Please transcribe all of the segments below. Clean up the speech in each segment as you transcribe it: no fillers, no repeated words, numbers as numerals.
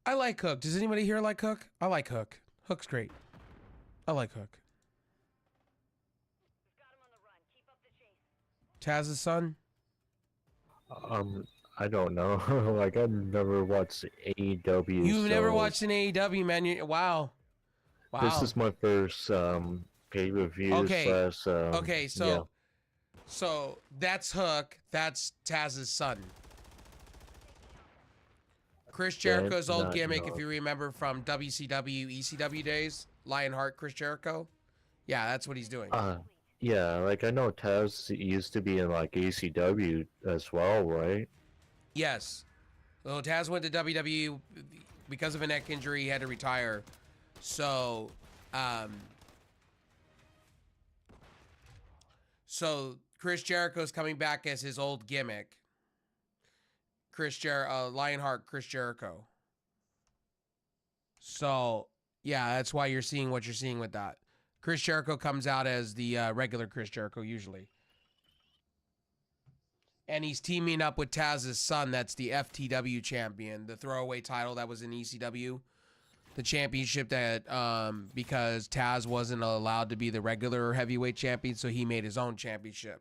I like Hook. Does anybody here like Hook? I like Hook. Hook's great. I like Hook. Taz's son? I don't know. Like, I've never watched AEW, You've never so watched an AEW, man. Wow. this Wow. is my first pay-per-view Okay. slash Okay, yeah. so that's Hook. That's Taz's son. Chris Did Jericho's old not gimmick, if know. you remember from WCW, ECW days, Lionheart, Chris Jericho. Yeah, that's what he's doing. Yeah, like I know Taz used to be in like ACW as well, right? Yes. So Taz went to WWE because of a neck injury. He had to retire. So, so Chris Jericho's coming back as his old gimmick. Lionheart, Chris Jericho. So, yeah, that's why you're seeing what you're seeing with that. Chris Jericho comes out as the regular Chris Jericho usually. And he's teaming up with Taz's son. That's the FTW champion, the throwaway title that was in ECW. The championship that, because Taz wasn't allowed to be the regular heavyweight champion, so he made his own championship.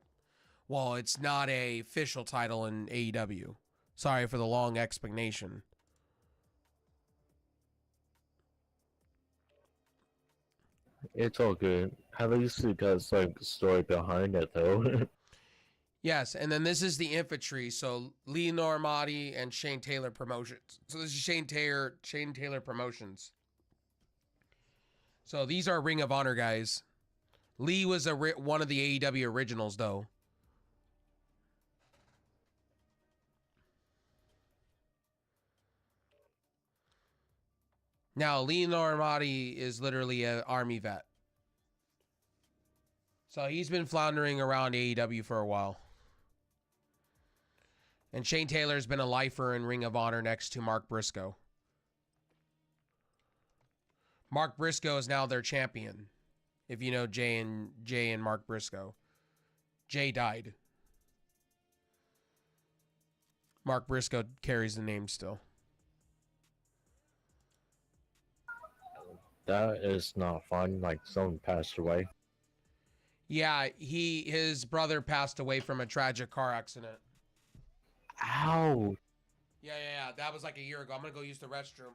Well, it's not a official title in AEW. Sorry for the long explanation. It's all good. At least it has like story behind it though. Yes, and then this is the infantry. So Lee Normati and Shane Taylor Promotions. So this is Shane Taylor Promotions. So these are Ring of Honor guys. Lee was one of the AEW originals, though. Now, Lee Normati is literally an Army vet. So he's been floundering around AEW for a while. And Shane Taylor's been a lifer in Ring of Honor next to Mark Briscoe. Mark Briscoe is now their champion. If you know Jay and Mark Briscoe. Jay died. Mark Briscoe carries the name still. That is not fun. Like someone passed away. Yeah, his brother passed away from a tragic car accident. Ow! Yeah. That was like a year ago. I'm gonna go use the restroom.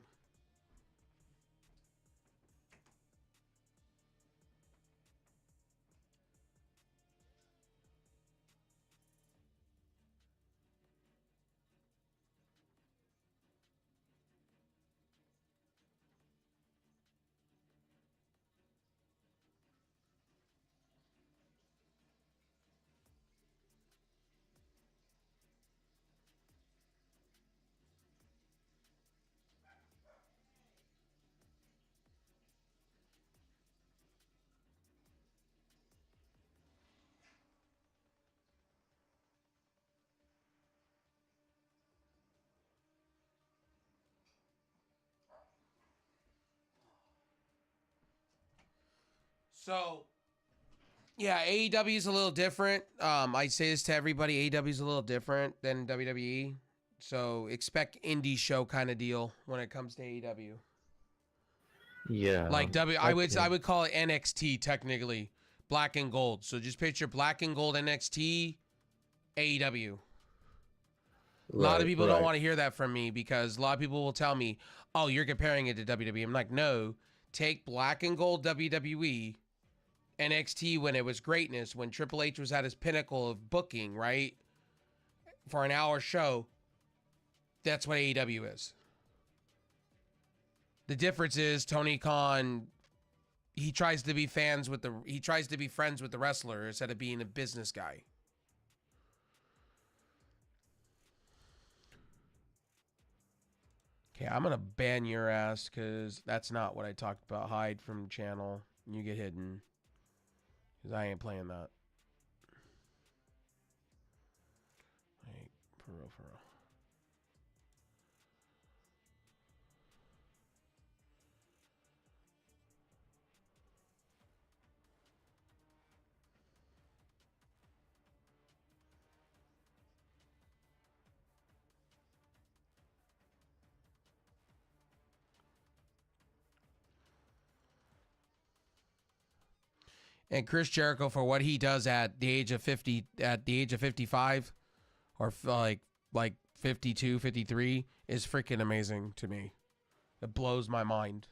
So, yeah, AEW is a little different. I say this to everybody. AEW is a little different than WWE. So expect indie show kind of deal when it comes to AEW. Yeah. Like I would call it NXT technically, black and gold. So just picture black and gold NXT, AEW. A lot of people don't want to hear that from me because a lot of people will tell me, "Oh, you're comparing it to WWE." I'm like, "No, take black and gold WWE, NXT when it was greatness, when Triple H was at his pinnacle of booking, right? For an hour show. That's what AEW is." The difference is Tony Khan, he tries to be friends with the wrestler instead of being a business guy. Okay, I'm gonna ban your ass because that's not what I talked about. Hide from channel. You get hidden. Because I ain't playing that. Like, for real, for real. And Chris Jericho, for what he does at the age of 50, at the age of 55, or like 52, 53, is freaking amazing to me. It blows my mind.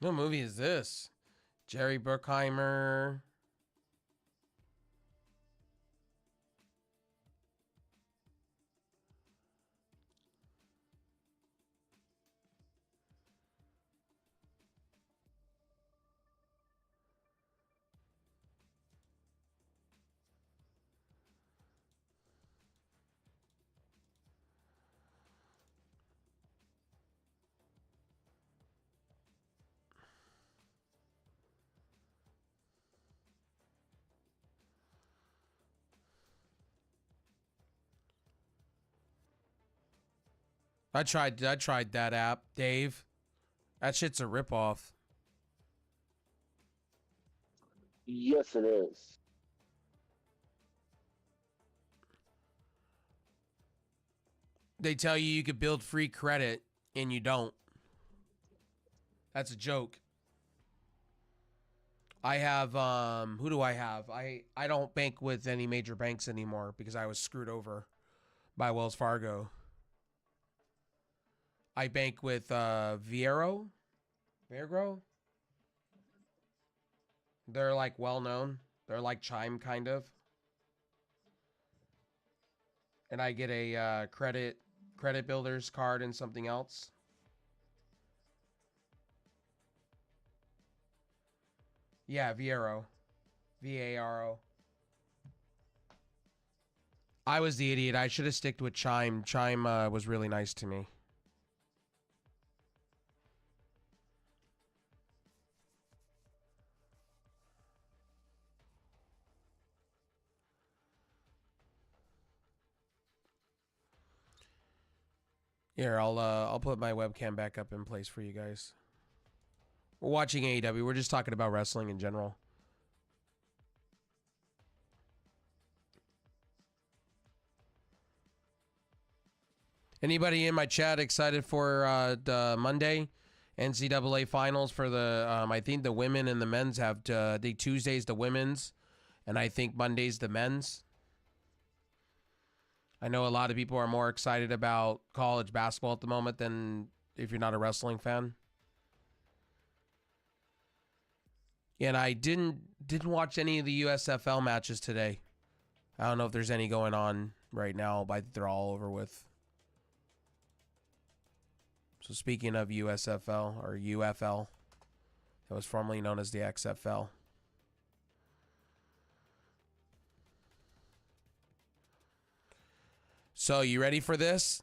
What movie is this? Jerry Bruckheimer. I tried that app, Dave. That shit's a ripoff. Yes, it is. They tell you could build free credit and you don't. That's a joke. I have who do I have? I don't bank with any major banks anymore because I was screwed over by Wells Fargo. I bank with Viero. They're like well known. They're like Chime kind of. And I get a credit builder's card and something else. Yeah, Viero. Varo. I was the idiot. I should have sticked with Chime. Chime was really nice to me. Here, I'll put my webcam back up in place for you guys. We're watching AEW. We're just talking about wrestling in general. Anybody in my chat excited for the Monday NCAA finals for the I think the women and the men's have I think Tuesday's the women's and I think Monday's the men's. I know a lot of people are more excited about college basketball at the moment than if you're not a wrestling fan. And I didn't watch any of the USFL matches today. I don't know if there's any going on right now, but they're all over with. So speaking of USFL or UFL, that was formerly known as the XFL. So you ready for this?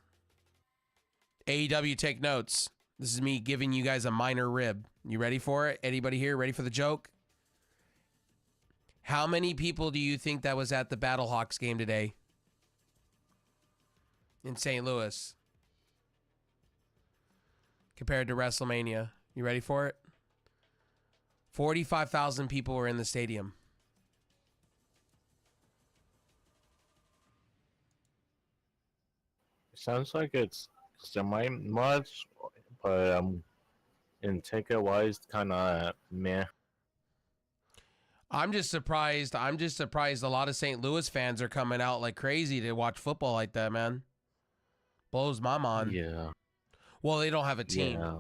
AEW, take notes. This is me giving you guys a minor rib. You ready for it? Anybody here ready for the joke? How many people do you think that was at the Battlehawks game today in St. Louis compared to Wrestlemania? You ready for it? 45,000 people were in the stadium. Sounds like it's semi much, but in ticket wise, kind of meh. I'm just surprised. I'm just surprised a lot of St. Louis fans are coming out like crazy to watch football like that, man. Blows my mind. Yeah, Well, they don't have a team, yeah.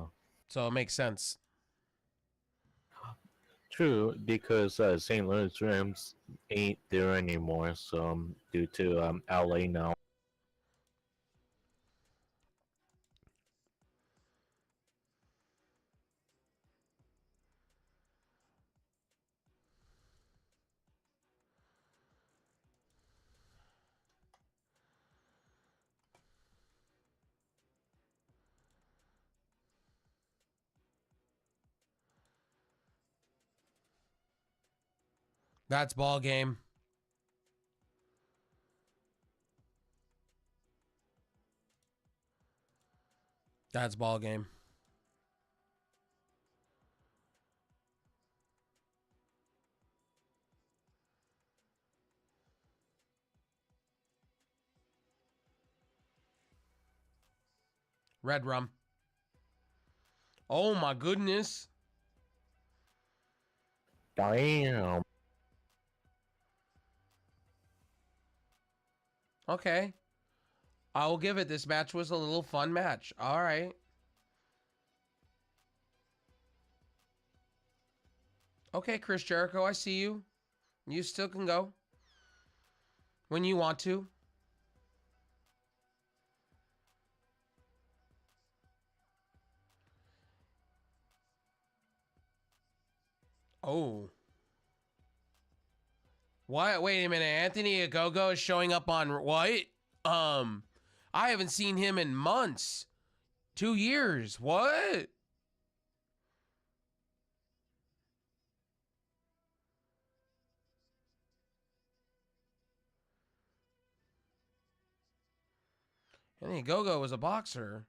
so it makes sense. True, because St. Louis Rams ain't there anymore, so due to LA now. That's ball game. That's ball game. Red rum. Oh my goodness. Damn. Okay. I will give it. This match was a little fun match. All right. Okay, Chris Jericho, I see you. You still can go when you want to. Oh. What? Wait a minute. Anthony Ogogo is showing up on what? I haven't seen him in months. 2 years. What? Anthony Ogogo was a boxer.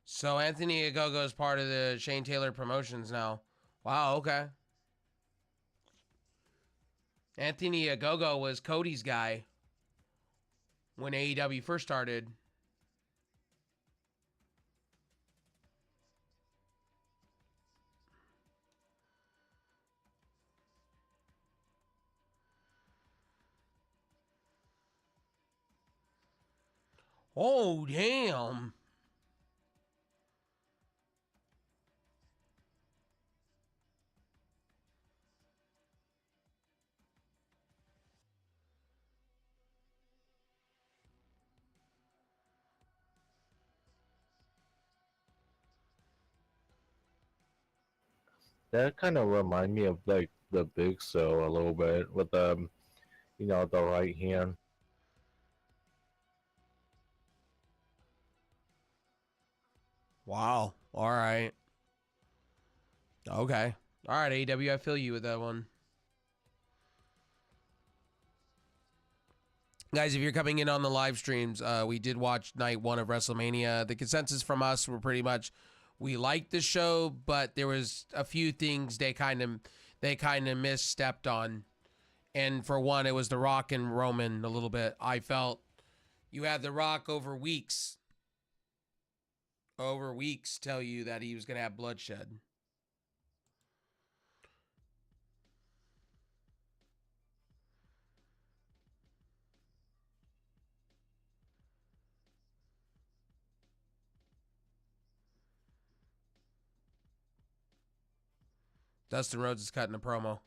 So Anthony Ogogo is part of the Shane Taylor Promotions now. Wow, okay. Anthony Ogogo was Cody's guy when AEW first started. Oh, damn. That kind of remind me of like the Big Show a little bit with the right hand. Wow. All right. Okay. All right, AEW, I feel you with that one. Guys, if you're coming in on the live streams, we did watch night 1 of WrestleMania. The consensus from us were pretty much we liked the show, but there was a few things they kind of misstepped on. And for one, it was The Rock and Roman a little bit. I felt you had The Rock over weeks tell you that he was going to have bloodshed. Dustin Rhodes is cutting a promo.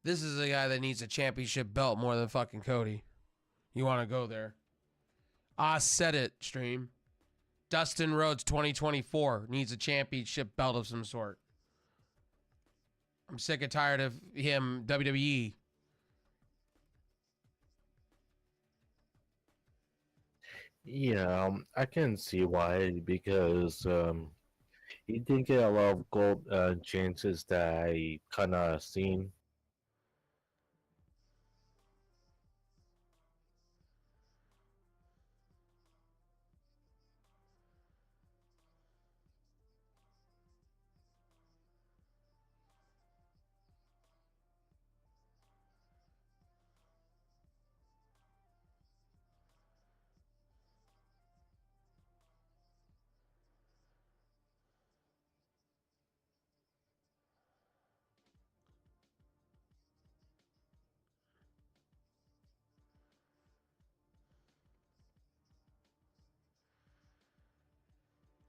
This is a guy that needs a championship belt more than fucking Cody. You want to go there? I said it, stream. Dustin Rhodes 2024 needs a championship belt of some sort. I'm sick and tired of him, WWE. Yeah, I can see why, because he didn't get a lot of gold chances that I kind of seen.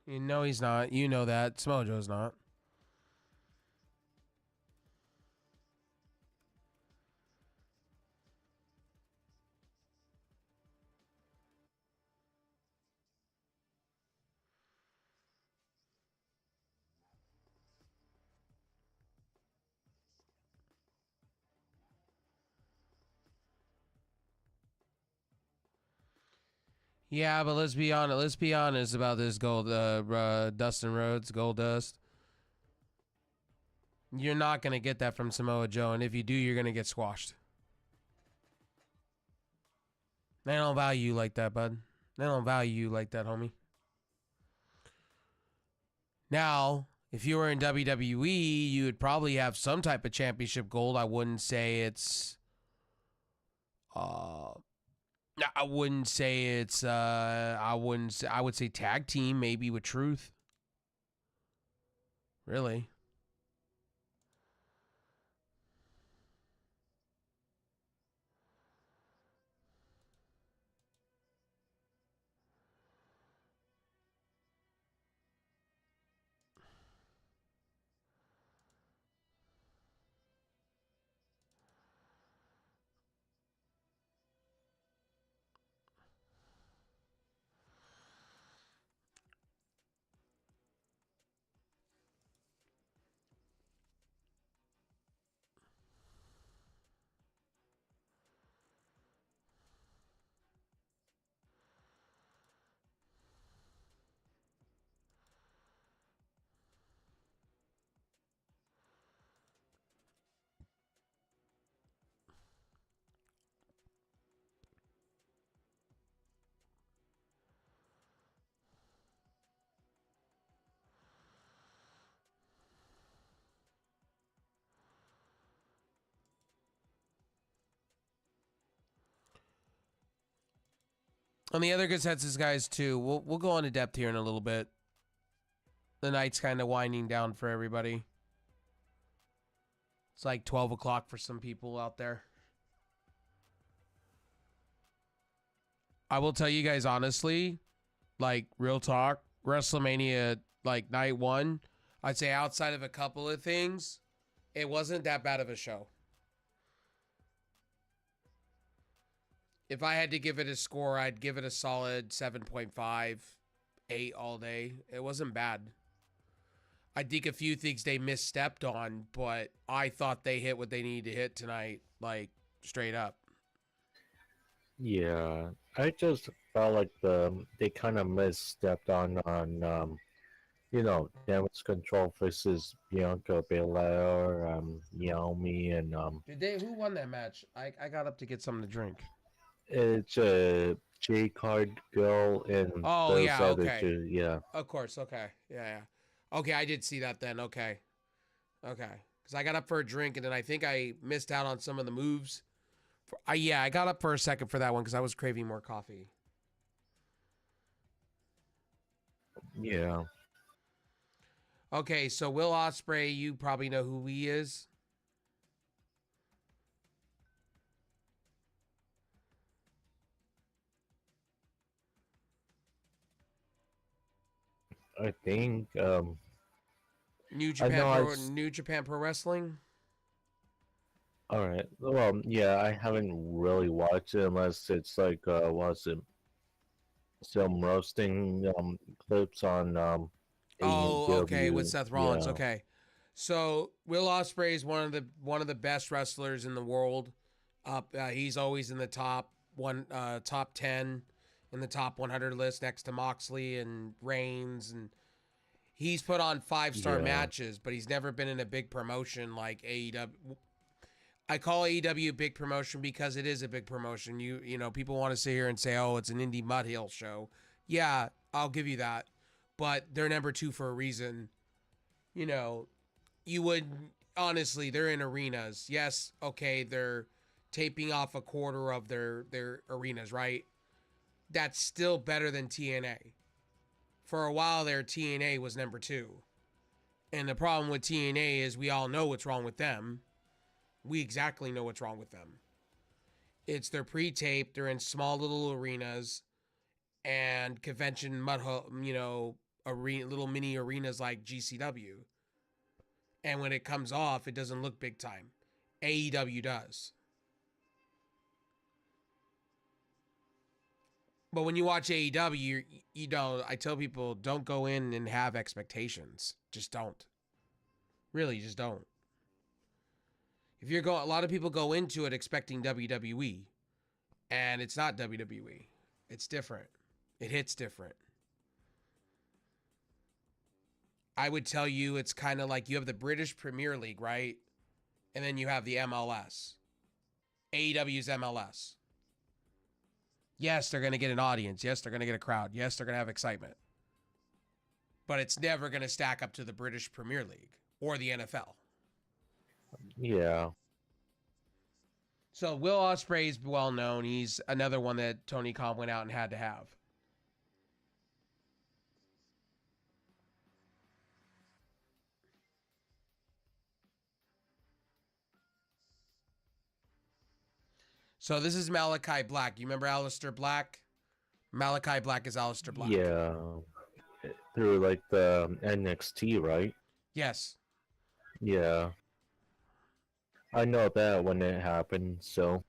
You know he's not. You know that. Smojo's not. Yeah, but let's be honest. Let's be honest about this Dustin Rhodes, Gold Dust. You're not gonna get that from Samoa Joe, and if you do, you're gonna get squashed. They don't value you like that, bud. They don't value you like that, homie. Now, if you were in WWE, you would probably have some type of championship gold. I wouldn't say it's I wouldn't say it's I would say tag team maybe with Truth. Really? On the other consensus guys too, we'll go into depth here in a little bit. The night's kind of winding down for everybody. It's like 12 o'clock for some people out there. I will tell you guys honestly, like real talk, WrestleMania like night one, I'd say outside of a couple of things, it wasn't that bad of a show. If I had to give it a score, I'd give it a solid 7.5, 8 all day. It wasn't bad. I think a few things they misstepped on, but I thought they hit what they needed to hit tonight, like straight up. Yeah, I just felt like they kind of misstepped on damage control versus Bianca Belair, Naomi, and Did they? Who won that match? I got up to get something to drink. it's a J Card girl and Oh those yeah, other okay. two. Yeah, Of course, okay, yeah. Okay, I did see that then. Okay, because I got up for a drink and then I think I missed out on some of the moves. I got up for a second for that one because I was craving more coffee. yeah. Okay, so Will Ospreay, you probably know who he is. I think New I know Japan Pro Wrestling. All right. Well, yeah, I haven't really watched it unless it's like what's it? Some roasting clips on Oh, okay, with AEW. Seth Rollins. Yeah. Okay. So Will Ospreay is one of the best wrestlers in the world. He's always in the top 10 in the top 100 list next to Moxley and Reigns, and he's put on 5-star Yeah. matches, but he's never been in a big promotion like AEW. I call AEW a big promotion because it is a big promotion. You know, people want to sit here and say, "Oh, it's an indie mud hill show." Yeah, I'll give you that. But they're number 2 for a reason. You know, you would honestly, they're in arenas. Yes, okay, they're taping off a quarter of their arenas, right? That's still better than TNA. For a while there, TNA was number 2. And the problem with TNA is we all know what's wrong with them. We exactly know what's wrong with them. It's they're pre-taped, they're in small little arenas and convention arena, little mini arenas like GCW. And when it comes off, it doesn't look big time. AEW does. But when you watch AEW, I tell people don't go in and have expectations. Just don't. Really, just don't. If you're going, a lot of people go into it expecting WWE, and it's not WWE. It's different. It hits different. I would tell you it's kind of like you have the British Premier League, right? And then you have the MLS. AEW's MLS. Yes, they're going to get an audience. Yes, they're going to get a crowd. Yes, they're going to have excitement. But it's never going to stack up to the British Premier League or the NFL. Yeah. So Will Ospreay's well known. He's another one that Tony Khan went out and had to have. So this is Malachi Black. You remember Aleister Black? Malachi Black is Aleister Black. Yeah. Through like the NXT, right? Yes. Yeah. I know that when it happened, so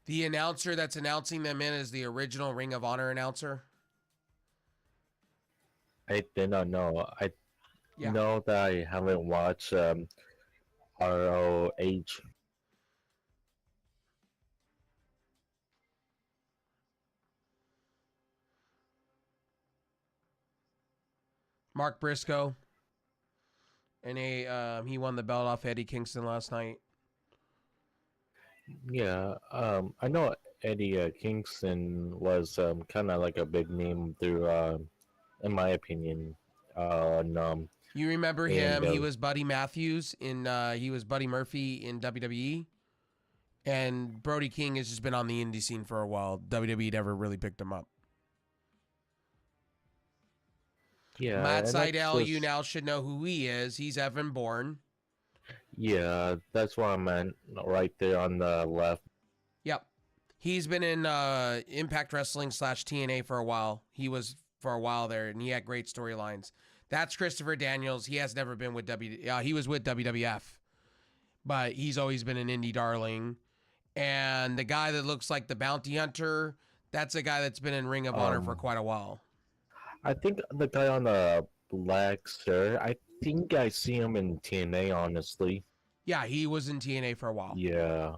The announcer that's announcing them in is the original Ring of Honor announcer. I did not know. I Yeah. know that I haven't watched ROH. Mark Briscoe. And he won the belt off Eddie Kingston last night. Yeah, I know Eddie Kingston was kind of like a big name through, in my opinion, on You remember and him? He was Buddy Matthews he was Buddy Murphy in WWE. And Brody King has just been on the indie scene for a while. WWE never really picked him up. yeah, Matt and Sydal, you now should know who he is. He's Evan Bourne. yeah, that's what I meant right there on the left. Yep. He's been in Impact Wrestling / TNA for a while. He was for a while there, and he had great storylines. That's Christopher Daniels. He has never been with he was with WWF, but he's always been an indie darling. And the guy that looks like the bounty hunter, that's a guy that's been in Ring of Honor for quite a while. I think the guy on the black shirt, I think I see him in TNA, honestly. Yeah, he was in TNA for a while. Yeah.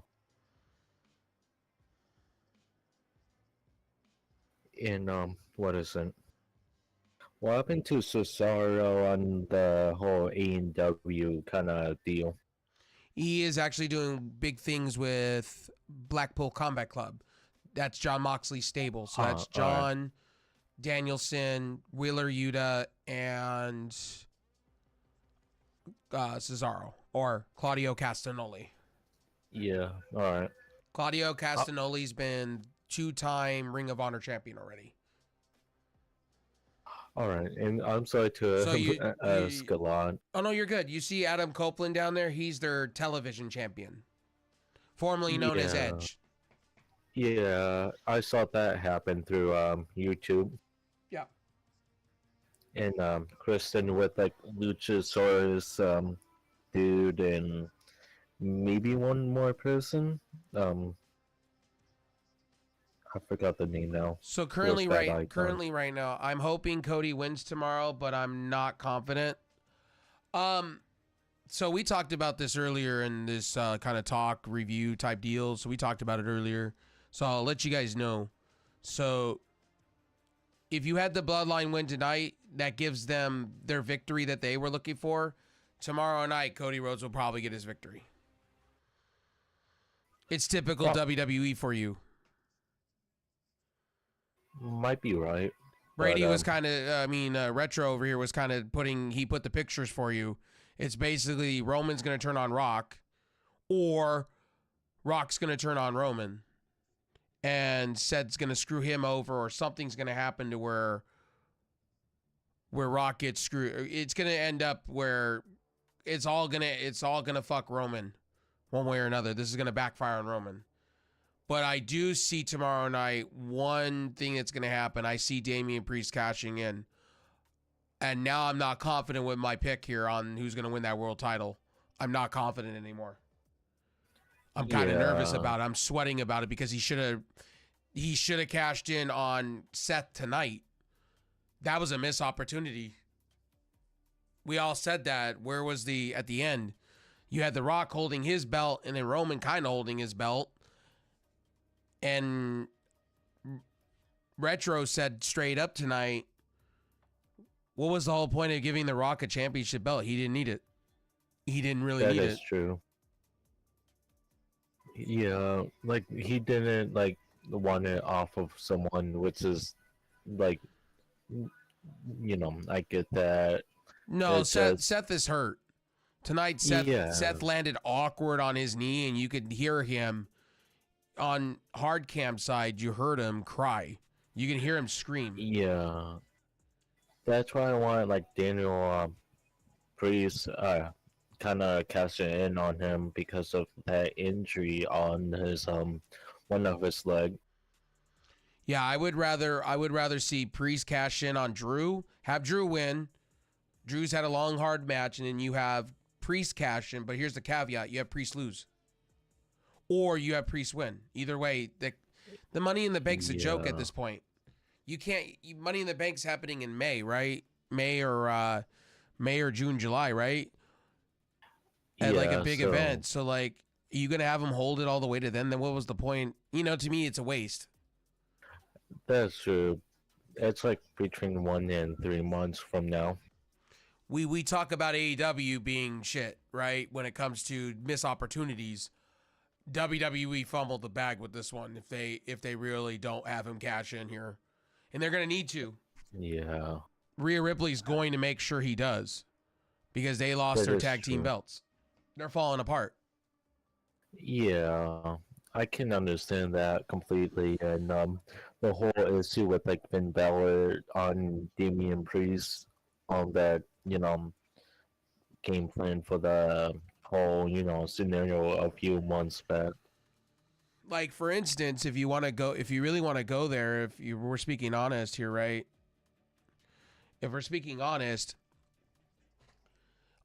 In what is it? What happened to Cesaro on the whole AEW kind of deal? He is actually doing big things with Blackpool Combat Club. That's John Moxley's stable. So that's John Danielson, Wheeler Yuta, and Cesaro or Claudio Castagnoli. Yeah, all right. Claudio Castagnoli's been 2-time Ring of Honor champion already. All right, and I'm sorry to Scalon. Oh no, you're good. You see Adam Copeland down there? He's their television champion, formerly known as Edge. Yeah, I saw that happen through YouTube. Yeah. And Kristen with like Luchasaurus dude and maybe one more person. Um, I forgot the name now. So With that icon. currently right now, I'm hoping Cody wins tomorrow, but I'm not confident. Um, so we talked about this earlier in this kind of talk review type deal. So we talked about it earlier. So I'll let you guys know. So if you had the Bloodline win tonight, that gives them their victory that they were looking for. Tomorrow night, Cody Rhodes will probably get his victory. It's typical WWE for you. Might be right. Brady was kind of, Retro over here was kind of he put the pictures for you. It's basically Roman's going to turn on Rock, or Rock's going to turn on Roman, and Seth's going to screw him over, or something's going to happen to where Rock gets screwed. It's going to end up where it's all going to fuck Roman one way or another. This is going to backfire on Roman. But I do see tomorrow night one thing that's going to happen. I see Damian Priest cashing in. And now I'm not confident with my pick here on who's going to win that world title. I'm not confident anymore. I'm kind of nervous about it. I'm sweating about it because he should have cashed in on Seth tonight. That was a missed opportunity. We all said that. Where was at the end? You had The Rock holding his belt and then Roman kind of holding his belt. And Retro said straight up tonight, what was the whole point of giving The Rock a championship belt? He didn't need it. He didn't really need it. That is true. Yeah, like he didn't like want it off of someone, which is like, I get that. No, Seth is hurt. Tonight, Seth landed awkward on his knee, and you could hear him on hard cam side. You heard him cry. You can hear him scream. Yeah, that's why I wanted like Daniel Priest kind of cashing in on him because of that injury on his one of his leg. Yeah, I would rather see Priest cash in on Drew, have Drew win. Drew's had a long, hard match, and then you have Priest cash in. But here's the caveat: you have Priest lose, or you have Priest win. Either way, the Money in the Bank's a joke at this point. You can't. Money in the Bank's happening in May, right? May or June, July, right? At like a big event. So like, are you gonna have him hold it all the way to then? Then what was the point? To me, it's a waste. That's true. It's like between 1 and 3 months from now. We talk about AEW being shit, right? When it comes to missed opportunities, WWE fumbled the bag with this one. If they really don't have him cash in here, and they're gonna need to. Yeah. Rhea Ripley's going to make sure he does, because they lost their tag team belts. They're falling apart. Yeah, I can understand that completely, and the whole issue with like Finn Balor on Damian Priest on that game plan for the whole scenario a few months back. Like for instance, if you really want to go there, we're speaking honest here, right? If we're speaking honest,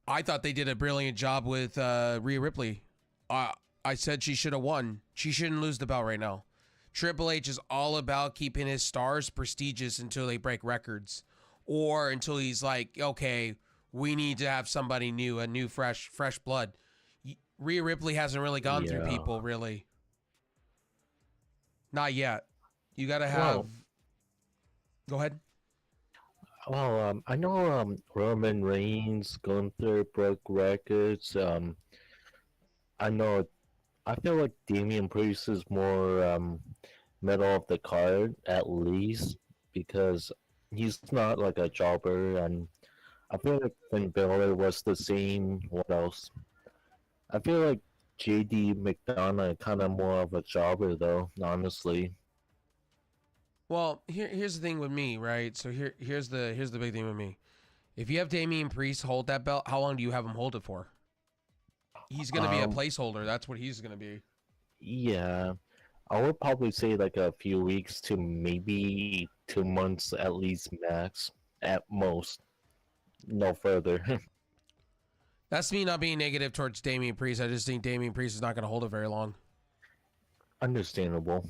I thought they did a brilliant job with Rhea Ripley. I said she should have won. She shouldn't lose the belt right now. Triple H is all about keeping his stars prestigious until they break records, or until he's like, okay, we need to have somebody new, a new fresh blood. Rhea Ripley hasn't really gone through people, really. Not yet. You got to have... Go ahead. Well, I know Roman Reigns, Gunther broke records. I feel like Damian Priest is more middle of the card, at least, because he's not like a jobber, and I feel like Finn Balor was the same. What else? I feel like JD McDonough kind of more of a jobber, though, honestly. Well, here's the thing with me, right? So here's the big thing with me. If you have Damian Priest hold that belt, how long do you have him hold it for? He's going to be a placeholder. That's what he's going to be. Yeah. I would probably say like a few weeks to maybe 2 months at least max, at most, no further. That's me not being negative towards Damian Priest. I just think Damian Priest is not going to hold it very long. Understandable.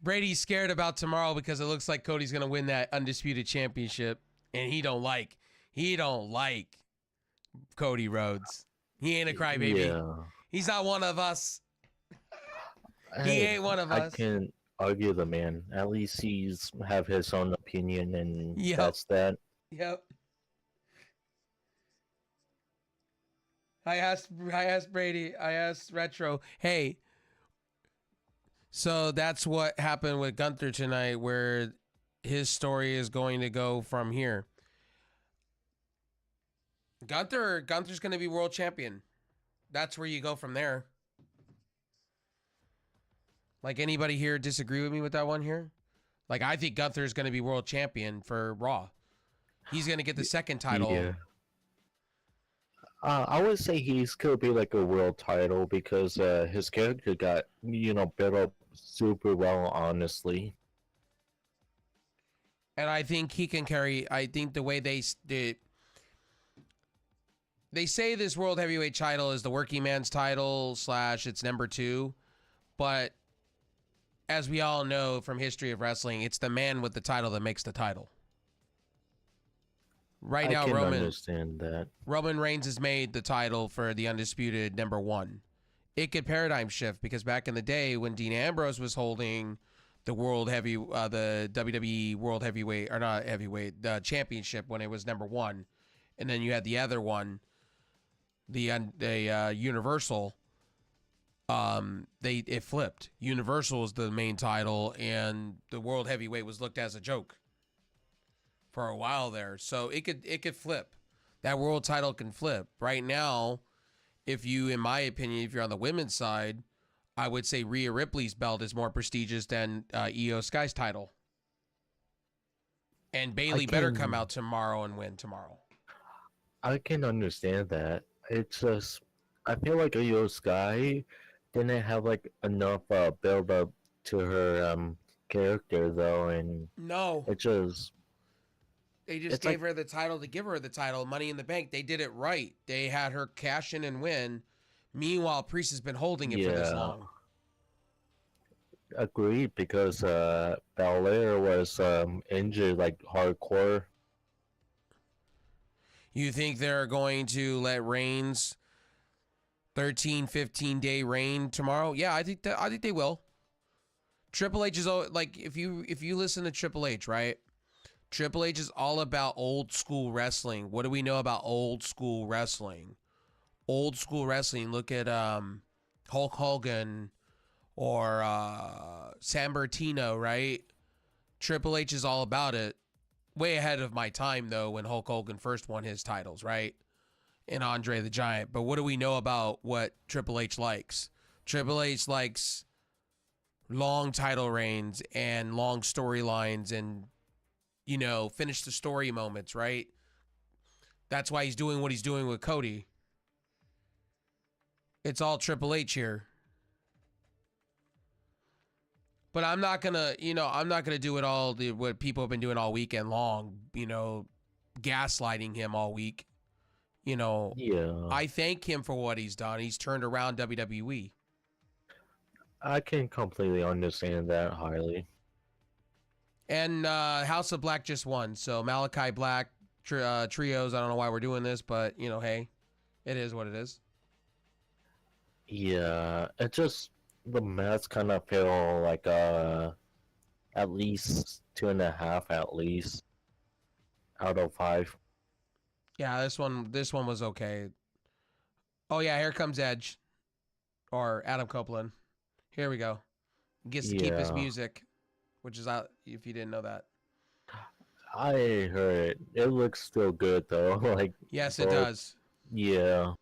Brady's scared about tomorrow because it looks like Cody's going to win that undisputed championship, and he don't like Cody Rhodes. He ain't a crybaby. Yeah. He's not one of us. He ain't one of us. I can argue the man. At least he's have his own opinion, and Yep. that's that. Yep. I asked Brady, I asked Retro, hey, so that's what happened with Gunther tonight, where his story is going to go from here. Gunther's going to be world champion. That's where you go from there. Like, anybody here disagree with me with that one here? Like, I think Gunther's going to be world champion for Raw. He's going to get the second title. Yeah. I would say he's could be like a world title because his character got built up super well, honestly. And I think he can carry. I think the way they say this world heavyweight title is the working man's title / it's number 2, but as we all know from history of wrestling, it's the man with the title that makes the title. Right now, I can understand that. Roman Reigns has made the title for the undisputed number 1. It could paradigm shift because back in the day when Dean Ambrose was holding the the WWE World Heavyweight, or not heavyweight, the championship when it was number 1, and then you had the other one, the Universal. It flipped. Universal was the main title, and the World Heavyweight was looked as a joke for a while there. So it could flip. That world title can flip. Right now, in my opinion, if you're on the women's side, I would say Rhea Ripley's belt is more prestigious than Io Sky's title. And Bayley better come out tomorrow and win tomorrow. I can understand that. It's just, I feel like Io Sky didn't have like enough build up to her character though, and no, it just. They just gave her the title to give her the title, Money in the Bank. They did it right. They had her cash in and win. Meanwhile, Priest has been holding it for this long. Agreed, because Belair was injured like hardcore. You think they're going to let Reigns 15-day reign tomorrow? Yeah, I think they will. Triple H is like, if you listen to Triple H, right? Triple H is all about old school wrestling. What do we know about old school wrestling? Old school wrestling. Look at Hulk Hogan or San Bertino, right? Triple H is all about it. Way ahead of my time, though, when Hulk Hogan first won his titles, right? And Andre the Giant. But what do we know about what Triple H likes? Triple H likes long title reigns and long storylines and finish the story moments, right? That's why he's doing what he's doing with Cody. It's all Triple H here. But I'm not gonna do it all what people have been doing all weekend long, gaslighting him all week. Yeah. I thank him for what he's done. He's turned around WWE. I can completely understand that highly. And House of Black just won. So Malachi Black trios. I don't know why we're doing this, but hey, it is what it is. Yeah, it just the maths kind of feel like at least 2.5 at least out of 5. Yeah, this one was okay. Oh yeah, here comes Edge or Adam Copeland. Here we go. He gets to keep his music, which is out if you didn't know that. I heard it. It looks still good though. Like yes, it does. Yeah.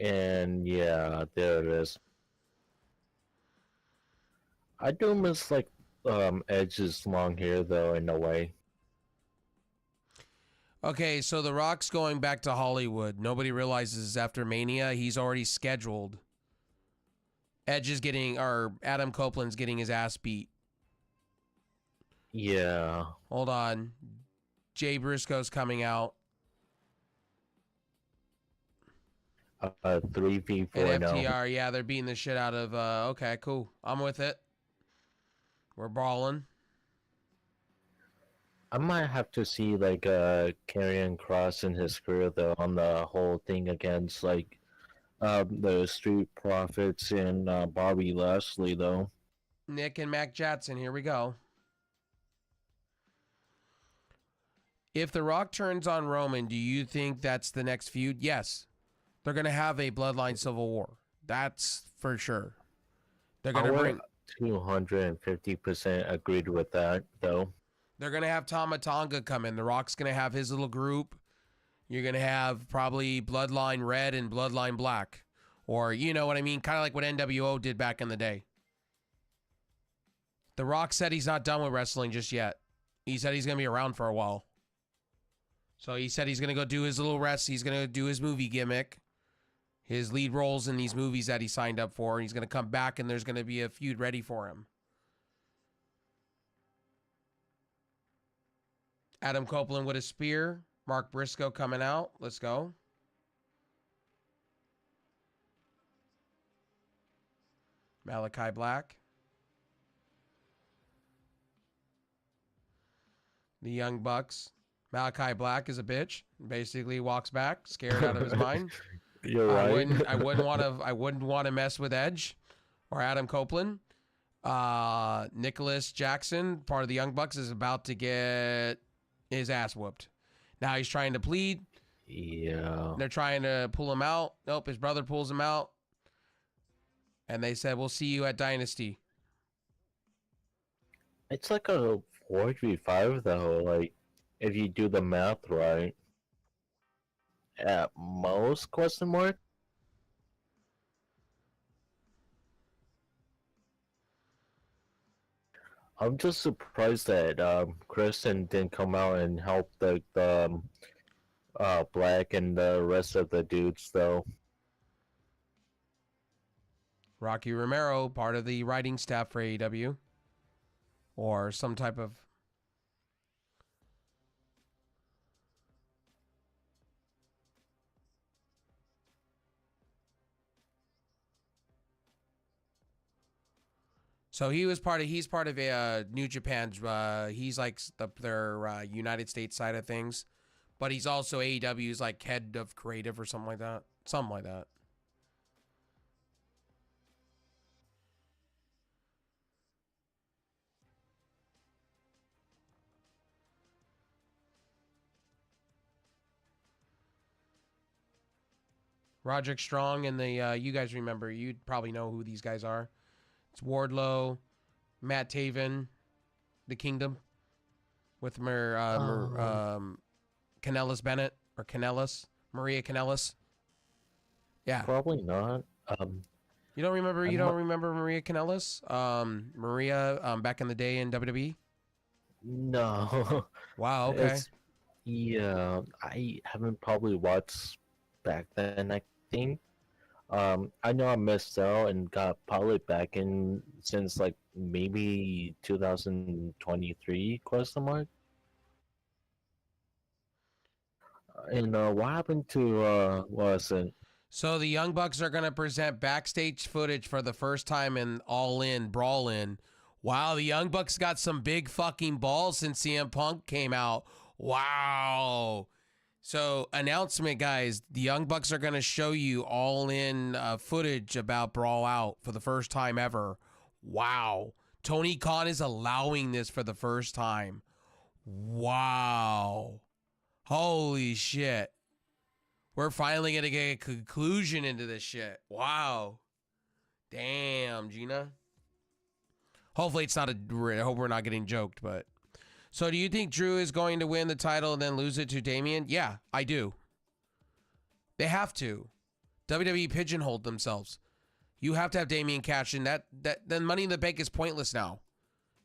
And yeah, there it is. I do miss like Edge's long hair though, in a way. Okay, so The Rock's going back to Hollywood. Nobody realizes after Mania, he's already scheduled. Edge is getting, or Adam Copeland's getting his ass beat. Yeah. Hold on. Jay Briscoe's coming out. 3v4 And now. FTR, yeah, they're beating the shit out of, okay, cool. I'm with it. We're brawling. I might have to see like Karrion Kross and his career though on the whole thing against like the Street Profits and Bobby Lashley though. Nick and Mac Jackson, here we go. If The Rock turns on Roman, do you think that's the next feud? Yes. They're going to have a bloodline civil war. That's for sure. They're going to bring 250% agreed with that though. They're going to have Tama Tonga come in. The Rock's going to have his little group. You're going to have probably Bloodline Red and Bloodline Black. Or, you know what I mean? Kind of like what NWO did back in the day. The Rock said he's not done with wrestling just yet. He said he's going to be around for a while. So he said he's going to go do his little rest. He's going to do his movie gimmick. His lead roles in these movies that he signed up for. And he's going to come back and there's going to be a feud ready for him. Adam Copeland with a spear. Mark Briscoe coming out. Let's go. Malachi Black. The Young Bucks. Malachi Black is a bitch. Basically walks back, scared out of his mind. You're right. I wouldn't want to mess with Edge or Adam Copeland. Nicholas Jackson, part of the Young Bucks, is about to get his ass whooped. Now he's trying to plead. Yeah. They're trying to pull him out. Nope, his brother pulls him out. And they said, we'll see you at Dynasty. It's like a 4v5 though, like if you do the math right. At most, question mark? I'm just surprised that Kristen didn't come out and help the Black and the rest of the dudes though. Rocky Romero, part of the writing staff for AEW. Or some type of... So he's part of New Japan's, he's like their United States side of things. But he's also AEW's like head of creative or something like that. Something like that. Roderick Strong and the, you guys remember, you'd probably know who these guys are. It's Wardlow, Matt Taven, The Kingdom, with Kanellis Bennett, or Kanellis, Maria Kanellis. Yeah. Probably not. You don't remember Maria Kanellis? Maria, back in the day in WWE? No. Wow, okay. Yeah, I haven't probably watched back then, I think. I know I missed out and got probably back in since like maybe 2023 question mark. And what happened to what was it? So the Young Bucks are gonna present backstage footage for the first time in All In, Brawl In. Wow, the Young Bucks got some big fucking balls since CM Punk came out. Wow. So, announcement, guys. The Young Bucks are going to show you all-in footage about Brawl Out for the first time ever. Wow. Tony Khan is allowing this for the first time. Wow. Holy shit. We're finally going to get a conclusion into this shit. Wow. Damn, Gina. Hopefully it's not I hope we're not getting joked, but... So do you think Drew is going to win the title and then lose it to Damian? Yeah, I do. They have to. WWE pigeonholed themselves. You have to have Damian cash in. Then Money in the Bank is pointless now.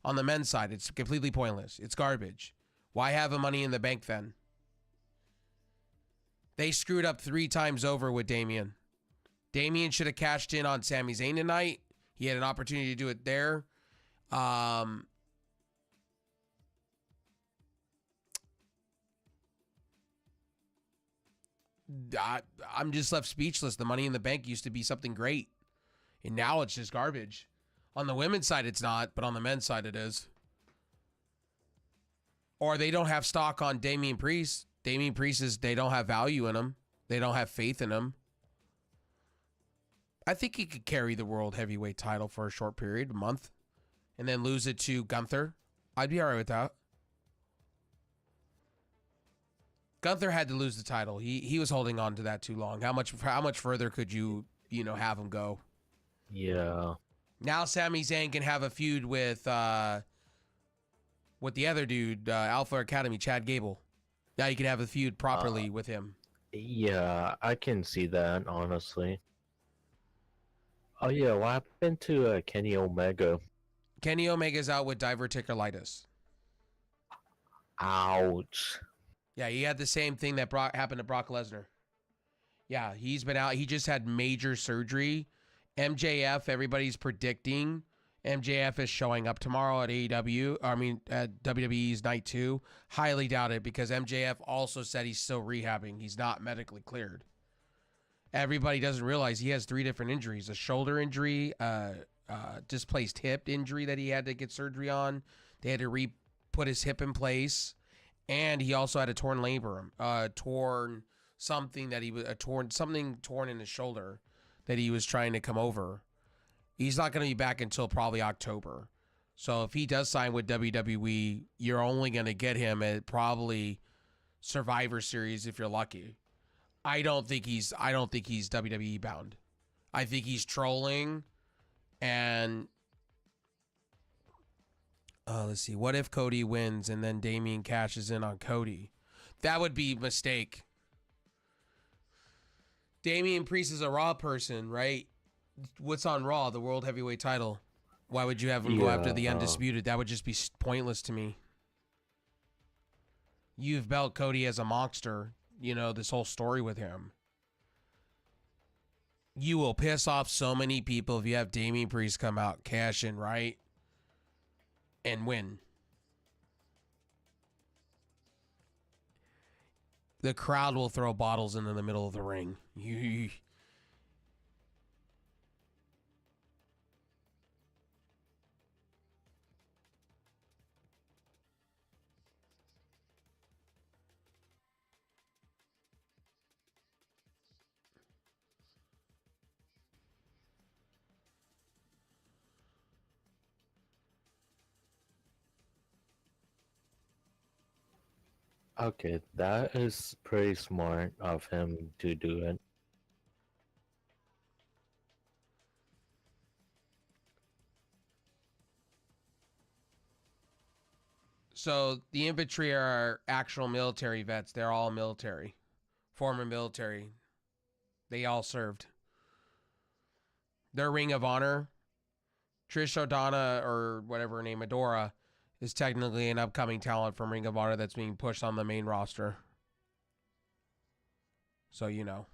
On the men's side, it's completely pointless. It's garbage. Why have a Money in the Bank then? They screwed up 3 times over with Damian. Damian should have cashed in on Sami Zayn tonight. He had an opportunity to do it there. I'm just left speechless. The Money in the Bank used to be something great, and now it's just garbage. On the women's side, it's not, but on the men's side, it is. Or they don't have stock on Damian Priest. Damian Priest they don't have value in him. They don't have faith in him. I think he could carry the world heavyweight title for a short period, a month, and then lose it to Gunther. I'd be all right with that. Gunther had to lose the title. He was holding on to that too long. How much further could you have him go? Yeah. Now Sami Zayn can have a feud with the other dude, Alpha Academy, Chad Gable. Now you can have a feud properly with him. Yeah, I can see that, honestly. Oh yeah, what happened to Kenny Omega? Kenny Omega's out with diverticulitis. Ouch. Yeah, he had the same thing that happened to Brock Lesnar. Yeah, he's been out. He just had major surgery. MJF, everybody's predicting MJF is showing up tomorrow at AEW. At WWE's Night 2. Highly doubt it because MJF also said he's still rehabbing. He's not medically cleared. Everybody doesn't realize he has 3 different injuries: a shoulder injury, displaced hip injury that he had to get surgery on. They had to put his hip in place, and he also had a torn labrum, something torn in his shoulder that he was trying to come over. He's not going to be back until probably October. So if he does sign with WWE, you're only going to get him at probably Survivor Series if you're lucky. I don't think he's WWE bound. I think he's trolling. And let's see. What if Cody wins and then Damian cashes in on Cody? That would be a mistake. Damian Priest is a Raw person, right? What's on Raw? The World Heavyweight title. Why would you have him go after the Undisputed? That would just be pointless to me. You've built Cody as a monster. This whole story with him. You will piss off so many people if you have Damian Priest come out, cash in, right? And win. The crowd will throw bottles into the middle of the ring. Okay, that is pretty smart of him to do it. So the infantry are actual military vets. They're all military, former military. They all served. Their Ring of Honor, Trish O'Donna or whatever her name, Adora, is technically an upcoming talent from Ring of Honor that's being pushed on the main roster. So you know.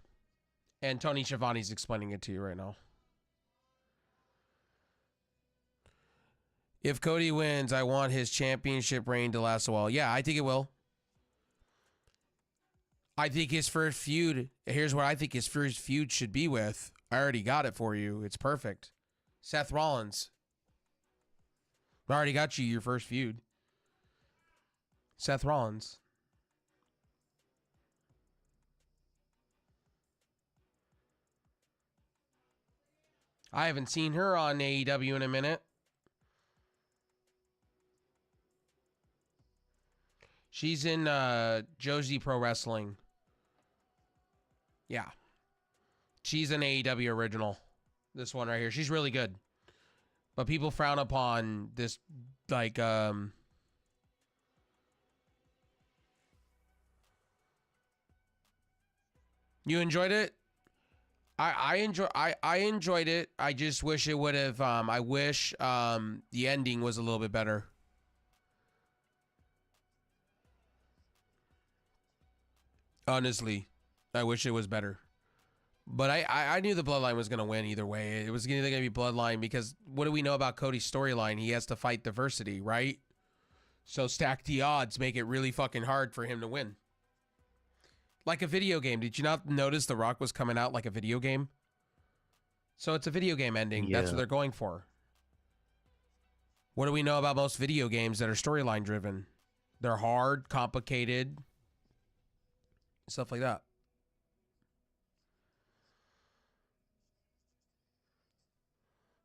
And Tony Schiavone's explaining it to you right now. If Cody wins, I want his championship reign to last a while. Yeah, I think it will. I think his first feud, here's what I think his first feud should be with. I already got it for you. It's perfect. Seth Rollins. I already got you your first feud. Seth Rollins. I haven't seen her on AEW in a minute. She's in Josie Pro Wrestling. Yeah. She's an AEW original. This one right here. She's really good. But people frown upon this, like, you enjoyed it? I enjoyed it. I just wish it would have I wish the ending was a little bit better. Honestly, I wish it was better. But I knew the Bloodline was going to win either way. It was either going to be Bloodline because what do we know about Cody's storyline? He has to fight diversity, right? So stack the odds, make it really fucking hard for him to win. Like a video game. Did you not notice The Rock was coming out like a video game? So it's a video game ending. Yeah. That's what they're going for. What do we know about most video games that are storyline driven? They're hard, complicated, stuff like that.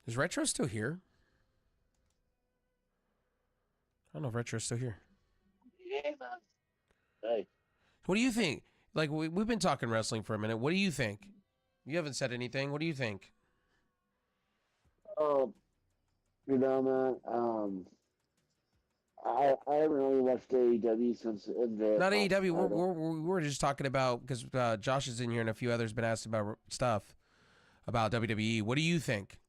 Is Retro still here? I don't know if Retro's still here. Yeah. Hey. What do you think? Like, we've been talking wrestling for a minute. What do you think? You haven't said anything. What do you think? Man, I haven't really watched AEW since the Not AEW. We're just talking about, because Josh is in here and a few others been asked about stuff about WWE. What do you think?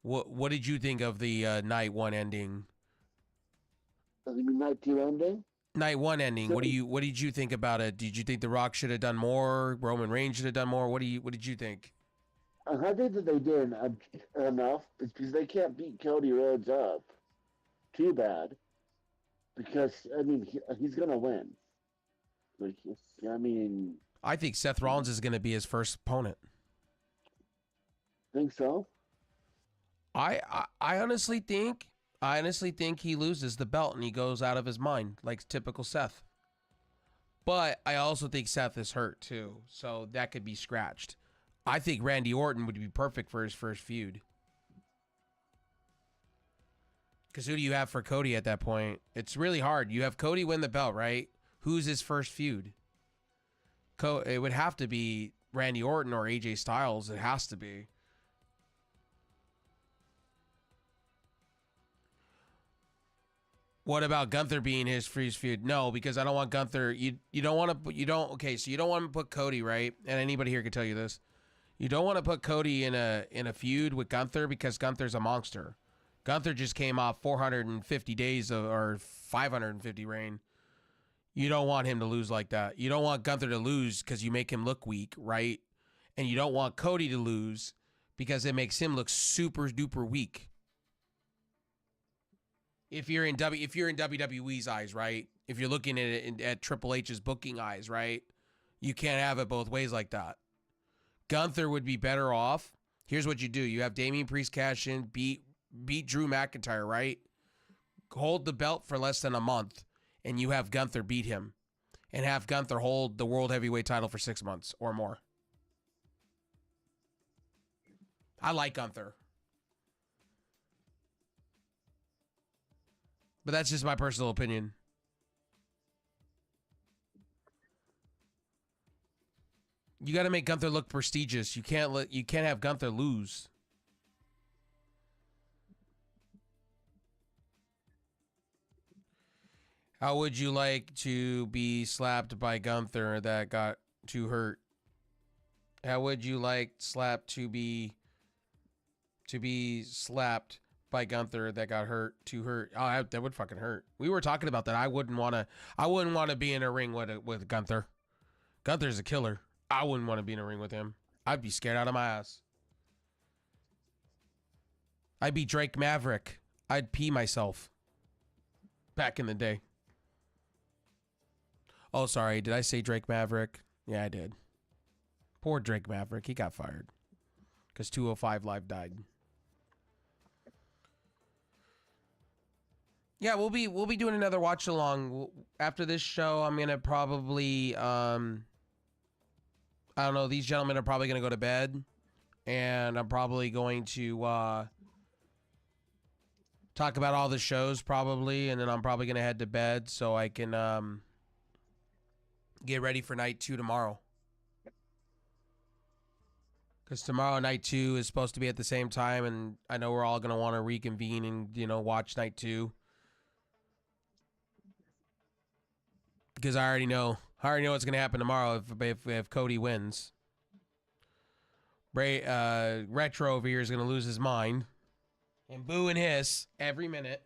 What did you think of the night one ending? You mean night 2 ending? Night one ending. What did you think about it? Did you think The Rock should have done more? Roman Reigns should have done more? What did you think? I think that they did enough because they can't beat Cody Rhodes up too bad. Because I mean he's gonna win. Like I mean, I think Seth Rollins is going to be his first opponent. think so. I honestly think he loses the belt and he goes out of his mind, like typical Seth. But I also think Seth is hurt too, so that could be scratched. I think Randy Orton would be perfect for his first feud. Because who do you have for Cody at that point? It's really hard. You have Cody win the belt, right? Who's his first feud? It would have to be Randy Orton or AJ Styles. It has to be. What about Gunther being his first feud? No, because I don't want Gunther. You don't want to. Okay, so you don't want to put Cody, right? And anybody here can tell you this. You don't want to put Cody in a feud with Gunther because Gunther's a monster. Gunther just came off 450 days or 550 reign. You don't want him to lose like that. You don't want Gunther to lose because you make him look weak, right? And you don't want Cody to lose because it makes him look super duper weak. If you're in WWE's eyes, right? If you're looking at it at Triple H's booking eyes, right? You can't have it both ways like that. Gunther would be better off. Here's what you do. You have Damian Priest cash in, beat Drew McIntyre, right? Hold the belt for less than a month, and you have Gunther beat him. And have Gunther hold the World Heavyweight title for 6 months or more. I like Gunther. But that's just my personal opinion. You got to make Gunther look prestigious. You can't have Gunther lose. How would you like to be slapped by Gunther that got too hurt? How would you like to be slapped by Gunther that got too hurt? Oh, that would fucking hurt. We were talking about that. I wouldn't want to be in a ring with Gunther. Gunther's a killer. I wouldn't want to be in a ring with him. I'd be scared out of my ass. I'd be Drake Maverick. I'd pee myself. Back in the day. Oh, sorry. Did I say Drake Maverick? Yeah, I did. Poor Drake Maverick. He got fired. Because 205 Live died. Yeah, we'll be doing another watch along. After this show, I'm going to probably... I don't know. These gentlemen are probably going to go to bed. And I'm probably going to talk about all the shows probably. And then I'm probably going to head to bed so I can get ready for night 2 tomorrow. Because tomorrow night 2 is supposed to be at the same time. And I know we're all going to want to reconvene and, watch night 2. Because I already know what's going to happen tomorrow if Cody wins. Retro over here is going to lose his mind and boo and hiss every minute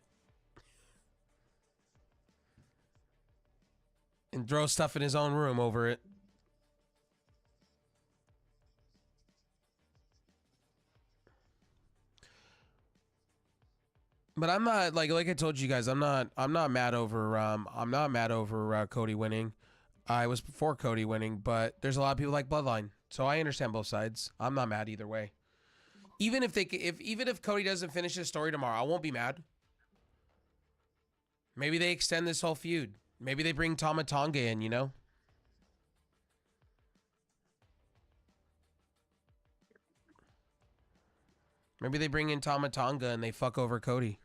and throw stuff in his own room over it. But I'm not like I told you guys, I'm not mad over Cody winning. I was before Cody winning, but there's a lot of people like Bloodline, so I understand both sides. I'm not mad either way. Even if Cody doesn't finish his story tomorrow, I won't be mad. Maybe they extend this whole feud. Maybe they bring Tama Tonga in, you know? Maybe they bring in Tama Tonga and they fuck over Cody.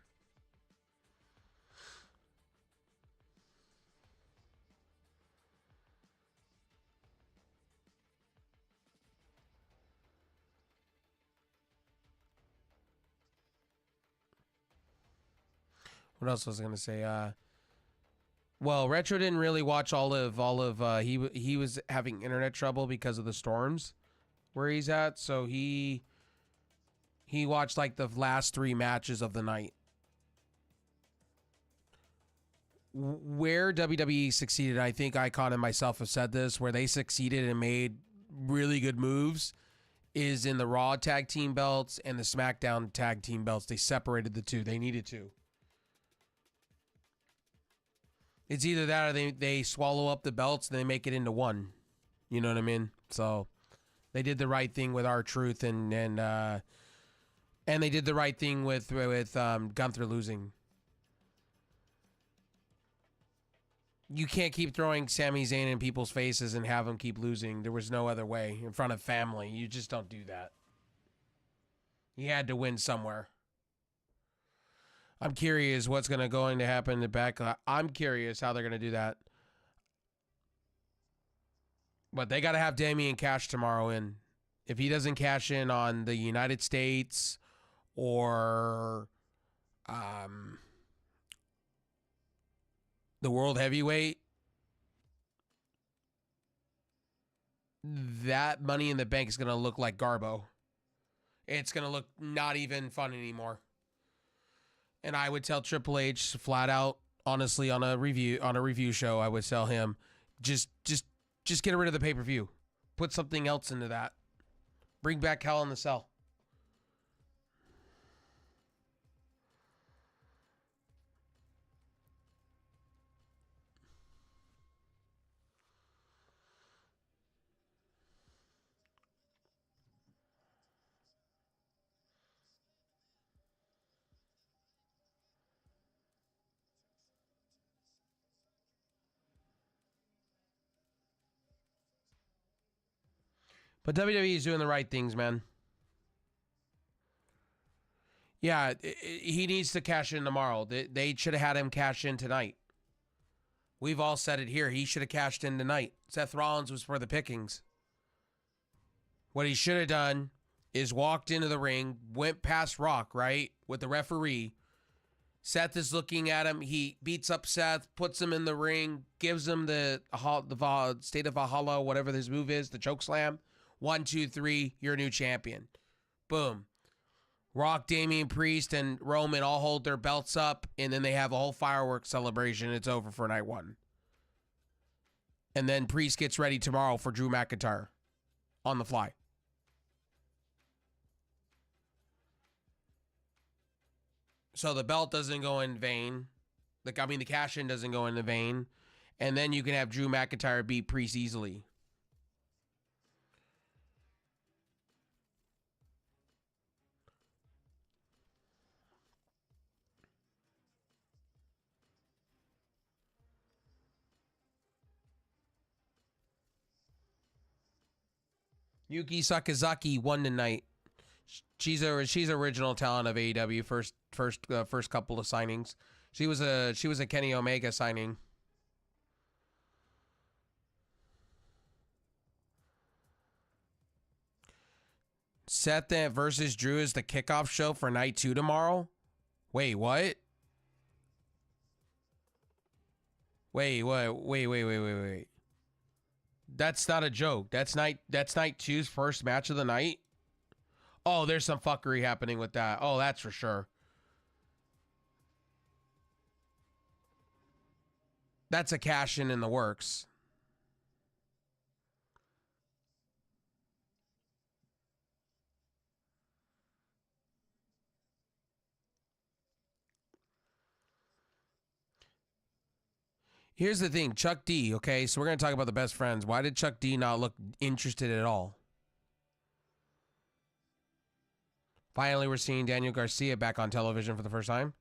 What else was I gonna say? Well, Retro didn't really watch all of. He was having internet trouble because of the storms where he's at, so he watched like the last 3 matches of the night. Where WWE succeeded, I think Icon and myself have said this, where they succeeded and made really good moves, is in the Raw tag team belts and the SmackDown tag team belts. They separated the two. They needed to. It's either that or they swallow up the belts and they make it into one. You know what I mean? So they did the right thing with R-Truth and they did the right thing with Gunther losing. You can't keep throwing Sami Zayn in people's faces and have them keep losing. There was no other way in front of family. You just don't do that. He had to win somewhere. I'm curious what's going to happen in the back. I'm curious how they're going to do that. But they got to have Damian cash tomorrow in. If he doesn't cash in on the United States or the World Heavyweight, that Money in the Bank is going to look like Garbo. It's going to look not even fun anymore. And I would tell Triple H flat out, honestly, on a review show, I would tell him, just get rid of the pay-per-view. Put something else into that. Bring back Hell in the Cell. But WWE is doing the right things, man. Yeah, he needs to cash in tomorrow. They should have had him cash in tonight. We've all said it here. He should have cashed in tonight. Seth Rollins was for the pickings. What he should have done is walked into the ring, went past Rock, right, with the referee. Seth is looking at him. He beats up Seth, puts him in the ring, gives him the State of Valhalla, whatever his move is, the choke slam. 1, 2, 3, you're a new champion. Boom. Rock, Damian Priest, and Roman all hold their belts up, and then they have a whole fireworks celebration. It's over for night 1. And then Priest gets ready tomorrow for Drew McIntyre on the fly. So the belt doesn't go in vain. The cash-in doesn't go in vain. And then you can have Drew McIntyre beat Priest easily. Yuki Sakazaki won tonight. She's original talent of AEW. First couple of signings. She was a Kenny Omega signing. Seth versus Drew is the kickoff show for night 2 tomorrow. Wait, what? Wait. That's not a joke. That's night 2's first match of the night. Oh, there's some fuckery happening with that. Oh, that's for sure. That's a cash in the works. Here's the thing, Chuck D, okay? So we're going to talk about the best friends. Why did Chuck D not look interested at all? Finally, we're seeing Daniel Garcia back on television for the first time.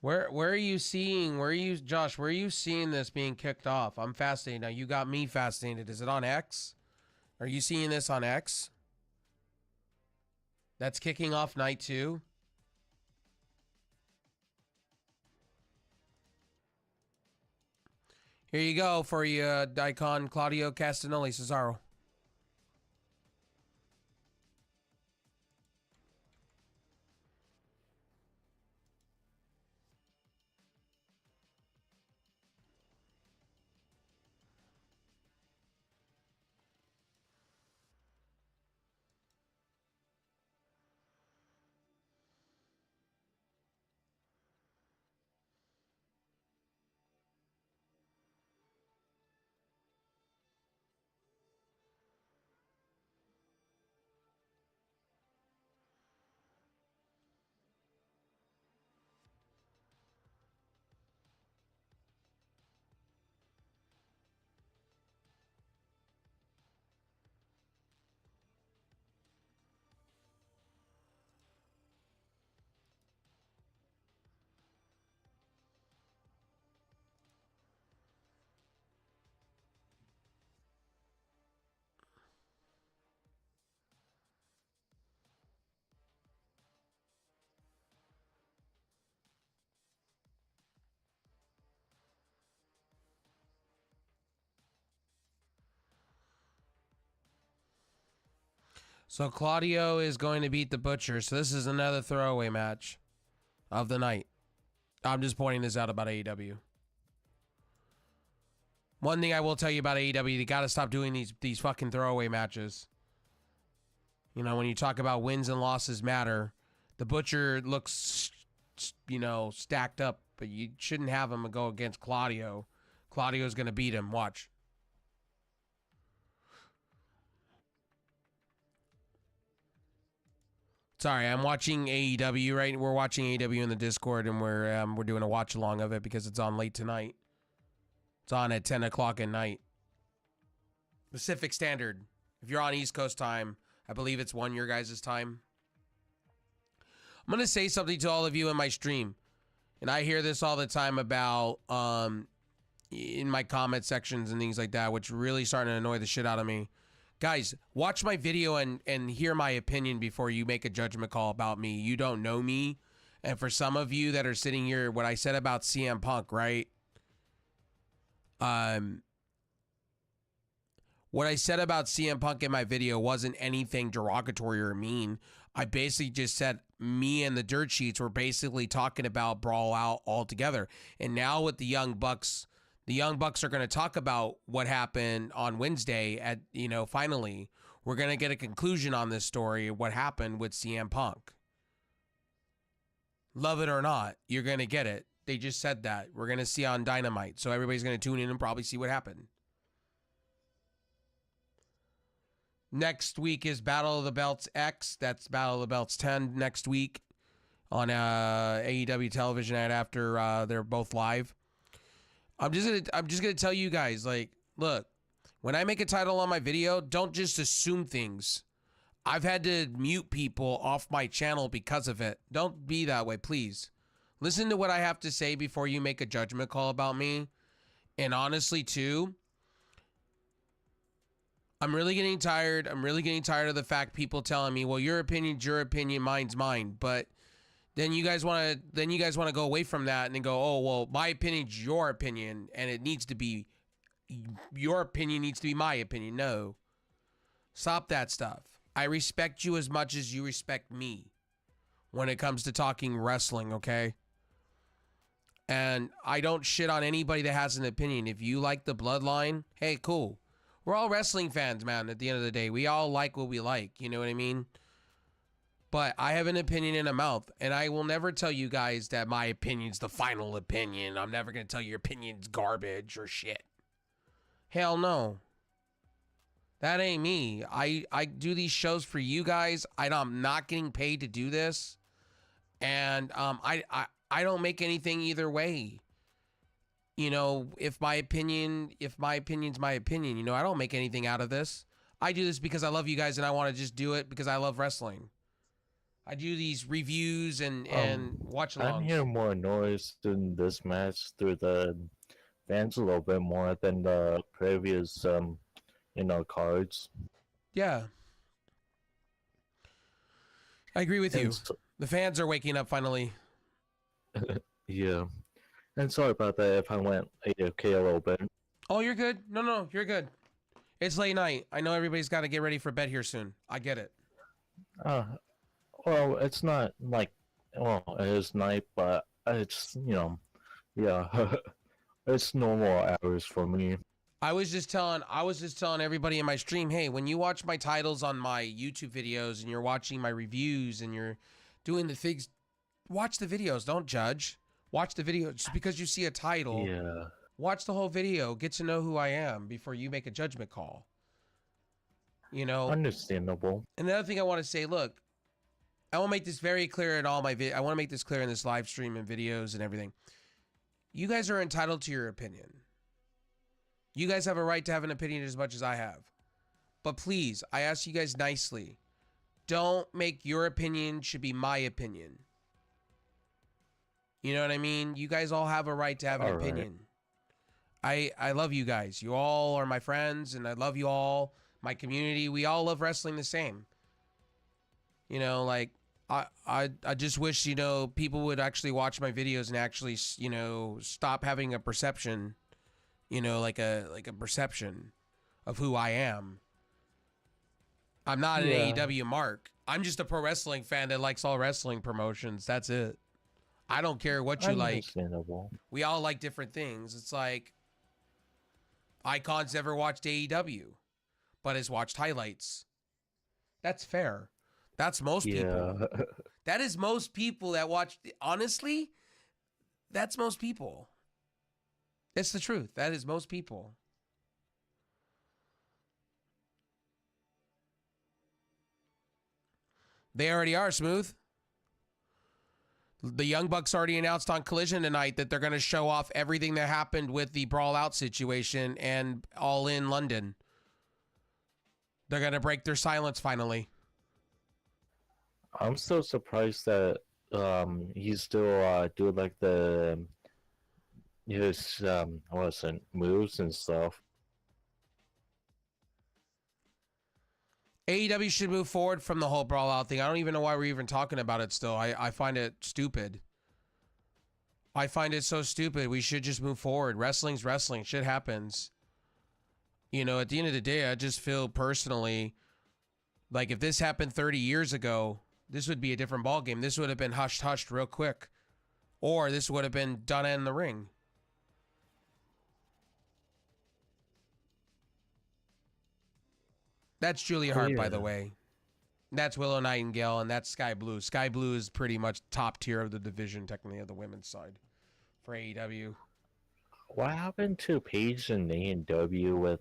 Where are you seeing, Josh, where are you seeing this being kicked off? I'm fascinated. Now, you got me fascinated. Is it on X? Are you seeing this on X? That's kicking off night 2. Here you go for you, Daikon Claudio Castagnoli Cesaro. So Claudio is going to beat the Butcher. So this is another throwaway match of the night. I'm just pointing this out about AEW. One thing I will tell you about AEW, they got to stop doing these fucking throwaway matches. You know, when you talk about wins and losses matter, the Butcher looks, you know, stacked up, but you shouldn't have him go against Claudio. Claudio's going to beat him. Watch. Sorry, I'm watching AEW, right? We're watching AEW in the Discord, and we're doing a watch along of it because it's on late tonight. It's on at 10 o'clock at night. Pacific Standard. If you're on East Coast time, I believe it's 1 your guys' time. I'm going to say something to all of you in my stream. And I hear this all the time about, in my comment sections and things like that, which really starting to annoy the shit out of me. Guys, watch my video and hear my opinion before you make a judgment call about me. You don't know me. And for some of you that are sitting here, what I said about CM Punk, right? What I said about CM Punk in my video wasn't anything derogatory or mean. I basically just said me and the Dirt Sheets were basically talking about Brawl Out altogether. And now with the Young Bucks are going to talk about what happened on Wednesday at, you know, finally. We're going to get a conclusion on this story of what happened with CM Punk. Love it or not, you're going to get it. They just said that. We're going to see on Dynamite. So everybody's going to tune in and probably see what happened. Next week is Battle of the Belts X. That's Battle of the Belts 10 next week on AEW television right after they're both live. I'm just gonna tell you guys, like, look, when I make a title on my video, don't just assume things. I've had to mute people off my channel because of it. Don't be that way, please. Listen to what I have to say before you make a judgment call about me. And honestly, too, I'm really getting tired. I'm really getting tired of the fact people telling me, well, your opinion's your opinion, mine's mine. But then you guys want to go away from that and then go, oh, well, my opinion's your opinion, and it needs to be, your opinion needs to be my opinion. No. Stop that stuff. I respect you as much as you respect me when it comes to talking wrestling, okay? And I don't shit on anybody that has an opinion. If you like the bloodline, hey, cool. We're all wrestling fans, man, at the end of the day. We all like what we like, you know what I mean? But I have an opinion in a mouth, and I will never tell you guys that my opinion's the final opinion. I'm never going to tell you your opinion's garbage or shit. Hell no. That ain't me. I do these shows for you guys. I'm not getting paid to do this. And I don't make anything either way. You know, if my opinion's my opinion, you know, I don't make anything out of this. I do this because I love you guys and I want to just do it because I love wrestling. I do these reviews and watch alongs. I'm hearing more noise in this match through the fans a little bit more than the previous cards. Yeah. I agree with you. The fans are waking up finally. Yeah. And sorry about that if I went AFK a little bit. Oh, you're good. No, you're good. It's late night. I know everybody's got to get ready for bed here soon. I get it. Well, it's not like, well, it is night, but it's, yeah, it's normal hours for me. I was just telling everybody in my stream, hey, when you watch my titles on my YouTube videos and you're watching my reviews and you're doing the things, watch the videos. Don't judge. Watch the video. Just because you see a title, yeah. Watch the whole video. Get to know who I am before you make a judgment call. You know? Understandable. And the other thing I want to say, look, I want to make this very clear in all my I want to make this clear in this live stream and videos and everything. You guys are entitled to your opinion. You guys have a right to have an opinion as much as I have. But please, I ask you guys nicely, don't make your opinion should be my opinion. You know what I mean? You guys all have a right to have an opinion. I love you guys. You all are my friends, and I love you all. My community, we all love wrestling the same. You know, like, I just wish, you know, people would actually watch my videos and actually, you know, stop having a perception, you know, like a perception of who I am. I'm not an AEW mark. I'm just a pro wrestling fan that likes all wrestling promotions. That's it. I don't care what you like. We all like different things. It's like Icon's never watched AEW, but has watched highlights. That's fair. That's most people. That is most people that watch. Honestly, that's most people. It's the truth. That is most people. They already are, Smooth. The Young Bucks already announced on Collision tonight that they're going to show off everything that happened with the Brawl Out situation and All In London. They're going to break their silence finally. I'm still surprised that he's still doing like his moves and stuff. AEW should move forward from the whole Brawl Out thing. I don't even know why we're even talking about it still. I find it stupid. I find it so stupid. We should just move forward. Wrestling's wrestling. Shit happens. You know, at the end of the day, I just feel personally like if this happened 30 years ago, this would be a different ballgame. This would have been hushed real quick. Or this would have been done in the ring. That's Julia Hart, by the way. That's Willow Nightingale, and that's Sky Blue. Sky Blue is pretty much top tier of the division, technically, of the women's side for AEW. What happened to Paige and AEW with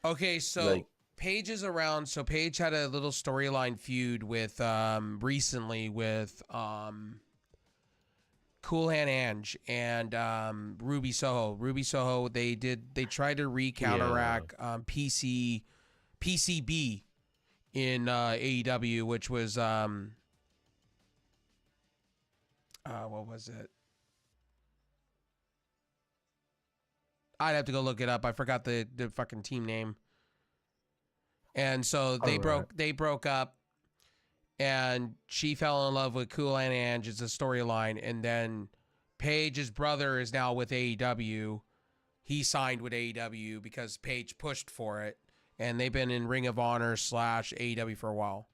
Okay, so Paige is around. So Paige had a little storyline feud with recently with Cool Hand Ange and Ruby Soho. Ruby Soho, they tried to counteract PCB in AEW, which was what was it? I'd have to go look it up. I forgot the fucking team name. And so they broke up, and she fell in love with Cool Hand Ange. It's a storyline, and then Paige's brother is now with AEW. He signed with AEW because Paige pushed for it, and they've been in Ring of Honor / AEW for a while.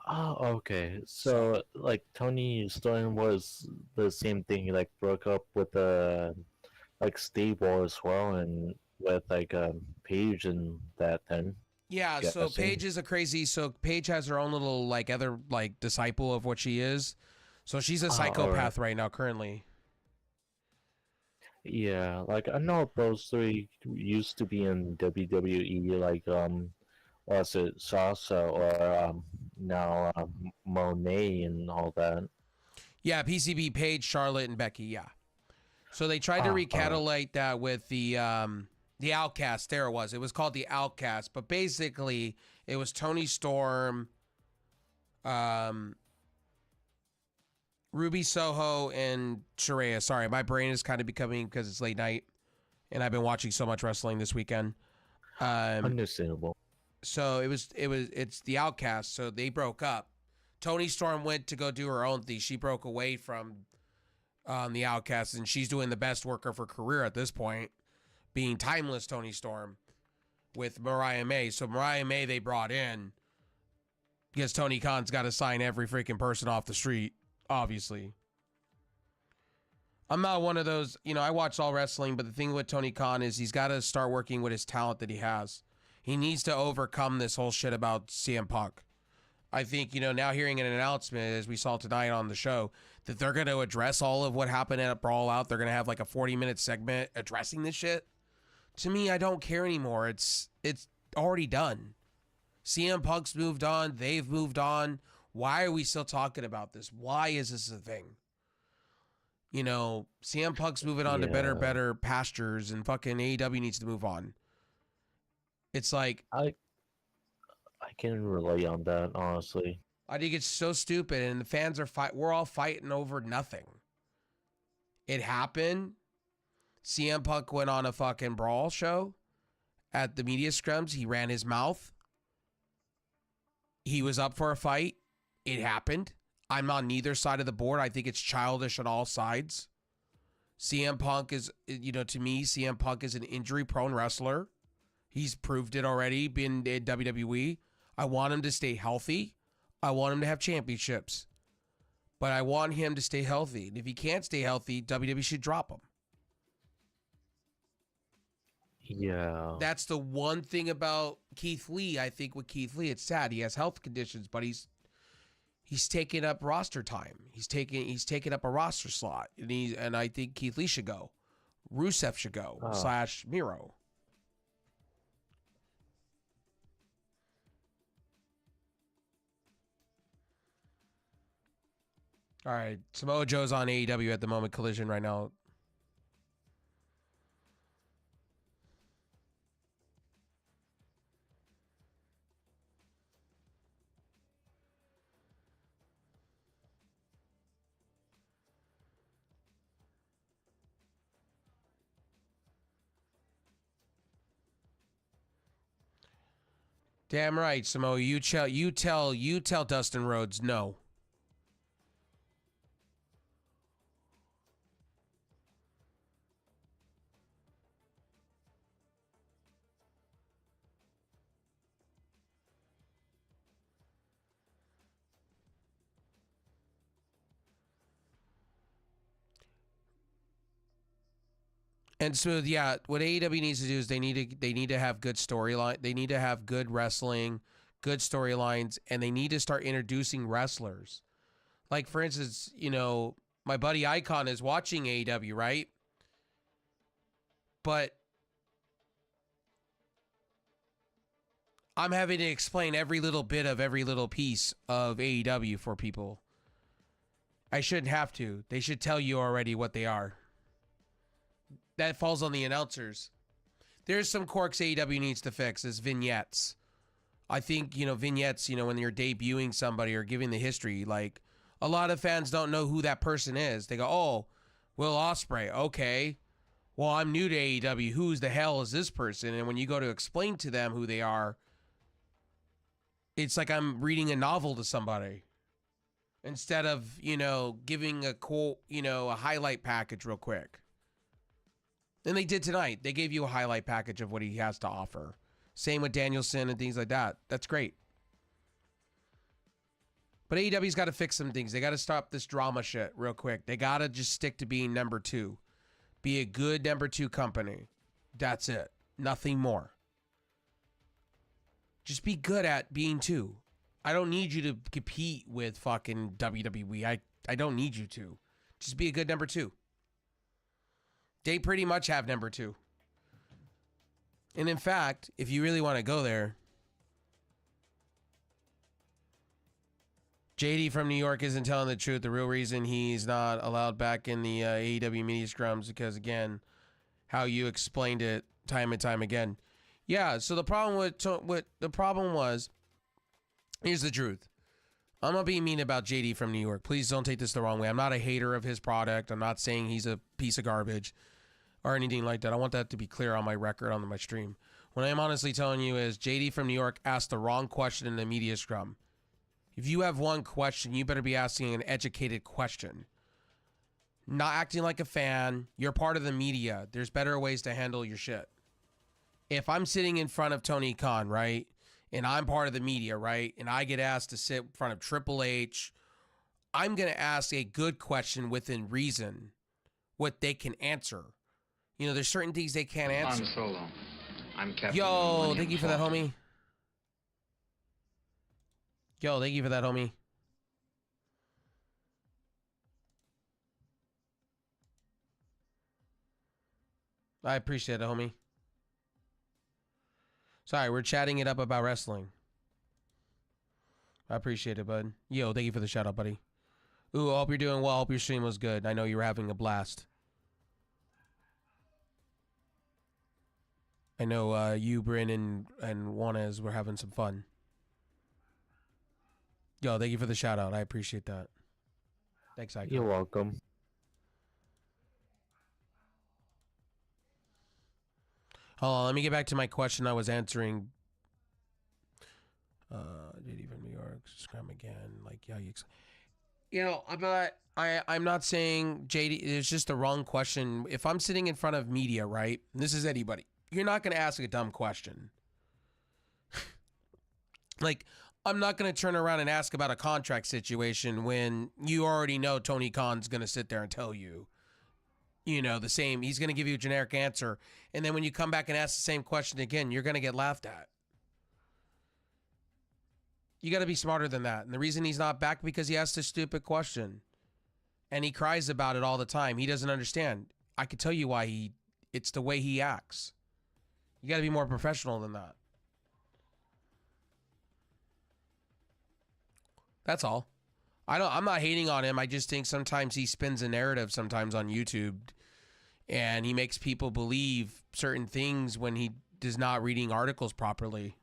Oh, okay. So, like, Tony Storm was the same thing. He, like, broke up with like stable as well, and with like Paige and that then. Yeah, so Paige is so Paige has her own little like other like disciple of what she is. So she's a psychopath right now currently. Yeah, like I know those three used to be in WWE, like was it Sasha or now Monet and all that. Yeah, PCB, Paige, Charlotte, and Becky, yeah. So they tried to recatalyze that with the Outcast. There it was. It was called the Outcast, but basically it was Tony Storm, Ruby Soho, and Saraya. Sorry, my brain is kind of becoming because it's late night, and I've been watching so much wrestling this weekend. Understandable. So it's the Outcast. So they broke up. Tony Storm went to go do her own thing. She broke away from the Outcast, and she's doing the best work of her career at this point, being timeless Tony Storm with Mariah May. So Mariah May they brought in because Tony Khan's got to sign every freaking person off the street, obviously. I'm not one of those, I watch all wrestling, but the thing with Tony Khan is he's got to start working with his talent that he has. He needs to overcome this whole shit about CM Punk. I think, now hearing an announcement, as we saw tonight on the show, that they're going to address all of what happened at Brawl Out. They're going to have like a 40-minute segment addressing this shit. To me, I don't care anymore. It's already done. CM Punk's moved on. They've moved on. Why are we still talking about this? Why is this a thing? CM Punk's moving on to better pastures, and fucking AEW needs to move on. It's like... I can relate on that, honestly. I think it's so stupid, and the fans are we're all fighting over nothing. It happened. CM Punk went on a fucking brawl show at the media scrums. He ran his mouth. He was up for a fight. It happened. I'm on neither side of the board. I think it's childish on all sides. CM Punk is, to me, CM Punk is an injury-prone wrestler. He's proved it already, been in WWE. I want him to stay healthy. I want him to have championships. But I want him to stay healthy. And if he can't stay healthy, WWE should drop him. Yeah. That's the one thing about Keith Lee. I think with Keith Lee, it's sad. He has health conditions, but he's taking up roster time. He's taking up a roster slot. And I think Keith Lee should go. Rusev should go. / Miro. All right, Samoa Joe's on AEW at the moment. Collision right now. Damn right, Samoa. You tell Dustin Rhodes no. And so, yeah, what AEW needs to do is they need to have good storyline. They need to have good wrestling, good storylines, and they need to start introducing wrestlers. Like, for instance, my buddy Icon is watching AEW, right? But I'm having to explain every little bit of every little piece of AEW for people. I shouldn't have to. They should tell you already what they are. That falls on the announcers. There's some quirks AEW needs to fix is vignettes. I think, vignettes, when you're debuting somebody or giving the history, like a lot of fans don't know who that person is. They go, oh, Will Ospreay. Okay. Well, I'm new to AEW. Who's the hell is this person? And when you go to explain to them who they are, it's like I'm reading a novel to somebody instead of, giving a quote, a highlight package real quick. And they did tonight. They gave you a highlight package of what he has to offer. Same with Danielson and things like that. That's great. But AEW's got to fix some things. They got to stop this drama shit real quick. They got to just stick to being number 2. Be a good number 2 company. That's it. Nothing more. Just be good at being 2. I don't need you to compete with fucking WWE. I don't need you to. Just be a good number 2. They pretty much have number 2. And in fact, if you really want to go there, JD from New York isn't telling the truth. The real reason he's not allowed back in the AEW media scrums because, again, how you explained it time and time again. Yeah, so the problem was, here's the truth. I'm not being mean about JD from New York. Please don't take this the wrong way. I'm not a hater of his product. I'm not saying he's a piece of garbage or anything like that. I want that to be clear on my record on my stream. What I'm honestly telling you is JD from New York asked the wrong question in the media scrum. If you have one question, you better be asking an educated question. Not acting like a fan. You're part of the media. There's better ways to handle your shit. If I'm sitting in front of Tony Khan, right, and I'm part of the media, right, and I get asked to sit in front of Triple H, I'm going to ask a good question within reason, what they can answer. There's certain things they can't answer. I'm Solo. I'm Captain. Yo, thank you for that, homie. Yo, thank you for that, homie. I appreciate it, homie. Sorry, we're chatting it up about wrestling. I appreciate it, bud. Yo, thank you for the shout out, buddy. Ooh, I hope you're doing well. I hope your stream was good. I know you were having a blast. I know you, Bryn, and Juanes were having some fun. Yo, thank you for the shout out. I appreciate that. Thanks, Ike. You're welcome. Hold on, let me get back to my question I was answering. JD from New York, scram again. Like, yeah, I'm not saying JD. It's just the wrong question. If I'm sitting in front of media, right? And this is anybody. You're not going to ask a dumb question. Like, I'm not going to turn around and ask about a contract situation when you already know Tony Khan's going to sit there and tell you, the same. He's going to give you a generic answer. And then when you come back and ask the same question again, you're going to get laughed at. You got to be smarter than that. And the reason he's not back because he asked a stupid question. And he cries about it all the time. He doesn't understand. I could tell you why it's the way he acts. You got to be more professional than that. That's all. I'm not hating on him. I just think sometimes he spins a narrative sometimes on YouTube and he makes people believe certain things when he is not reading articles properly.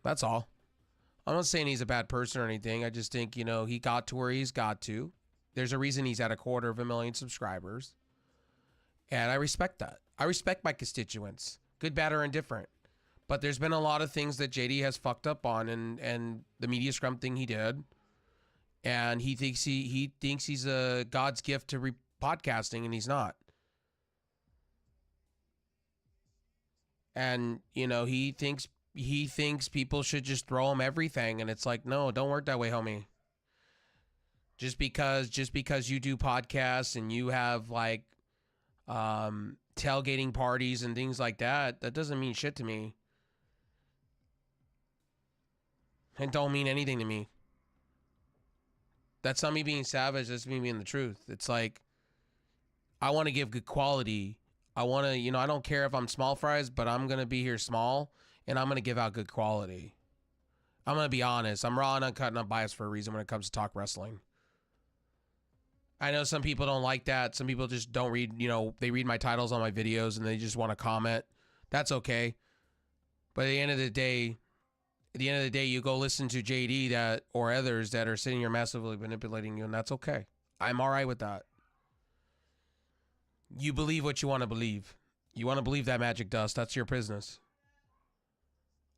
That's all. I'm not saying he's a bad person or anything. I just think, he got to where he's got to. There's a reason he's at 250,000 subscribers. And I respect that. I respect my constituents, good, bad, or indifferent. But there's been a lot of things that JD has fucked up on, and the media scrum thing he did, and he thinks he's a God's gift to podcasting, and he's not. And he thinks people should just throw him everything, and it's like, no, don't work that way, homie. Just because you do podcasts and you have like tailgating parties and things like that, that doesn't mean shit to me. It don't mean anything to me. That's not me being savage. That's me being the truth. It's like, I want to give good quality. I want to, I don't care if I'm small fries, but I'm going to be here small. and I'm going to give out good quality. I'm going to be honest. I'm raw and uncut and unbiased for a reason when it comes to talk wrestling. I know some people don't like that. Some people just don't read, they read my titles on my videos and they just want to comment. That's okay. But at the end of the day, you go listen to JD or others that are sitting here massively manipulating you, and that's okay. I'm all right with that. You believe what you want to believe. You want to believe that magic dust. That's your business.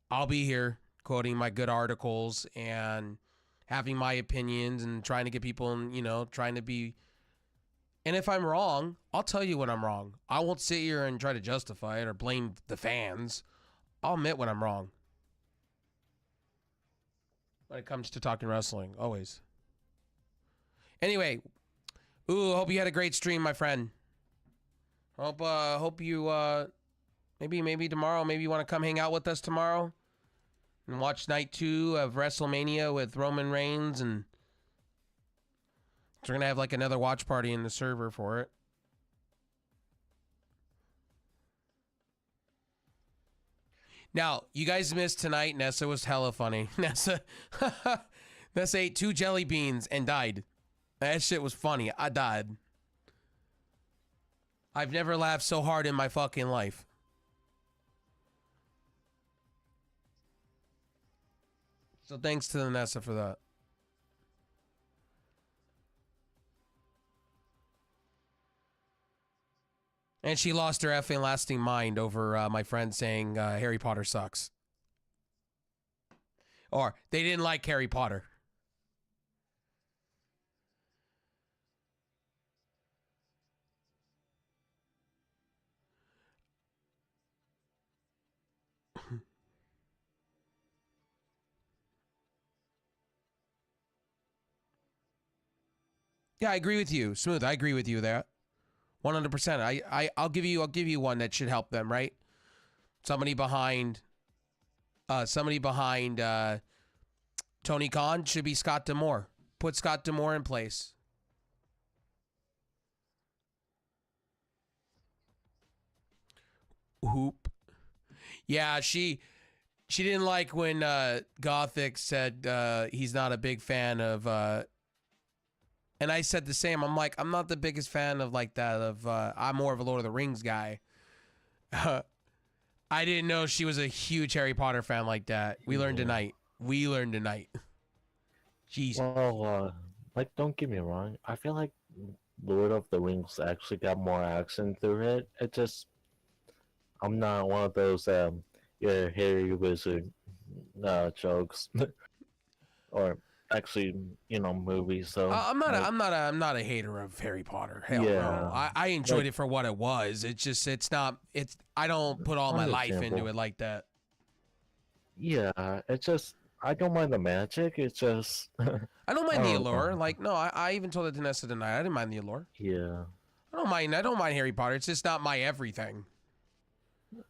I'll be here quoting my good articles and having my opinions and trying to get people and, trying to be. And if I'm wrong, I'll tell you when I'm wrong. I won't sit here and try to justify it or blame the fans. I'll admit when I'm wrong. When it comes to talking wrestling, always. Anyway, hope you had a great stream, my friend. Hope you maybe tomorrow, maybe you want to come hang out with us tomorrow and watch night 2 of Wrestlemania with Roman Reigns, and we're gonna have like another watch party in the server for it. Now, you guys missed tonight. Nessa was hella funny. Nessa ate 2 jelly beans and died. That shit was funny. I died. I've never laughed so hard in my fucking life. So thanks to Nessa for that. And she lost her effing lasting mind over my friend saying Harry Potter sucks. Or they didn't like Harry Potter. Yeah, I agree with you. Smooth, I agree with you there. 100%. I'll give you one that should help them, right? Somebody behind Tony Khan should be Scott D'Amore. Put Scott D'Amore in place. Hoop. Yeah, she didn't like when Gothic said he's not a big fan of and I said the same. I'm like, I'm not the biggest fan of like that of I'm more of a Lord of the Rings guy. I didn't know she was a huge Harry Potter fan like that. We learned tonight. Jeez. Well, don't get me wrong. I feel like Lord of the Rings actually got more action through it. It just, I'm not one of those Harry Wizard jokes, or actually, movies. So I'm not a hater of Harry Potter. Hell no. I enjoyed it for what it was. I don't put all my life into it like that. Yeah, it's just, I don't mind the magic. It's just I don't mind the allure. I even told it to Nessa tonight. I didn't mind the allure. Yeah. I don't mind Harry Potter. It's just not my everything.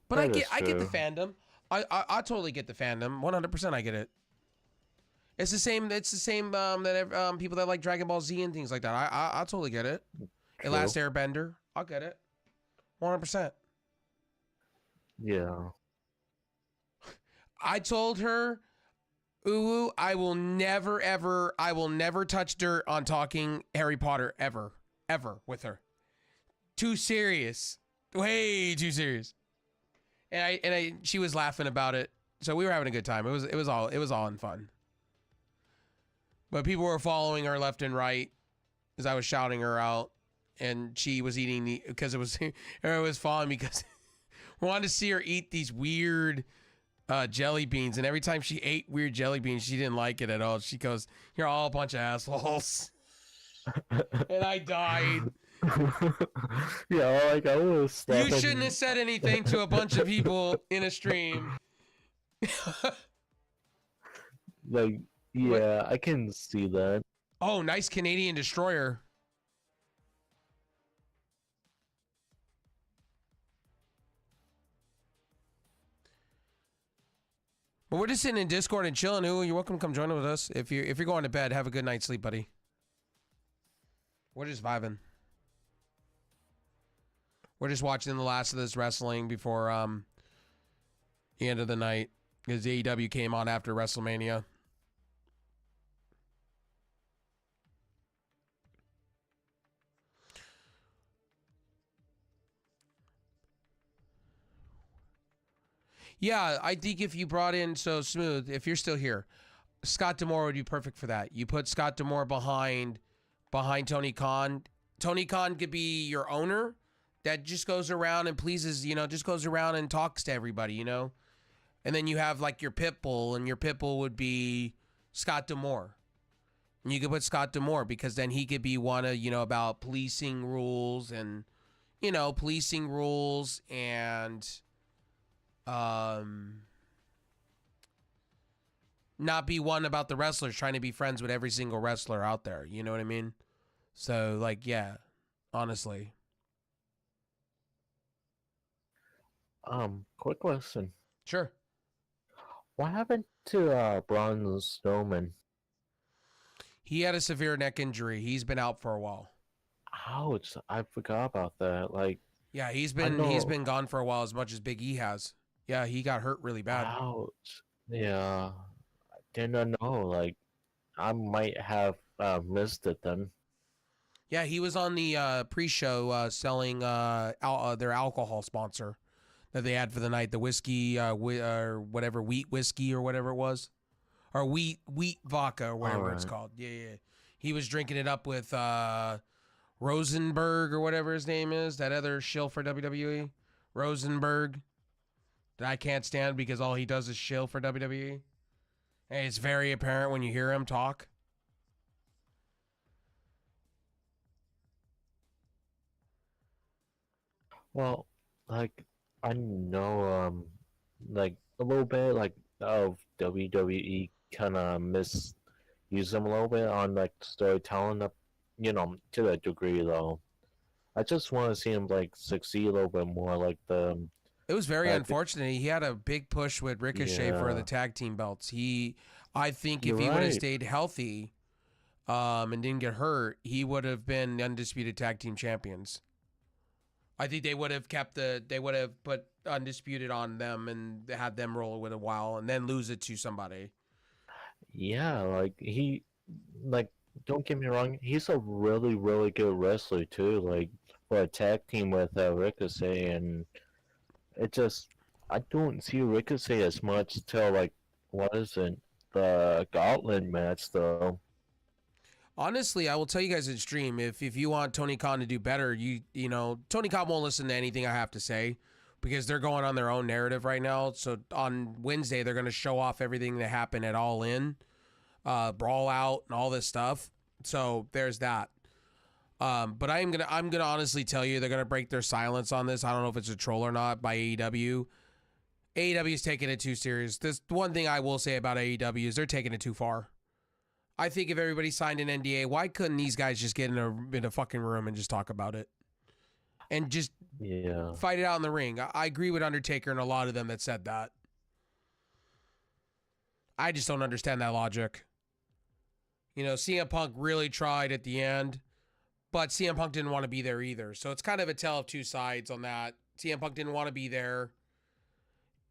But I get the fandom. I totally get the fandom. 100% I get it. It's the same that people that like Dragon Ball Z and things like that. I totally get it. True. The Last Airbender. I'll get it. 100%. Yeah. I told her, I will never touch dirt on talking Harry Potter ever with her. Too serious. Way too serious. And she was laughing about it. So we were having a good time. It was all in fun. But people were following her left and right as I was shouting her out, and she was eating because it was fun because we wanted to see her eat these weird jelly beans, and every time she ate weird jelly beans, she didn't like it at all. She goes, "You're all a bunch of assholes," and I died. Yeah, I was. You shouldn't have said anything to a bunch of people in a stream. Yeah, I can see that. Oh, nice Canadian destroyer. But we're just sitting in Discord and chilling. Ooh, you're welcome to come join with us. If you're going to bed, have a good night's sleep, buddy. We're just vibing. We're just watching the last of this wrestling before the end of the night, because AEW came on after WrestleMania. Yeah, I think if you brought in so Smooth, if you're still here, Scott D'Amore would be perfect for that. You put Scott D'Amore behind Tony Khan. Tony Khan could be your owner that just goes around and pleases, just goes around and talks to everybody, And then you have like your pit bull, and your pit bull would be Scott D'Amore. And you could put Scott D'Amore because then he could be one of, about policing rules and, not be one about the wrestlers trying to be friends with every single wrestler out there. You know what I mean? So, like, yeah, honestly. Quick question. Sure. What happened to Braun Strowman? He had a severe neck injury. He's been out for a while. Ouch! I forgot about that. Like, yeah, he's been gone for a while, as much as Big E has. Yeah, he got hurt really bad. Ouch! Yeah, I did not know. Like, I might have missed it then. Yeah, he was on the pre-show selling their alcohol sponsor that they had for the night, the whiskey, or whatever, wheat whiskey or whatever it was, or wheat vodka or whatever it's called. Yeah. He was drinking it up with Rosenberg or whatever his name is, that other shill for WWE, Rosenberg, that I can't stand because all he does is shill for WWE. And it's very apparent when you hear him talk. Well, like, I know, like, a little bit, like, of WWE kind of misuse them a little bit on, like, storytelling, up, to that degree, though. I just want to see him, like, succeed a little bit more, like, It was very unfortunate. He had a big push with Ricochet for the tag team belts. I think if he would have stayed healthy, and didn't get hurt, he would have been undisputed tag team champions. I think they would have put undisputed on them and had them roll with a while and then lose it to somebody. Yeah, like, don't get me wrong, he's a really, really good wrestler too. Like, for a tag team with Ricochet, and I don't see Ricochet as much till, like, what is it, the Gauntlet match though. Honestly, I will tell you guys in stream, if you want Tony Khan to do better, Tony Khan won't listen to anything I have to say because they're going on their own narrative right now. So on Wednesday, they're going to show off everything that happened at All In, Brawl Out, and all this stuff. So there's that. But I'm gonna honestly tell you, they're gonna break their silence on this. I don't know if it's a troll or not by AEW. AEW is taking it too serious. This one thing I will say about AEW is they're taking it too far. I think if everybody signed an NDA, why couldn't these guys just get in a fucking room and just talk about it? And just fight it out in the ring. I agree with Undertaker and a lot of them that said that. I just don't understand that logic. CM Punk really tried at the end, but CM Punk didn't want to be there either. So it's kind of a tale of two sides on that. CM Punk didn't want to be there,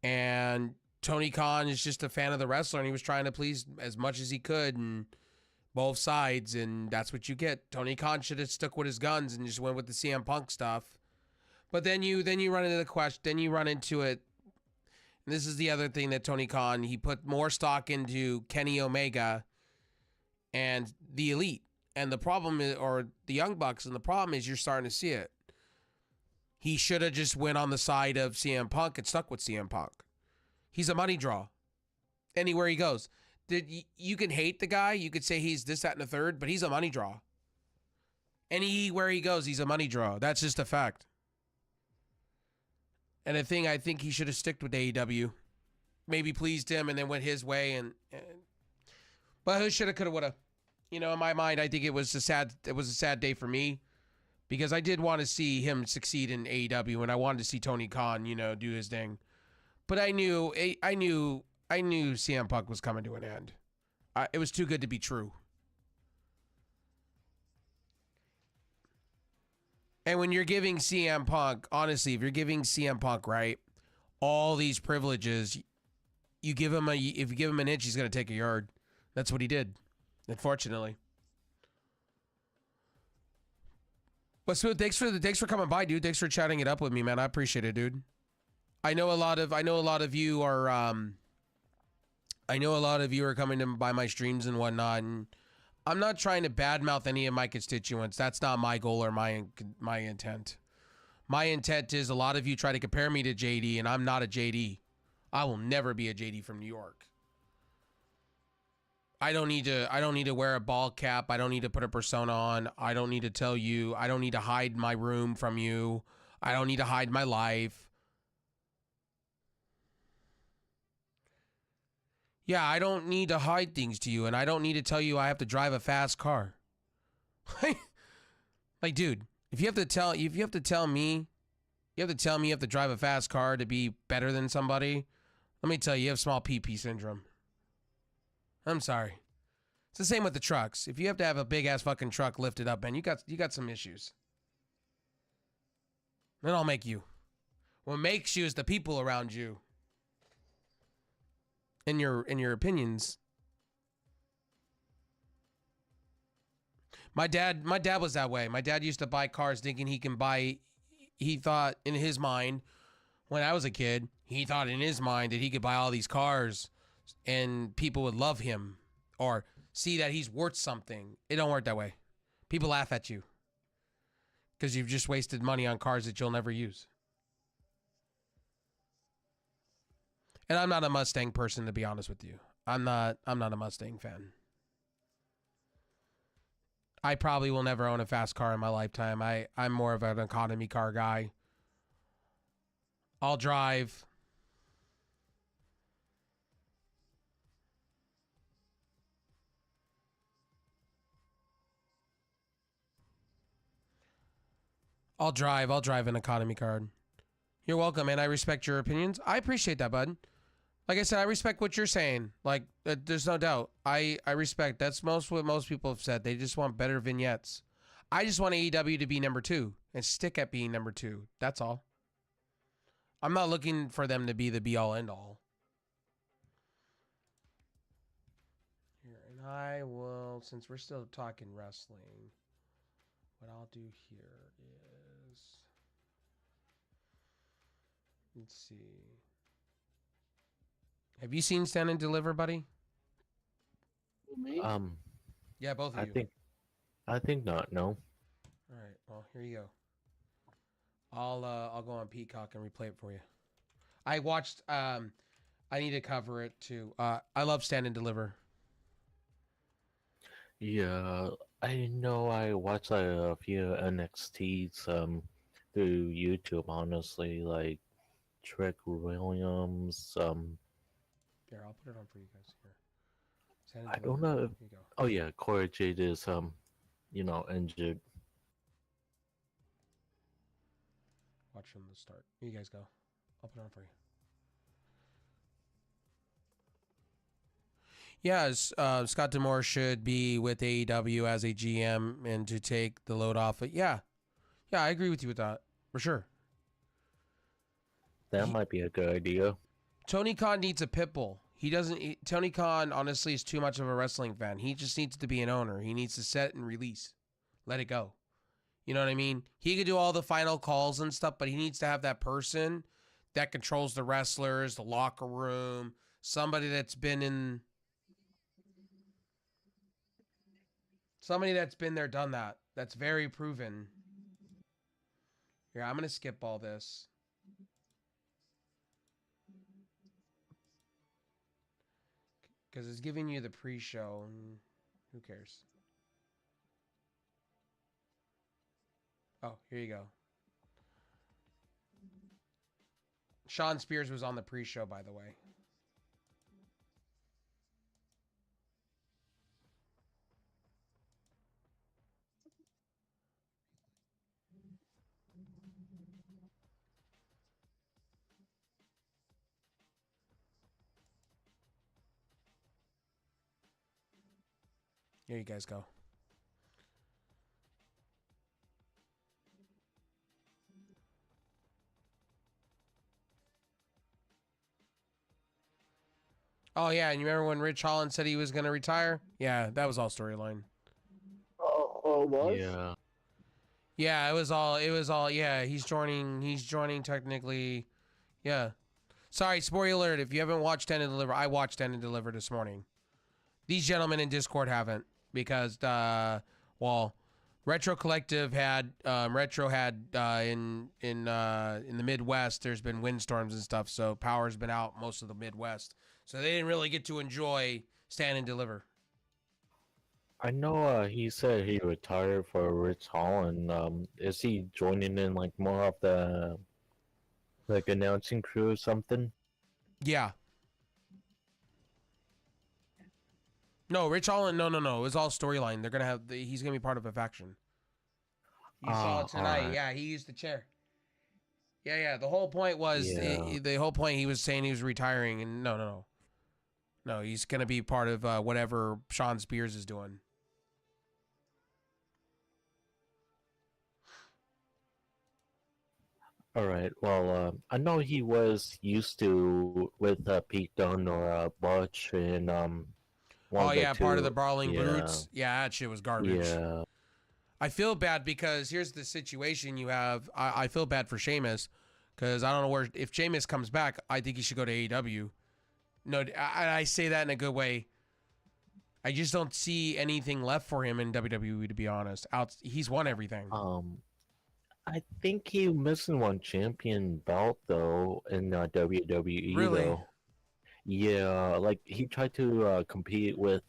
and Tony Khan is just a fan of the wrestler, and he was trying to please as much as he could and both sides, and that's what you get. Tony Khan should have stuck with his guns and just went with the CM Punk stuff. But then you run into the question, then you run into it. And this is the other thing that Tony Khan, he put more stock into Kenny Omega and the Elite. And the problem is, or the Young Bucks, and the problem is you're starting to see it. He should have just went on the side of CM Punk and stuck with CM Punk. He's a money draw anywhere he goes. You can hate the guy. You could say he's this, that, and the third, but he's a money draw. Anywhere he goes, he's a money draw. That's just a fact. And I think he should have stuck with AEW. Maybe pleased him and then went his way. But who shoulda, coulda, woulda. In my mind, I think it was a sad day for me because I did want to see him succeed in AEW, and I wanted to see Tony Khan, do his thing. But I knew CM Punk was coming to an end. It was too good to be true. And when you're giving CM Punk, honestly, if you're giving CM Punk, right, all these privileges. If you give him an inch, he's gonna take a yard. That's what he did, unfortunately. But Smooth, thanks for coming by, dude. Thanks for chatting it up with me, man. I appreciate it, dude. I know a lot of you are coming to by my streams and whatnot, and I'm not trying to badmouth any of my constituents. That's not my goal or my intent. My intent is a lot of you try to compare me to JD, and I'm not a JD. I will never be a JD from New York. I don't need to wear a ball cap. I don't need to put a persona on. I don't need to tell you. I don't need to hide my room from you. I don't need to hide my life. Yeah, I don't need to hide things to you, and I don't need to tell you I have to drive a fast car. Like, dude, if you have to tell me you have to drive a fast car to be better than somebody, let me tell you, you have small PP syndrome. I'm sorry. It's the same with the trucks. If you have to have a big ass fucking truck lifted up, man, you got some issues. Then I'll make you. What makes you is the people around you. In your opinions. My dad was that way. My dad used to buy cars thinking he thought in his mind, when I was a kid, he thought in his mind that he could buy all these cars and people would love him or see that he's worth something. It don't work that way. People laugh at you because you've just wasted money on cars that you'll never use. And I'm not a Mustang person, to be honest with you. I'm not a Mustang fan. I probably will never own a fast car in my lifetime. I'm more of an economy car guy. I'll drive. I'll drive an economy car. You're welcome, man. I respect your opinions. I appreciate that, bud. Like I said, I respect what you're saying. Like, there's no doubt. I respect. That's what most people have said. They just want better vignettes. I just want AEW to be number 2 and stick at being number 2. That's all. I'm not looking for them to be the be-all, end-all. Here, and I will, since we're still talking wrestling, what I'll do here is, let's see. Have you seen Stand and Deliver, buddy? Me? Yeah, both of you. I think not. No. All right. Well, here you go. I'll go on Peacock and replay it for you. I watched. I need to cover it too. I love Stand and Deliver. Yeah, I know. I watched like a few NXTs through YouTube. Honestly, like Trick Williams. Here, I'll put it on for you guys. Here. Stand and I Deliver. don't know. Here you go. Oh yeah, Corey Jade is injured. Watch from the start. Here you guys go. I'll put it on for you. Yeah, Scott D'Amore should be with AEW as a GM and to take the load off it. Yeah, I agree with you with that for sure. That might be a good idea. Tony Khan needs a pit bull. Tony Khan honestly is too much of a wrestling fan. He just needs to be an owner. He needs to set and release. Let it go. You know what I mean? He could do all the final calls and stuff, but he needs to have that person that controls the wrestlers, the locker room, somebody that's been there, done that. That's very proven. Here, I'm going to skip all this. Because it's giving you the pre-show, and who cares? Oh, here you go. Sean Spears was on the pre-show, by the way. Here you guys go. Oh yeah, and you remember when Rich Holland said he was gonna retire? Yeah, that was all storyline. Oh, it was? Yeah. Yeah, it was all yeah, he's joining technically. Yeah. Sorry, spoiler alert, if you haven't watched End and Deliver, I watched End and Deliver this morning. These gentlemen in Discord haven't because well, Retro Collective had in the Midwest there's been windstorms and stuff, so power's been out most of the Midwest. So they didn't really get to enjoy Stand and Deliver. I know he said he retired for Rich Holland. Is he joining in like more of the like announcing crew or something? Yeah. No, Rich Holland. No. It was all storyline. They're gonna have. He's gonna be part of a faction. You saw it tonight. Alright. Yeah, he used the chair. Yeah. The whole point was Yeah. the whole point. He was saying he was retiring, and no. He's gonna be part of whatever Sean Spears is doing. All right. Well, I know he was used to with Pete Dunne or Butch and one Oh of the yeah, part of two. the Brawling Yeah. Brutes. Yeah, that shit was garbage. Yeah. I feel bad because here's the situation you have. I feel bad for Sheamus because I don't know where. If Sheamus comes back, I think he should go to AEW. No, I say that in a good way. I just don't see anything left for him in WWE, to be honest. He's won everything. I think he missing one champion belt though in WWE Really? though. Yeah, like he tried to compete with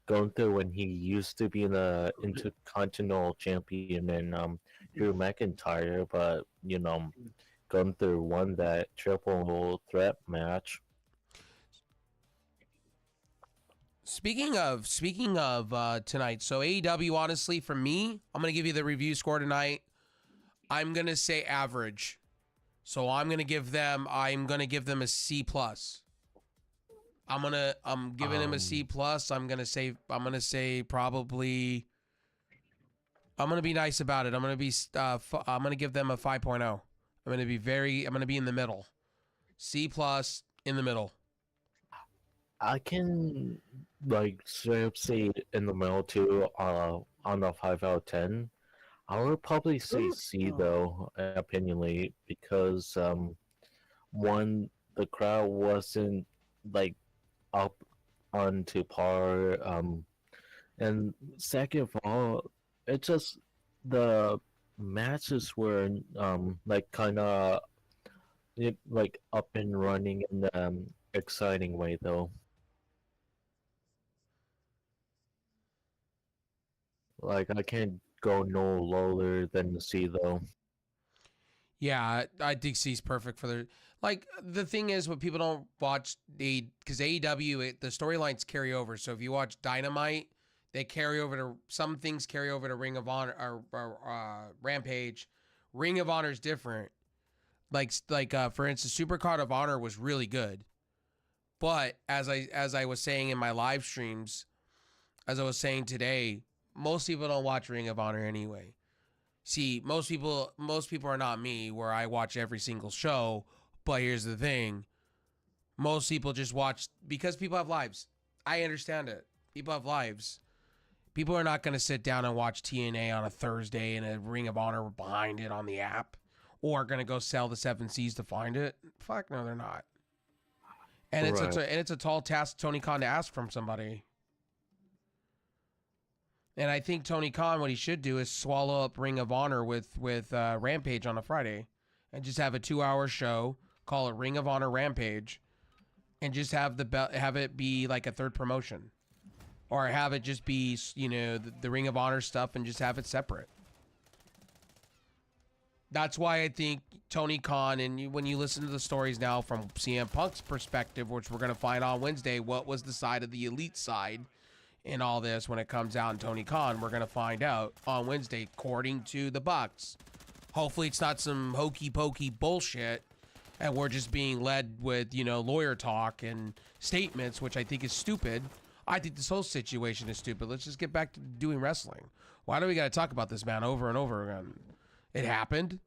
Gunther when he used to be the Intercontinental Champion and Drew McIntyre, but Gunther won that triple threat match. Speaking of tonight, so AEW, honestly, for me, I'm gonna give you the review score tonight. I'm gonna say average. So I'm gonna give them a C plus. I'm giving him a C plus. I'm gonna say probably. I'm gonna be nice about it. I'm gonna give them a 5.0. I'm gonna be in the middle. C plus in the middle. I can like straight up say in the middle too, on a 5 out of 10. I would probably say C though, opinionally, because one, the crowd wasn't like up onto par, and second of all, it just the matches were like kind of like up and running in the exciting way though. Like I can't go no lower than the C though. Yeah, I think C's perfect for their. Like the thing is, what people don't watch because AEW the storylines carry over. So if you watch Dynamite, they carry over to some things carry over to Ring of Honor or Rampage. Ring of Honor is different. Like for instance, Supercard of Honor was really good, but as I was saying in my live streams, as I was saying today, most people don't watch Ring of Honor anyway. See, most people are not me, where I watch every single show. But here's the thing: most people just watch because people have lives. I understand it. People have lives. People are not going to sit down and watch TNA on a Thursday and a Ring of Honor behind it on the app, or going to go sell the 7 Cs to find it. Fuck no, they're not. And it's a tall task, Tony Khan, to ask from somebody. And I think Tony Khan, what he should do is swallow up Ring of Honor with Rampage on a Friday, and just have a 2-hour show, call it Ring of Honor Rampage, and just have it be like a third promotion, or have it just be the Ring of Honor stuff and just have it separate. That's why I think Tony Khan, and when you listen to the stories now from CM Punk's perspective, which we're gonna find on Wednesday, what was the side of the elite side in all this when it comes out in Tony Khan, we're going to find out on Wednesday, according to the Bucks. Hopefully it's not some hokey pokey bullshit and we're just being led with, lawyer talk and statements, which I think is stupid. I think this whole situation is stupid. Let's just get back to doing wrestling. Why do we got to talk about this man over and over again? It happened.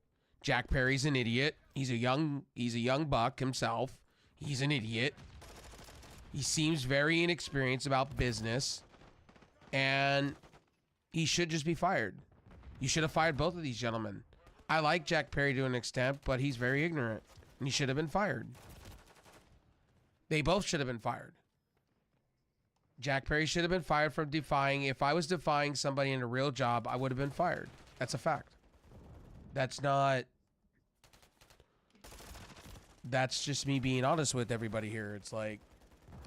Jack Perry's an idiot. He's a young buck himself. He's an idiot. He seems very inexperienced about business, and he should just be fired. You should have fired both of these gentlemen. I like Jack Perry to an extent, but he's very ignorant, and he should have been fired. They both should have been fired. Jack Perry should have been fired for defying. If I was defying somebody in a real job, I would have been fired. That's a fact. That's not... That's just me being honest with everybody here. It's like,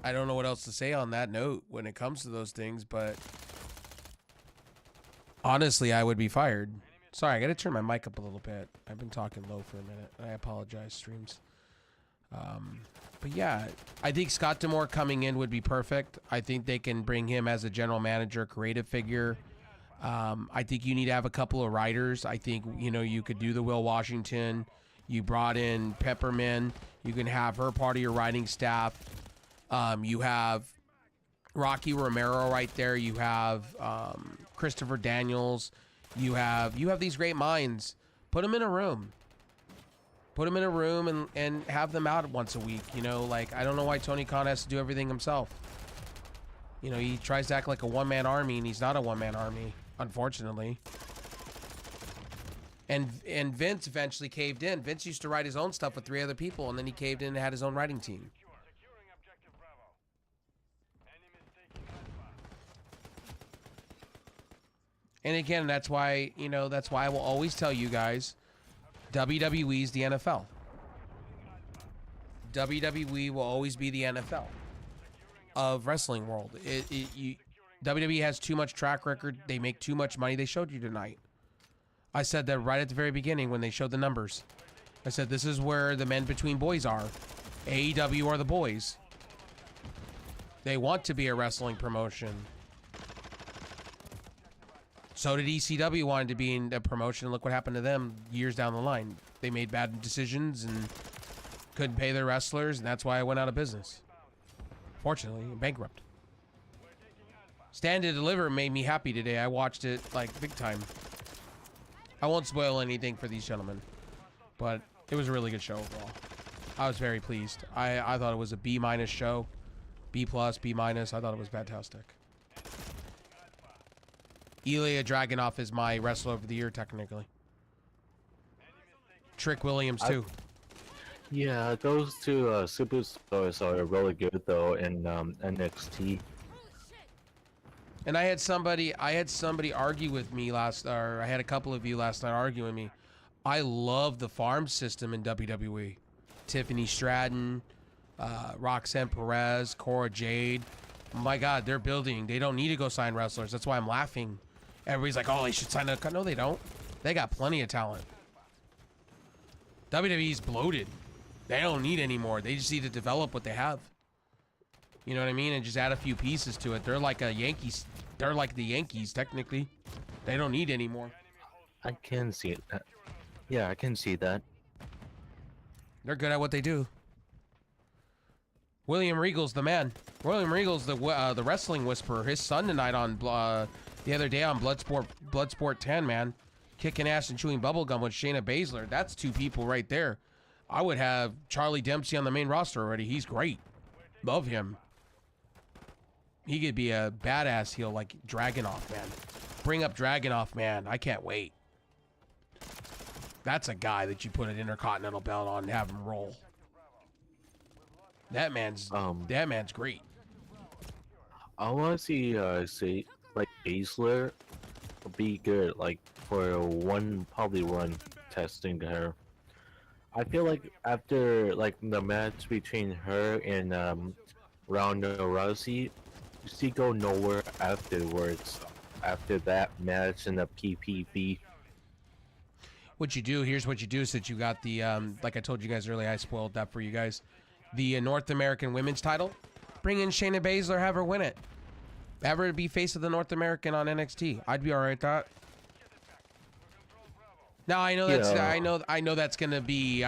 I don't know what else to say on that note when it comes to those things, but honestly, I would be fired. Sorry, I got to turn my mic up a little bit. I've been talking low for a minute. I apologize, streams. But yeah, I think Scott D'Amore coming in would be perfect. I think they can bring him as a general manager, creative figure. I think you need to have a couple of writers. I think, you know, you could do the Will Washington. You brought in Peppermint. You can have her part of your writing staff. You have Rocky Romero right there. You have Christopher Daniels. You have these great minds. Put them in a room. Put them in a room and have them out once a week. You know, like, I don't know why Tony Khan has to do everything himself. You know, he tries to act like a one-man army, and he's not a one-man army, unfortunately. And Vince eventually caved in. Vince used to write his own stuff with 3 other people, and then he caved in and had his own writing team. And again, that's why, you know, that's why I will always tell you guys, WWE's the NFL. WWE will always be the NFL of wrestling world. WWE has too much track record. They make too much money. They showed you tonight. I said that right at the very beginning when they showed the numbers. I said, this is where the men between boys are. AEW are the boys. They want to be a wrestling promotion. So did ECW wanted to be in a promotion. Look what happened to them years down the line. They made bad decisions and couldn't pay their wrestlers, and that's why I went out of business. Fortunately, bankrupt. Stand to Deliver made me happy today. I watched it like big time. I won't spoil anything for these gentlemen, but it was a really good show overall. I was very pleased. I thought it was a B- show. B+, B-. I thought it was fantastic. Ilya Dragunov is my wrestler of the year, technically. Trick Williams, too. Yeah, those two superstars are really good, though, in NXT. And I had somebody argue with me or I had a couple of you last night arguing with me. I love the farm system in WWE. Tiffany Stratton, Roxanne Perez, Cora Jade. My God, they're building. They don't need to go sign wrestlers. That's why I'm laughing. Everybody's like, oh, they should sign a... No, they don't. They got plenty of talent. WWE's bloated. They don't need any more. They just need to develop what they have. You know what I mean? And just add a few pieces to it. They're like a Yankees. They're like the Yankees, technically. They don't need any more. I can see that. Yeah, I can see that. They're good at what they do. William Regal's the man. William Regal's the wrestling whisperer. His son tonight on the other day on Bloodsport 10, man, kicking ass and chewing bubblegum with Shayna Baszler. That's 2 people right there. I would have Charlie Dempsey on the main roster already. He's great. Love him. He could be a badass heel like Dragunov, man. Bring up Dragunov, man. I can't wait. That's a guy that you put an Intercontinental belt on and have him roll. That man's great. I want to see say like Baszler be good, like for probably one testing her. I feel like after like the match between her and Ronda Rousey, she go nowhere afterwards. After that match in the PPV. What you do, here's what you do, since you got the, like I told you guys earlier, I spoiled that for you guys. The North American Women's title, bring in Shayna Baszler, have her win it. Have her be face of the North American on NXT. I'd be alright with that. Now I know that's, I know that's gonna be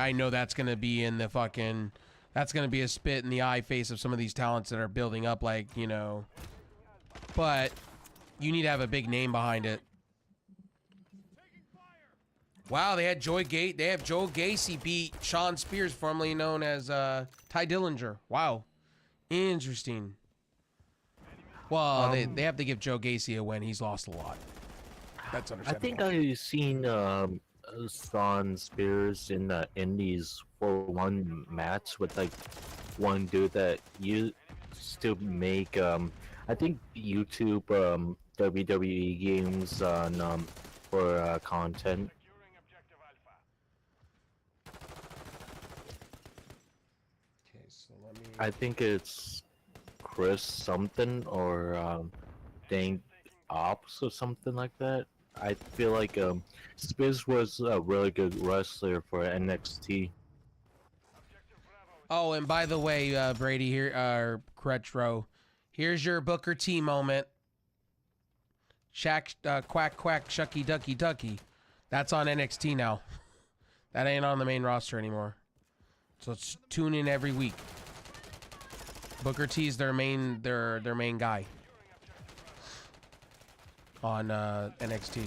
in the fucking, that's gonna be a spit in the eye face of some of these talents that are building up, like, you know. But you need to have a big name behind it. Wow, they have Joe Gacy beat Sean Spears, formerly known as Ty Dillinger. Wow. Interesting. Well, they have to give Joe Gacy a win. He's lost a lot. That's I understandable. think I've seen Shawn Spears in the Indies for one match with like one dude that used to make I think YouTube WWE games on for content. Okay, so let me. I think it's Chris something or Dane Ops or something like that. I feel like Spears was a really good wrestler for NXT. Oh, and by the way, Brady here, Cretro, here's your Booker T moment. Quack quack shucky ducky ducky. That's on NXT now. That ain't on the main roster anymore. So let's tune in every week. Booker T's their main guy on NXT.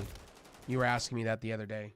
You were asking me that the other day.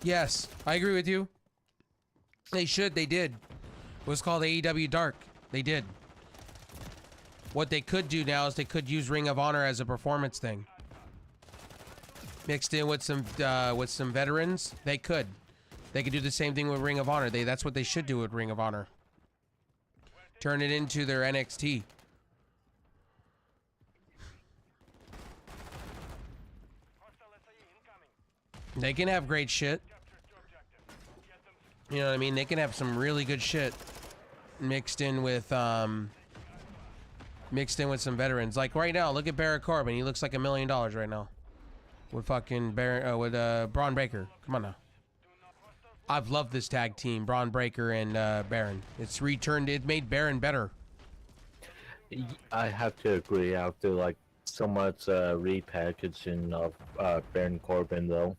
Yes, I agree with you. They should. They did. It was called AEW Dark. They did. What they could do now is they could use Ring of Honor as a performance thing. Mixed in with some veterans. They could. They could do the same thing with Ring of Honor. That's what they should do with Ring of Honor. Turn it into their NXT. They can have great shit. You know what I mean? They can have some really good shit mixed in with some veterans. Like right now, look at Baron Corbin. He looks like $1 million right now. With fucking Braun Breaker. Come on now. I've loved this tag team, Braun Breaker and Baron. It's returned. It made Baron better. I have to agree. After like so much repackaging of Baron Corbin, though.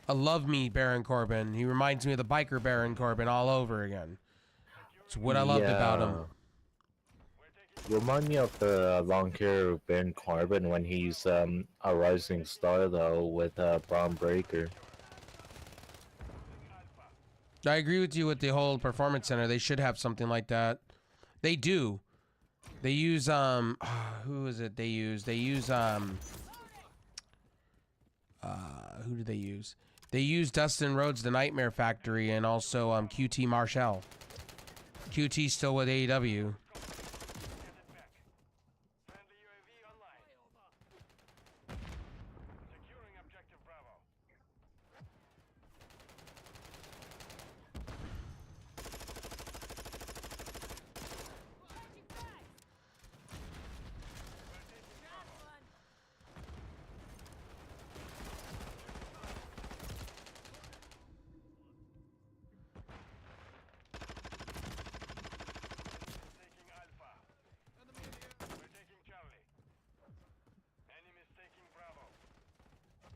I love me Baron Corbin. He reminds me of the biker Baron Corbin all over again. It's what I loved about him. Remind me of the long hair of Baron Corbin when he's a rising star, though, with Braun Breaker. I agree with you with the whole performance center. They should have something like that. They do. They use who is it they use? They use who do they use? They use Dustin Rhodes, the Nightmare Factory, and also QT Marshall. QT's still with AEW.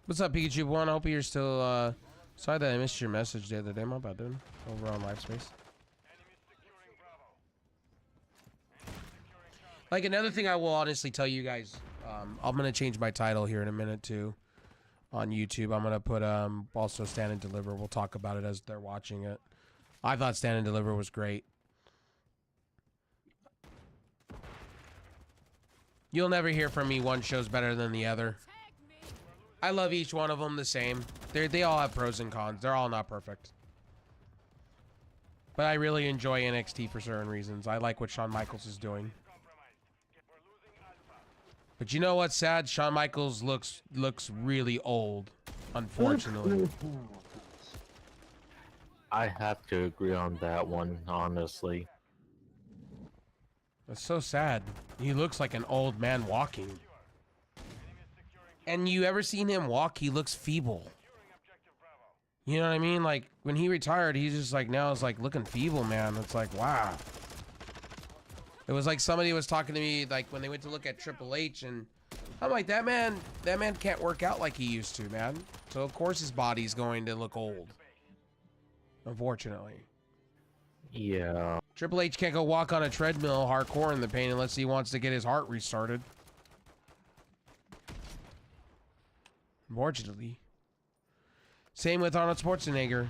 What's up, Pikachu One? I hope you're still, sorry that I missed your message the other day. My bad, dude. Over on LiveSpace. Like, another thing I will honestly tell you guys, I'm going to change my title here in a minute, too, on YouTube. I'm going to put, also Stand and Deliver. We'll talk about it as they're watching it. I thought Stand and Deliver was great. You'll never hear from me one show's better than the other. I love each one of them the same. They all have pros and cons. They're all not perfect. But I really enjoy NXT for certain reasons. I like what Shawn Michaels is doing. But you know what's sad? Shawn Michaels looks really old, unfortunately. I have to agree on that one, honestly. It's so sad. He looks like an old man walking. And you ever seen him walk? He looks feeble. You know what I mean? Like when he retired, he's just like now is like looking feeble, man. It's like wow. It was like somebody was talking to me like when they went to look at Triple H, and I'm like that man can't work out like he used to, man. So of course his body's going to look old. Unfortunately. Yeah. Triple H can't go walk on a treadmill hardcore in the pain unless he wants to get his heart restarted. Unfortunately. Same with Arnold Schwarzenegger.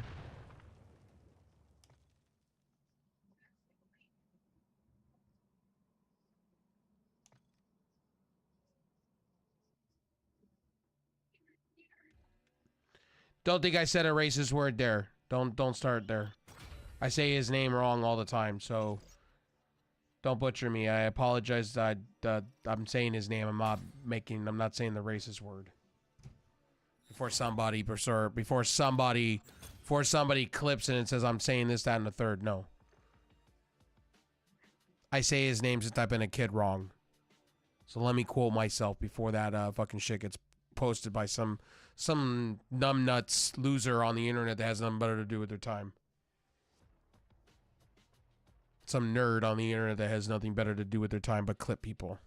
Don't think I said a racist word there. Don't start there. I say his name wrong all the time, so don't butcher me. I apologize that I'm saying his name. I'm not saying the racist word. Before somebody clips and it says I'm saying this, that, and the third. No. I say his name since I've been a kid wrong. So let me quote myself before that fucking shit gets posted by some numbnuts loser on the internet that has nothing better to do with their time. Some nerd on the internet that has nothing better to do with their time but clip people.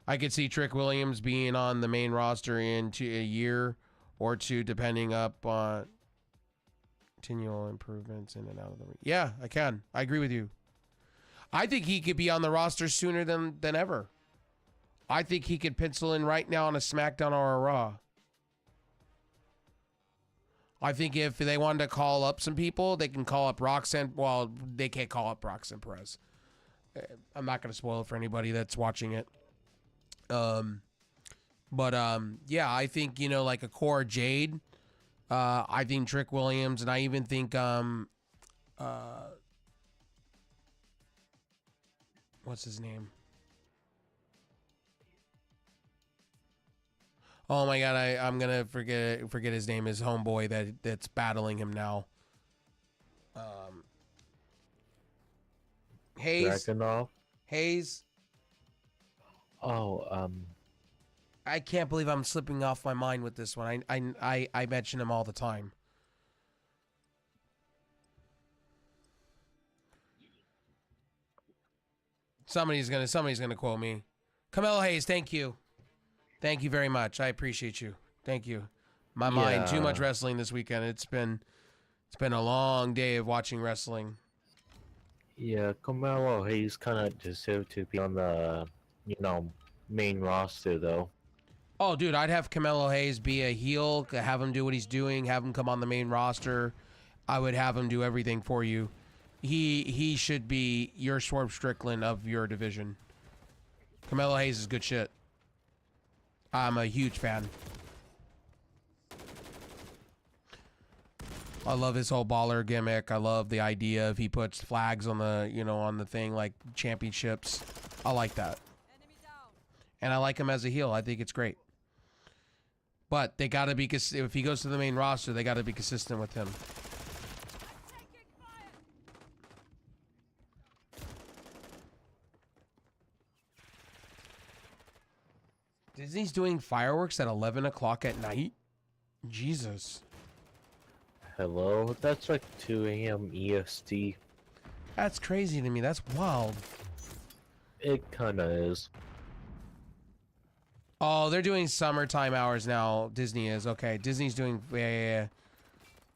I could see Trick Williams being on the main roster in a year or two, depending up on continual improvements in and out of the ring. Yeah, I can. I agree with you. I think he could be on the roster sooner than ever. I think he could pencil in right now on a SmackDown or a Raw. I think if they wanted to call up some people, they can call up Roxanne. Well, they can't call up Roxanne Perez. I'm not going to spoil it for anybody that's watching it. Yeah, I think, like a Cora Jade. I think Trick Williams, and I even think, what's his name? Oh my god, I'm gonna forget his name. His homeboy that's battling him now. Hayes. Dragunov? Hayes. Oh, I can't believe I'm slipping off my mind with this one. I mention him all the time. Somebody's gonna quote me. Carmelo Hayes, thank you. Thank you very much. I appreciate you. Thank you. My mind, too much wrestling this weekend. It's been a long day of watching wrestling. Yeah, Carmelo Hayes kind of deserved to be on the, main roster, though. Oh, dude, I'd have Carmelo Hayes be a heel, have him do what he's doing, have him come on the main roster. I would have him do everything for you. He should be your Swerve Strickland of your division. Carmelo Hayes is good shit. I'm a huge fan. I love his whole baller gimmick. I love the idea of he puts flags on the, on the thing like championships. I like that. And I like him as a heel. I think it's great. But they got to be, if he goes to the main roster, they got to be consistent with him. Disney's doing fireworks at 11 o'clock at night? Jesus. Hello? That's like 2 a.m. EST. That's crazy to me. That's wild. It kinda is. Oh, they're doing summertime hours now. Disney is. Okay, Disney's doing... Yeah.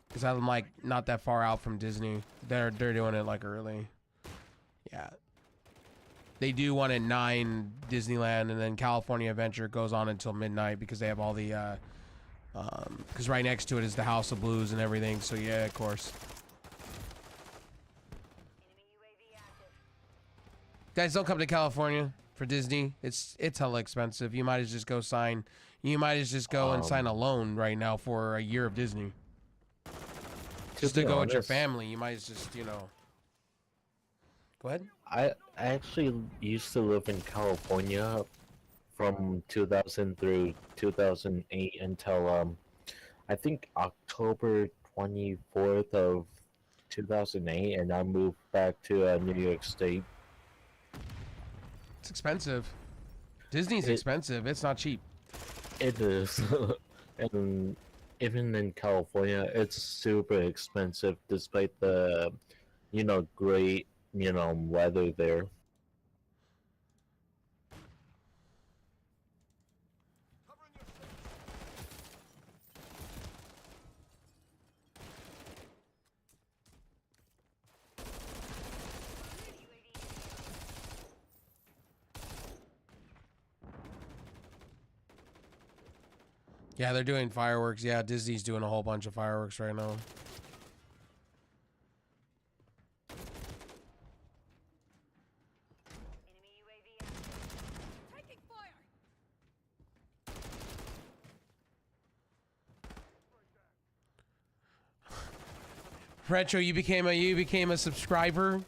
Because I'm like not that far out from Disney. They're doing it like early. Yeah. They do one at 9 Disneyland, and then California Adventure goes on until midnight because they have all the because right next to it is the House of Blues and everything. So yeah, of course. Guys, don't come to California for Disney. It's hella expensive. You might as just go sign. You might as just go and sign a loan right now for a year of Disney. Just to go with your family. You might as just Go ahead. I actually used to live in California from 2000 through 2008 until I think October 24th of 2008, and I moved back to New York State. It's expensive. Disney's expensive. It's not cheap. It is. And even in California, it's super expensive despite the, great, weather there. Yeah, they're doing fireworks. Yeah, Disney's doing a whole bunch of fireworks right now. Retro, you became a subscriber.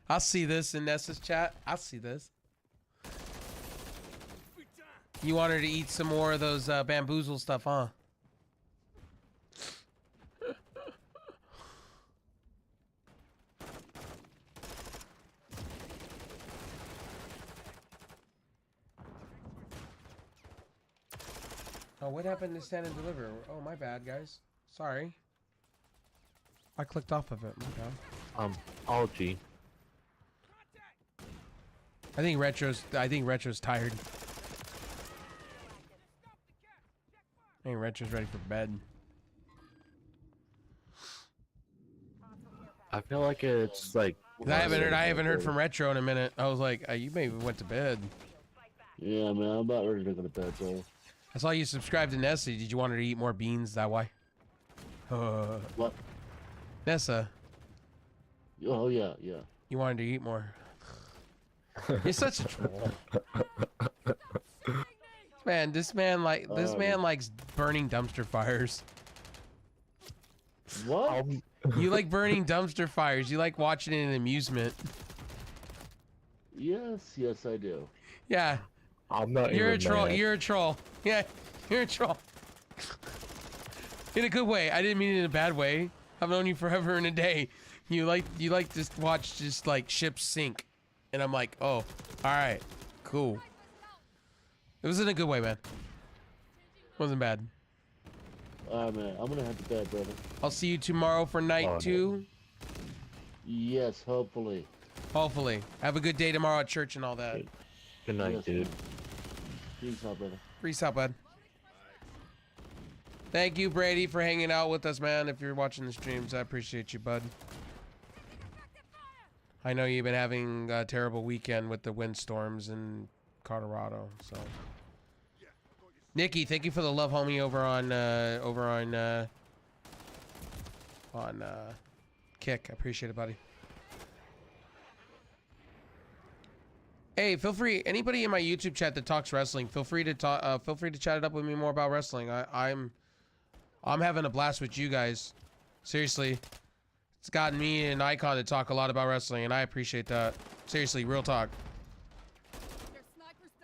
I'll see this in Nessa's chat. I'll see this. You want her to eat some more of those bamboozle stuff, huh? Oh, what happened to stand and deliver? Oh, my bad, guys. Sorry. I clicked off of it. My bad. Algae. I think Retro's tired. I think Retro's ready for bed. I feel like it's like... I haven't heard from Retro in a minute. I was like, you maybe went to bed. Yeah, man, I'm about ready to go to bed, bro. I saw you subscribe to Nessa. Did you want her to eat more beans that way? What? Nessa. Oh, yeah. You wanted to eat more. You're such a troll. Man, this man likes burning dumpster fires. What? You like burning dumpster fires. You like watching it in amusement. Yes, I do. Yeah. I'm not You're a even troll. mad. You're a troll. Yeah, you're a troll. In a good way. I didn't mean it in a bad way. I've known you forever and a day. You like to watch just like ships sink. And I'm like, oh, all right, cool. It was in a good way, man. Wasn't bad. All right, man. I'm gonna head to bed, brother. I'll see you tomorrow for night 2. Yes, hopefully. Hopefully. Have a good day tomorrow at church and all that. Good night, Yes, dude. man. Peace out, brother. Peace out, bud. Thank you, Brady, for hanging out with us, man. If you're watching the streams, I appreciate you, bud. I know you've been having a terrible weekend with the windstorms in Colorado, so. Nikki, thank you for the love, homie, over on Kick. I appreciate it, buddy. Hey, feel free. Anybody in my YouTube chat that talks wrestling, feel free to talk. Feel free to chat it up with me more about wrestling. I'm having a blast with you guys. Seriously, it's gotten me and Icon to talk a lot about wrestling, and I appreciate that. Seriously, real talk.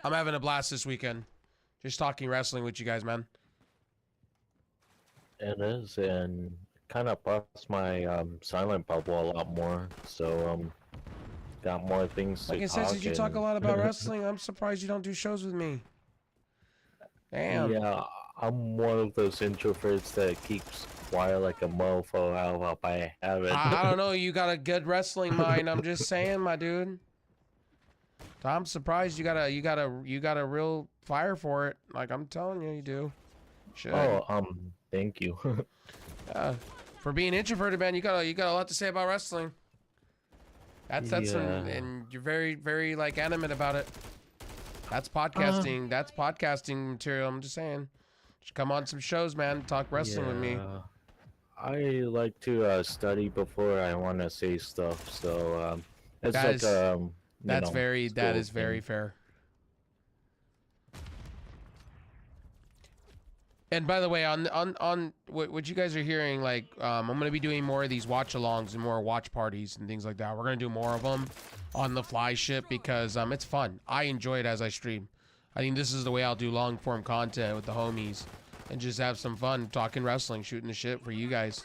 I'm having a blast this weekend, just talking wrestling with you guys, man. It is, and kind of busts my silent bubble a lot more. So got more things to Like I talk. said, since you talk a lot about wrestling, I'm surprised you don't do shows with me. Damn. Yeah, I'm one of those introverts that keeps quiet like a mofo. How I have it. I don't know. You got a good wrestling mind. I'm just saying, my dude. I'm surprised you got a real fire for it. Like I'm telling you, you do. Should. Oh, thank you. For being introverted, man, you got a lot to say about wrestling. That's and you're very, very like animate about it. That's podcasting. That's podcasting material. I'm just saying. Just come on some shows, man. Talk wrestling with me. I like to study before I want to say stuff. So it's That like is- that is very fair. And by the way, on what you guys are hearing, like I'm gonna be doing more of these watch-alongs and more watch parties and things like that. We're gonna do more of them on the fly ship because it's fun. I enjoy it as I stream. I think this is the way I'll do long-form content with the homies and just have some fun talking wrestling, shooting the shit for you guys.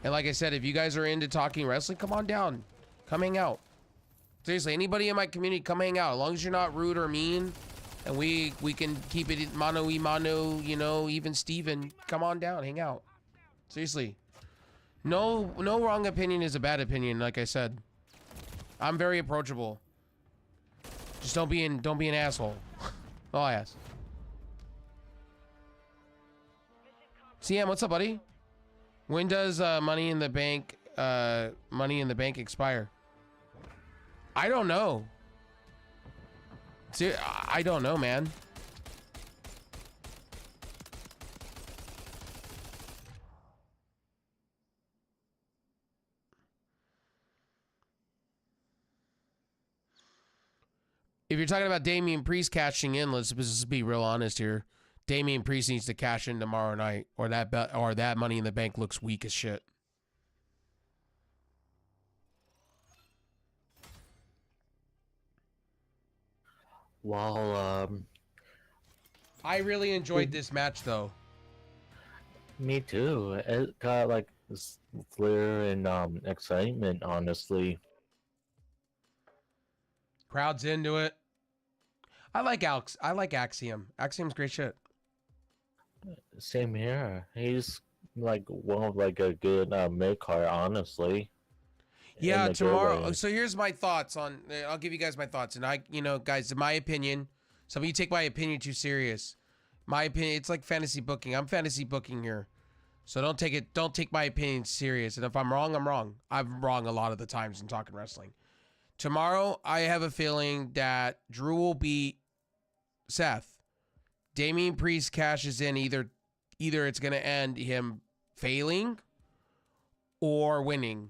And like I said, if you guys are into talking wrestling, come on down. Come hang out. Seriously, anybody in my community, come hang out. As long as you're not rude or mean, and we can keep it mano y mano, you know, even Steven. Come on down, hang out. Seriously. No wrong opinion is a bad opinion, like I said. I'm very approachable. Just don't be an asshole. All I ask. CM, what's up, buddy? When does Money in the Bank expire? I don't know. See, I don't know, man. If you're talking about Damian Priest cashing in, let's just be real honest here. Damian Priest needs to cash in tomorrow night, or that Money in the Bank looks weak as shit. Well, I really enjoyed this match, though. me too. It got like this flair and excitement, honestly. Crowd's into it. I like Alex. I like Axiom. Axiom's great shit. Same here. He's like one of like a good mid card, honestly. Yeah, In a good tomorrow. way. So here's my thoughts on. I'll give you guys my thoughts, and guys, in my opinion, some of you take my opinion too serious. My opinion, it's like fantasy booking. I'm fantasy booking here, so don't take my opinion serious. And if I'm wrong, I'm wrong. I'm wrong a lot of the times in talking wrestling. Tomorrow, I have a feeling that Drew will beat Seth. Damian Priest cashes in. Either it's going to end him failing or winning.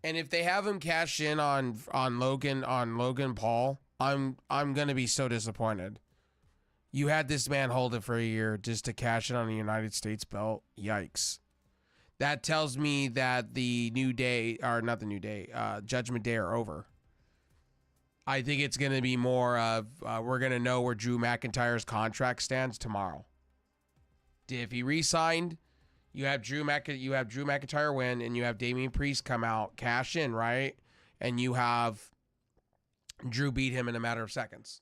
And if they have him cash in on Logan Paul, I'm going to be so disappointed. You had this man hold it for a year just to cash in on a United States belt. Yikes. That tells me that the New Day, or not the New Day, Judgment Day are over. I think it's going to be more of, we're going to know where Drew McIntyre's contract stands tomorrow. If he re-signed, you have Drew McIntyre win, and you have Damian Priest come out, cash in, right? And you have Drew beat him in a matter of seconds.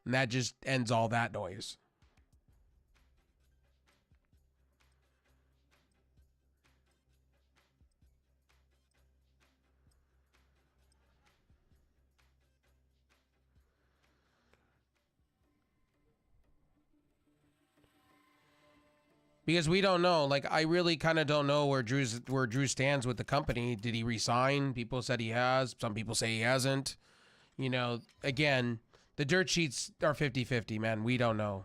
And that just ends all that noise. Because we don't know. Like, I really kind of don't know where Drew stands with the company. Did he resign? People said he has. Some people say he hasn't. You know, again, the dirt sheets are 50-50, man. We don't know.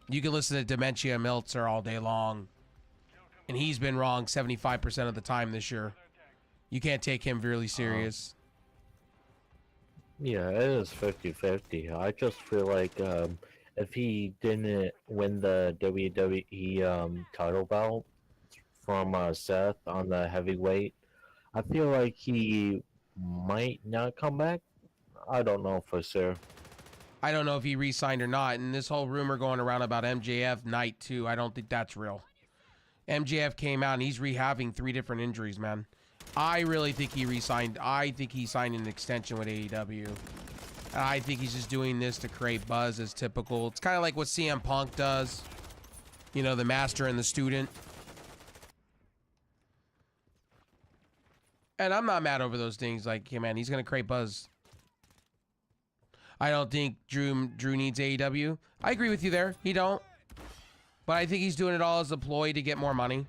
You can listen to Dementia Meltzer all day long, and he's been wrong 75% of the time this year. You can't take him really serious. Yeah, it is 50-50. I just feel like if he didn't win the WWE title belt from Seth on the heavyweight, I feel like he might not come back. I don't know for sure. I don't know if he re-signed or not. And this whole rumor going around about MJF Night 2, I don't think that's real. MJF came out and he's rehabbing 3 different injuries, man. I really think he re-signed. I think he signed an extension with AEW. And I think he's just doing this to create buzz as typical. It's kind of like what CM Punk does. You know, the master and the student. And I'm not mad over those things. Like, yeah, man, he's going to create buzz. I don't think Drew needs AEW. I agree with you there. He don't. But I think he's doing it all as a ploy to get more money.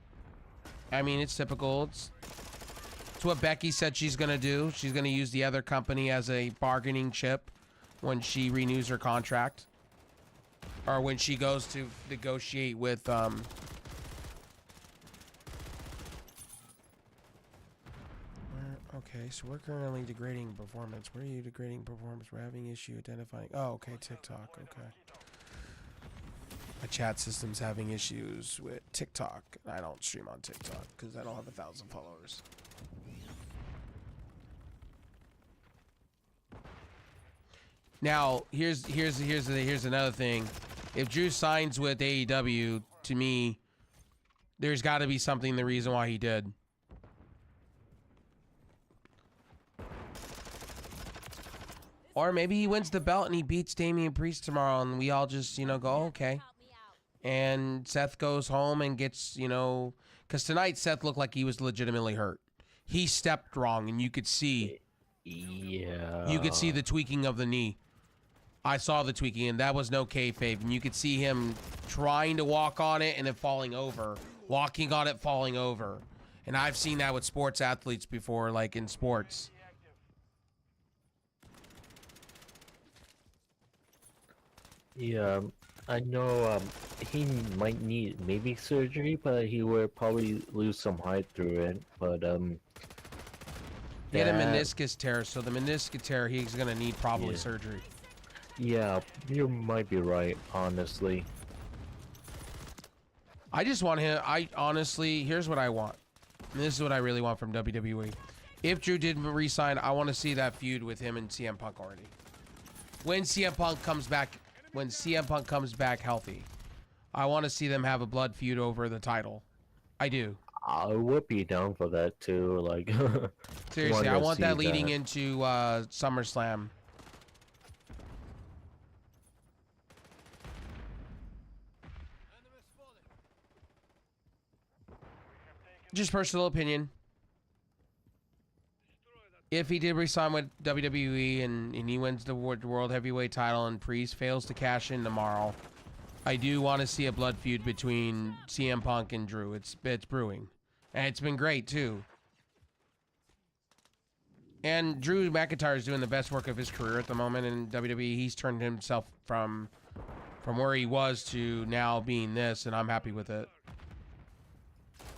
I mean, it's typical. It's what Becky said she's going to do. She's going to use the other company as a bargaining chip when she renews her contract. Or when she goes to negotiate with... Okay, so we're currently degrading performance. Where are you degrading performance? We're having issue identifying... Oh, okay, TikTok. Okay. My chat system's having issues with TikTok. I don't stream on TikTok because I don't have 1,000 followers. Now, here's another thing. If Drew signs with AEW to me, there's got to be something, the reason why he did. Or maybe he wins the belt and he beats Damian Priest tomorrow and we all just, you know, go, okay. And Seth goes home and gets, you know, because tonight Seth looked like he was legitimately hurt. He stepped wrong and you could see. Yeah. You could see the tweaking of the knee. I saw the tweaking and that was no kayfabe. And you could see him trying to walk on it and then falling over. Walking on it, falling over. And I've seen that with sports athletes before, like in sports. Yeah, I know he might need maybe surgery, but he would probably lose some height through it. But he had a meniscus tear, so the meniscus tear, he's gonna need probably surgery. Yeah, you might be right, honestly. I just want him. I honestly, here's what I want. And this is what I really want from WWE. If Drew did resign, I want to see that feud with him and CM Punk already. When CM Punk comes back healthy, I want to see them have a blood feud over the title. I do. I would be down for that too. Like, seriously, I want that leading into SummerSlam. Just personal opinion. If he did resign with WWE and he wins the World Heavyweight title and Priest fails to cash in tomorrow, I do want to see a blood feud between CM Punk and Drew. It's brewing. And it's been great, too. And Drew McIntyre is doing the best work of his career at the moment in WWE. He's turned himself from where he was to now being this, and I'm happy with it.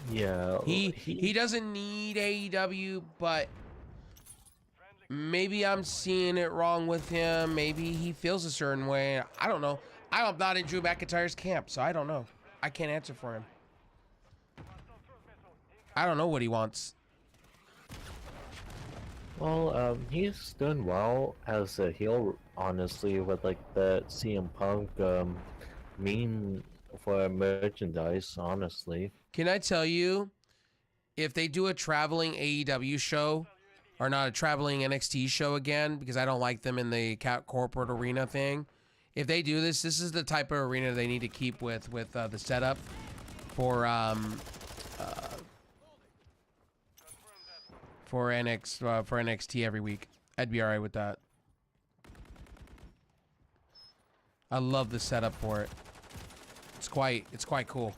Yeah. He doesn't need AEW, but maybe I'm seeing it wrong with him. Maybe he feels a certain way. I don't know. I'm not in Drew McIntyre's camp, so I don't know. I can't answer for him. I don't know what he wants. Well, he's done well as a heel, honestly, with like the CM Punk meme for merchandise, honestly. Can I tell you, if they do a traveling AEW show, or not a traveling NXT show again, because I don't like them in the corporate arena thing. If they do this, this is the type of arena they need to keep with the setup for NXT every week. I'd be alright with that. I love the setup for it. It's quite cool.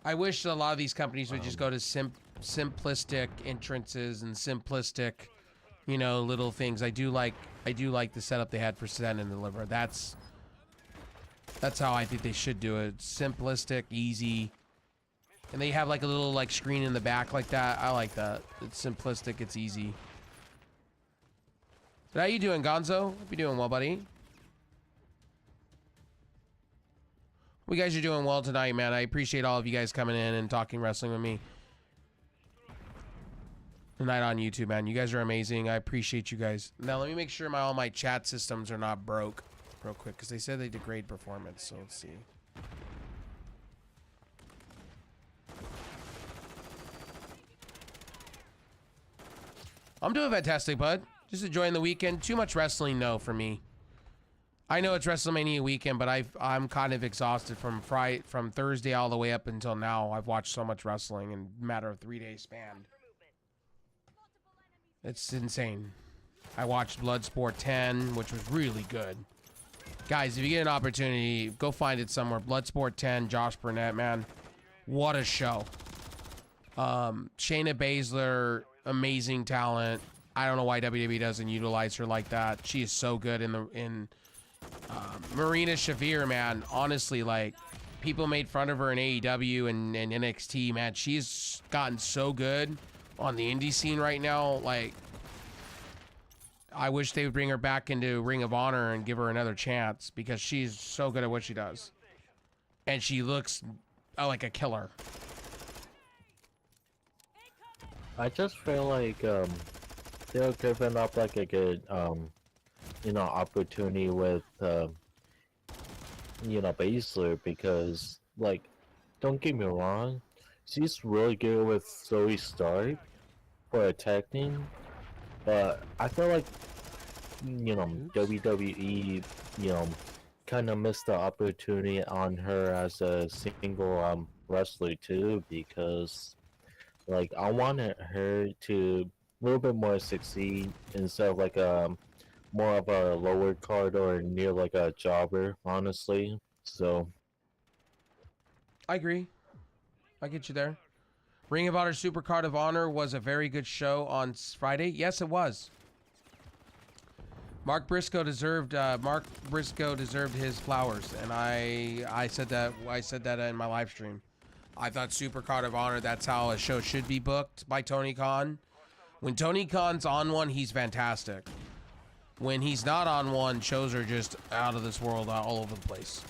I wish a lot of these companies would just go to simplistic entrances and simplistic, you know, little things. I do like the setup they had for Send and Deliver. That's how I think they should do it. Simplistic, easy. And they have like a little like screen in the back like that. I like that. It's simplistic, it's easy. So how you doing, Gonzo? Hope you're doing well, buddy. You guys are doing well tonight, man. I appreciate all of you guys coming in and talking wrestling with me tonight on YouTube, man. You guys are amazing. I appreciate you guys. Now let me make sure all my chat systems are not broke real quick, because they said they degrade performance. So let's see. I'm doing fantastic, bud. Just enjoying the weekend. Too much wrestling, no, for me. I know it's WrestleMania weekend, but I'm kind of exhausted from Thursday all the way up until now. I've watched so much wrestling in a matter of 3-day span. It's insane. I watched Bloodsport 10, which was really good. Guys, if you get an opportunity, go find it somewhere. Bloodsport 10, Josh Burnett, man. What a show. Shayna Baszler, amazing talent. I don't know why WWE doesn't utilize her like that. She is so good in Marina Shafir, man. Honestly, like, people made fun of her in AEW and NXT, man. She's gotten so good on the indie scene right now. Like, I wish they would bring her back into Ring of Honor and give her another chance, because she's so good at what she does. And she looks like a killer. I just feel like they're giving up like a good you know, opportunity with Baszler because, like, don't get me wrong, she's really good with Zoe Stark for attacking, but I feel like, Oops. WWE, you know, kind of missed the opportunity on her as a single wrestler too, because like I wanted her to a little bit more succeed instead of like more of a lower card or near like a jobber, honestly. So I agree. I get you there. Ring of Honor Super Card of Honor was a very good show on Friday. Yes, it was. Mark Briscoe deserved his flowers, and I said that in my live stream. I thought Super Card of Honor, that's how a show should be booked by Tony Khan. When Tony Khan's on one, he's fantastic. When he's not on one, shows are just out of this world, all over the place.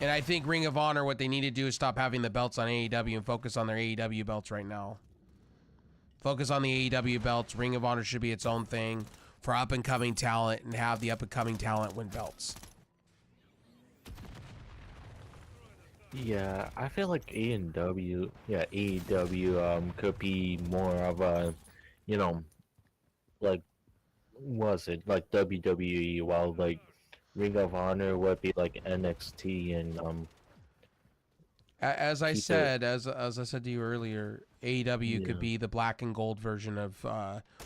And I think Ring of Honor, what they need to do is stop having the belts on AEW and focus on their AEW belts right now. Focus on the AEW belts. Ring of Honor should be its own thing for up-and-coming talent and have the up-and-coming talent win belts. yeah, I feel like AEW could be more of a, you know, like was it like WWE, while like Ring of Honor would be like NXT and As I keep it. said, as I said to you earlier, AEW could Yeah, be the black and gold version of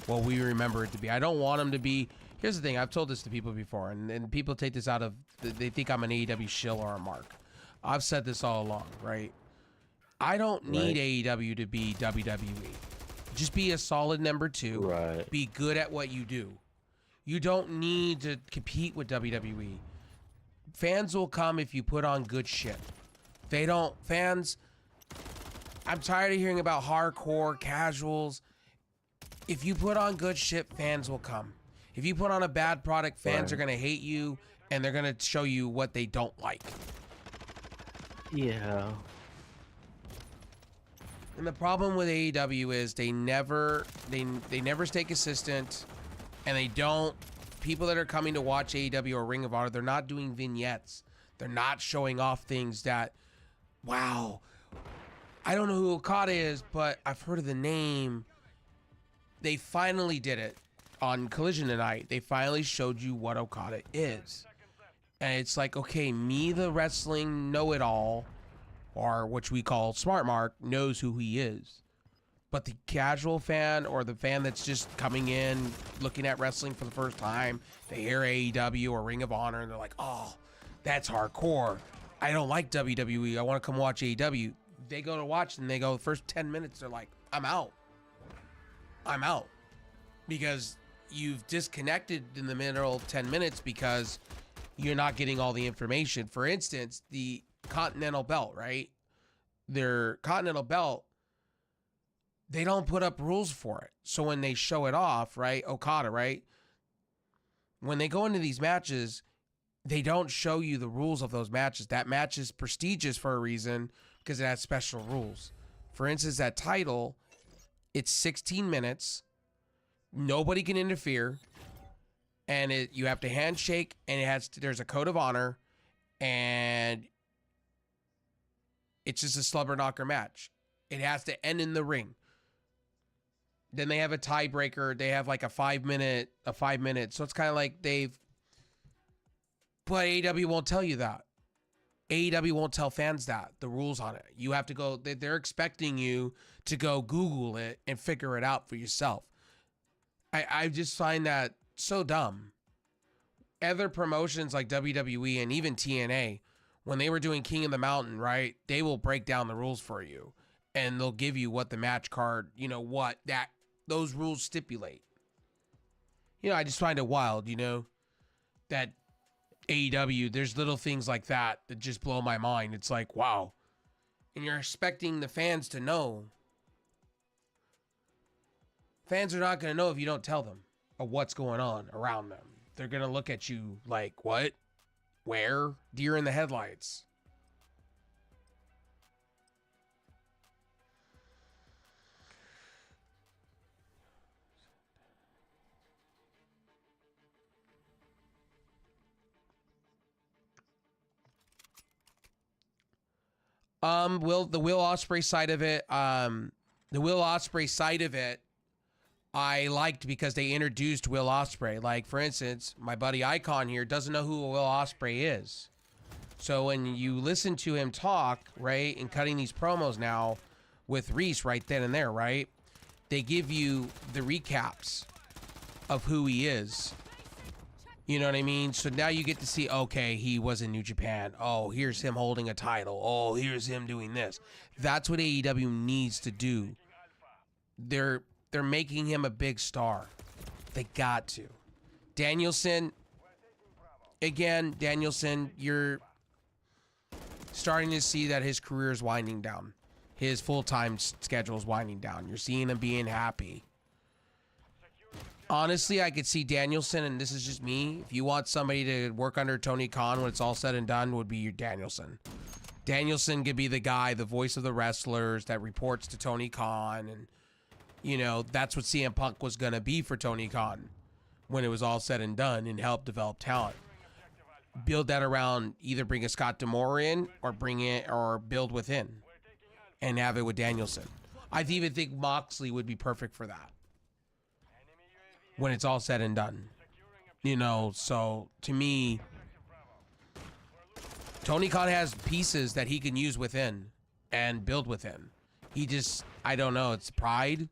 what we remember it to be. I don't want them to be. Here's the thing. I've told this to people before, and people take this out of. They think I'm an AEW shill or a mark. I've said this all along, right? I don't need right, AEW to be WWE. Just be a solid number two. right, Be good at what you do. You don't need to compete with WWE. Fans will come if you put on good shit. They don't. Fans, I'm tired of hearing about hardcore casuals. If you put on good shit, fans will come. If you put on a bad product, fans right. are going to hate you and they're going to show you what they don't like. Yeah, And the problem with AEW is they never stay consistent, and they don't. People that are coming to watch AEW or Ring of Honor, they're not doing vignettes. They're not showing off things that, wow, I don't know who Okada is, but I've heard of the name. They finally did it on Collision tonight. They finally showed you what Okada is. And it's like, okay, me, the wrestling know-it-all, or which we call Smart Mark, knows who he is. But the casual fan or the fan that's just coming in, looking at wrestling for the first time, they hear AEW or Ring of Honor, and they're like, oh, that's hardcore. I don't like WWE. I want to come watch AEW. They go to watch, and they go, the first 10 minutes, they're like, I'm out. I'm out. Because you've disconnected in the middle of 10 minutes because you're not getting all the information. For instance, the Continental Belt, right? Their Continental Belt, they don't put up rules for it. So when they show it off, right? Okada, right? When they go into these matches, they don't show you the rules of those matches. That match is prestigious for a reason because it has special rules. For instance, that title, it's 16 minutes. Nobody can interfere. And you have to handshake, and there's a code of honor, and it's just a slobber knocker match. It has to end in the ring. Then they have a tiebreaker. They have like a 5 minute. So it's kind of like but AEW won't tell you that. AEW won't tell fans that, the rules on it. You have to go, they're expecting you to go Google it and figure it out for yourself. I just find that so dumb. Other promotions like WWE and even TNA, when they were doing King of the Mountain, right, they will break down the rules for you. And they'll give you what the match card, those rules stipulate. I just find it wild, that AEW, there's little things like that just blow my mind. It's like, wow. And you're expecting the fans to know. Fans are not going to know if you don't tell them of what's going on around them. They're going to look at you like, what? Where? Deer in the headlights. The Will Ospreay side of it, I liked because they introduced Will Ospreay. Like, for instance, my buddy Icon here doesn't know who Will Ospreay is. So when you listen to him talk, right, and cutting these promos now with Reese right then and there, right, they give you the recaps of who he is. You know what I mean? So now you get to see, okay, he was in New Japan. Oh, here's him holding a title. Oh, here's him doing this. That's what AEW needs to do. They're making him a big star. They got to. Danielson, you're starting to see that his career is winding down. His full-time schedule is winding down. You're seeing him being happy. Honestly, I could see Danielson, and this is just me. If you want somebody to work under Tony Khan when it's all said and done, would be your Danielson. Danielson could be the guy, the voice of the wrestlers that reports to Tony Khan, and you know that's what CM Punk was gonna be for Tony Khan when it was all said and done, and help develop talent. Build that around, either bring a Scott D'Amore in or build within, and have it with Danielson. I even think Moxley would be perfect for that when it's all said and done. You know, so to me, Tony Khan has pieces that he can use within and build within. He just, I don't know, it's pride.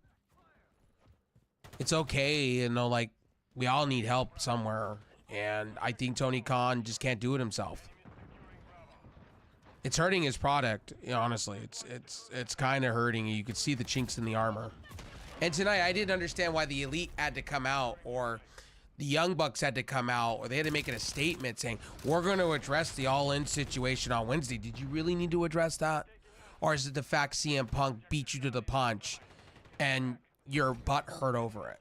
It's okay, you know, like, we all need help somewhere. And I think Tony Khan just can't do it himself. It's hurting his product, you know, honestly. It's kind of hurting. You could see the chinks in the armor. And tonight, I didn't understand why the Elite had to come out, or the Young Bucks had to come out, or they had to make it a statement saying, we're going to address the All-In situation on Wednesday. Did you really need to address that? Or is it the fact CM Punk beat you to the punch and your butt hurt over it?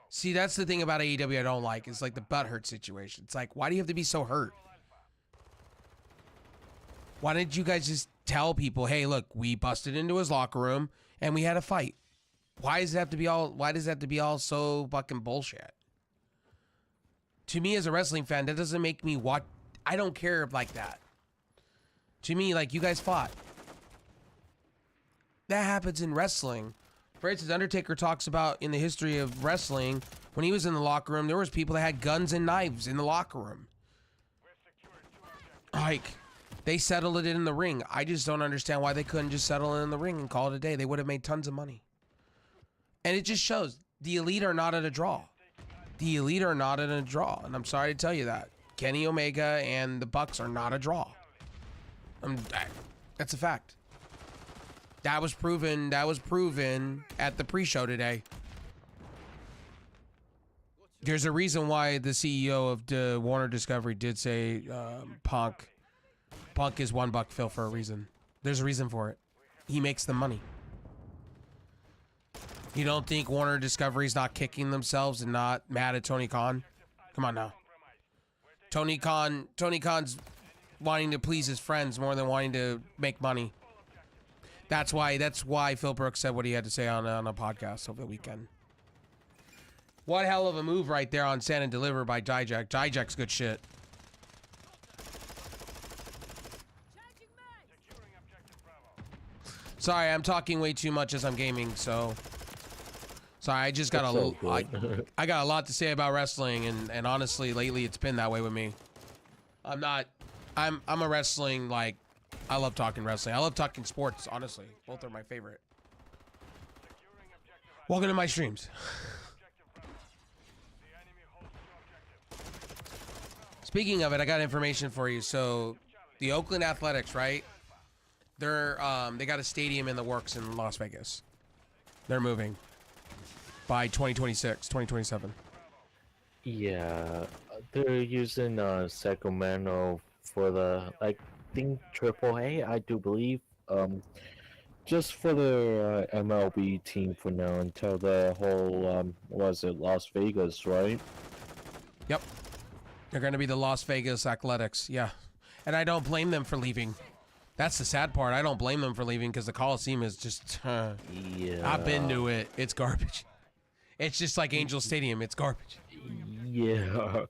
See, that's the thing about AEW I don't like. It's like the butt hurt situation. It's like, why do you have to be so hurt? Why didn't you guys just tell people, hey, look, we busted into his locker room and we had a fight? Why does it have to be all so fucking bullshit? To me as a wrestling fan, that doesn't make me watch. I don't care like that. To me, like, you guys fought. That happens in wrestling. For instance, Undertaker talks about in the history of wrestling, when he was in the locker room, there was people that had guns and knives in the locker room. Like, they settled it in the ring. I just don't understand why they couldn't just settle it in the ring and call it a day. They would have made tons of money. And it just shows the Elite are not at a draw. The Elite are not at a draw. And I'm sorry to tell you that. Kenny Omega and the Bucks are not a draw. That's a fact. That was proven at the pre-show today. There's a reason why the CEO of Warner Discovery did say Punk is $1 Phil for a reason. There's a reason for it. He makes the money. You don't think Warner Discovery's not kicking themselves and not mad at Tony Khan? Come on now. Tony Khan's wanting to please his friends more than wanting to make money. That's why Phil Brooks said what he had to say on a podcast over the weekend. What hell of a move right there on Stand and Deliver by Dijak. Dijak's good shit. Sorry, I'm talking way too much as I'm gaming, so... Sorry, I just got I got a lot to say about wrestling, and honestly, lately it's been that way with me. I'm a wrestling, like, I love talking wrestling. I love talking sports, honestly. Both are my favorite. Welcome to my streams. Speaking of it, I got information for you. So, the Oakland Athletics, right? They got a stadium in the works in Las Vegas. They're moving by 2026, 2027. Yeah, they're using Sacramento for the, I think, AAA, I do believe. Just for the MLB team for now until the whole, Las Vegas, right? Yep. They're going to be the Las Vegas Athletics, yeah. And I don't blame them for leaving. That's the sad part. I don't blame them for leaving because the Coliseum is just, yeah. I've been to it. It's garbage. It's just like Angel Stadium. It's garbage. Yeah.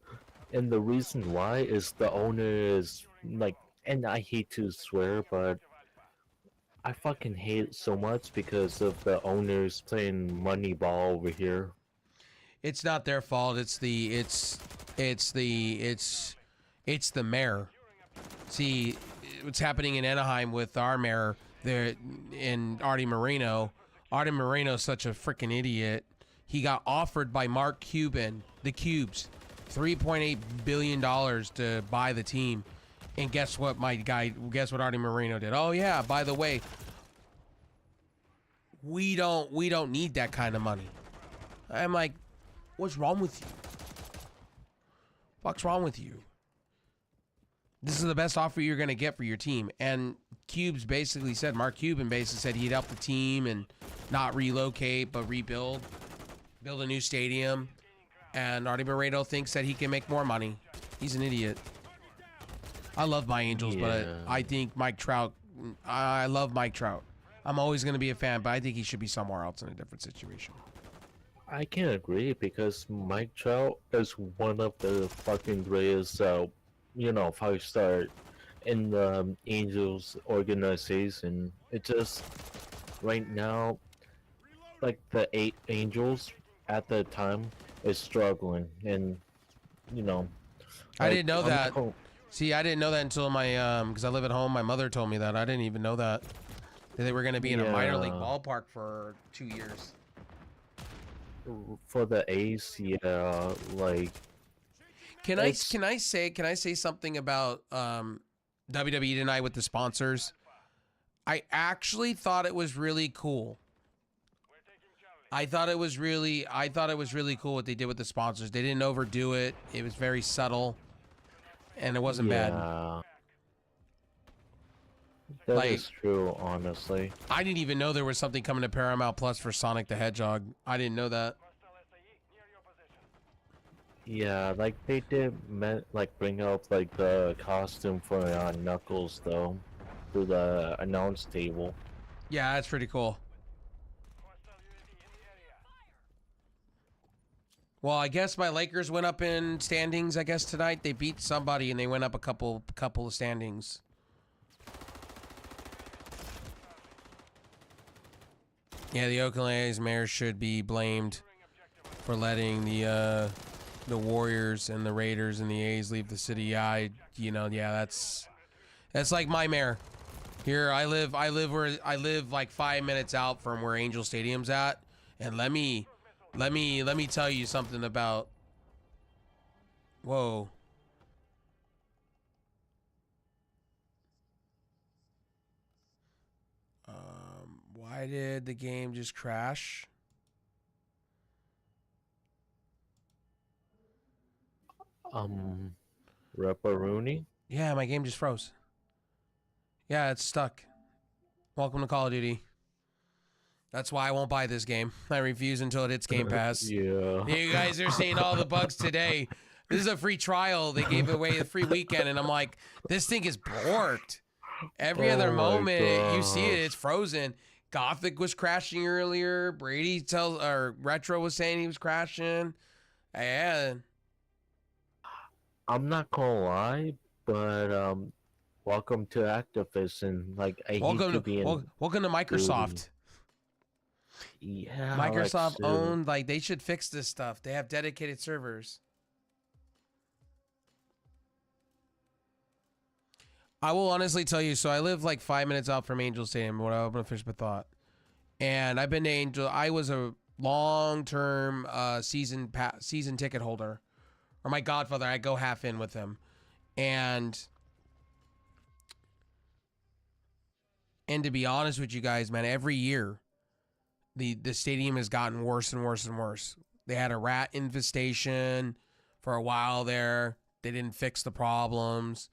And the reason why is the owner is, like, and I hate to swear, but I fucking hate it so much because of the owners playing Moneyball over here. It's not their fault. It's the mayor. See, what's happening in Anaheim with our mayor there in Artie Moreno. Artie Moreno's such a freaking idiot. He got offered by Mark Cuban, the Cubes, $3.8 billion to buy the team. And guess what, guess what Artie Moreno did? Oh yeah, by the way, we don't need that kind of money. I'm like, what's wrong with you? What's wrong with you? This is the best offer you're going to get for your team. And Cubes basically said, Mark Cuban basically said he'd help the team and not relocate, but rebuild, build a new stadium. And Artie Moreno thinks that he can make more money. He's an idiot. I love my Angels, but I think Mike Trout, I love Mike Trout. I'm always going to be a fan, but I think he should be somewhere else in a different situation. I can't agree because Mike Trout is one of the fucking greatest, 5-star in the Angels organization. It just, right now, like the 8 Angels at the time is struggling, and, I didn't know that. See, I didn't know that until my, because I live at home. My mother told me that. I didn't even know that they were going to be in a minor league ballpark for 2 years. For the A's, like. Can I say something about WWE tonight with the sponsors? I actually thought it was really cool. I thought it was really cool what they did with the sponsors. They didn't overdo it. It was very subtle, and it wasn't bad. That is true, honestly. I didn't even know there was something coming to Paramount Plus for Sonic the Hedgehog. I didn't know that. Yeah, like they did, bring up like the costume for Knuckles though, through the announce table. Yeah, that's pretty cool. Well, I guess my Lakers went up in standings. I guess tonight they beat somebody and they went up a couple of standings. Yeah, the Oakland A's mayor should be blamed for letting the Warriors and the Raiders and the A's leave the city. Yeah, that's like my mayor. Here I live like 5 minutes out from where Angel Stadium's at, and let me tell you something about. Whoa. Why did the game just crash? Rapparoonie? Yeah, my game just froze. Yeah, it's stuck. Welcome to Call of Duty. That's why I won't buy this game. I refuse until it hits Game Pass. Yeah. You guys are seeing all the bugs today. This is a free trial. They gave away a free weekend, and I'm like, this thing is borked. Every other moment you see it, it's frozen. Gothic was crashing earlier. Retro was saying he was crashing. Yeah. I'm not gonna lie, but welcome to Activision. Like welcome to Microsoft. Yeah, Microsoft owned, they should fix this stuff. They have dedicated servers. I will honestly tell you, so I live like 5 minutes out from Angel Stadium, what I'm gonna finish my thought. And I've been to Angel. I was a long-term season ticket holder. Or my godfather, I go half in with him. And to be honest with you guys, man, every year the stadium has gotten worse and worse and worse. They had a rat infestation for a while there. They didn't fix the problems.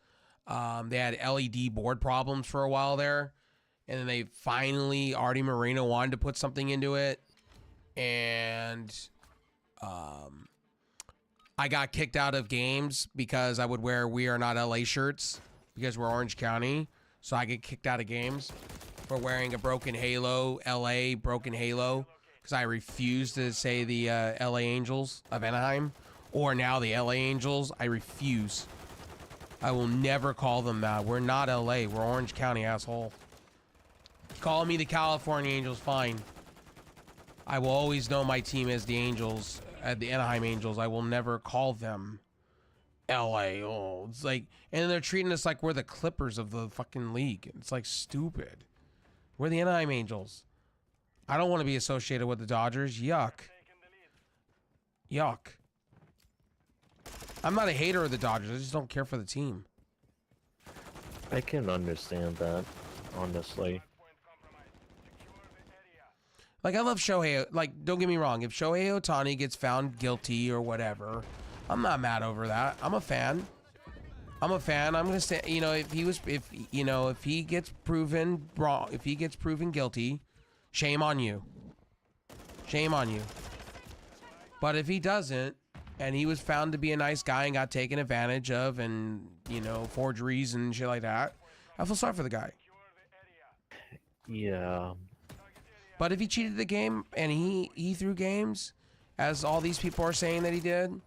They had LED board problems for a while there. And then they finally, Artie Moreno wanted to put something into it. And I got kicked out of games because I would wear We Are Not LA shirts because we're Orange County. So I get kicked out of games for wearing a broken halo, LA broken halo, because I refuse to say the LA Angels of Anaheim or now the LA Angels. I refuse. I will never call them that. We're not LA. We're Orange County, asshole. Call me the California Angels, fine. I will always know my team as the Angels, the Anaheim Angels. I will never call them LA. Oh, it's like, and they're treating us like we're the Clippers of the fucking league. It's like stupid. We're the Anaheim Angels. I don't want to be associated with the Dodgers. Yuck. Yuck. I'm not a hater of the Dodgers. I just don't care for the team. I can understand that, honestly. Like, I love Shohei. Like, don't get me wrong. If Shohei Ohtani gets found guilty or whatever, I'm not mad over that. I'm a fan. I'm gonna say, you know, if he gets proven wrong, if he gets proven guilty, shame on you. Shame on you. But if he doesn't, and he was found to be a nice guy and got taken advantage of, and, you know, forgeries and shit like that, I feel sorry for the guy. Yeah. But if he cheated the game and he threw games, as all these people are saying that he did,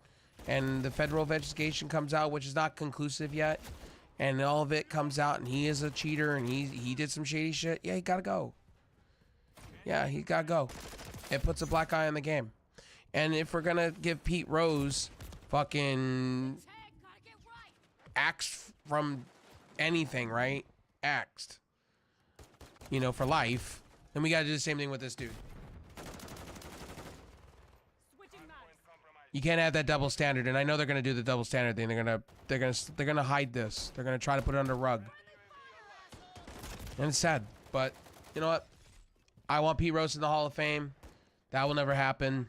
and the federal investigation comes out, which is not conclusive yet, and all of it comes out and he is a cheater and he did some shady shit, yeah, he gotta go. Yeah, he gotta go. It puts a black eye on the game. And if we're gonna give Pete Rose fucking axed from anything, right? Axed. You know, for life. Then we gotta do the same thing with this dude. You can't have that double standard, and I know they're gonna do the double standard thing. They're gonna hide this. They're gonna try to put it under a rug. And it's sad, but you know what? I want Pete Rose in the Hall of Fame. That will never happen.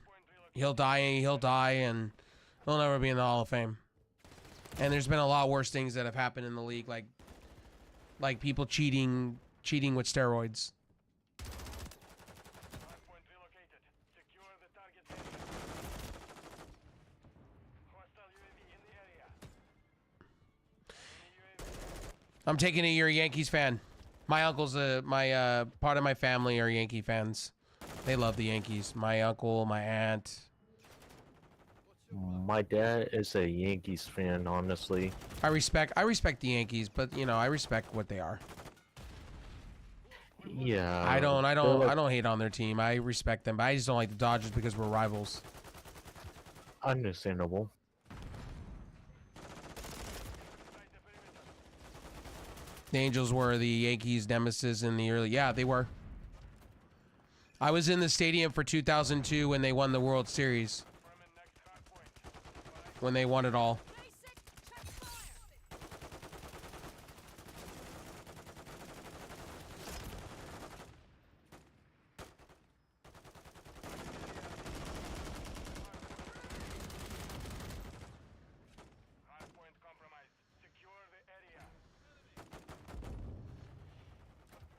He'll die, and he'll never be in the Hall of Fame. And there's been a lot worse things that have happened in the league, like people cheating with steroids. I'm taking it you're a Yankees fan. My uncle's part of my family are Yankee fans. They love the Yankees. My uncle, my aunt. My dad is a Yankees fan, honestly. I respect the Yankees, but you know, I respect what they are. Yeah. I don't hate on their team. I respect them, but I just don't like the Dodgers because we're rivals. Understandable. The Angels were the Yankees' nemesis in the early... Yeah, they were. I was in the stadium for 2002 when they won the World Series. When they won it all.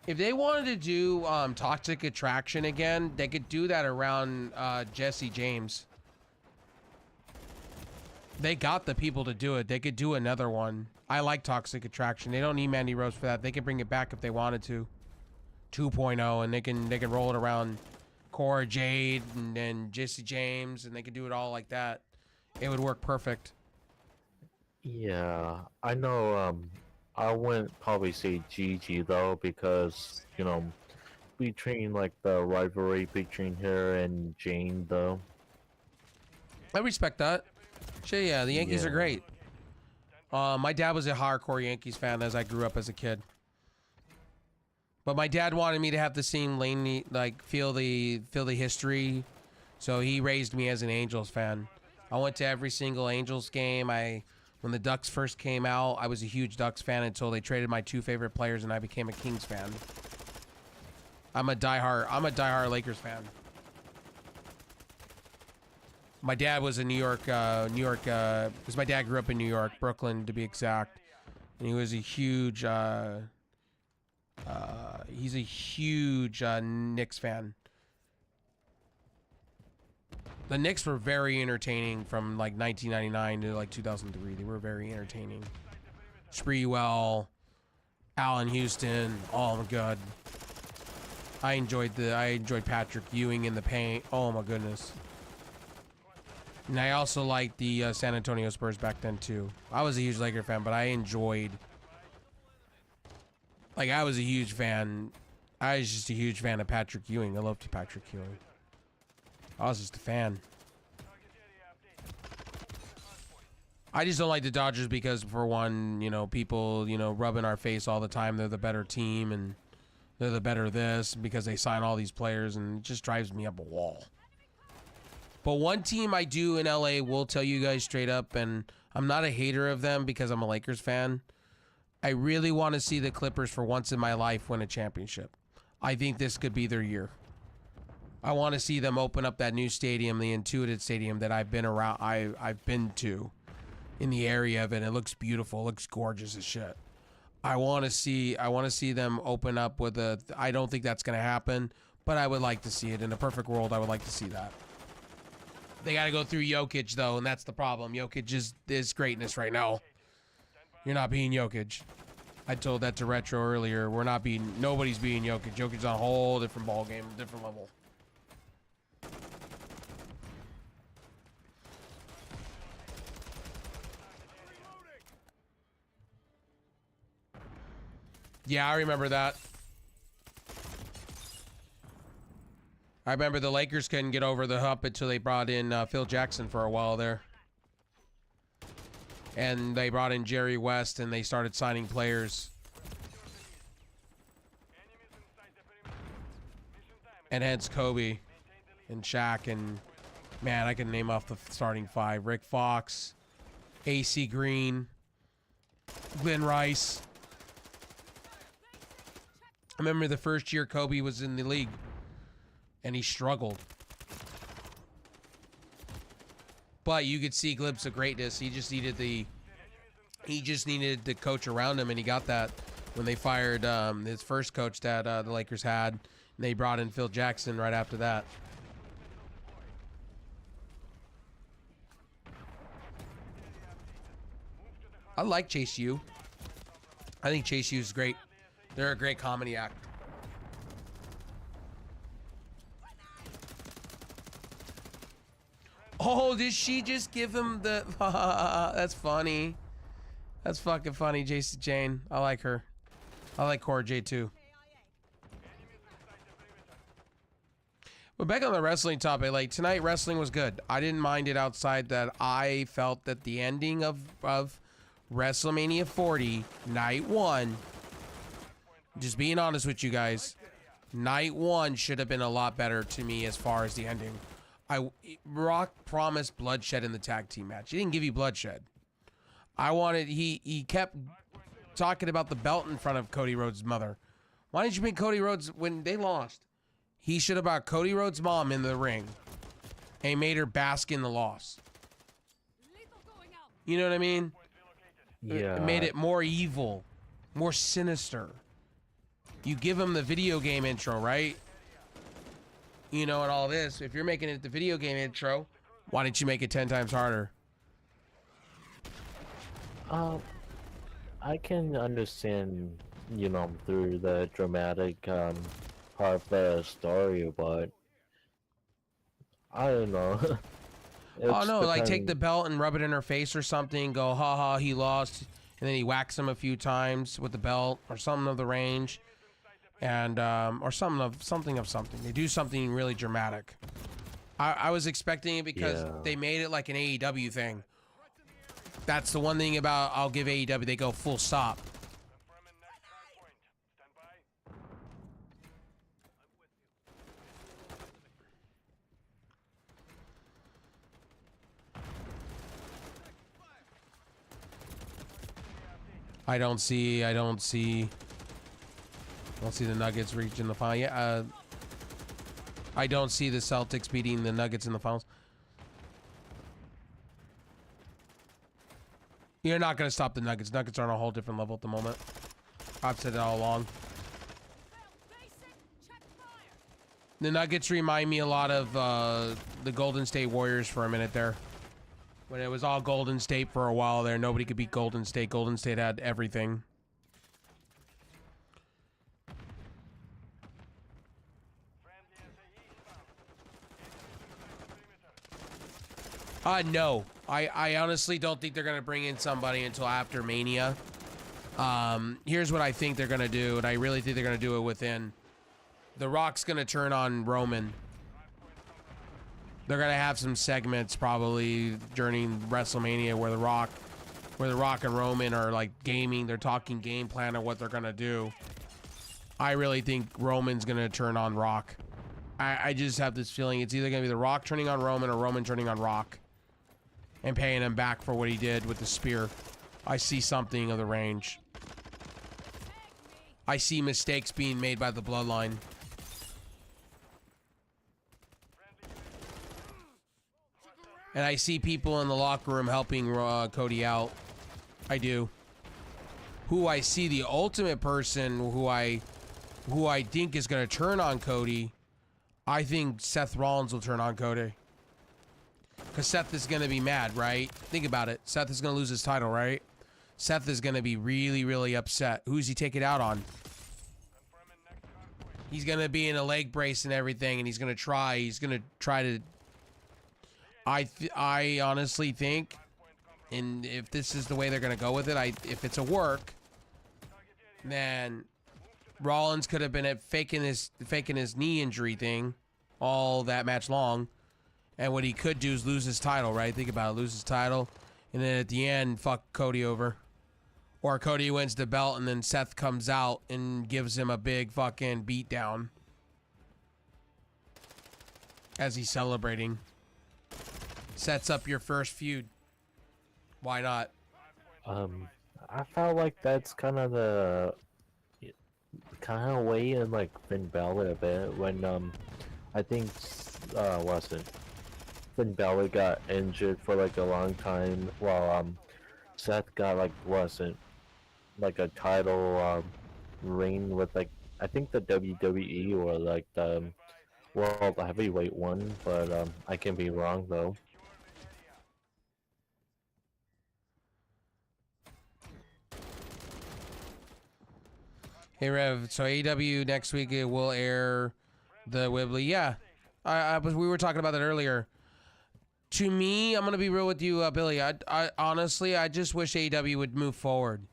If they wanted to do Toxic Attraction again, they could do that around Jesse James. They got the people to do it. They could do another one. I like Toxic Attraction. They don't need Mandy Rose for that. They could bring it back if they wanted to. 2.0, and they can roll it around Cora Jade and Jesse James, and they could do it all like that. It would work perfect. Yeah, I know. I wouldn't probably say Gigi though, because you know, between like the rivalry between her and Jane though. I respect that. Sure, yeah, the Yankees are great. My dad was a hardcore Yankees fan as I grew up as a kid. But my dad wanted me to have the same lane, like feel the history, so he raised me as an Angels fan. I went to every single Angels game. When the Ducks first came out, I was a huge Ducks fan until they traded my two favorite players, and I became a Kings fan. I'm a diehard Lakers fan. My dad was a because my dad grew up in New York, Brooklyn to be exact, and he was a huge Knicks fan. The Knicks were very entertaining from like 1999 to like 2003. They were very entertaining. Spreewell, Allen Houston, oh my god. I enjoyed Patrick Ewing in the paint. Oh my goodness. And I also liked the San Antonio Spurs back then too. I was a huge Laker fan, but I was a huge fan I was just a huge fan of Patrick Ewing. I loved Patrick Ewing. I was just a fan. I just don't like the Dodgers because, for one, you know, people, you know, rub in our face all the time they're the better team and they're the better this because they sign all these players, and it just drives me up a wall. But one team I do in LA will tell you guys straight up, and I'm not a hater of them because I'm a Lakers fan. I really want to see the Clippers for once in my life win a championship. I think this could be their year. I want to see them open up that new stadium, the Intuitive Stadium that I've been around. I've been to in the area of it. It looks beautiful. It looks gorgeous as shit. I want to see them open up with a. I don't think that's going to happen, but I would like to see it. In a perfect world, I would like to see that. They got to go through Jokic though, and that's the problem. Jokic is greatness right now. You're not being Jokic. I told that to Retro earlier. Nobody's being Jokic. Jokic's on a whole different ball game, different level. Yeah, I remember that. I remember the Lakers couldn't get over the hump until they brought in Phil Jackson for a while there. And they brought in Jerry West, and they started signing players. And hence Kobe and Shaq, and man, I can name off the starting five. Rick Fox, AC Green, Glenn Rice. I remember the first year Kobe was in the league, and he struggled. But you could see a glimpse of greatness. He just needed the coach around him, and he got that when they fired his first coach that the Lakers had, and they brought in Phil Jackson right after that. I like Chase U. I think Chase U is great. They're a great comedy act. Oh, did she just give him the... That's funny. That's fucking funny, Jason Jane. I like her. I like Cora J too. But back on the wrestling topic, like tonight wrestling was good. I didn't mind it outside that I felt that the ending of WrestleMania 40, night one, just being honest with you guys, night one should have been a lot better to me as far as the ending. Rock promised bloodshed in the tag team match. He didn't give you bloodshed. He kept talking about the belt in front of Cody Rhodes' mother. Why didn't you bring Cody Rhodes when they lost? He should have brought Cody Rhodes' mom in the ring and made her bask in the loss. You know what I mean? Yeah. It made it more evil, more sinister. You give him the video game intro, right? You know, and all this. If you're making it the video game intro, why didn't you make it 10 times harder? I can understand, you know, through the dramatic part of the story, but I don't know. Oh no, like take the belt and rub it in her face or something, go haha he lost, and then he whacks him a few times with the belt or something of the range, and or something of something. They do something really dramatic. I was expecting it because they made it like an AEW thing. That's the one thing about I'll give AEW, they go full stop. I don't see the Nuggets reaching the final. Yeah, I don't see the Celtics beating the Nuggets in the finals. You're not going to stop the Nuggets. Nuggets are on a whole different level at the moment. I've said it all along. The Nuggets remind me a lot of the Golden State Warriors for a minute there. When it was all Golden State for a while there, nobody could beat Golden State. Golden State had everything. No. I honestly don't think they're going to bring in somebody until after Mania. Here's what I think they're going to do, and I really think they're going to do it within The Rock's gonna turn on Roman. They're gonna have some segments probably during WrestleMania where the Rock and Roman are like gaming. They're talking game plan of what they're gonna do. I really think Roman's gonna turn on Rock. I just have this feeling it's either gonna be the Rock turning on Roman or Roman turning on Rock and paying him back for what he did with the spear. I see something of the range. I see mistakes being made by the Bloodline. And I see people in the locker room helping Cody out. I do. Who I see the ultimate person who I think is going to turn on Cody. I think Seth Rollins will turn on Cody. Because Seth is going to be mad, right? Think about it. Seth is going to lose his title, right? Seth is going to be really, really upset. Who's he take it out on? He's going to be in a leg brace and everything, and he's going to try to... I honestly think, and if this is the way they're going to go with it, if it's a work, then Rollins could have been faking his knee injury thing all that match long, and what he could do is lose his title, right? Think about it, lose his title, and then at the end, fuck Cody over. Or Cody wins the belt, and then Seth comes out and gives him a big fucking beatdown as he's celebrating. Sets up your first feud. Why not? I felt like that's kind of the way in like Finn Balor a bit when I think what's it? Finn Balor got injured for like a long time while Seth got like like a title reign with like I think the WWE or like the World Heavyweight one, but I can be wrong though. Hey Rev, so AEW next week it will air the Wibbly. Yeah, we were talking about that earlier. To me, I'm gonna be real with you, Billy. I honestly, I just wish AEW would move forward.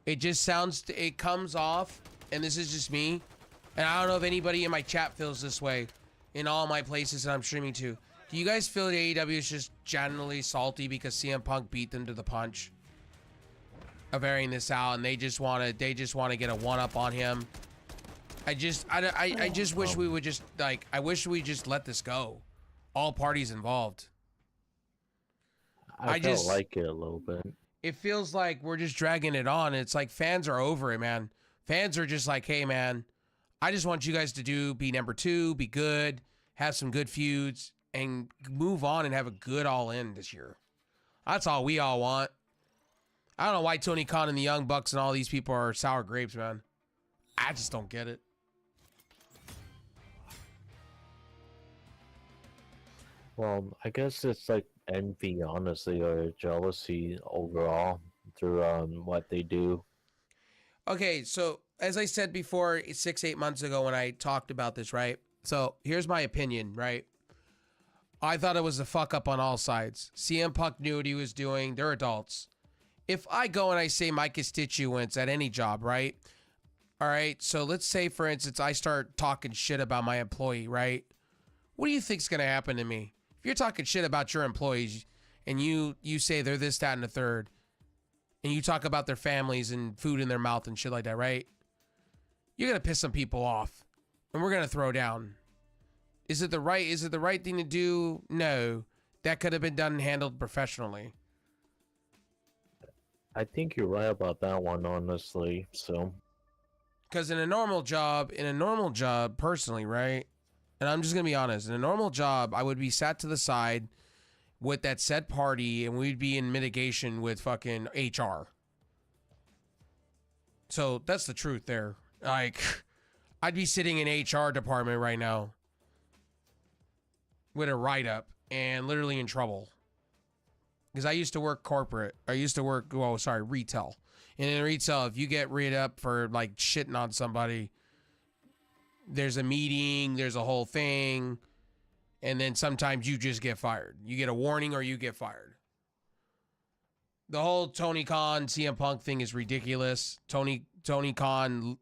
It comes off, and this is just me, and I don't know if anybody in my chat feels this way. In all my places that I'm streaming to, do you guys feel that AEW is just generally salty because CM Punk beat them to the punch? Of airing this out, and they just want to get a one-up on him. I just wish we would just I wish we just let this go. All parties involved. I just like it a little bit. It feels like we're just dragging it on. It's like fans are over it, man. Fans are just like, hey, man, I just want you guys to be number 2, be good, have some good feuds, and move on and have a good all-in this year. That's all we all want. I don't know why Tony Khan and the Young Bucks and all these people are sour grapes, man. I just don't get it. Well, I guess it's like envy, honestly, or jealousy overall through what they do. Okay, so as I said before, 6-8 months ago when I talked about this, right? So here's my opinion, right? I thought it was a fuck up on all sides. CM Punk knew what he was doing. They're adults. If I go and I say my constituents at any job, right? All right, so let's say, for instance, I start talking shit about my employee, right? What do you think's going to happen to me? If you're talking shit about your employees and you say they're this, that, and the third, and you talk about their families and food in their mouth and shit like that, right? You're going to piss some people off, and we're going to throw down. Is it the right thing to do? No. That could have been done and handled professionally. I think you're right about that one, honestly. So, because in a normal job, personally, right? And I'm just gonna be honest, in a normal job, I would be sat to the side with that said party, and we'd be in mitigation with fucking HR. So that's the truth there. Like, I'd be sitting in HR department right now with a write-up and literally in trouble. Because I used to work corporate. Retail. And in retail, if you get rid up for like shitting on somebody, there's a meeting, there's a whole thing, and then sometimes you just get fired. You get a warning or you get fired. The whole Tony Khan, CM Punk thing is ridiculous. Tony Khan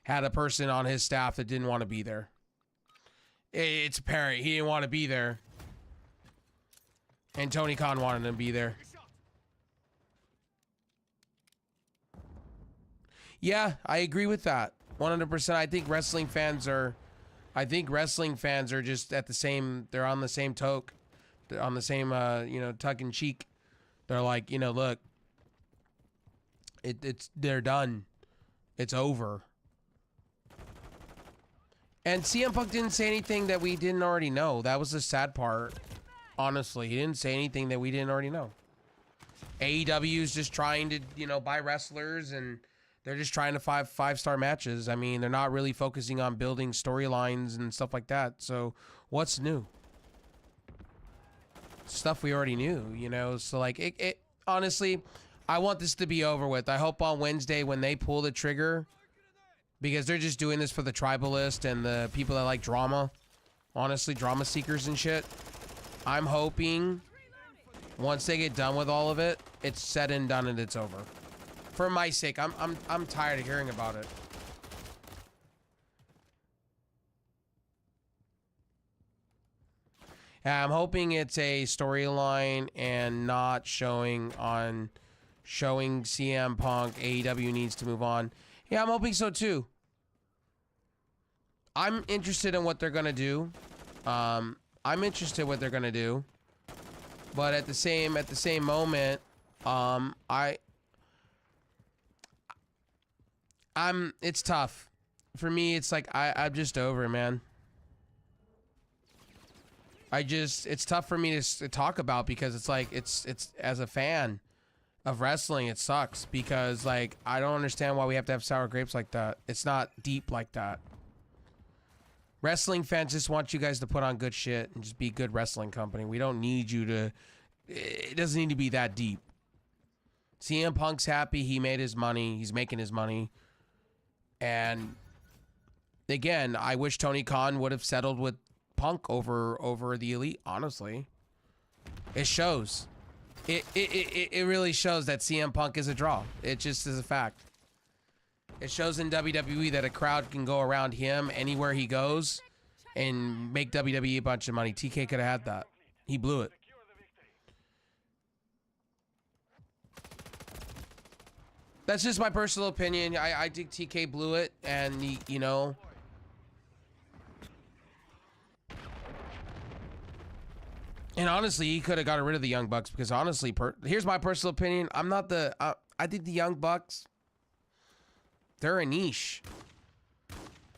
had a person on his staff that didn't want to be there. It's apparent he didn't want to be there. And Tony Khan wanted him to be there. Yeah, I agree with that. 100%. I think wrestling fans are just at the same, they're on the same toke. They're on the same, tongue in cheek. They're like, look, they're done. It's over. And CM Punk didn't say anything that we didn't already know. That was the sad part. Honestly, he didn't say anything that we didn't already know. AEW is just trying to, buy wrestlers, and they're just trying to five-star matches. I mean, they're not really focusing on building storylines and stuff like that. So what's new? Stuff we already knew, So like it honestly, I want this to be over with. I hope on Wednesday when they pull the trigger, because they're just doing this for the tribalist and the people that like drama. Honestly, drama seekers and shit. I'm hoping once they get done with all of it, it's said and done and it's over. For my sake, I'm tired of hearing about it. Yeah, I'm hoping it's a storyline and not showing CM Punk. AEW needs to move on. Yeah, I'm hoping so too. I'm interested in what they're gonna do. I'm interested in what they're gonna do. But at the same moment, it's tough. For me, it's like I'm just over it, man. It's tough for me to talk about, because it's like it's as a fan of wrestling, it sucks, because like I don't understand why we have to have sour grapes like that. It's not deep like that. Wrestling fans just want you guys to put on good shit and just be a good wrestling company. We don't need you to. It doesn't need to be that deep. CM Punk's happy. He made his money. He's making his money. And again, I wish Tony Khan would have settled with Punk over the Elite. Honestly, it shows. It really shows that CM Punk is a draw. It just is a fact. It shows in WWE that a crowd can go around him anywhere he goes and make WWE a bunch of money. TK could have had that. He blew it. That's just my personal opinion. I think TK blew it, and and honestly, he could have got rid of the Young Bucks, because honestly, here's my personal opinion. I think the Young Bucks, they're a niche.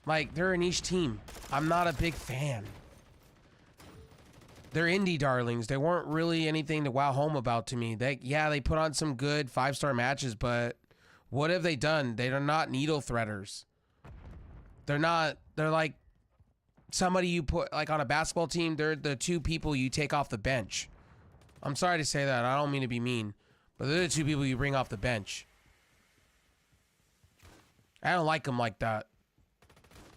Like, they're a niche team. I'm not a big fan. They're indie darlings. They weren't really anything to wow home about to me. They put on some good 5-star matches, but what have they done? They're not needle threaders. They're like somebody you put like on a basketball team. They're the two people you take off the bench. I'm sorry to say that. I don't mean to be mean, but they're the two people you bring off the bench. I don't like them like that.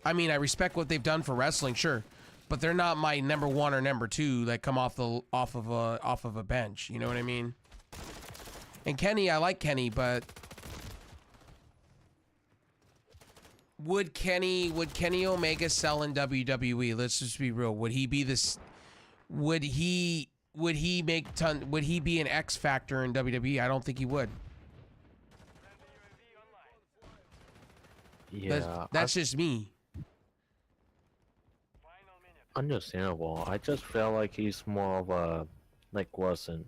I mean, I respect what they've done for wrestling, sure, but they're not my number one or number two that come off of a bench. You know what I mean? And Kenny, I like Kenny, but would Kenny Omega sell in WWE? Let's just be real. Would he be this? Would he be an X factor in WWE? I don't think he would. Yeah, that's just me. Understandable. I just felt like he's more of a, like, wasn't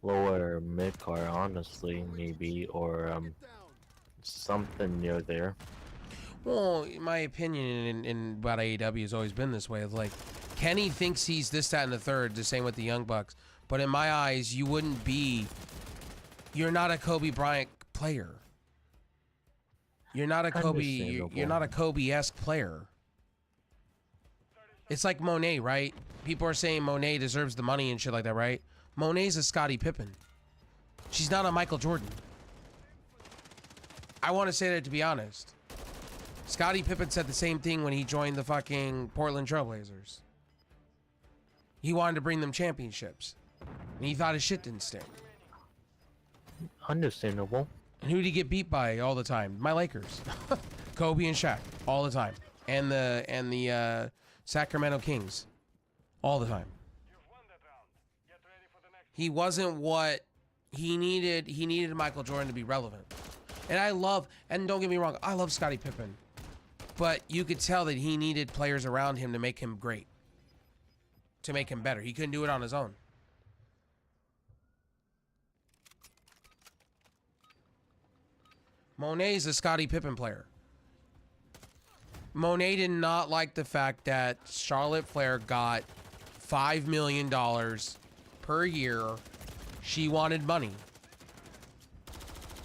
lower mid card, honestly, maybe, or something near there. Well, my opinion in about AEW has always been this way. It's like Kenny thinks he's this, that, and the third. The same with the Young Bucks. But in my eyes, you're not a Kobe Bryant player. You're not a Kobe. You're not a Kobe-esque player. It's like Monet, right? People are saying Monet deserves the money and shit like that, right? Monet's a Scottie Pippen. She's not a Michael Jordan. I want to say that, to be honest. Scottie Pippen said the same thing when he joined the fucking Portland Trailblazers. He wanted to bring them championships. And he thought his shit didn't stink. Understandable. And who did he get beat by all the time? My Lakers. Kobe and Shaq all the time, and the Sacramento Kings all the time. He wasn't what he needed. He needed Michael Jordan to be relevant. And I love, and don't get me wrong, I love Scottie Pippen. But you could tell that he needed players around him to make him great. To make him better. He couldn't do it on his own. Monet's a Scottie Pippen player. Monet did not like the fact that Charlotte Flair got $5 million per year. She wanted money.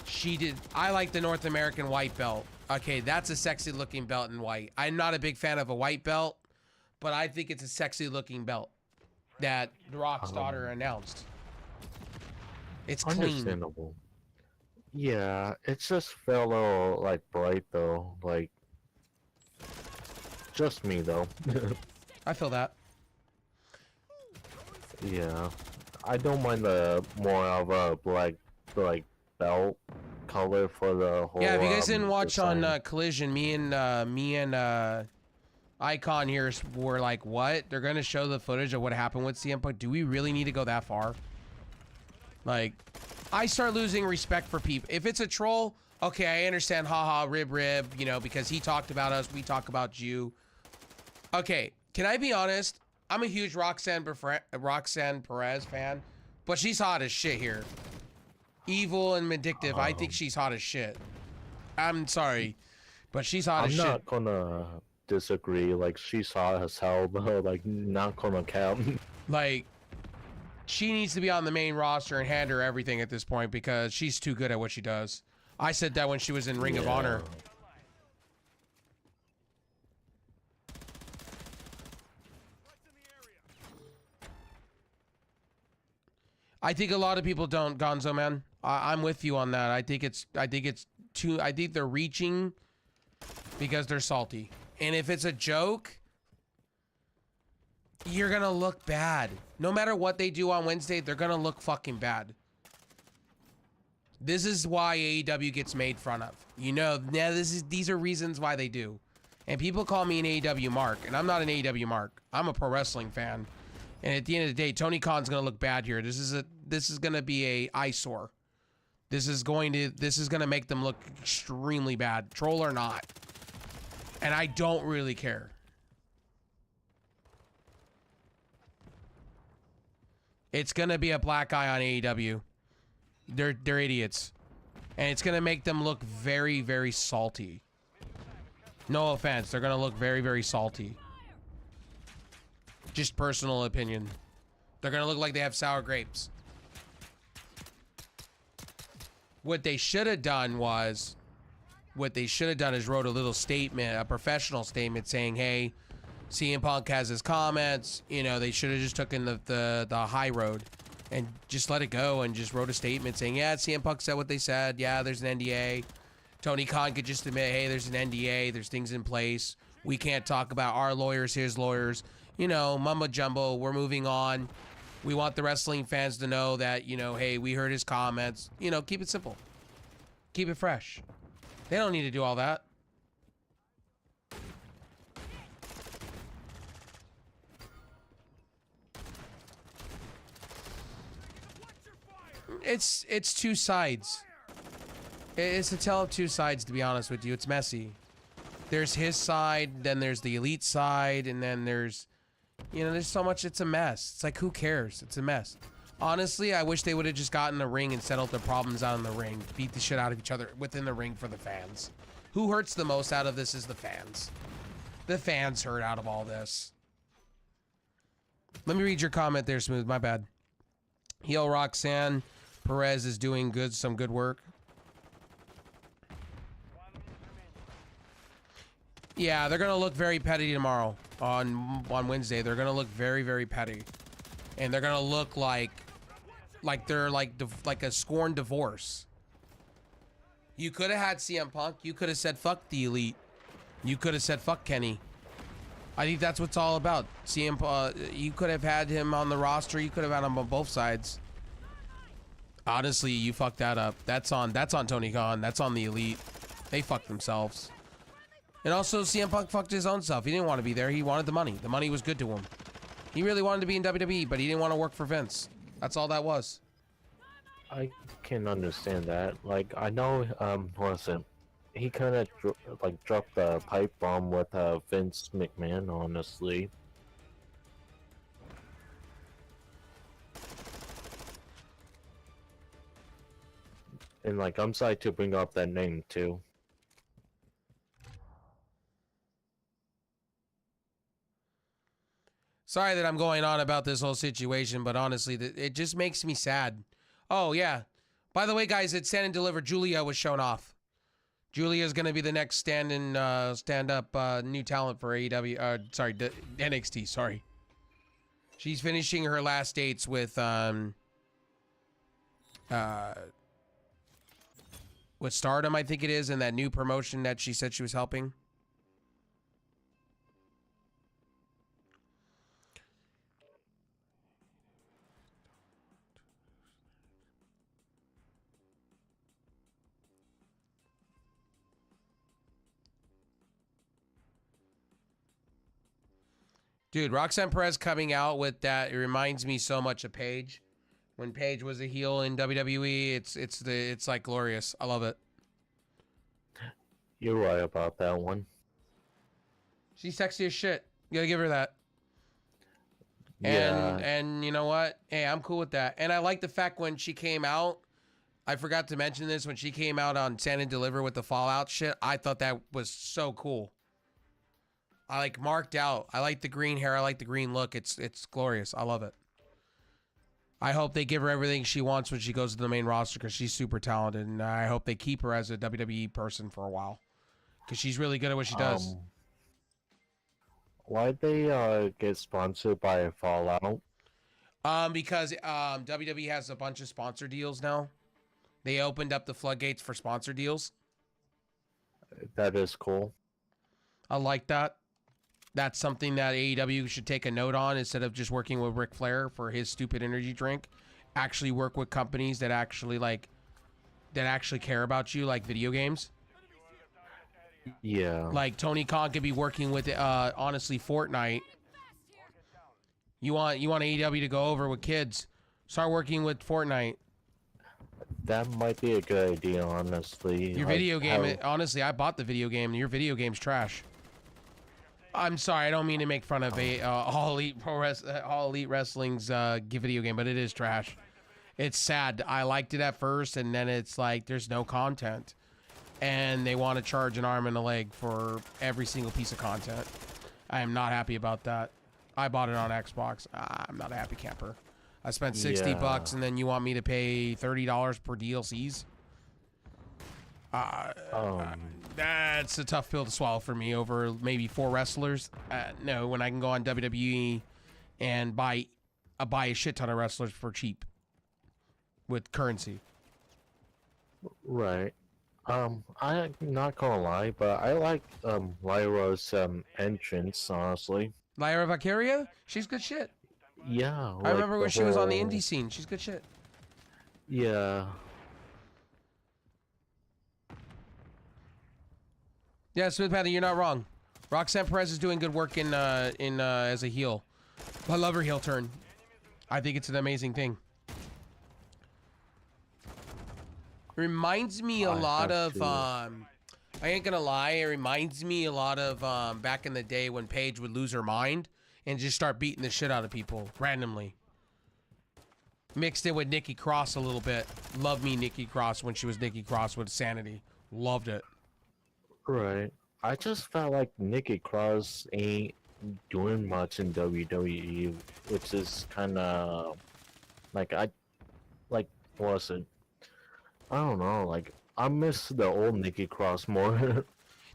She did. I like the North American white belt. Okay, that's a sexy looking belt in white. I'm not a big fan of a white belt, but I think it's a sexy looking belt that The Rock's daughter announced. It's clean. Understandable. Yeah, it just felt a little, like, bright, though. Like, just me, though. I feel that. Yeah. I don't mind the more of a black, like, belt color for the whole. Yeah, if you guys didn't watch design. on Collision, me and Icon here were like, what? They're gonna show the footage of what happened with CM Punk. Do we really need to go that far? Like, I start losing respect for people. If it's a troll, okay, I understand, haha, rib, you know, because he talked about us, we talk about you. Okay, can I be honest? I'm a huge Roxanne Perez fan, but she's hot as shit here. Evil and vindictive, I think she's hot as shit. I'm sorry, but she's hot as shit. I'm not gonna disagree, like, she's hot as hell, but, like, not gonna count. Like, she needs to be on the main roster and hand her everything at this point because she's too good at what she does. I said that when she was in Ring of Honor. I think a lot of people don't, Gonzo, man. I'm with you on that. I think they're reaching because they're salty. And if it's a joke, you're gonna look bad. No matter what they do on Wednesday, they're gonna look fucking bad. This is why AEW gets made fun of. You know, yeah, these are reasons why they do. And people call me an AEW mark, and I'm not an AEW mark. I'm a pro wrestling fan. And at the end of the day, Tony Khan's gonna look bad here. This is gonna be a eyesore. This is gonna make them look extremely bad, troll or not. And I don't really care. It's gonna be a black eye on AEW. They're idiots. And it's gonna make them look very, very salty. No offense, they're gonna look very, very salty. Just personal opinion. They're gonna look like they have sour grapes. What they should have done is wrote a little statement, a professional statement saying, hey, CM Punk has his comments. You know, they should have just taken the high road and just let it go and just wrote a statement saying, yeah, CM Punk said what they said. Yeah, there's an NDA. Tony Khan could just admit, hey, there's an NDA. There's things in place. We can't talk about our lawyers, his lawyers. You know, mumbo jumbo, we're moving on. We want the wrestling fans to know that, you know, hey, we heard his comments. You know, keep it simple. Keep it fresh. They don't need to do all that. It's two sides. It's a tale of two sides, to be honest with you. It's messy. There's his side, then there's the elite side, and then there's, you know, there's so much. It's a mess. It's like, who cares? It's a mess. Honestly, I wish they would have just gotten in the ring and settled their problems out in the ring. Beat the shit out of each other within the ring for the fans. Who hurts the most out of this is the fans. The fans hurt out of all this. Let me read your comment there, Smooth. My bad. Heel Roxanne Perez is doing some good work. Yeah, they're gonna look very petty tomorrow on Wednesday. They're gonna look very, very petty, and they're gonna look like they're like a scorned divorce. You could have had CM Punk. You could have said fuck the elite. You could have said fuck Kenny. I think that's what's all about. You could have had him on the roster. You could have had him on both sides. Honestly, you fucked that up. That's on Tony Khan. That's on the elite. They fucked themselves. And also, CM Punk fucked his own self. He didn't want to be there. He wanted the money. The money was good to him. He really wanted to be in WWE, but he didn't want to work for Vince. That's all that was. I can understand that. Like, I know, listen, he kind of dropped the pipe bomb with Vince McMahon, honestly. And like, I'm sorry to bring up that name too. Sorry that I'm going on about this whole situation, but honestly, it just makes me sad. Oh, yeah. By the way, guys, at Stand and Deliver, Julia was shown off. Julia's going to be the next stand-up new talent for AEW. Sorry, NXT, sorry. She's finishing her last dates with Stardom, I think it is, and that new promotion that she said she was helping. Dude, Roxanne Perez coming out with that, it reminds me so much of Paige. When Paige was a heel in WWE, it's like glorious. I love it. You're right about that one. She's sexy as shit. You gotta give her that. Yeah. And you know what? Hey, I'm cool with that. And I like the fact when she came out, I forgot to mention this, when she came out on Stand and Deliver with the Fallout shit, I thought that was so cool. I like marked out. I like the green hair. I like the green look. It's glorious. I love it. I hope they give her everything she wants when she goes to the main roster because she's super talented, and I hope they keep her as a WWE person for a while because she's really good at what she does. Why'd they get sponsored by Fallout? Because WWE has a bunch of sponsor deals now. They opened up the floodgates for sponsor deals. That is cool. I like that. That's something that AEW should take a note on instead of just working with Ric Flair for his stupid energy drink. Actually work with companies that actually care about you, like video games. Yeah. Like Tony Khan could be working with honestly Fortnite. You want AEW to go over with kids. Start working with Fortnite. That might be a good idea, honestly. Your video game, honestly, I bought the video game and your video game's trash. I'm sorry, I don't mean to make fun of All Elite Wrestling's video game, but it is trash. It's sad. I liked it at first, and then it's like there's no content, and they want to charge an arm and a leg for every single piece of content. I am not happy about that. I bought it on Xbox. I'm not a happy camper. I spent $60, and then you want me to pay $30 per DLCs? That's a tough pill to swallow for me over maybe 4 wrestlers. No, when I can go on WWE and buy a shit ton of wrestlers for cheap with currency. Right. I'm not gonna lie, but I like Lyra's entrance, honestly. Lyra Valkyria? She's good shit. Yeah. I remember when she was on the indie scene. She's good shit. Yeah. Yeah, Smith Patty, you're not wrong. Roxanne Perez is doing good work in as a heel. I love her heel turn. I think it's an amazing thing. Reminds me a lot of I ain't gonna lie, it reminds me a lot of back in the day when Paige would lose her mind and just start beating the shit out of people randomly. Mixed it with Nikki Cross a little bit. Love me Nikki Cross when she was Nikki Cross with Sanity. Loved it. Right. I just felt like Nikki Cross ain't doing much in WWE, which is kind of like listen, I don't know, like I miss the old Nikki Cross more.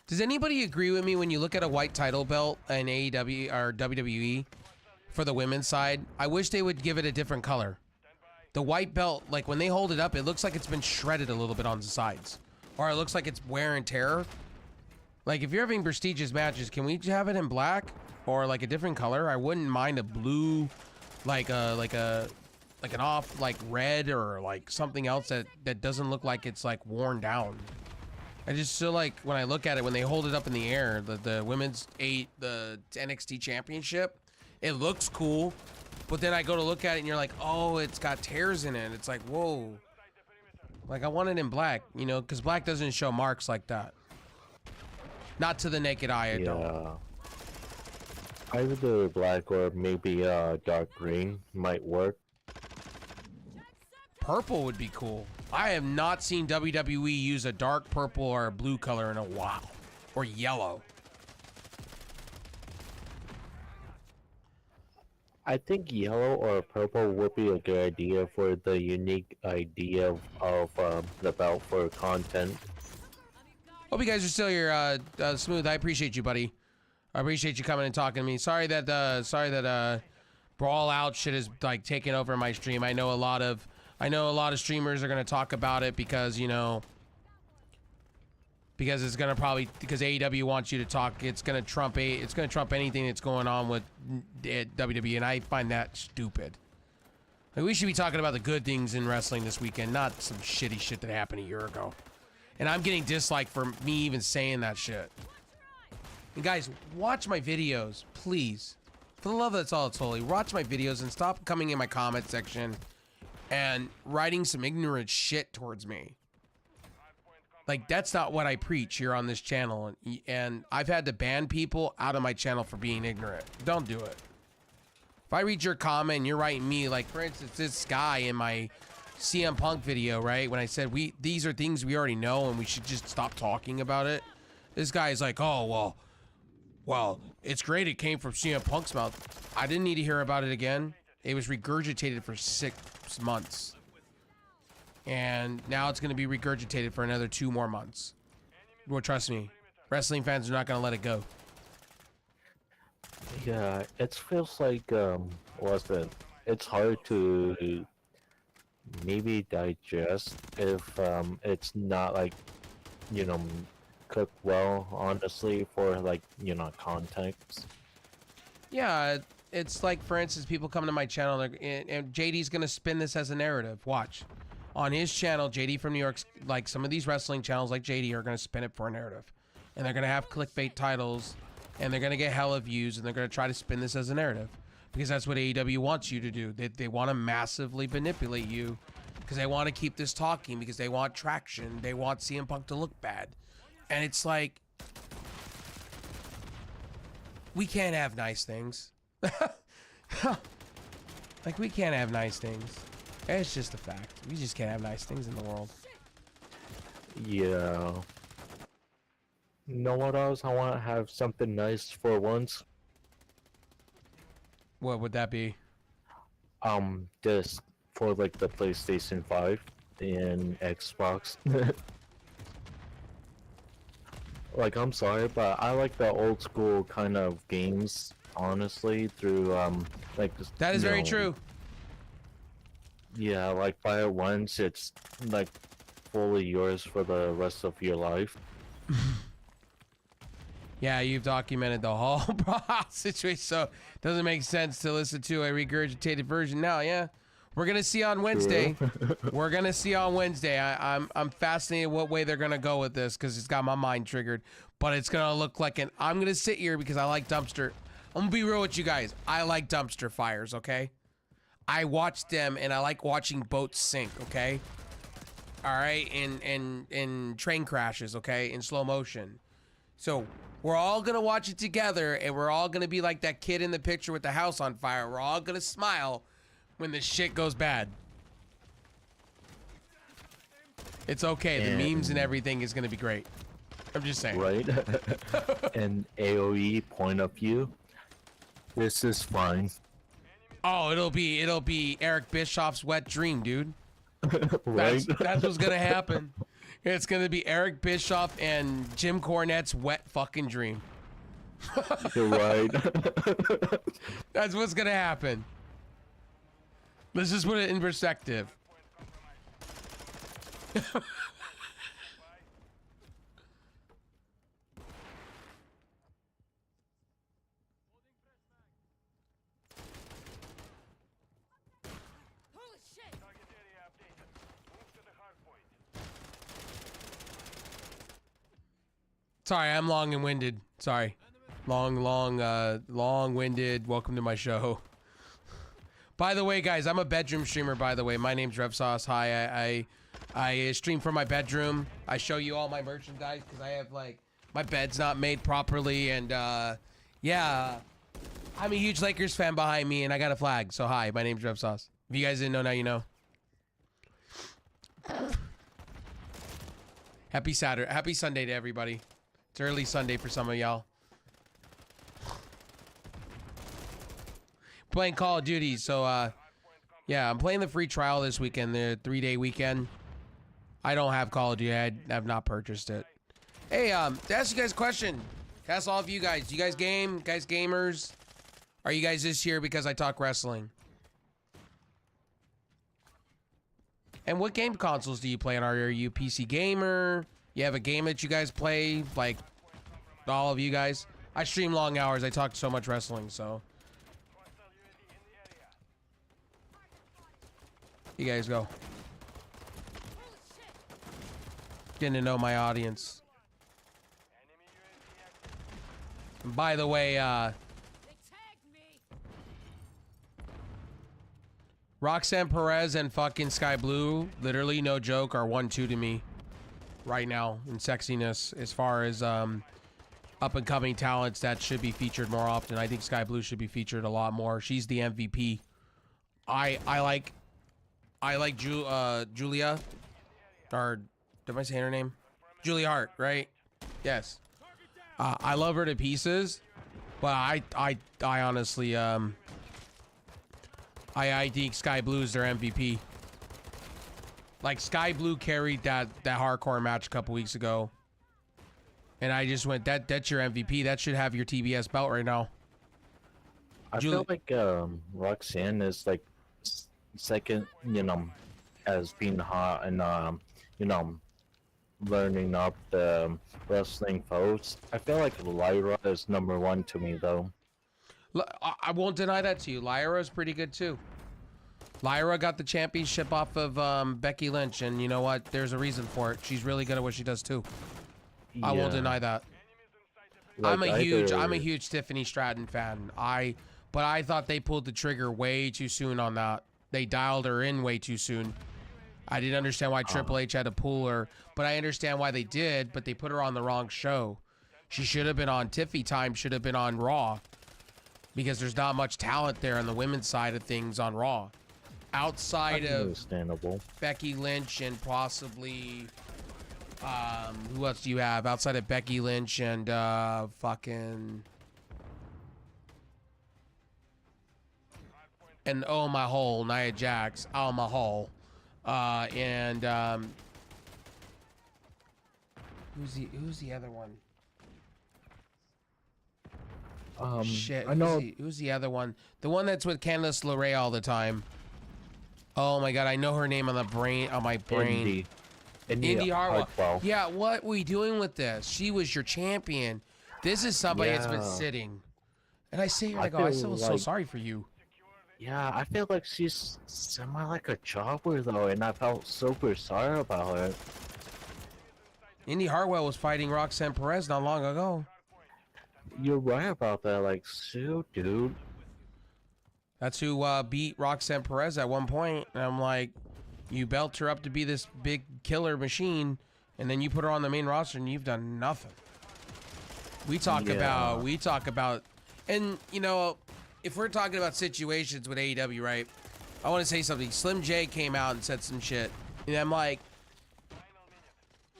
Does anybody agree with me when you look at a white title belt in AEW or WWE for the women's side? I wish they would give it a different color. The white belt, like when they hold it up, it looks like it's been shredded a little bit on the sides, or it looks like it's wear and tear. Like, if you're having prestigious matches, can we have it in black or like a different color? I wouldn't mind a blue, like an off like red or like something else that doesn't look like it's like worn down. I just feel like when I look at it, when they hold it up in the air, the the NXT championship, it looks cool, but then I go to look at it and you're like, oh, it's got tears in it. It's like, whoa. Like I want it in black, you know, because black doesn't show marks like that. Not to the naked eye, I don't. Either black or maybe dark green might work. Purple would be cool. I have not seen WWE use a dark purple or a blue color in a while. Or yellow. I think yellow or purple would be a good idea for the unique idea of the belt for content. Hope you guys are still here, Smooth. I appreciate you, buddy. I appreciate you coming and talking to me. Sorry that Brawl Out shit is like taking over my stream. I know a lot of streamers are gonna talk about it because, you know, because it's gonna probably, because AEW wants you to talk. It's gonna trump anything that's going on with WWE, and I find that stupid. Like, we should be talking about the good things in wrestling this weekend, not some shitty shit that happened a year ago. And I'm getting disliked for me even saying that shit. And guys, watch my videos, please. For the love that's all it's holy, watch my videos and stop coming in my comment section and writing some ignorant shit towards me. Like, that's not what I preach here on this channel. And I've had to ban people out of my channel for being ignorant. Don't do it. If I read your comment and you're writing me, like, for instance, this guy in my CM Punk video, right? When I said these are things we already know and we should just stop talking about it. This guy is like, oh, well, it's great it came from CM Punk's mouth. I didn't need to hear about it again. It was regurgitated for 6 months. And now it's going to be regurgitated for another 2 more months. Well, trust me, wrestling fans are not going to let it go. Yeah, it feels like, it's hard to maybe digest if it's not, like, you know, cooked well, honestly, for, like, you know, context. Yeah, it's like, for instance, people come to my channel and JD's going to spin this as a narrative. Watch. On his channel, JD from New York, like some of these wrestling channels like JD are going to spin it for a narrative. And they're going to have clickbait titles, and they're going to get hella views, and they're going to try to spin this as a narrative. Because that's what AEW wants you to do. They want to massively manipulate you because they want to keep this talking, because they want traction. They want CM Punk to look bad. And it's like, we can't have nice things. Like, we can't have nice things. It's just a fact. We just can't have nice things in the world. Yeah. You know what else? I want to have something nice for once. What would that be? This for like the PlayStation 5 and Xbox. Like, I'm sorry, but I like the old school kind of games, honestly, through like that is very true. Yeah, like buy it once, it's like fully yours for the rest of your life. Yeah, you've documented the whole situation, so it doesn't make sense to listen to a regurgitated version now. Yeah, we're gonna see on Wednesday. We're gonna see on Wednesday. I'm fascinated what way they're gonna go with this, because it's got my mind triggered. But it's gonna look like an. I'm gonna sit here because I like dumpster. I'm gonna be real with you guys. I like dumpster fires. Okay, I watch them and I like watching boats sink. Okay, all right, and train crashes. Okay, in slow motion. So we're all gonna watch it together, and we're all gonna be like that kid in the picture with the house on fire. We're all gonna smile when the shit goes bad. It's okay. The memes and everything is gonna be great. I'm just saying. Right? And AOE point of view, this is fine. Oh, it'll be Eric Bischoff's wet dream, dude. Right? That's what's gonna happen. It's gonna be Eric Bischoff and Jim Cornette's wet fucking dream. You're right. That's what's gonna happen. Let's just put it in perspective. Sorry, I'm long and winded. Sorry. Long-winded. Welcome to my show. By the way, guys, I'm a bedroom streamer, by the way. My name's RevSauce. Hi, I stream from my bedroom. I show you all my merchandise because I have, like, my bed's not made properly. And, yeah, I'm a huge Lakers fan behind me, and I got a flag. So, hi, my name's RevSauce. If you guys didn't know, now you know. Happy Saturday. Happy Sunday to everybody. It's early Sunday for some of y'all. Playing Call of Duty, so yeah, I'm playing the free trial this weekend, the 3-day weekend. I don't have Call of Duty. I have not purchased it. Hey, to ask you guys a question. To ask all of you guys. Do you guys game? Guys gamers? Are you guys this here because I talk wrestling? And what game consoles do you play on? Are you a PC gamer? You have a game that you guys play? Like, all of you guys? I stream long hours. I talk so much wrestling, so. You guys go. Getting to know my audience. And by the way, Roxanne Perez and fucking Sky Blue, literally no joke, are 1-2 to me right now in sexiness as far as up and coming talents that should be featured more often. I think Sky Blue should be featured a lot more. She's the MVP. I like Julia, or am I saying her name? Julia Hart, right? Yes. I love her to pieces, but I honestly I think Sky Blue is their MVP. Like, Sky Blue carried that hardcore match a couple weeks ago, and I just went, that's your MVP. That should have your TBS belt right now. I feel like Roxanne is like second, as being hot and learning up the wrestling folks. I feel like Lyra is number 1 to me, though. I won't deny that to you. Lyra's pretty good too. Lyra got the championship off of Becky Lynch, and you know what? There's a reason for it. She's really good at what she does too. Yeah. I won't deny that. Like, I'm a huge Tiffany Stratton fan. But I thought they pulled the trigger way too soon on that. They dialed her in way too soon. I didn't understand why Triple H had to pull her, but I understand why they did, but they put her on the wrong show. She should have been on Tiffy Time, should have been on Raw, because there's not much talent there on the women's side of things on Raw. Outside of Becky Lynch and possibly, who else do you have? Outside of Becky Lynch and and oh my hole, Nia Jax, oh my hole, and who's the other one? Shit, I know who's the other one? The one that's with Candice LeRae all the time. Oh my god, I know her name on my brain. Indy Hartwell. Yeah, what are we doing with this? She was your champion. This is somebody that's been sitting. And I say, I feel so sorry for you. Yeah, I feel like she's semi like a jobber though, and I felt super sorry about her. Indy Hartwell was fighting Roxanne Perez not long ago. You're right about that, like, shoot, dude. That's who beat Roxanne Perez at one point, and I'm like, you belt her up to be this big killer machine, and then you put her on the main roster, and you've done nothing. We talk about, and you know, if we're talking about situations with AEW, right? I want to say something. Slim J came out and said some shit, and I'm like,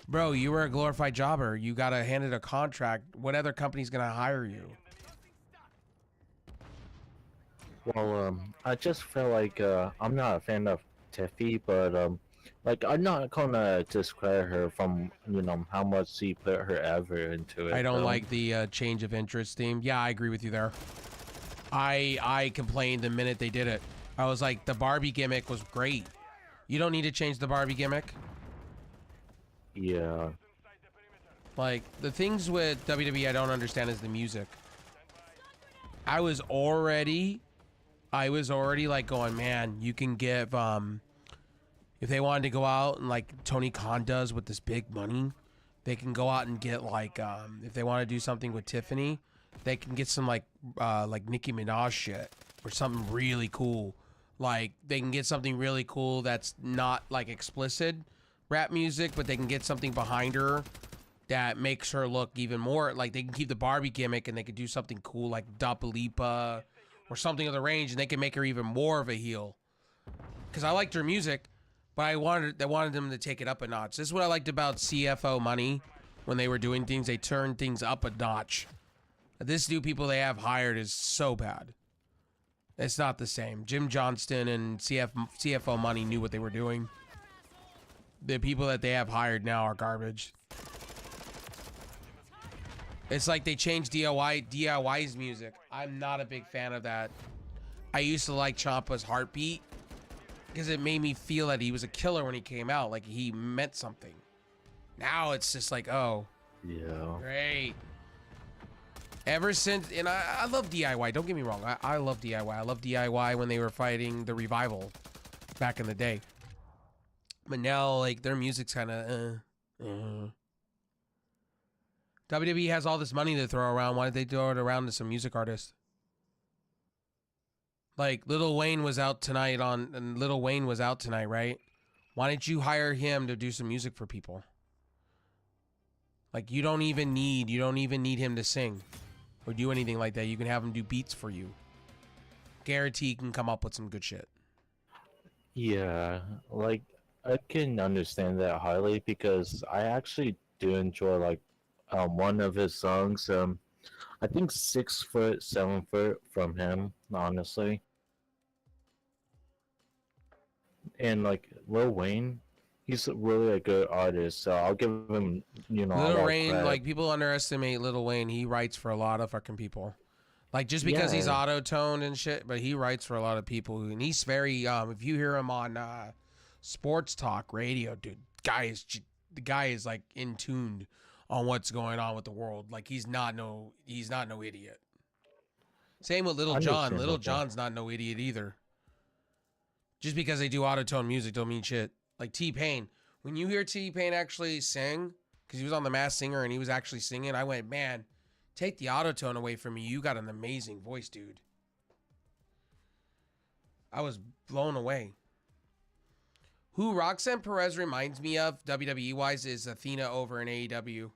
bro, you were a glorified jobber. You got handed a contract. What other company's gonna hire you? Well, I just feel like I'm not a fan of Tiffy, but like, I'm not gonna discredit her from how much she put her effort into it. I don't like the change of interest theme. Yeah, I agree with you there. I complained the minute they did it. I was like, the Barbie gimmick was great. You don't need to change the Barbie gimmick. Yeah. Like, the things with WWE I don't understand is the music. I was already like going, man, you can give if they wanted to go out and like Tony Khan does with this big money They can go out and get like if they want to do something with Tiffany, they can get some like Nicki Minaj shit or something really cool. Like they can get something really cool that's not like explicit rap music, but they can get something behind her that makes her look even more like they can keep the Barbie gimmick and they could do something cool like Dua Lipa or something of the range, and they can make her even more of a heel. Because I liked her music, but I wanted them to take it up a notch. This is what I liked about CFO Money when they were doing things. They turned things up a notch. This new people they have hired is so bad. It's not the same. Jim Johnston and CFO Money knew what they were doing. The people that they have hired now are garbage. It's like they changed DIY's music. I'm not a big fan of that. I used to like Ciampa's Heartbeat because it made me feel that he was a killer when he came out, like he meant something. Now it's just like, oh, Yeah. great. Ever since, and I love DIY. Don't get me wrong. I love DIY. I love DIY when they were fighting the Revival back in the day. But now, like, their music's kind of, WWE has all this money to throw around. Why did they throw it around to some music artists? Like, Lil Wayne was out tonight, right? Why didn't you hire him to do some music for people? Like, you don't even need him to sing or do anything like that. You can have him do beats for you. Guarantee he can come up with some good shit. Yeah, like I can understand that highly because I actually do enjoy like one of his songs. I think 6 foot, 7 foot from him, honestly. And like Lil Wayne, he's really a good artist, so I'll give him, a lot Lil of Wayne, credit. like people underestimate Lil Wayne. He writes for a lot of fucking people. Like just because he's Yeah. auto-toned and shit, but he writes for a lot of people. And he's very if you hear him on sports talk radio, dude, the guy is like in tuned on what's going on with the world. Like he's not no idiot. Same with Little John. Little Understandable. John's not no idiot either. Just because they do auto-tone music don't mean shit. Like T-Pain. When you hear T-Pain actually sing, because he was on The Masked Singer and he was actually singing, I went, man, take the auto-tone away from me. You got an amazing voice, dude. I was blown away. Who Roxanne Perez reminds me of, WWE-wise, is Athena over in AEW.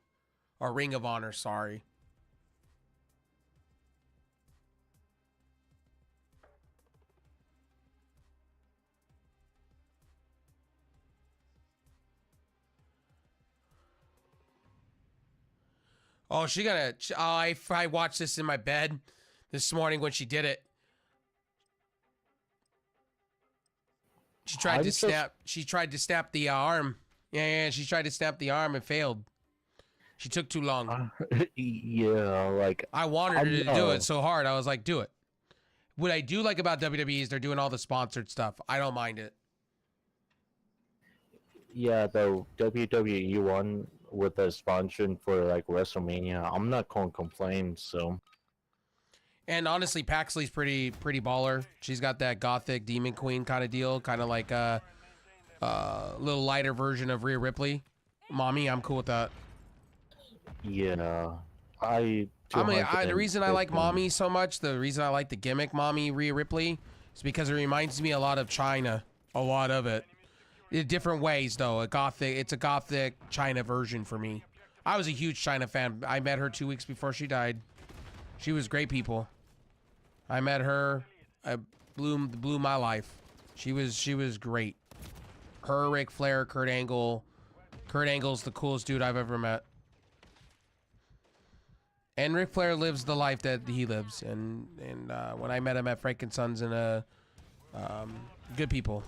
Or Ring of Honor, sorry. Oh, I watched this in my bed this morning when she did it. She tried to snap the arm. Yeah, she tried to snap the arm and failed. She took too long. Yeah, like I wanted her to do it so hard. I was like, do it. What I do like about WWE is they're doing all the sponsored stuff. I don't mind it. yeah, the WWE one with the sponsoring for like WrestleMania, I'm not gonna complain. So And honestly, Paxley's pretty baller. She's got that gothic demon queen kind of deal, kind of like a little lighter version of Rhea Ripley. Mommy, I'm cool with that. yeah, The reason I like 250. Mommy so much, the reason I like the gimmick Mommy Rhea Ripley, is because it reminds me a lot of China. A lot of it. In different ways, though. It's a gothic China version for me. I was a huge China fan. I met her 2 weeks before she died. She was great people. I met her. I blew my life. She was great. Her, Ric Flair, Kurt Angle. Kurt Angle's the coolest dude I've ever met. And Ric Flair lives the life that he lives. And when I met him at Frankensons and good people.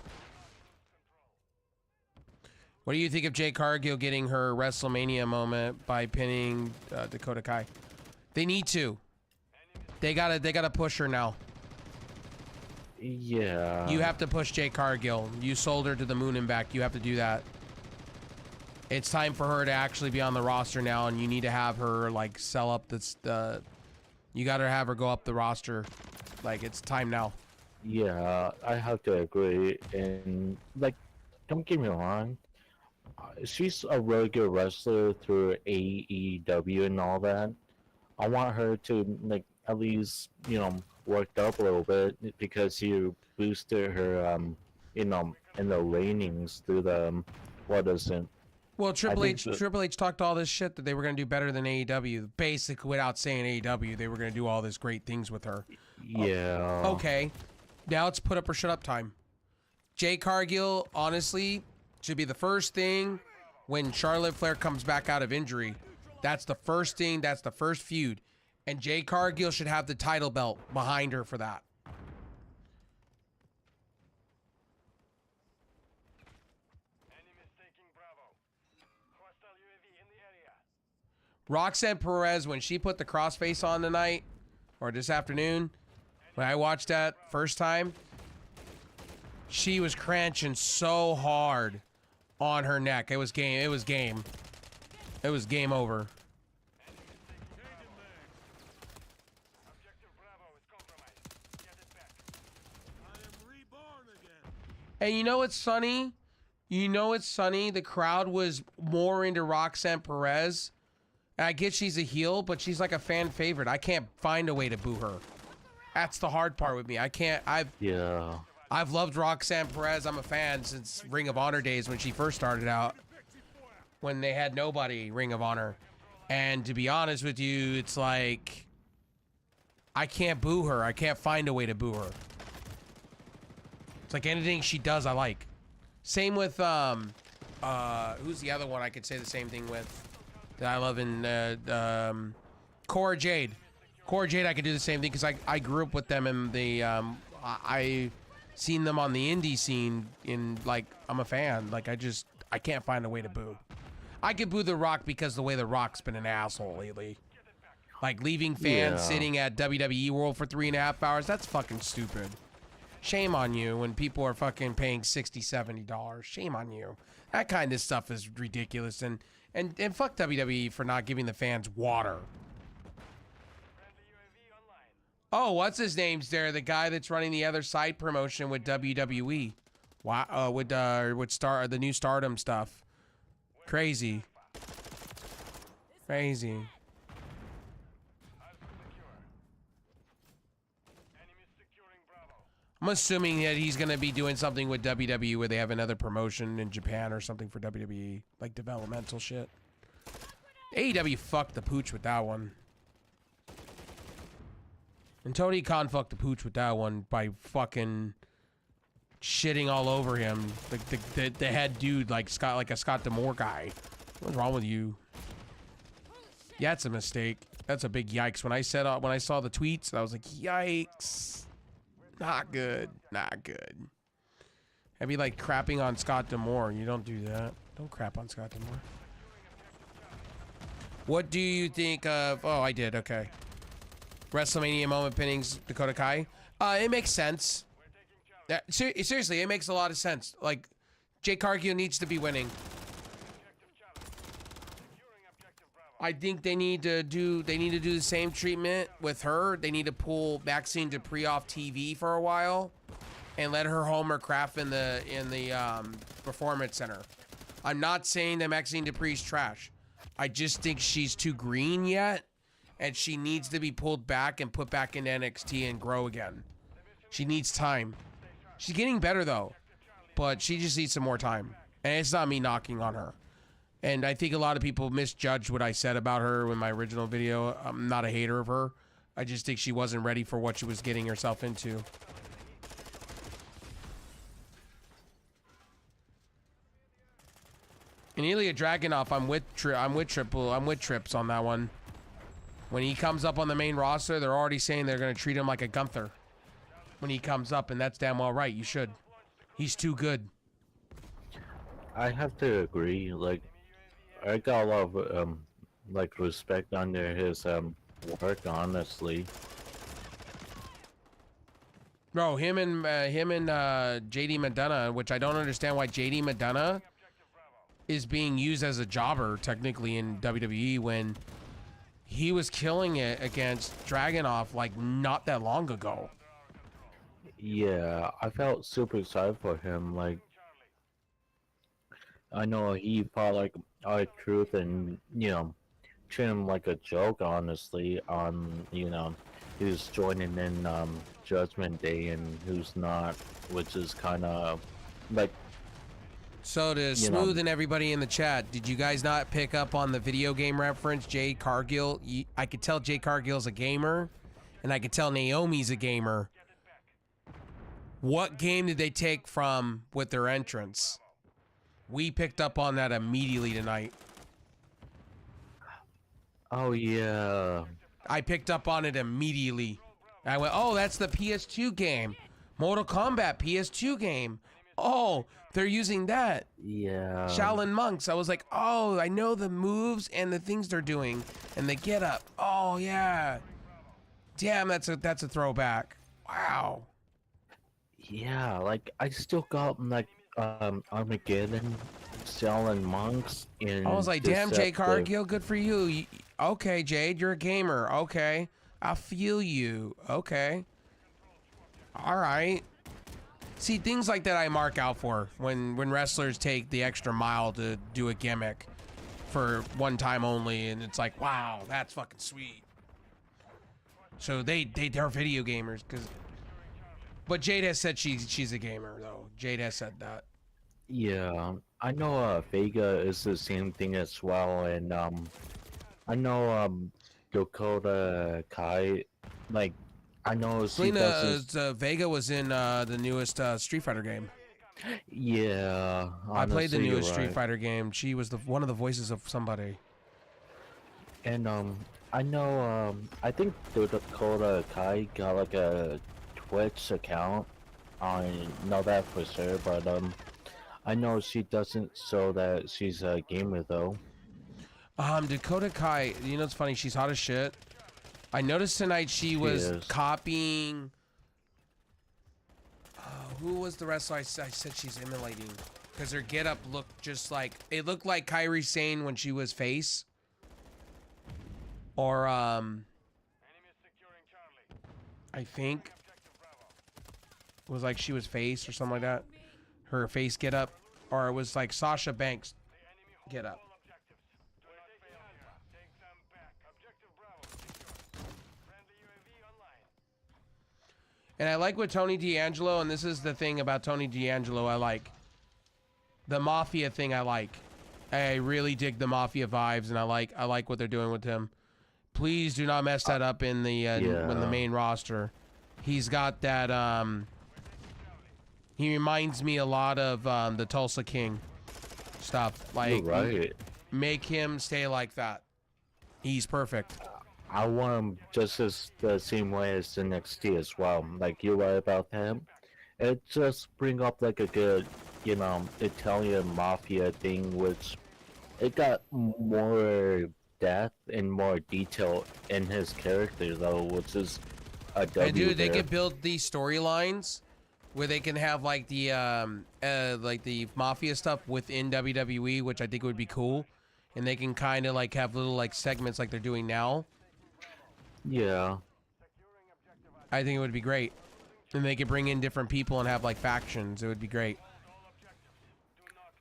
What do you think of Jade Cargill getting her WrestleMania moment by pinning Dakota Kai? They need to. They gotta push her now. Yeah, You have to push Jade Cargill. You sold her to the moon and back. You have to do that. It's time for her to actually be on the roster now, and you need to have her like sell up you gotta have her go up the roster. Like it's time now. Yeah, I have to agree. And like, don't get me wrong, she's a really good wrestler through AEW and all that. I want her to like at least worked up a little bit because you boosted her in the ratings through the what is it? Well, I think Triple H talked all this shit that they were going to do better than AEW. Basically, without saying AEW, they were going to do all this great things with her. Yeah. Okay, now it's put up or shut up time. Jay Cargill, honestly, should be the first thing when Charlotte Flair comes back out of injury. That's the first thing. That's the first feud. And Jay Cargill should have the title belt behind her for that. Roxanne Perez, when she put the crossface on tonight, or this afternoon, when I watched that first time, she was cranching so hard on her neck. It was game. It was game. It was game over. And you know what's funny? You know what's funny? The crowd was more into Roxanne Perez. And I get she's a heel, but she's like a fan favorite. I can't find a way to boo her. That's the hard part with me. I've loved Roxanne Perez. I'm a fan since Ring of Honor days when she first started out. When they had nobody, Ring of Honor. And to be honest with you, it's like I can't boo her. I can't find a way to boo her. It's like anything she does, I like. Same with who's the other one I could say the same thing with that I love in Cora Jade. Cora Jade, I could do the same thing because I grew up with them and I seen them on the indie scene in like I'm a fan. Like I can't find a way to boo. I could boo The Rock because the way The Rock's been an asshole lately. Like leaving fans sitting at WWE World for 3.5 hours. That's fucking stupid. Shame on you when people are fucking paying $60, $70. Shame on you. That kind of stuff is ridiculous. And fuck WWE for not giving the fans water. Oh, what's his name's there? The guy that's running the other side promotion with WWE. Wow, with the new Stardom stuff. Crazy. Crazy. I'm assuming that he's going to be doing something with WWE where they have another promotion in Japan or something for WWE, like developmental shit. AEW fucked the pooch with that one. And Tony Khan fucked the pooch with that one by fucking shitting all over him. The head dude, like a Scott D'Amore guy. What's wrong with you? Yeah, it's a mistake. That's a big yikes. When I saw the tweets, I was like, yikes. Not good. Not good. I'd be like crapping on Scott D'Amore. You don't do that. Don't crap on Scott D'Amore. What do you think of... Oh, I did. Okay. Wrestlemania moment pinnings Dakota Kai. It makes sense. Seriously, it makes a lot of sense. Like, Jay Cargill needs to be winning. I think they need to do the same treatment with her. They need to pull Maxine Dupree off TV for a while and let her home her craft in the performance center. I'm not saying that Maxine Dupree's trash. I just think she's too green yet, and she needs to be pulled back and put back into NXT and grow again. She needs time. She's getting better though, but she just needs some more time. And it's not me knocking on her. And I think a lot of people misjudged what I said about her in my original video. I'm not a hater of her. I just think she wasn't ready for what she was getting herself into. And Ilya Dragunov, I'm with Trips on that one. When he comes up on the main roster, they're already saying they're going to treat him like a Gunther. When he comes up, and that's damn well right. You should. He's too good. I have to agree. Like, I got a lot of like respect under his work, honestly. Bro, him and JD Madonna, which I don't understand why JD Madonna is being used as a jobber technically in WWE when he was killing it against Dragunov like not that long ago. Yeah, I felt super excited for him. Like, I know he fought like R-Truth and treat him like a joke, honestly. On who's joining in Judgment Day and who's not, which is kind of like So to Smooth and everybody in the chat, did you guys not pick up on the video game reference? Jade Cargill. I could tell Jade Cargill's a gamer, and I could tell Naomi's a gamer. What game did they take from with their entrance? We picked up on that immediately tonight. Oh yeah. I picked up on it immediately. I went, oh, that's the PS2 game. Mortal Kombat PS2 game. Oh, they're using that. Yeah. Shaolin Monks. I was like, oh, I know the moves and the things they're doing and the get up. Oh yeah. Damn, that's a throwback. Wow. Yeah, like I still got like Armageddon, Shaolin Monks, and I was like, damn, Jade Deceptive. Cargill, good for you. Okay, Jade, you're a gamer. Okay. I feel you. Okay. All right. See, things like that I mark out for when wrestlers take the extra mile to do a gimmick for one time only, and it's like, wow, that's fucking sweet. So they're video gamers, but Jade has said she's a gamer though. Jade has said that. Yeah, I know Vega is the same thing as well, and I know Dakota Kai, like I know she Selena Vega was in the newest Street Fighter game. Yeah, I played the honestly, newest you're Street right. Fighter game. She was one of the voices of somebody. And I know I think the Dakota Kai got like a Twitch account. I know that for sure, but I know she doesn't show that she's a gamer though. Dakota Kai, you know it's funny, she's hot as shit. I noticed tonight she was is. copying. Who was the wrestler I said she's emulating? Because her getup looked just like, it looked like Kairi Sane when she was face. Or I think it was like she was face or something like that. Her face getup, or it was like Sasha Banks getup. And I like what Tony D'Angelo, and this is the thing about Tony D'Angelo I like. The Mafia thing I like. I really dig the Mafia vibes, and I like what they're doing with him. Please do not mess that up in the when the main roster. He's got that he reminds me a lot of the Tulsa King stuff. Like, You're right. make him stay like that. He's perfect. I want him just as the same way as the NXT as well. Like you're right about him. It just bring up like a good, Italian mafia thing, which it got more depth and more detail in his character though, which is a W. And dude, they there. can build these storylines where they can have like the mafia stuff within WWE, which I think would be cool. And they can kind of like have little like segments like they're doing now. Yeah. I think it would be great. And they could bring in different people and have like factions. It would be great.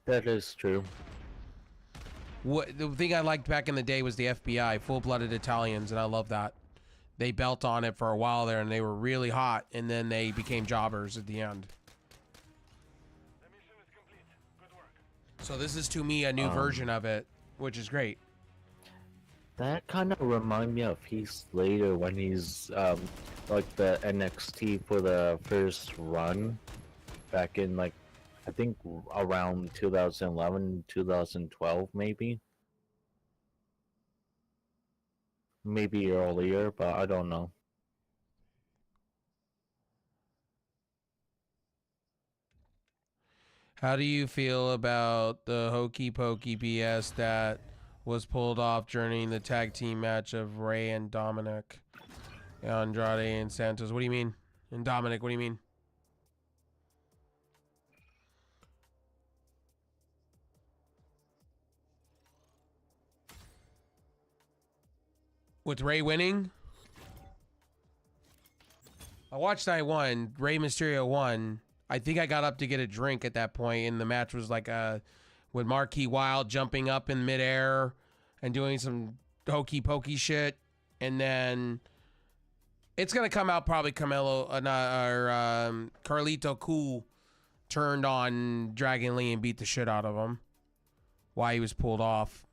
That is true. What the thing I liked back in the day was the FBI, full-blooded Italians, and I love that. They built on it for a while there, and they were really hot, and then they became jobbers at the end. So this is to me a new version of it, which is great. That kind of remind me of Heath Slater when he's like the NXT for the first run back in like I think around 2011, 2012 maybe earlier, but I don't know. How do you feel about the hokey pokey BS that was pulled off during the tag team match of Ray and Dominic, Andrade and Santos? What do you mean? And Dominic, what do you mean? With Ray winning? I watched night one. Ray Mysterio won. I think I got up to get a drink at that point, and the match was like with Marquis Wild jumping up in midair and doing some hokey pokey shit, and then it's gonna come out probably Carlito Cool turned on Dragon Lee and beat the shit out of him while he was pulled off.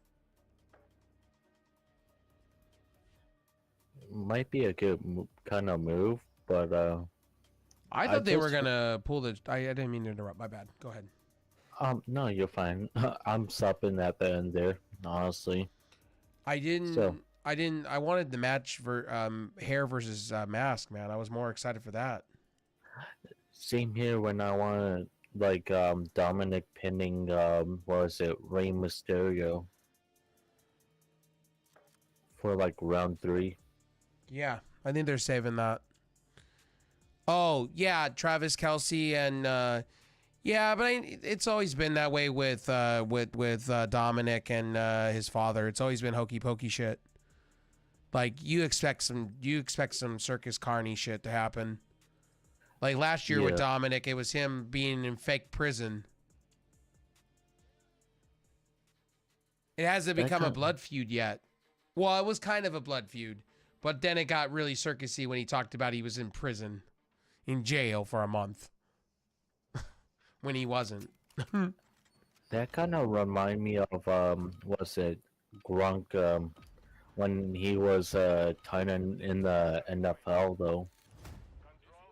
Might be a good kind of move, but I thought they were gonna pull the. I didn't mean to interrupt. My bad. Go ahead. No, you're fine. I'm stopping at the end there, honestly. I wanted the match for hair versus mask, man. I was more excited for that. Same here when I wanted like Dominic pinning what was it, Rey Mysterio for like round 3. Yeah, I think they're saving that. Oh yeah, Travis Kelce and yeah, but it's always been that way with Dominic and his father. It's always been hokey pokey shit. Like you expect some Circus Carney shit to happen. Like last year with Dominic, it was him being in fake prison. It hasn't become a blood feud yet. Well, it was kind of a blood feud, but then it got really circusy when he talked about he was in prison, in jail for a month, when he wasn't. That kind of remind me of what's it, Gronk when he was tight end in the NFL though.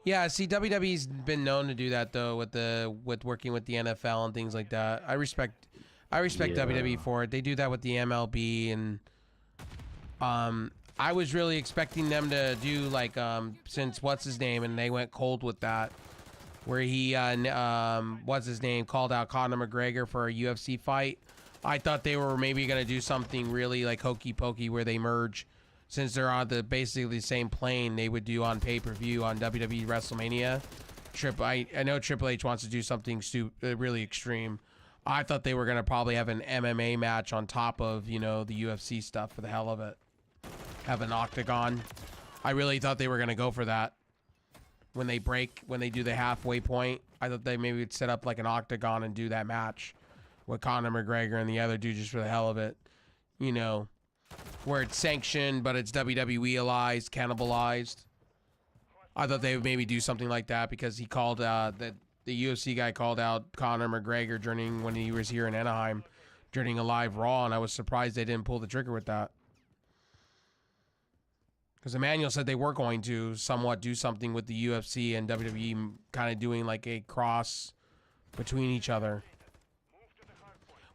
Yeah, see, WWE's been known to do that though with working with the NFL and things like that. I respect WWE for it. They do that with the MLB, and I was really expecting them to do like since what's his name, and they went cold with that, where he what's his name called out Conor McGregor for a UFC fight. I thought they were maybe gonna do something really like hokey pokey where they merge. Since they're on basically the same plane, they would do on pay-per-view on WWE Wrestlemania. I know Triple H wants to do something really extreme. I thought they were going to probably have an MMA match on top of, the UFC stuff for the hell of it. Have an octagon. I really thought they were going to go for that. When they do the halfway point, I thought they maybe would set up like an octagon and do that match with Conor McGregor and the other dude just for the hell of it. Where it's sanctioned, but it's WWE-ized, cannibalized. I thought they would maybe do something like that because he called the UFC guy called out Conor McGregor when he was here in Anaheim during a live Raw, and I was surprised they didn't pull the trigger with that. Because Emmanuel said they were going to somewhat do something with the UFC and WWE kind of doing like a cross between each other.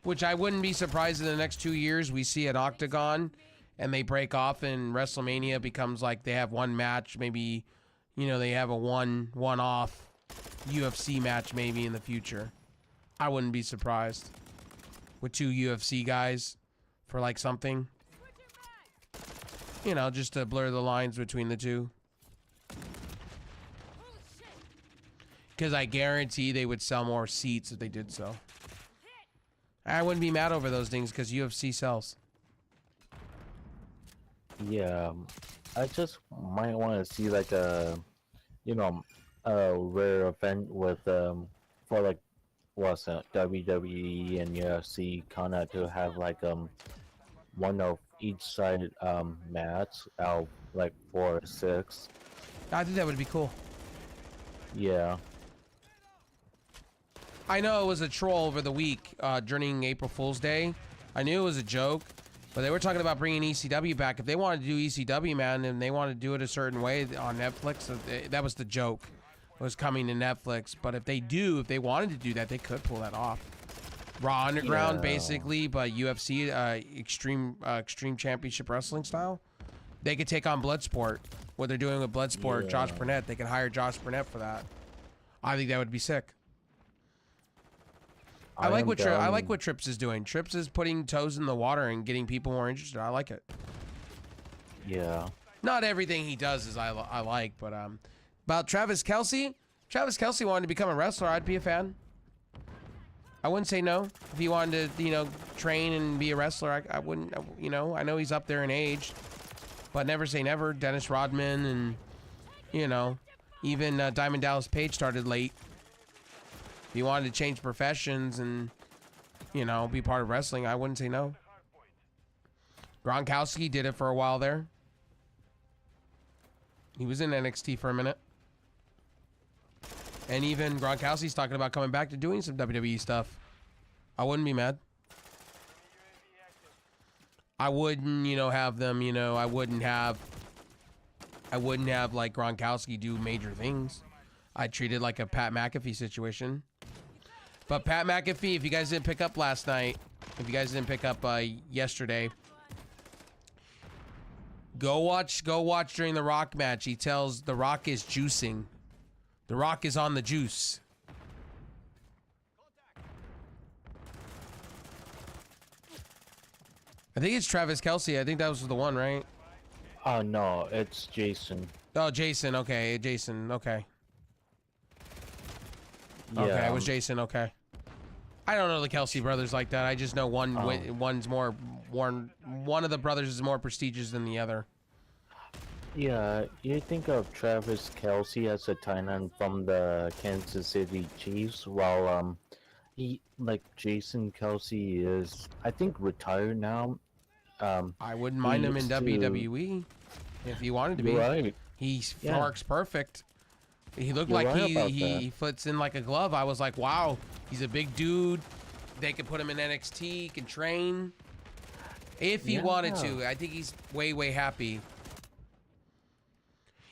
Which I wouldn't be surprised in the next 2 years we see an octagon and they break off and WrestleMania becomes like they have one match, maybe, they have a one-off UFC match maybe in the future. I wouldn't be surprised with 2 UFC guys for like something. Just to blur the lines between the two. Because I guarantee they would sell more seats if they did so. I wouldn't be mad over those things because UFC sells. Yeah, I just might want to see like a rare event with for like what's that, WWE and UFC kind of to have like one of each side match out like 4 or 6. I think that would be cool. Yeah. I know it was a troll over the week during April Fool's Day. I knew it was a joke, but they were talking about bringing ECW back. If they wanted to do ECW, man, and they wanted to do it a certain way on Netflix, that was the joke. It was coming to Netflix. But if they wanted to do that, they could pull that off. Raw Underground, basically, but UFC, Extreme Championship Wrestling style. They could take on Bloodsport. What they're doing with Bloodsport, Josh Burnett, they could hire Josh Burnett for that. I think that would be sick. I like what Trips is doing. Trips is putting toes in the water and getting people more interested. I like it. Yeah. Not everything he does is I like, but about Travis Kelce. Travis Kelce wanted to become a wrestler. I'd be a fan. I wouldn't say no if he wanted to, train and be a wrestler. I wouldn't. I know he's up there in age, but never say never. Dennis Rodman and even Diamond Dallas Page started late. If he wanted to change professions and you know, be part of wrestling, I wouldn't say no. Gronkowski did it for a while there. He was in NXT for a minute. And even Gronkowski's talking about coming back to doing some WWE stuff. I wouldn't be mad. I wouldn't, you know, have them, you know, I wouldn't have like Gronkowski do major things. I treat it like a Pat McAfee situation. But Pat McAfee, if you guys didn't pick up last night, if you guys didn't pick up yesterday, go watch during the Rock match. He tells The Rock is juicing. The Rock is on the juice. I think it's Travis Kelce. I think that was the one, right? Oh no, it's Jason. Oh, Jason. Okay, Jason. Okay. Yeah, Okay, it was Jason. Okay. I don't know the Kelce brothers like that. I just know one's more one of the brothers is more prestigious than the other. Yeah, you think of Travis Kelce as a tight end from the Kansas City Chiefs, while Jason Kelce is, I think, retired now. I wouldn't mind him in WWE if he wanted to be. Right. He works perfect. He looked like he fits in like a glove. I was like, wow, he's a big dude. They could put him in NXT, he can train if he wanted to. I think he's way happy.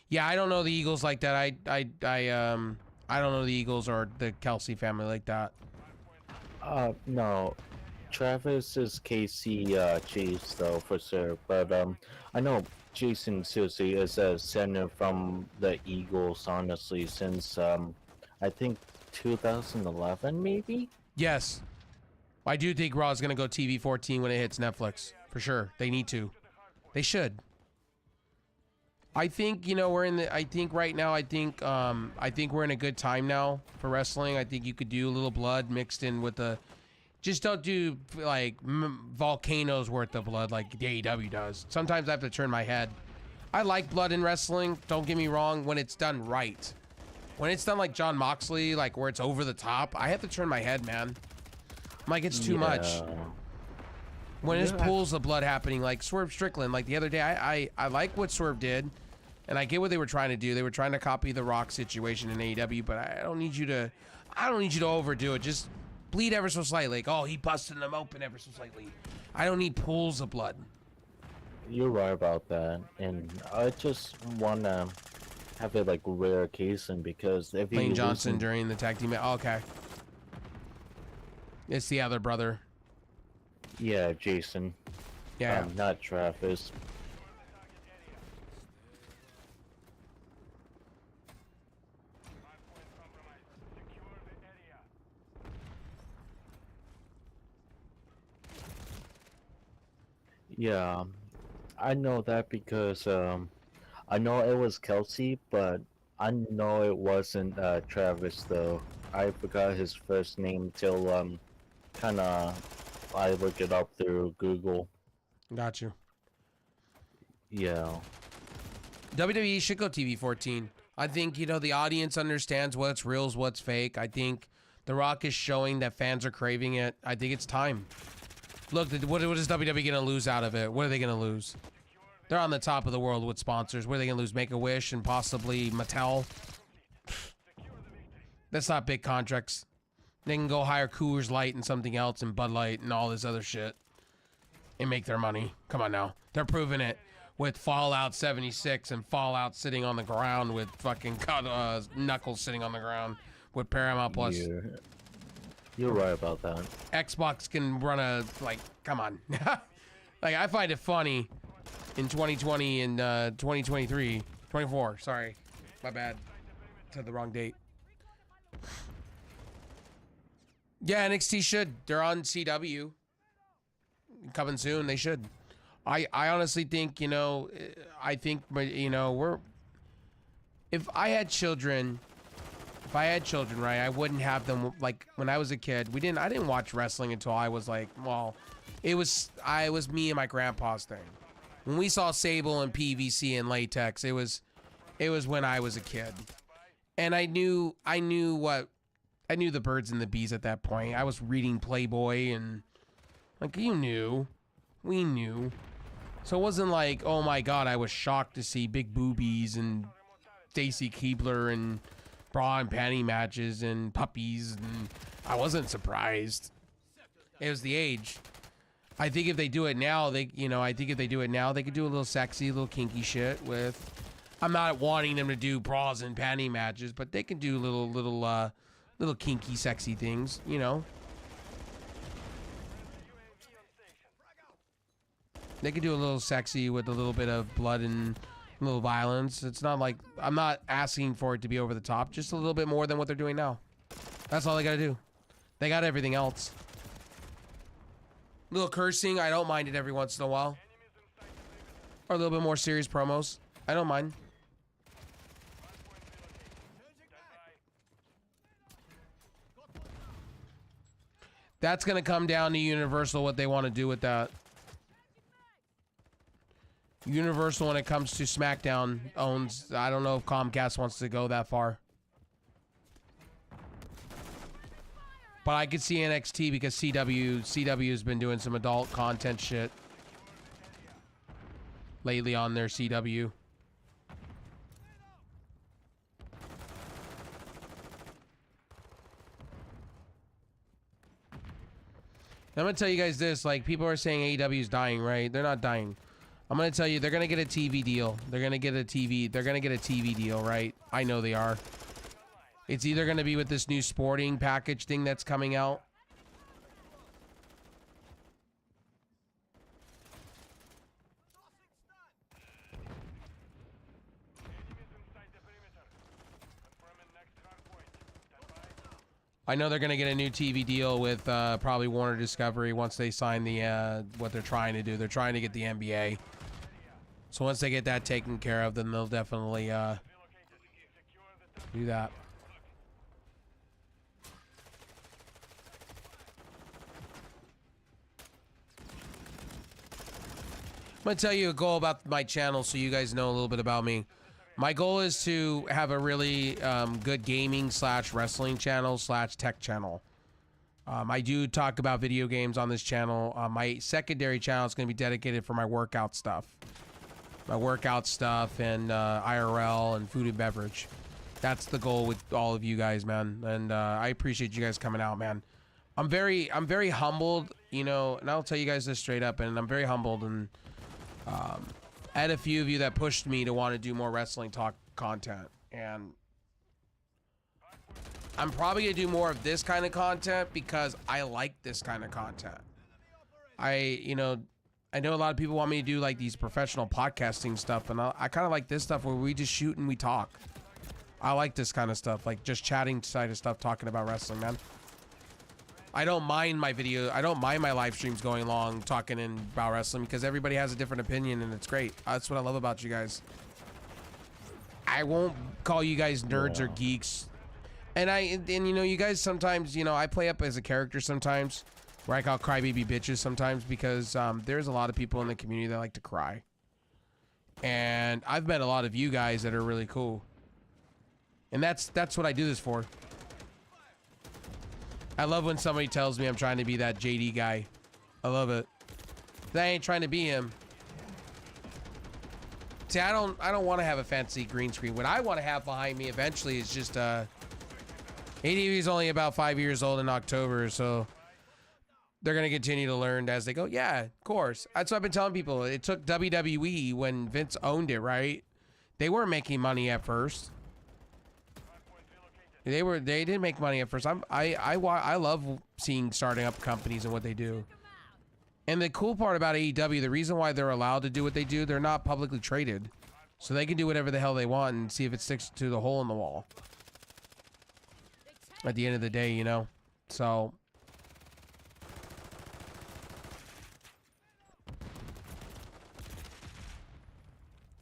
Yeah, I don't know the Eagles like that. I don't know the Eagles or the Kelce family like that. No, Travis is KC Chiefs though for sure, but I know Jason seriously is a center from the Eagles honestly since I think 2011 maybe. Yes, I do think Raw is gonna go TV 14 when it hits Netflix for sure. They need to. They should. I think, you know, I think right now, I think we're in a good time now for wrestling. I think you could do a little blood mixed in with just don't do like volcanoes worth of blood like the AEW does. Sometimes I have to turn my head. I like blood in wrestling, don't get me wrong, when it's done right. When it's done like John Moxley, like where it's over the top, I have to turn my head, man. I'm like, it's too much. When there's pools of blood happening, like Swerve Strickland, like the other day, I like what Swerve did, and I get what they were trying to do. They were trying to copy the Rock situation in AEW, but I don't need you to overdo it. Just bleed ever so slightly. Like, oh, he busted them open ever so slightly. I don't need pools of blood. You're right about that, and I just wanna have it like rare occasion because if Lane Johnson during the tag team. Oh, okay, it's the other brother. Yeah, Jason. Yeah. Not Travis. Yeah, I know that because I know it was Kelce, but I know it wasn't Travis though. I forgot his first name till kind of I looked it up through Google. Got you. Yeah. WWE should go TV 14. I think, you know, the audience understands what's real, what's fake. I think The Rock is showing that fans are craving it. I think it's time. Look, what is WWE going to lose out of it? What are they going to lose? They're on the top of the world with sponsors. What are they going to lose? Make-A-Wish and possibly Mattel? That's not big contracts. They can go hire Coors Light and something else and Bud Light and all this other shit and make their money. Come on now. They're proving it with Fallout 76 and Fallout sitting on the ground with fucking Knuckles sitting on the ground with Paramount Plus. Yeah. You're right about that. Xbox can run a, like, come on. Like, I find it funny in 2020 and 2023. 24, sorry. My bad. Said the wrong date. Yeah, NXT should. They're on CW. Coming soon. They should. I honestly think, you know, if I had children, right, I wouldn't have them, like, when I was a kid, I didn't watch wrestling until I was like, well, it was me and my grandpa's thing. When we saw Sable and PVC and latex, it was when I was a kid. And I knew what I knew the birds and the bees at that point. I was reading Playboy and like you knew. We knew. So it wasn't like, oh my god, I was shocked to see big boobies and Stacy Keibler and bra and panty matches and puppies, and I wasn't surprised. It was the age. I think if they do it now, they could do a little sexy, a little kinky shit with. I'm not wanting them to do bras and panty matches, but they can do little kinky, sexy things, you know. They could do a little sexy with a little bit of blood and a little violence. It's not like, I'm not asking for it to be over the top, just a little bit more than what they're doing now. That's all they gotta do. They got everything else. Little cursing, I don't mind it every once in a while. Or a little bit more serious promos. I don't mind. That's gonna come down to Universal, what they want to do with that. Universal, when it comes to SmackDown, owns. I don't know if Comcast wants to go that far. But I could see NXT because CW has been doing some adult content shit lately on their CW. I'm gonna tell you guys this, like, people are saying AEW is dying, right? They're not dying. I'm gonna tell you, they're gonna get a TV deal. They're gonna get a TV deal, right? I know they are. It's either gonna be with this new sporting package thing that's coming out. I know they're gonna get a new TV deal with probably Warner Discovery once they sign the what they're trying to do. They're trying to get the NBA. So once they get that taken care of, then they'll definitely do that. I'm gonna tell you a goal about my channel so you guys know a little bit about me. My goal is to have a really good gaming / wrestling / tech channel. I do talk about video games on this channel. My secondary channel is going to be dedicated for my workout stuff. My workout stuff and IRL and food and beverage. That's the goal with all of you guys, man. And I appreciate you guys coming out, man. I'm very humbled, you know, and I'll tell you guys this straight up, and I'm very humbled, and I had a few of you that pushed me to want to do more wrestling talk content, and I'm probably gonna do more of this kind of content because I like this kind of content. I know a lot of people want me to do like these professional podcasting stuff, and I kind of like this stuff where we just shoot and we talk. I like this kind of stuff, like just chatting side of stuff, talking about wrestling, man. I don't mind my live streams going long, talking about wrestling, because everybody has a different opinion, and it's great. That's what I love about you guys. I won't call you guys nerds or geeks. And you know, you guys sometimes, you know, I play up as a character sometimes, where I call crybaby bitches sometimes, because there's a lot of people in the community that like to cry. And I've met a lot of you guys that are really cool. And that's what I do this for. I love when somebody tells me I'm trying to be that JD guy. I love it. I ain't trying to be him. See, I don't want to have a fancy green screen. What I want to have behind me eventually is just AEW is only about 5 years old in October, so they're gonna continue to learn as they go. Yeah, of course. That's what I've been telling people. It took WWE when Vince owned it, right? They weren't making money at first. They didn't make money at first. I love seeing starting up companies and what they do. And the cool part about AEW, the reason why they're allowed to do what they do, they're not publicly traded. So they can do whatever the hell they want and see if it sticks to the hole in the wall. At the end of the day, you know? So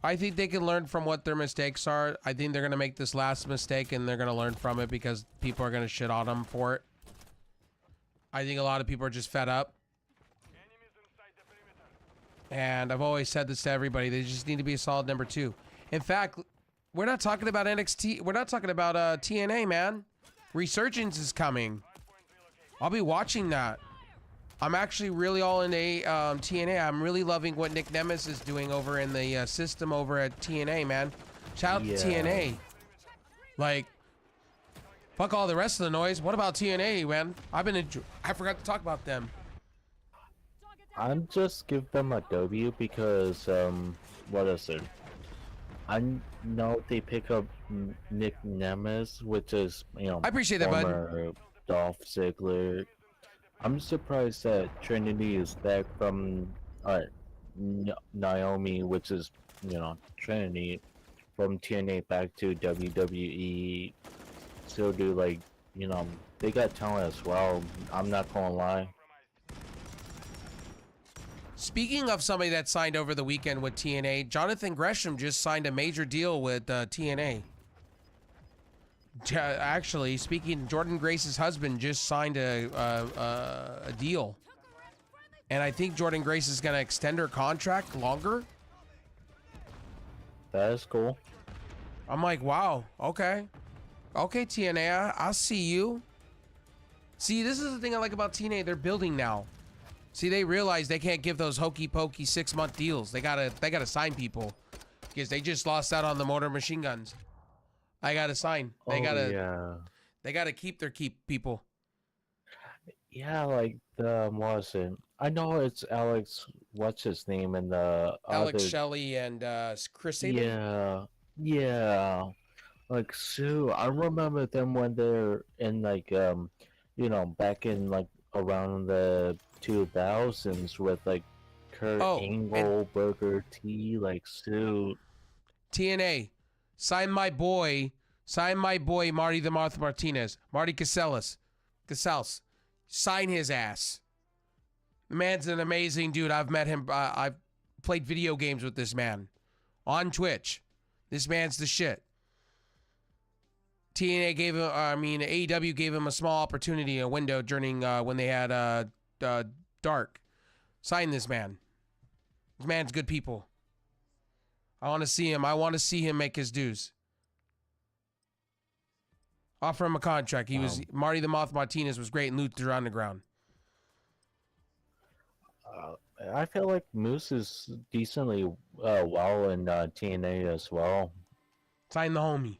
I think they can learn from what their mistakes are. I think they're going to make this last mistake and they're going to learn from it because people are going to shit on them for it. I think a lot of people are just fed up. And I've always said this to everybody. They just need to be a solid number 2. In fact, we're not talking about NXT. We're not talking about TNA, man. Resurgence is coming. I'll be watching that. I'm actually really all into TNA. I'm really loving what Nick Nemes is doing over in the system over at TNA, man. Shout out to TNA. Like, fuck all the rest of the noise. What about TNA, man? I forgot to talk about them. I'm just give them a W because what is it? I know they pick up Nick Nemes, which is I appreciate that, bud. former Dolph Ziggler. I'm surprised that Trinity is back from Naomi, which is Trinity, from TNA back to WWE. Still do they got talent as well. I'm not gonna lie. Speaking of somebody that signed over the weekend with TNA, Jonathan Gresham just signed a major deal with TNA. Actually, Jordan Grace's husband just signed a deal. And I think Jordan Grace is going to extend her contract longer. That is cool. I'm like, wow, okay. Okay, TNA, I'll see you. See, this is the thing I like about TNA. They're building now. See, they realize they can't give those hokey pokey 6-month deals. They gotta sign people because they just lost out on the Mortar Machine Guns. I gotta sign. They gotta keep their people. Yeah, like the what was it? I know it's Alex. What's his name? And the Alex other... Shelley and Chris Sabin? Yeah. Like Sue, I remember them when they're in back in around the 2000s with Kurt Angle, Booker T, Sue. TNA, sign my boy Marty the Moth Martinez, Marty Casales, sign his ass. The man's an amazing dude. I've met him. I've played video games with this man on Twitch. This man's the shit. TNA gave him, AEW gave him a small opportunity, a window during when they had Dark. Sign this man. This man's good people. I want to see him. I want to see him make his dues. Offer him a contract. He was Marty the Moth Martinez was great in Luther Underground. I feel like Moose is decently well in TNA as well. Sign the homie.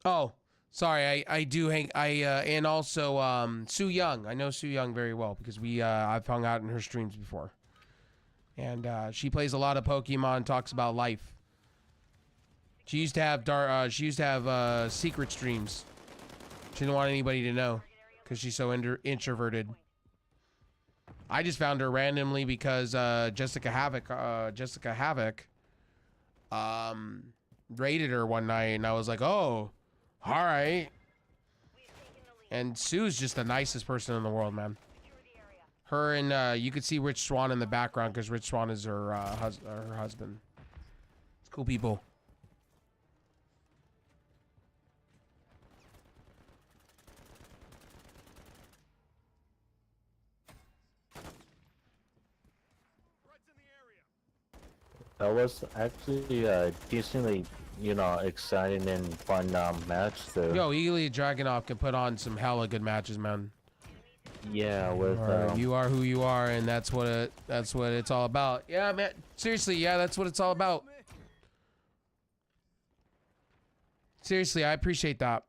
Oh, sorry. I do hang. And also Sue Young. I know Sue Young very well because I've hung out in her streams before, and she plays a lot of Pokemon. Talks about life. She used to have secret streams. She didn't want anybody to know because she's so introverted. I just found her randomly because Jessica Havoc raided her one night, and I was like, oh, all right. And Sue's just the nicest person in the world, man. Her and you could see Rich Swann in the background because Rich Swann is her husband. It's cool people. That was actually a decently, exciting and fun match too. Yo, Ilya Dragunov can put on some hella good matches, man. Yeah, with you are who you are, and that's what it's all about. Yeah, man. Seriously, yeah, that's what it's all about. Seriously, I appreciate that.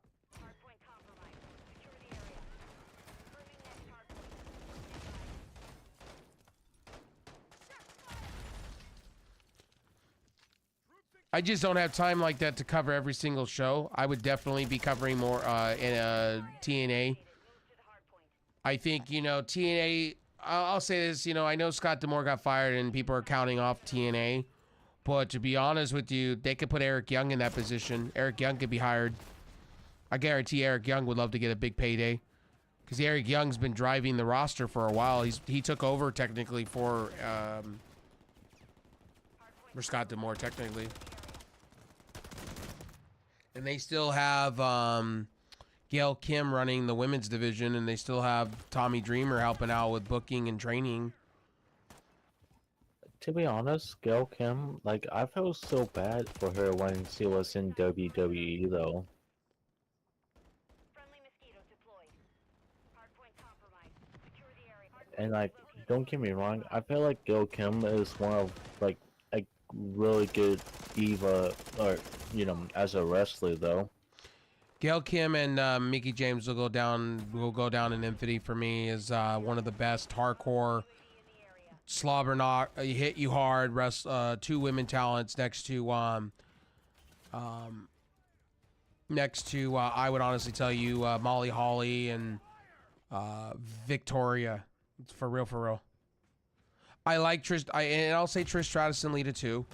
I just don't have time like that to cover every single show. I would definitely be covering more in TNA. I think, TNA, I'll say this, I know Scott D'Amore got fired and people are counting off TNA. But to be honest with you, they could put Eric Young in that position. Eric Young could be hired. I guarantee Eric Young would love to get a big payday. Because Eric Young's been driving the roster for a while. He took over technically for Scott D'Amore, technically. And they still have Gail Kim running the women's division, and they still have Tommy Dreamer helping out with booking and training. To be honest, Gail Kim, like I felt so bad for her when she was in WWE though. And like, don't get me wrong, I feel like Gail Kim is one of like a really good diva, or as a wrestler though. Gail Kim and Mickey James will go down. Will go down in infamy for me as one of the best hardcore slobber knock, hit you hard. Two women talents next to I would honestly tell you Molly Holly and Victoria. It's for real, for real. I like Trish. And I'll say Trish Stratus and Lita too.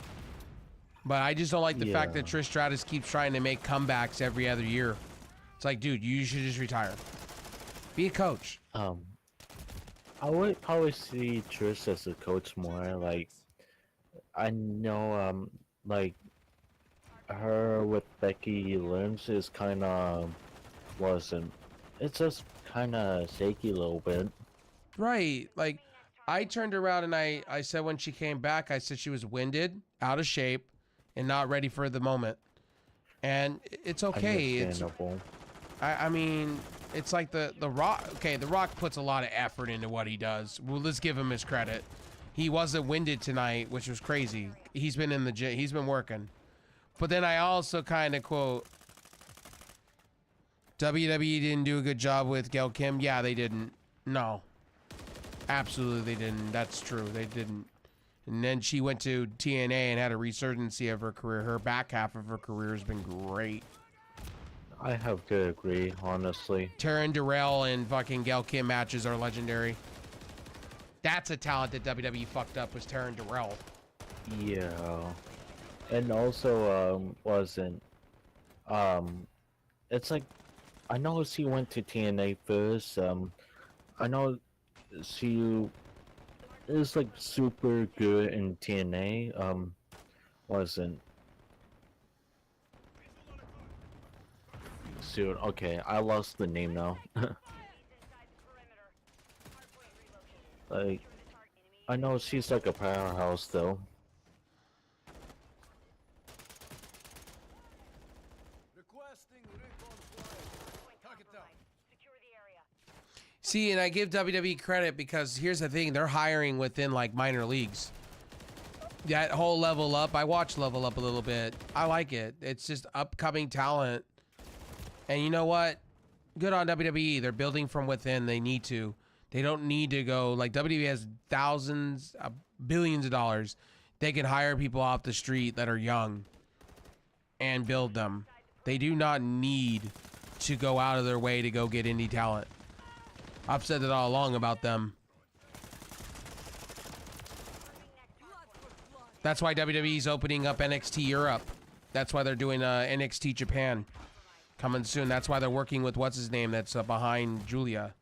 But I just don't like the fact that Trish Stratus keeps trying to make comebacks every other year. It's like, dude, you should just retire. Be a coach. I would probably see Trish as a coach more. Like, I know, like her with Becky Lynch is kind of wasn't. It's just kind of shaky a little bit. Right. Like, I turned around and I said when she came back, I said she was winded, out of shape, and not ready for the moment. And it's okay. Understandable. I mean, it's like the Rock. Okay, the Rock puts a lot of effort into what he does. Well, let's give him his credit. He wasn't winded tonight, which was crazy. He's been in the gym. He's been working. But then I also kind of quote, WWE didn't do a good job with Gail Kim. Yeah, they didn't. No. Absolutely, they didn't. That's true. They didn't. And then she went to TNA and had a resurgency of her career. Her back half of her career has been great. I have to agree, honestly. Taryn Darrell and fucking Gail Kim matches are legendary. That's a talent that WWE fucked up, was Taryn Darrell. Yeah. And also, it's like, I know she went to TNA first. I know she is like super good in TNA. Wasn't. Shoot, okay, I lost the name now. Like, I know she's like a powerhouse though. See, and I give WWE credit because here's the thing, they're hiring within like minor leagues. That whole Level Up, I watch Level Up a little bit. I like it. It's just upcoming talent. And you know what? Good on WWE. They're building from within. They need to. They don't need to go, like WWE has thousands, billions of dollars. They can hire people off the street that are young and build them. They do not need to go out of their way to go get indie talent. I've said it all along about them. That's why WWE's opening up NXT Europe. That's why they're doing NXT Japan coming soon. That's why they're working with what's his name that's behind Julia.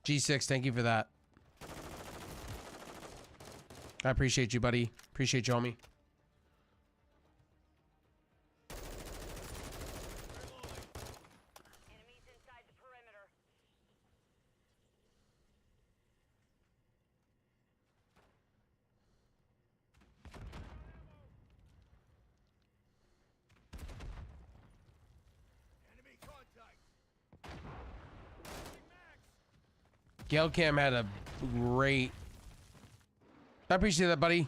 G6, thank you for that. I appreciate you, buddy. Appreciate you, homie. Gail Kim had a great... I appreciate that, buddy.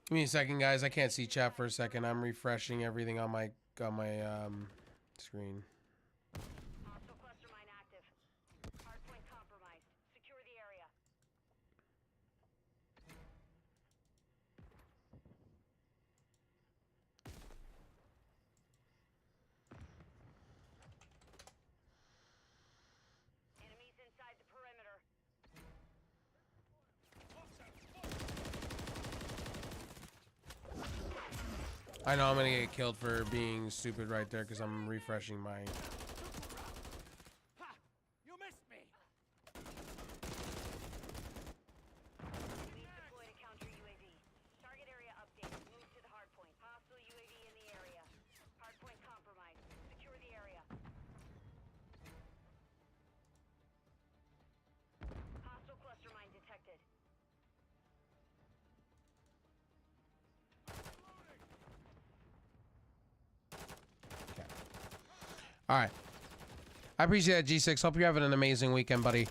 Give me a second, guys. I can't see chat for a second. I'm refreshing everything on my screen. I know I'm gonna get killed for being stupid right there because I'm refreshing my. You missed me. We've deployed a counter UAV. Target area updated. Move to the hard point. Hostile UAV in the area. Hard point compromised. Secure the area. Hostile cluster mine detected. All right. I appreciate that, G6. Hope you're having an amazing weekend, buddy.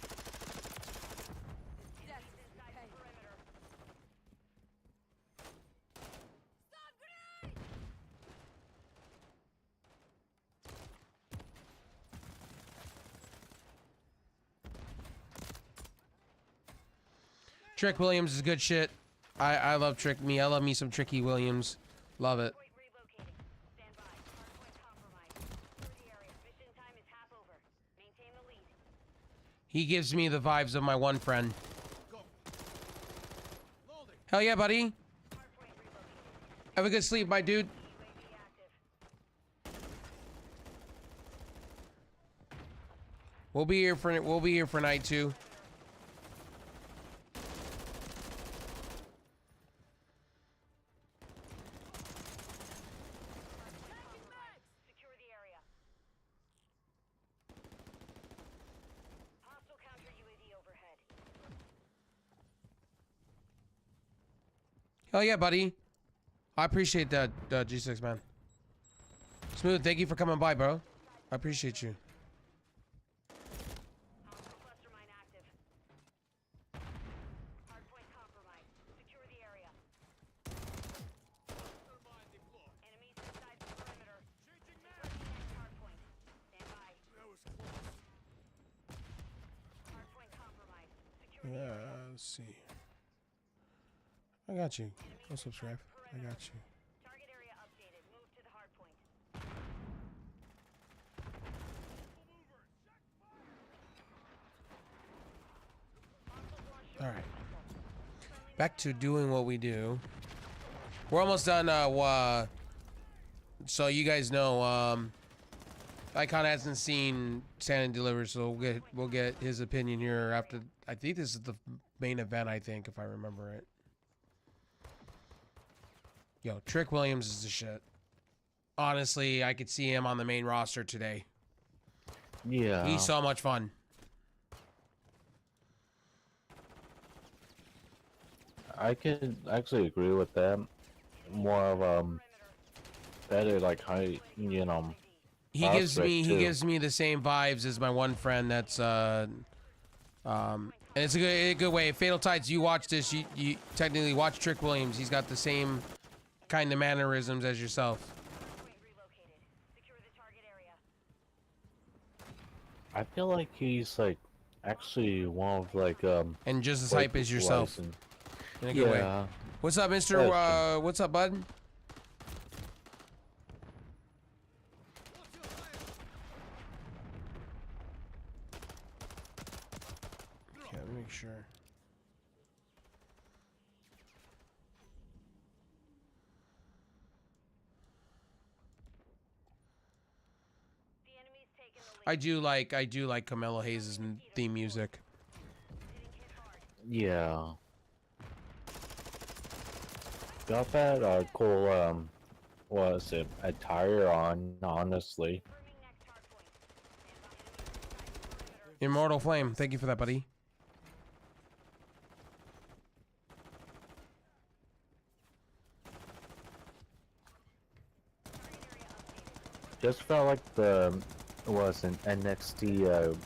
Trick Williams is good shit. I love I love me some Tricky Williams. Love it. Point relocating. Stand by. Hard point compromised. Secure the area. Mission time is half over. Maintain the lead. He gives me the vibes of my one friend. Hell yeah, buddy. Hard point relocated. Have a good sleep, my dude. UAV active. We'll be here for night 2. Secure the area. Hostile counter UAV overhead. Hell yeah, buddy. I appreciate that, G6, man. Smooth, thank you for coming by, bro. I appreciate you. Hostile cluster mine active. Hard point compromised. Secure the area. Enemies inside the perimeter. Securing the next hard point. Stand by. Hard point compromised. Secure the area. Let's see. I got you. Go subscribe. I got you. Target area updated. Move to the hard point. All right. Back to doing what we do. We're almost done. So you guys know, Icon hasn't seen Stand and Deliver, so we'll get his opinion here after. I think this is the main event. I think, if I remember it. Yo, Trick Williams is the shit. Honestly, I could see him on the main roster today. Yeah. He's so much fun. I can actually agree with that. More of better like high, you know. He gives me too. the same vibes as my one friend that's and it's a good way. Fatal Tides, you watch this, you technically watch Trick Williams. He's got the same kind of mannerisms as yourself. Point relocated. Secure the target area. I feel like he's like actually one of like And just as like, hype as yourself. licensed- In a good way. Yeah. What's up, Mr. What's up, bud? Okay, let me make sure. The enemy's taken the lead. I do like Camelo Hayes' theme music. Hitting hit hard. Yeah. Got that cool what is it, attire on, honestly. Confirming next hard point. Stand by. Enemies inside the perimeter. Immortal Flame, thank you for that, buddy. Target area updated. Just felt like the was an NXT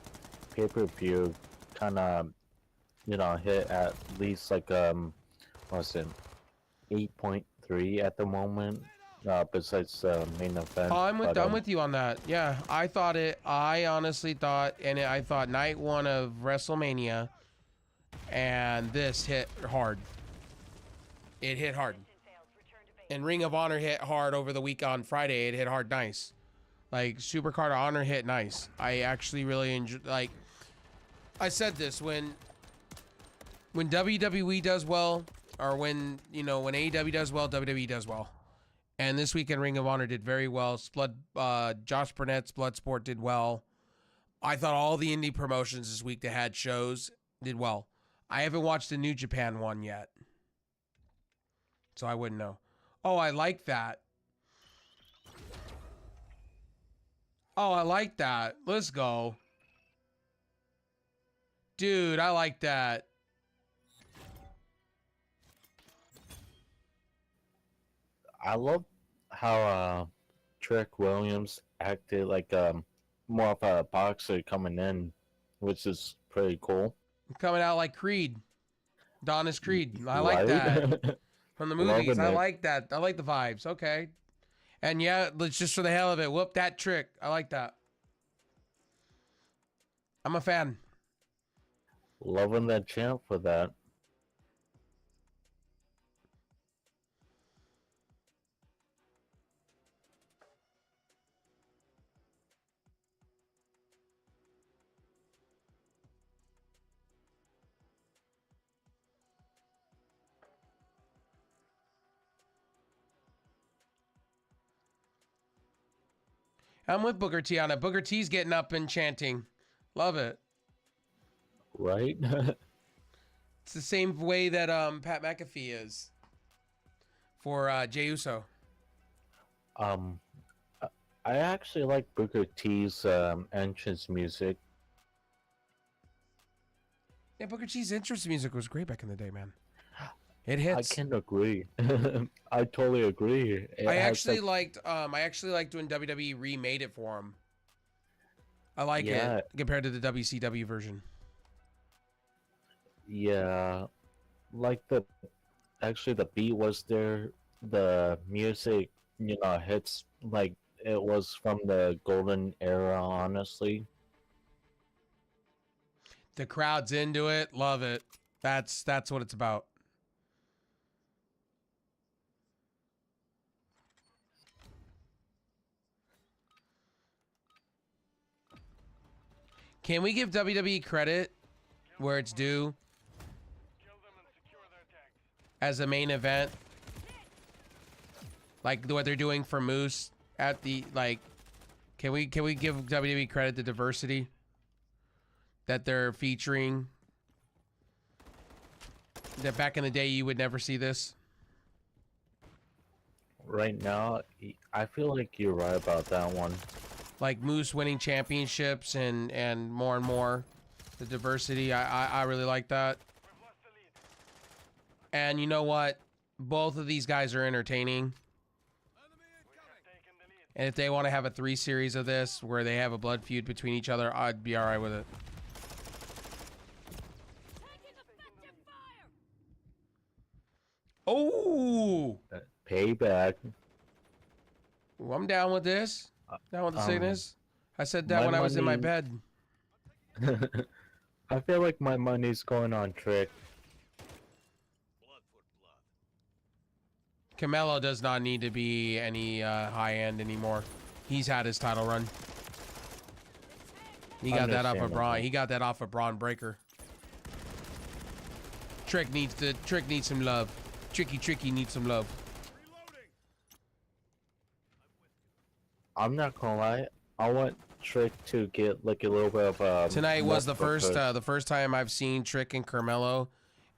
pay-per-view kind of, you know, hit at least like was it 8.3 at the moment. Besides the main event. Oh, I'm but, with you on that. Yeah, I honestly thought, I thought night 1 of WrestleMania, and this hit hard. It hit hard. Mission failed. Return to base. And Ring of Honor hit hard over the week on Friday. It hit hard nice. Like, Supercard of Honor hit nice. I actually really enjoy, like, I said this, when WWE does well, or when, you know, when AEW does well, WWE does well. And this weekend, Ring of Honor did very well. Josh Burnett's Bloodsport did well. I thought all the indie promotions this week that had shows did well. I haven't watched the New Japan one yet, so I wouldn't know. Oh, I like that. Oh, I like that. Let's go. Dude, I like that. I love how Trick Williams acted like more of a boxer coming in, which is pretty cool. Coming out like Creed. Adonis Creed. I like Right? that. From the movies. Loving I it. like that. I like the vibes. Okay. And yeah, let's just for the hell of it, whoop that trick. I like that. I'm a fan. Loving that champ for that. I'm with Booker T on it. Booker T's getting up and chanting. Love it. Right? It's the same way that Pat McAfee is for Jey Uso. I actually like Booker T's entrance music. Yeah, Booker T's entrance music was great back in the day, man. It I hits. can agree. I totally agree. I actually liked when WWE remade it for him. I like it compared to the WCW version. Yeah, like the beat was there. The music, hits like it was from the golden era. Honestly, The crowd's into it. Love it. That's what it's about. Can we give WWE credit where it's due as a main event? Like what they're doing for Moose at the can we give WWE credit the diversity that they're featuring? That back in the day you would never see this. right now, I feel like you're right about that one. Like Moose winning championships and more the diversity. I really like that. And you know what, both of these guys are entertaining, and if they want to have a 3 series of this where they have a blood feud between each other, I'd be all right with it. Oh, Payback. well, I'm down with this. Down with the sickness. I said that my when I was in my money- bed. I feel like my money's going on Trick. Camelo does not need to be any high end anymore. He's had his title run. He got that off of Braun. He got that off of Braun Breaker. Trick needs some love. Tricky needs some love. I'm not gonna lie. I want Trick to get like a little bit of Tonight was the more first time I've seen Trick and Carmelo,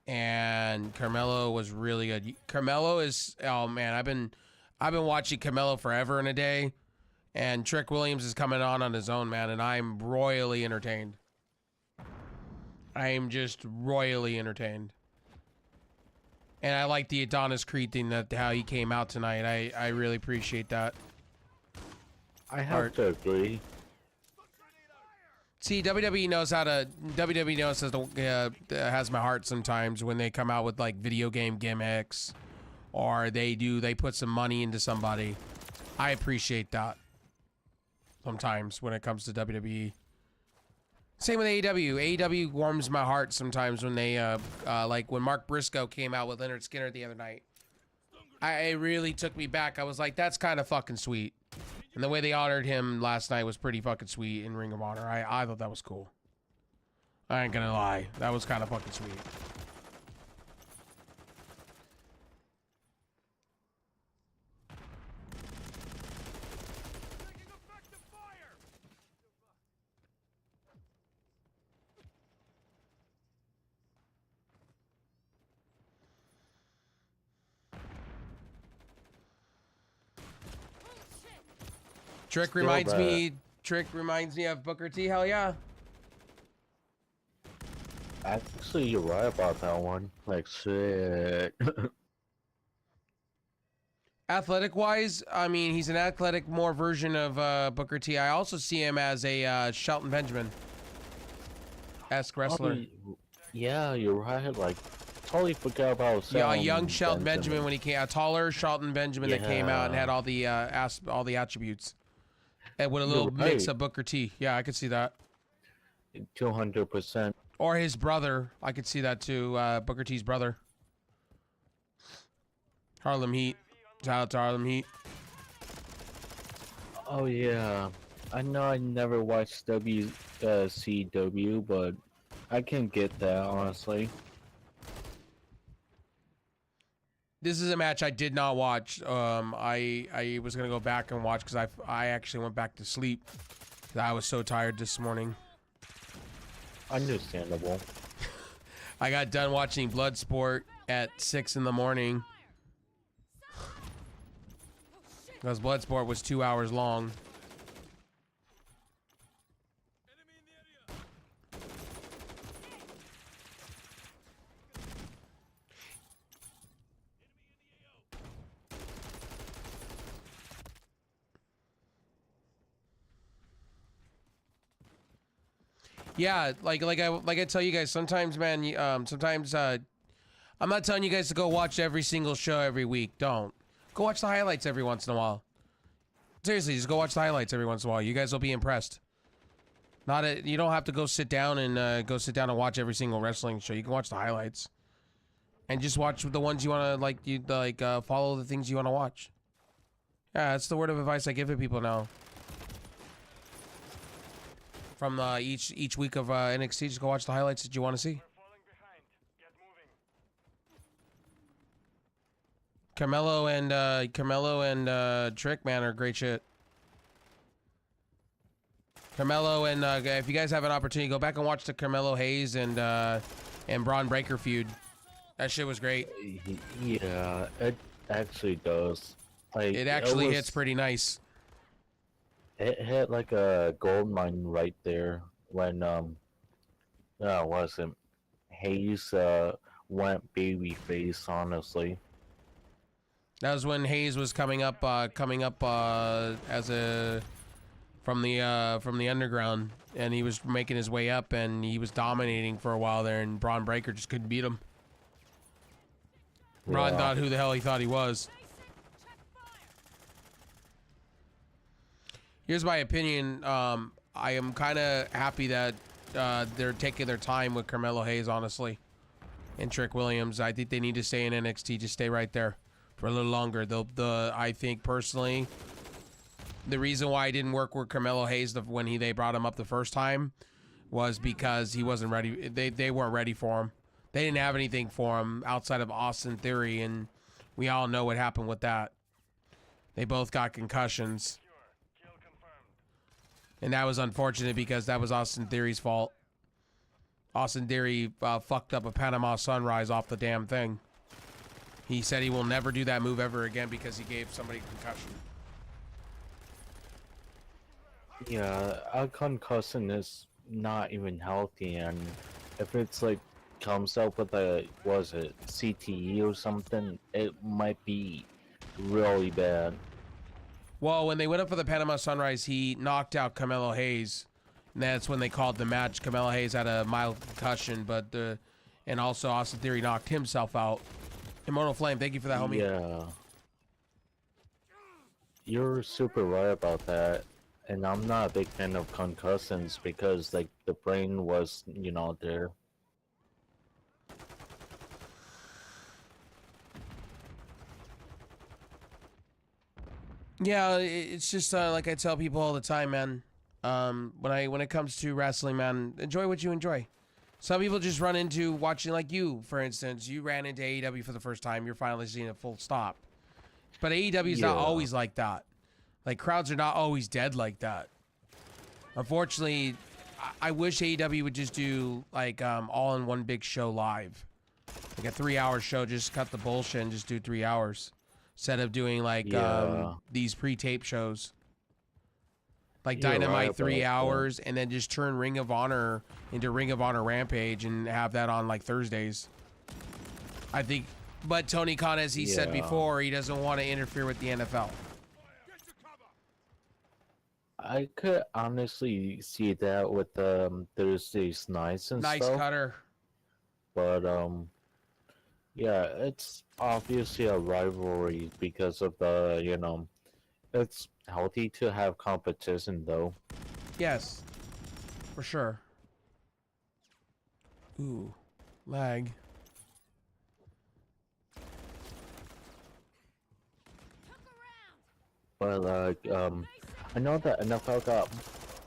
and Carmelo was really good. Carmelo is, oh man, I've been watching Carmelo forever in a day, and Trick Williams is coming on his own, man, and I'm royally entertained. I am just royally entertained. And I like the Adonis Creed thing, that how he came out tonight. I really appreciate that. I have to agree. See, WWE knows how to. WWE knows how to, has my heart sometimes when they come out with like video game gimmicks, or they put some money into somebody. I appreciate that. Sometimes when it comes to WWE. Same with AEW. AEW warms my heart sometimes when they like when Mark Briscoe came out with Leonard Skinner the other night. It really took me back. I was like, that's kind of fucking sweet. And the way they honored him last night was pretty fucking sweet in Ring of Honor. I thought that was cool. I ain't gonna lie. That was kind of fucking sweet. Trick Still reminds that. me. Trick reminds me of Booker T. Hell yeah. Actually, you're right about that one. Like, shit. Athletic wise, I mean, he's an athletic more version of Booker T. I also see him as a Shelton Benjamin-esque wrestler. Yeah, you're right. Like, totally forgot about Yeah, a young Shelton Benjamin when he came out, taller Shelton Benjamin that came out and had Yeah. all the attributes, and with a You're little mix right. of Booker T. Yeah, I could see that. 200%. Or his brother, I could see that too. Booker T's brother, Harlem Heat. Shout out to Harlem Heat. Oh, yeah. I know I never watched CW, but I can get that, honestly. This is a match I did not watch. I was gonna go back and watch because I actually went back to sleep. I was so tired this morning. Understandable. I got done watching Bloodsport at 6 in the morning. Because Bloodsport was 2 hours long. Yeah, like I tell you guys, sometimes, man, sometimes I'm not telling you guys to go watch every single show every week. Don't. Go watch the highlights every once in a while. Seriously, just go watch the highlights every once in a while. You guys will be impressed. You don't have to go sit down and watch every single wrestling show. You can watch the highlights, and just watch the ones you want to follow the things you want to watch. Yeah, that's the word of advice I give to people now. From each week of NXT, just go watch the highlights that you want to see. Carmelo and Trick, man, are great shit. Carmelo and if you guys have an opportunity, go back and watch the Carmelo Hayes and Braun Breaker feud. That shit was great. Yeah, it actually does. Like, It actually hits pretty nice. It hit like a gold mine right there when was it Hayes went babyface, honestly. That was when Hayes was coming up as a from the underground, and he was making his way up, and he was dominating for a while there, and Braun Breaker just couldn't beat him. Braun thought who the hell he thought he was. Here's my opinion. I am kind of happy that they're taking their time with Carmelo Hayes, honestly, and Trick Williams. I think they need to stay in NXT. Just stay right there for a little longer. I think personally, the reason why I didn't work with Carmelo Hayes when they brought him up the first time was because he wasn't ready. They weren't ready for him. They didn't have anything for him outside of Austin Theory, and we all know what happened with that. They both got concussions. And that was unfortunate because that was Austin Theory's fault. Austin Theory fucked up a Panama Sunrise off the damn thing. He said he will never do that move ever again because he gave somebody a concussion. Yeah, a concussion is not even healthy, and if it's like comes up with CTE or something, it might be really bad. Well, when they went up for the Panama Sunrise, he knocked out Carmelo Hayes. And that's when they called the match. Carmelo Hayes had a mild concussion, and also Austin Theory knocked himself out. Immortal Flame, thank you for that, homie. Yeah. You're super right about that. And I'm not a big fan of concussions because, like, the brain was, there. Yeah, it's just like I tell people all the time, man. When it comes to wrestling, man, enjoy what you enjoy. Some people just run into watching, like you, for instance. You ran into AEW for the first time. You're finally seeing a full stop. But AEW is not always like that. Like, crowds are not always dead like that. Unfortunately, I wish AEW would just do, like, all in one big show live. Like a 3-hour show, just cut the bullshit and just do 3 hours. Instead of doing, like, these pre-tape shows. like You're Dynamite right 3 about that. hours, and then just turn Ring of Honor into Ring of Honor Rampage and have that on like Thursdays. I think, but Tony Khan, as he said Yeah. before, he doesn't want to interfere with the NFL. I could honestly see that with Thursdays nights and Nice stuff, cutter. but yeah, it's obviously a rivalry because of the it's healthy to have competition though. Yes, for sure. Ooh, lag. But I know that NFL got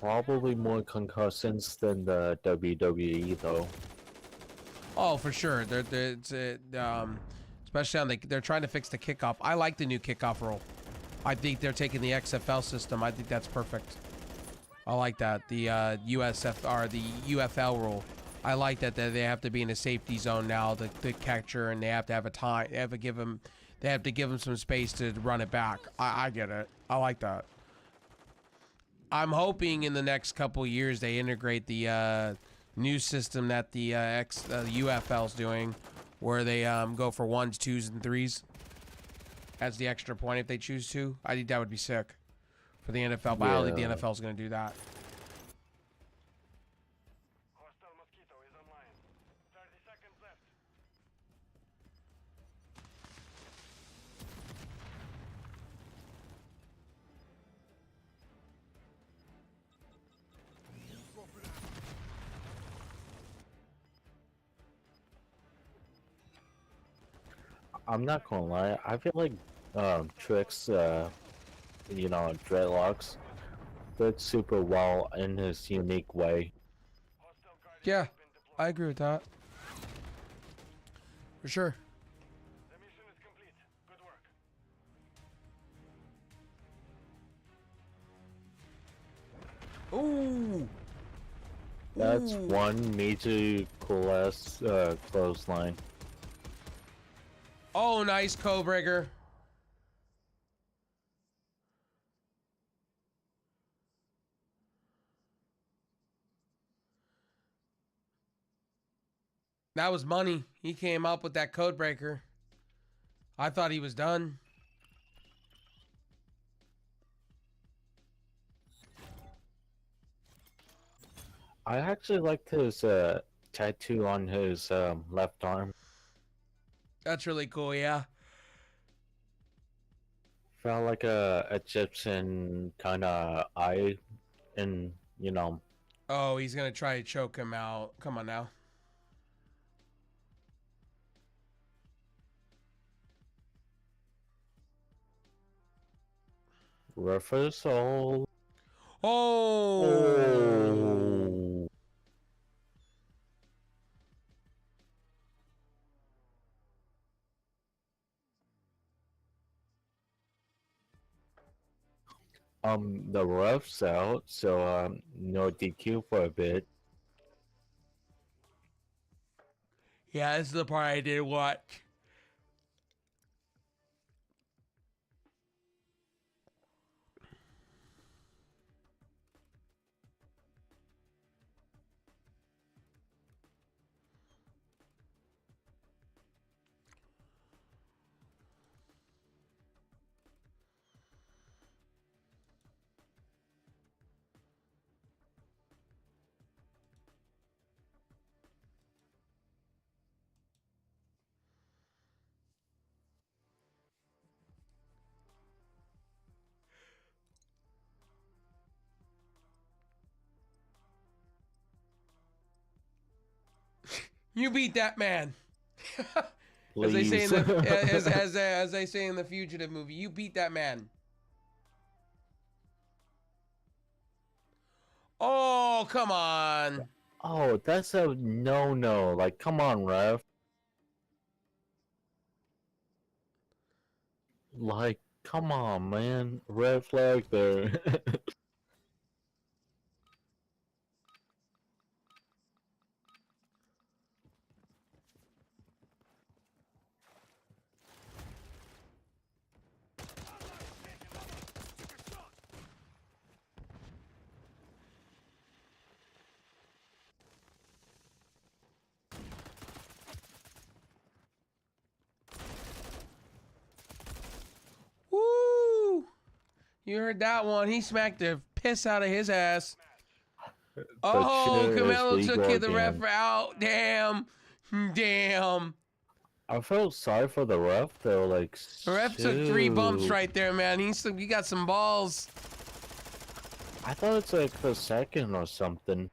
probably more concussions than the WWE though. Oh, for sure. Especially on they're trying to fix the kickoff. I like the new kickoff rule. I think they're taking the XFL system. I think that's perfect. I like that. The the UFL rule. I like that they have to be in a safety zone now, the catcher, and they have to have a time. They have to give them some space to run it back. I get it. I like that. I'm hoping in the next couple years they integrate the new system that the UFL's doing, where they go for 1s, 2s, and 3s as the extra point if they choose to. I think that would be sick for the NFL, but I don't think the Yeah. NFL is going to do that. Hostile mosquito is online. 30 seconds left. I'm not gonna lie, I feel like Trick's dreadlocks fit super well in his unique way. Hostile guardian Yeah, has been deployed. I agree with that. For sure. The mission is complete. Good work. Ooh. That's Ooh. one major clothesline. Oh, nice Codebreaker. That was money. He came up with that Codebreaker. I thought he was done. I actually liked his tattoo on his left arm. That's really cool, yeah. Felt like a Egyptian kind of eye, and Oh, he's going to try to choke him out. Come on now. reversal. Oh. Oh. The ref's out, so no DQ for a bit. Yeah, this is the part I did watch. You beat that man. As they say in Please. the as they say in the Fugitive movie, you beat that man. Oh, come on. Oh, that's a no-no. Like, come on, ref. Like, come on, man. Red flag there. You heard that one. He smacked the piss out of his ass. Oh, cheer is Camelo took legal the ref again. out. Damn. Damn. I felt sorry for the ref though. Like, The ref took 3 bumps shoot. right there, man. He got some balls. I thought it's like the second or something.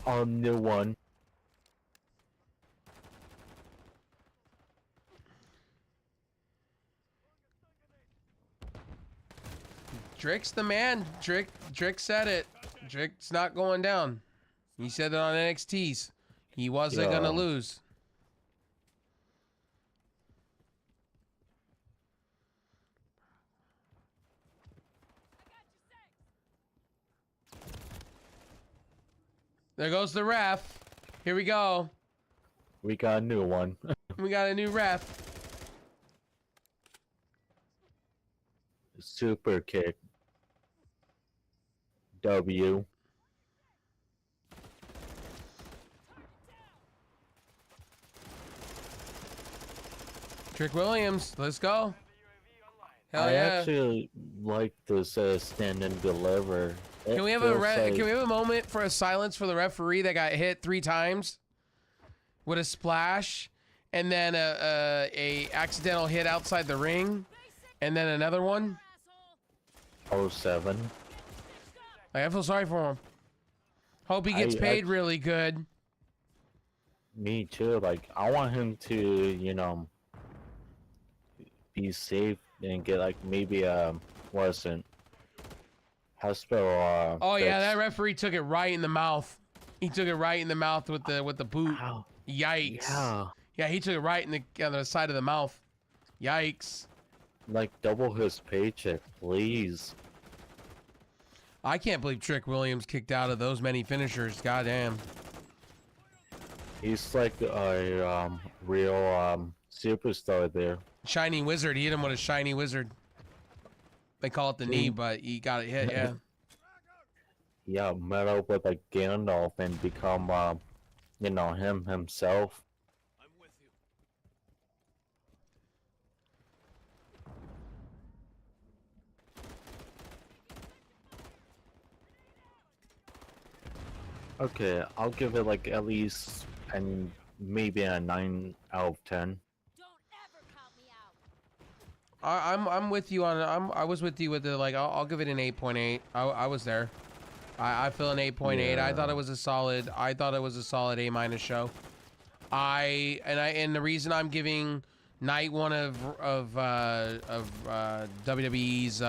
Oh, new one. Drick's the man. Drick said it. Drick's not going down. He said it on NXT's. He wasn't Yeah. gonna lose. There goes the ref. Here we go. We got a new one. We got a new ref. Super kick. W. Trick Williams, let's go. Hell I yeah. actually like this stand and deliver. Can we have a moment for a silence for the referee that got hit 3 times with a splash, and then a accidental hit outside the ring, and then another one? 07? I feel sorry for him. Hope he gets paid really good. Me too. Like, I want him to, you know, be safe and get like maybe wasn't hospital. Oh yeah, that referee took it right in the mouth. He took it right in the mouth with the boot. Wow. Yikes. Yeah. Yeah, he took it right on the side of the mouth. Yikes. Like, double his paycheck, please. I can't believe Trick Williams kicked out of those many finishers. Goddamn. He's like a real superstar there. Shiny Wizard. He hit him with a Shiny Wizard. They call it the knee, but he got it hit, yeah. Yeah, met up with like Gandalf and become, you know, himself. Okay, I'll give it like at least and maybe a 9 out of 10. I'm with you on. I was with you with the like. I'll give it an 8.8. I was there. I feel an 8.8. I thought it was a solid. I thought it was a solid A- show. And the reason I'm giving night 1 of WWE's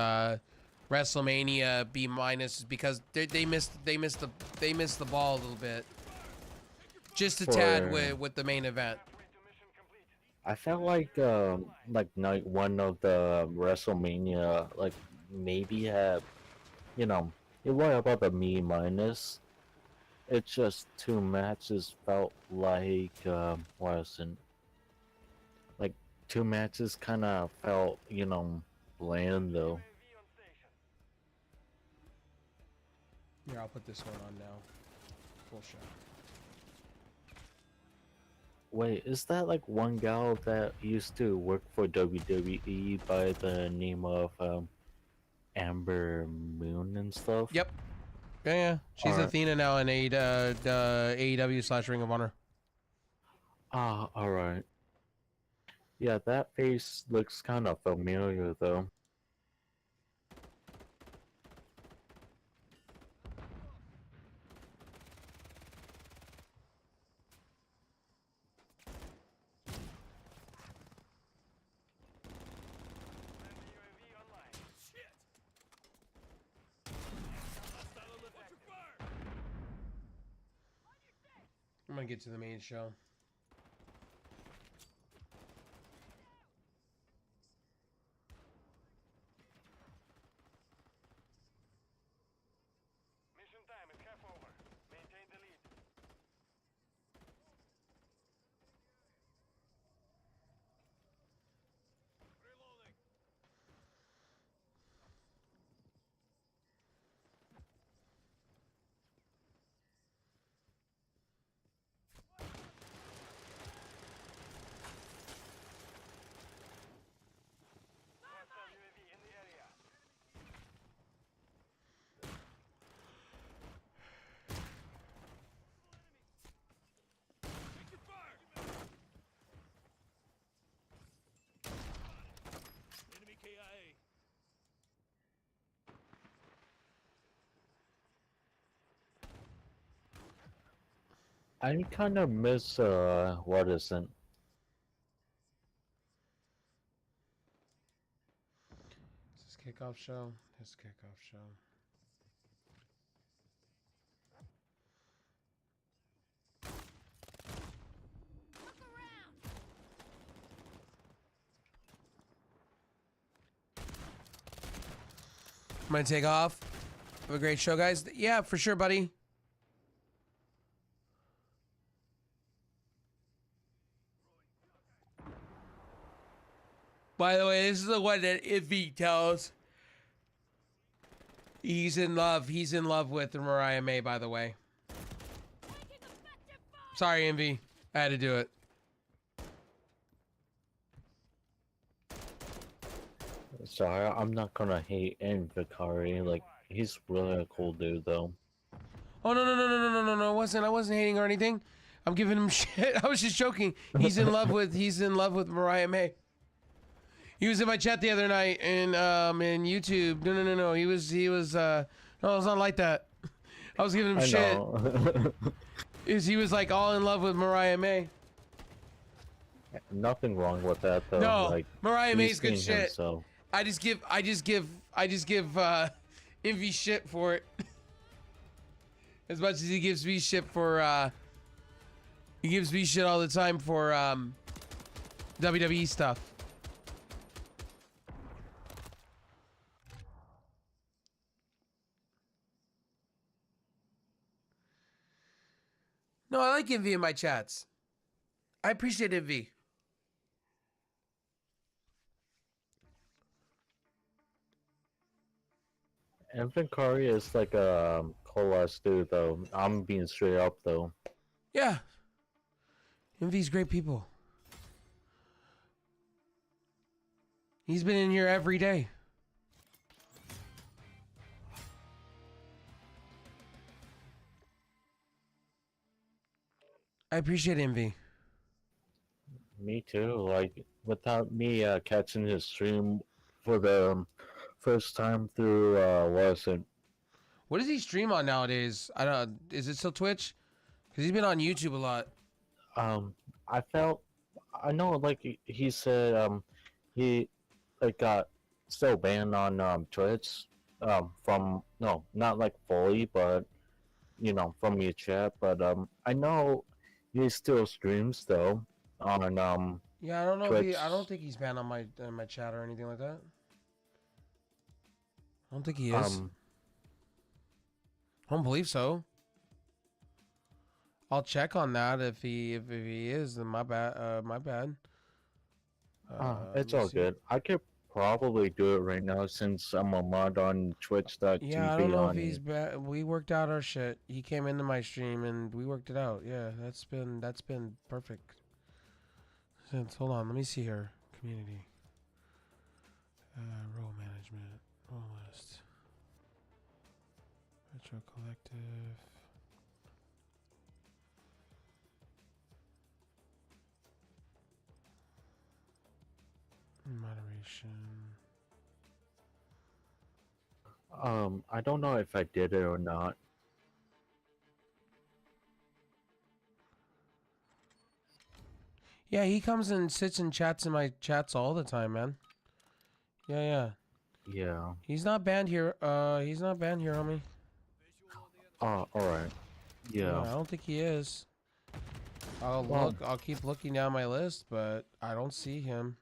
WrestleMania B- is because they missed the ball a little bit. Just a tad with the main event. I felt like night 1 of the WrestleMania, like maybe had, you know, it was about the me minus. It's just 2 matches felt like wasn't like 2 matches kind of felt, you know, bland though. Here, I'll put this one on now. Full shot. Wait, is that like one gal that used to work for WWE by the name of Amber Moon and stuff? Yep. Yeah. She's Alright. Athena now in AEW / Ring of Honor. Ah, alright. Yeah, that face looks kind of familiar though. I'm gonna get to the main show. Mission time is half over. Maintain the lead. Reloading. I kind of miss what is it? Is this kickoff show? This kickoff show. I'm gonna take off. Have a great show, guys. Yeah, for sure, buddy. By the way, this is the one that Ivy tells. He's in love. He's in love with Mariah May, by the way. Sorry, Envy. I had to do it. Sorry, I'm not gonna hate Vikari. Like, he's really a cool dude, though. Oh no! I wasn't hating or anything. I'm giving him shit. I was just joking. He's in love with Mariah May. He was in my chat the other night in YouTube. No. He was no, it's not like that. I was giving him shit. He was like all in love with Mariah May. Nothing wrong with that, though. No, like, Mariah May's good him, shit. so. I just give Envy shit for it. As much as he gives me shit for he gives me shit all the time for WWE stuff. No, I like Envy in my chats. I appreciate Envy. Vikari is like a cool ass dude, though. I'm being straight up, though. Yeah. Envy's great people. He's been in here every day. I appreciate Envy. Me too. Like, without me catching his stream for the first time through, What does he stream on nowadays? I don't. Is it still Twitch? Because he's been on YouTube a lot. I know, like, he said, he, like, got still banned on, Twitch, from, no, not, like, fully, but, you know, from your chat, but, I know he still streams, though, on, Yeah, I don't know. Twitch. I don't think he's banned on my chat or anything like that. I don't think he is. I don't believe so. I'll check on that if he is. Then my bad. My bad. it's let me all see. good. I could probably do it right now since I'm a mod on Twitch.tv. Yeah, I don't know if he's bad. We worked out our shit. He came into my stream and we worked it out. Yeah, that's been perfect. Since hold on, let me see here. Community. Role management. Role list. Retro Collective. Moderation. I don't know if I did it or not. Yeah, he comes and sits and chats in my chats all the time, man. Yeah. Yeah. He's not banned here. He's not banned here, homie. Alright. I Yeah. don't think he is. I'll Well- look. I'll keep looking down my list, but I don't see him.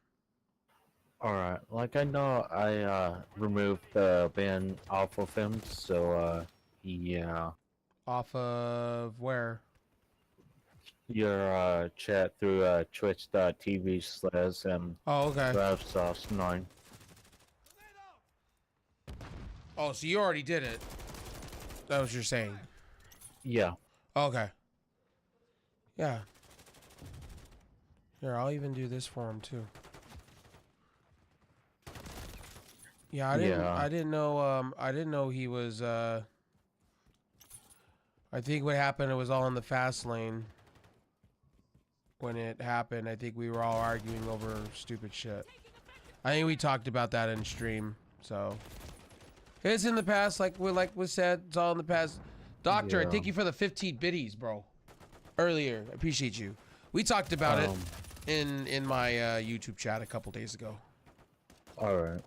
Alright. Like, I know I, removed the ban off of him, so, yeah. Off of where? Your, chat through, twitch.tv/, Oh, okay. Ravsauce9. Oh, so you already did it. That's what you're saying. Yeah. Okay. Yeah. Here, I'll even do this for him too. Yeah, I didn't. Yeah. I didn't know. I didn't know he was. I think what happened. It was all in the fast lane. When it happened, I think we were all arguing over stupid shit. I think we talked about that in stream. So it's in the past, like was said. It's all in the past. Doctor, Yeah. thank you for the 15 biddies, bro. earlier. I appreciate you. We talked about it Um, in my YouTube chat a couple days ago. All right.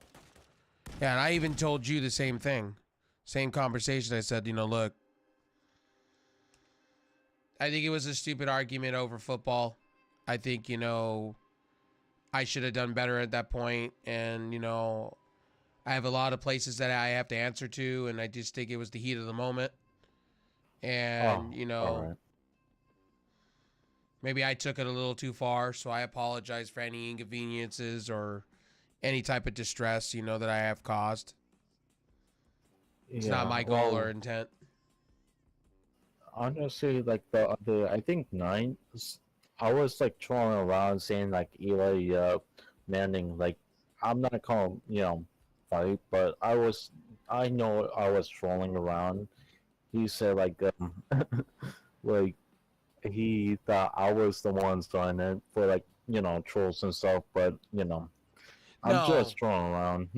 Yeah, and I even told you the same thing. Same conversation. I said, look, I think it was a stupid argument over football. I think, I should have done better at that point. And, I have a lot of places that I have to answer to, and I just think it was the heat of the moment. And, All right. maybe I took it a little too far, so I apologize for any inconveniences or any type of distress, that I have caused. It's not my goal or intent. Honestly, like the I think nine, I was like trolling around saying like Eli Manning, like I'm not calling fight, but I know I was trolling around. He said like like he thought I was the one starting it for like trolls and stuff, but I'm No. just trolling around.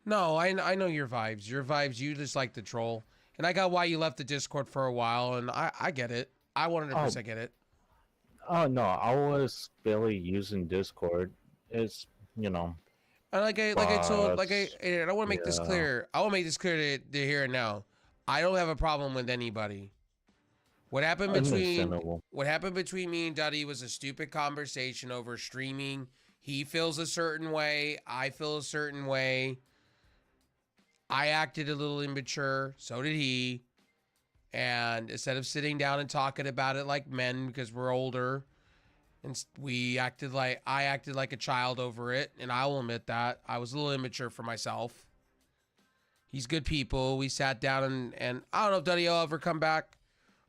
No, I know your vibes. Your vibes, you just like the troll. And I got why you left the Discord for a while, and I get it. I 100% get it. Oh no, I was barely using Discord. It's And like I told, and I want to make this yeah. clear. I want to make this clear to here and now. I don't have a problem with anybody. What happened between me and Duddy was a stupid conversation over streaming. He feels a certain way. I feel a certain way. I acted a little immature. So did he. And instead of sitting down and talking about it like men because we're older, and I acted like a child over it. And I will admit that I was a little immature for myself. He's good people. We sat down and I don't know if Duddy will ever come back.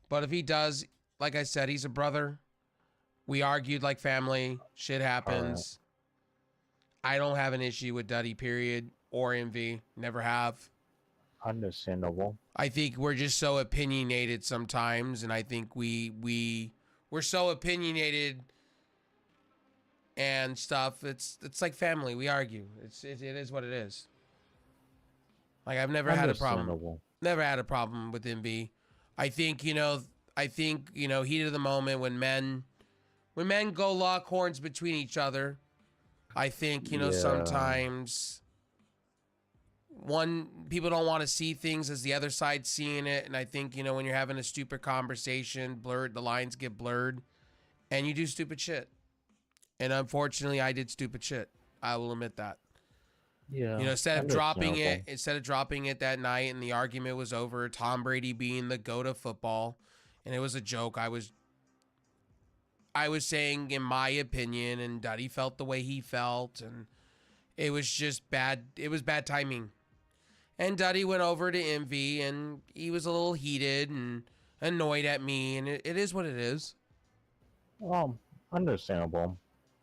But if he does, like I said, he's a brother. We argued like family. Shit happens. I don't have an issue with Duddy, period, or Envy. Never have. Understandable. I think we're just so opinionated sometimes, and I think we're so opinionated and stuff. It's like family. We argue. It is what it is. Like I've never had a problem. Never had a problem with Envy. I think heat of the moment when men go lock horns between each other. I think sometimes people don't want to see things as the other side's seeing it, and I think when you're having a stupid conversation, the lines get blurred, and you do stupid shit. And unfortunately, I did stupid shit. I will admit that. Yeah. Instead of dropping it that night and the argument was over, Tom Brady being the GOAT of football, and it was a joke. I was saying in my opinion, and Duddy felt the way he felt, and it was just bad. It was bad timing. And Duddy went over to Envy, and he was a little heated and annoyed at me, and it is what it is. Understandable.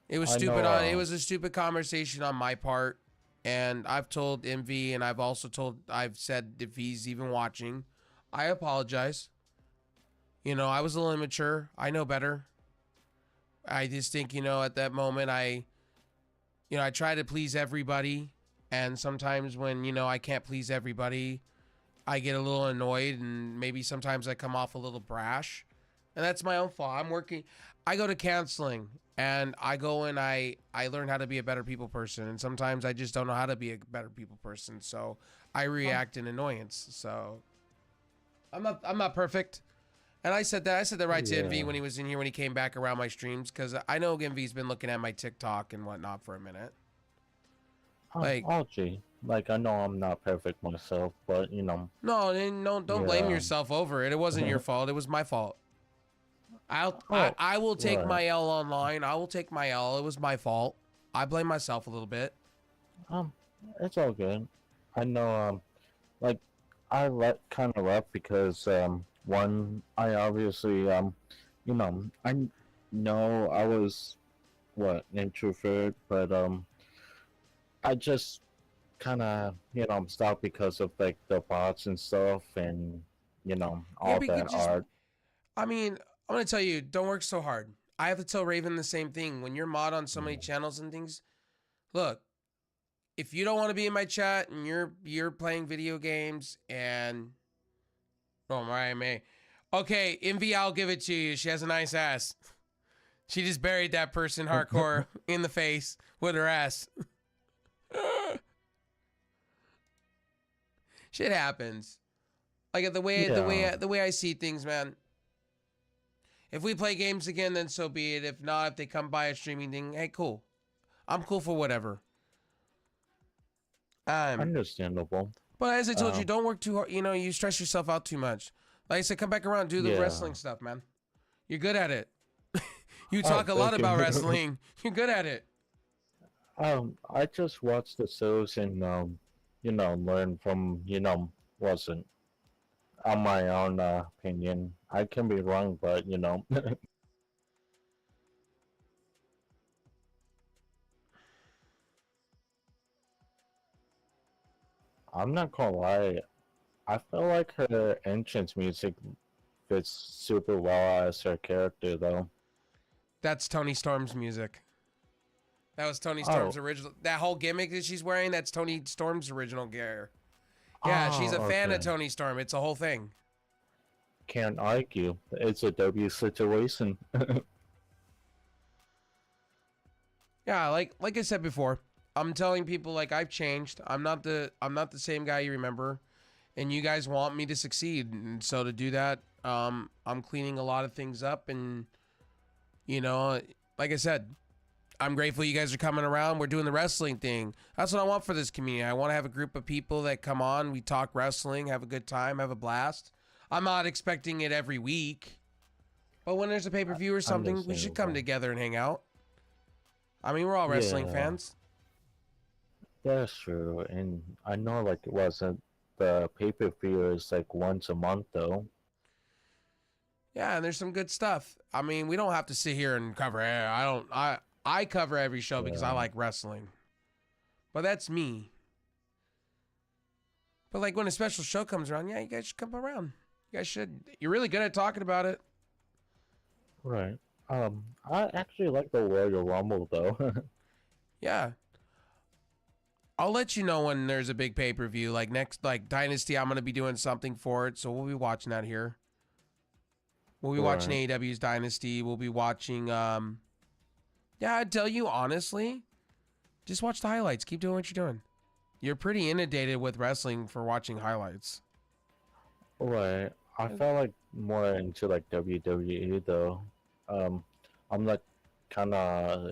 It was stupid. It was a stupid conversation on my part. And I've told Envy, and I've said if he's even watching, I apologize. I was a little immature. I know better. I just think, at that moment, I try to please everybody. And sometimes when, I can't please everybody, I get a little annoyed, and maybe sometimes I come off a little brash. And that's my own fault. I go to counseling. And I go and I learn how to be a better people person. And sometimes I just don't know how to be a better people person. So I react in annoyance. So I'm not perfect. And I said that right to Envy when he was in here, when he came back around my streams. Because I know Envy's been looking at my TikTok and whatnot for a minute. Gee. Like, I know I'm not perfect myself, but, No, don't blame yourself over it. It wasn't your fault. It was my fault. I will take my L online. I will take my L. It was my fault. I blame myself a little bit. It's all good. I know, I kind of left because, one, I obviously, I know I was, introvert, but, I just kind of, stopped because of, like, the bots and stuff and, all that art. I mean, I'm going to tell you, don't work so hard. I have to tell Raven the same thing. When you're mod on so many channels and things, look, if you don't want to be in my chat and you're playing video games and, Okay, Envy, I'll give it to you. She has a nice ass. She just buried that person hardcore in the face with her ass. Shit happens. Like the way I see things, man. If we play games again, then so be it. If not, if they come by a streaming thing, hey, cool. I'm cool for whatever. Understandable. But as I told you, don't work too hard. You know, you stress yourself out too much. Like I said, come back around, do the wrestling stuff, man. You're good at it. You talk a lot about wrestling. You're good at it. I just watch the shows and learn from wasn't on my own opinion. I can be wrong, but I'm not gonna lie. I feel like her entrance music fits super well as her character, though. That's Tony Storm's music. That was Tony Storm's original. That whole gimmick that she's wearing, that's Tony Storm's original gear. Yeah, she's a fan of Tony Storm. It's a whole thing. Can't argue. It's a W situation. Yeah, like I said before, I'm telling people like I've changed. I'm not the same guy you remember, and you guys want me to succeed. And so to do that, I'm cleaning a lot of things up, and like I said, I'm grateful you guys are coming around. We're doing the wrestling thing. That's what I want for this community. I want to have a group of people that come on, we talk wrestling, have a good time, have a blast. I'm not expecting it every week, but when there's a pay-per-view or something, we should come together and hang out. I mean, we're all wrestling fans. That's true, and I know like it wasn't the pay-per-view is like once a month though. Yeah, and there's some good stuff. I mean, we don't have to sit here and cover. I cover every show because I like wrestling, but that's me. But like when a special show comes around, yeah, you guys should come around. You guys should. You're really good at talking about it. Right. I actually like the Royal Rumble though. Yeah. I'll let you know when there's a big pay-per-view. Like next, like Dynasty, I'm gonna be doing something for it, so we'll be watching that here. We'll be watching AEW's Dynasty. We'll be watching. Yeah, I'd tell you honestly, just watch the highlights. Keep doing what you're doing. You're pretty inundated with wrestling for watching highlights. Right. I felt like more into like WWE though. I'm like kind of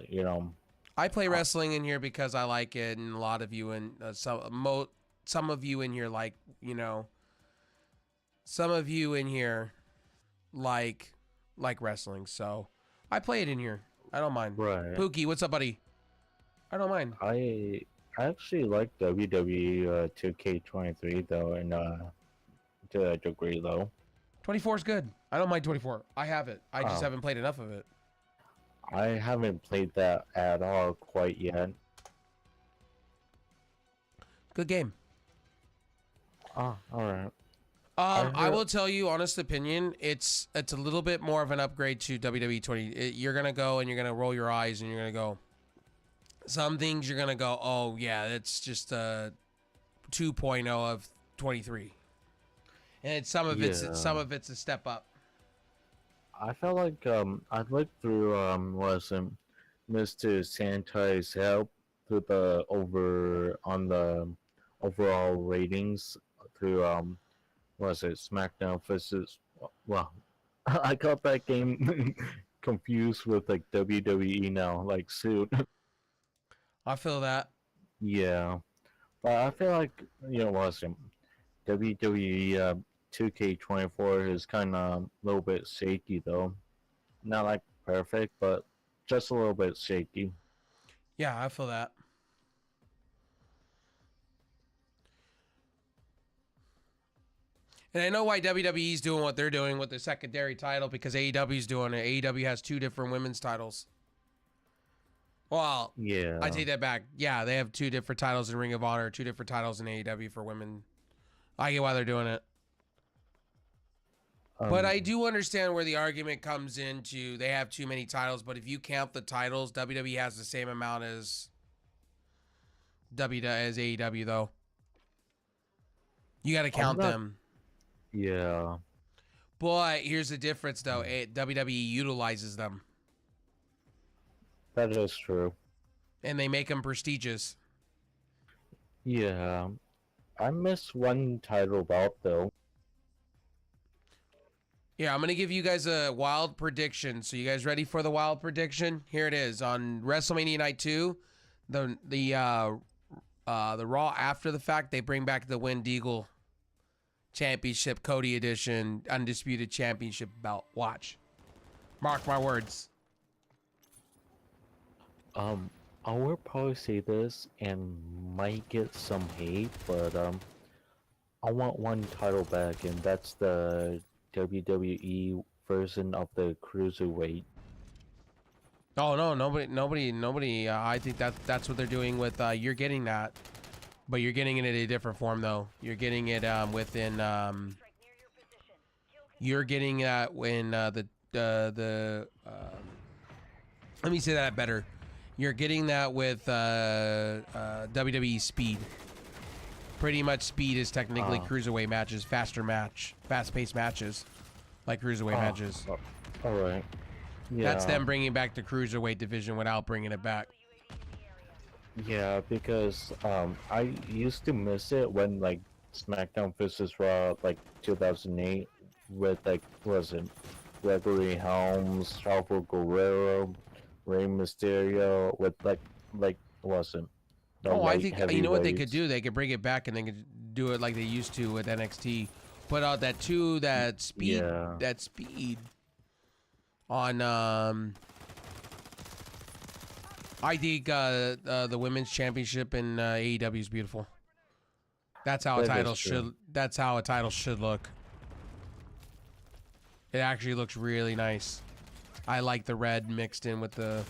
I play wrestling in here because I like it, and a lot of you and some of you in here some of you in here like wrestling, so I play it in here. I don't mind. Right. Pookie, what's up, buddy? I don't mind. I actually like WWE 2K23 though, and to a degree though. 24 is good. I don't mind 24. I have it. I just haven't played enough of it. I haven't played that at all quite yet. Good game. Oh, all right. I will tell you, honest opinion, it's a little bit more of an upgrade to WWE 20. You're gonna go and you're gonna roll your eyes and you're gonna go. Some things you're gonna go, oh yeah, that's just a 2.0 of 23, and some of it's a step up. I felt like I looked through wasn't Mr. Sanitai's help through the overall ratings through was it SmackDown versus well I got that game confused with like WWE now, like suit. I feel that. Yeah. But I feel like wasn't WWE 2K24 is kind of a little bit shaky though. Not like perfect, but just a little bit shaky. Yeah, I feel that. And I know why WWE's doing what they're doing with the secondary title, because AEW's doing it. AEW has 2 different women's titles. Well, yeah. I take that back. Yeah, they have 2 different titles in Ring of Honor, 2 different titles in AEW for women. I get why they're doing it. But I do understand where the argument comes into they have too many titles, but if you count the titles, WWE has the same amount as AEW, though. You got to count them. Yeah. But here's the difference, though. WWE utilizes them, That is true. and they make them prestigious. Yeah. I miss one title belt though. Yeah, I'm gonna give you guys a wild prediction. So you guys ready for the wild prediction? Here it is on WrestleMania Night 2. The Raw after the fact, they bring back the Wendigo Championship Cody Edition Undisputed Championship belt. Watch. Mark my words. I will probably say this and might get some hate, but I want one title back, and that's the WWE version of the Cruiserweight. Oh no, nobody. I think that's what they're doing with. You're getting that, but you're getting it in a different form though. You're getting it within. You're getting that when the. Let me say that better. You're getting that with WWE Speed. Pretty much Speed is technically cruiserweight matches, fast-paced matches, like cruiserweight matches. All right. Yeah. That's them bringing back the cruiserweight division without bringing it back. Yeah, because I used to miss it when like SmackDown vs. Raw like 2008 with like was it Gregory Helms, Chavo Guerrero, Rey Mysterio with like wasn't. Oh, I think you know what they could do. They could bring it back and they could do it like they used to with NXT. Put out that speed on. I think the women's championship in AEW is beautiful. That's how a title should. That's how a title should look. It actually looks really nice. I like the red mixed in with the.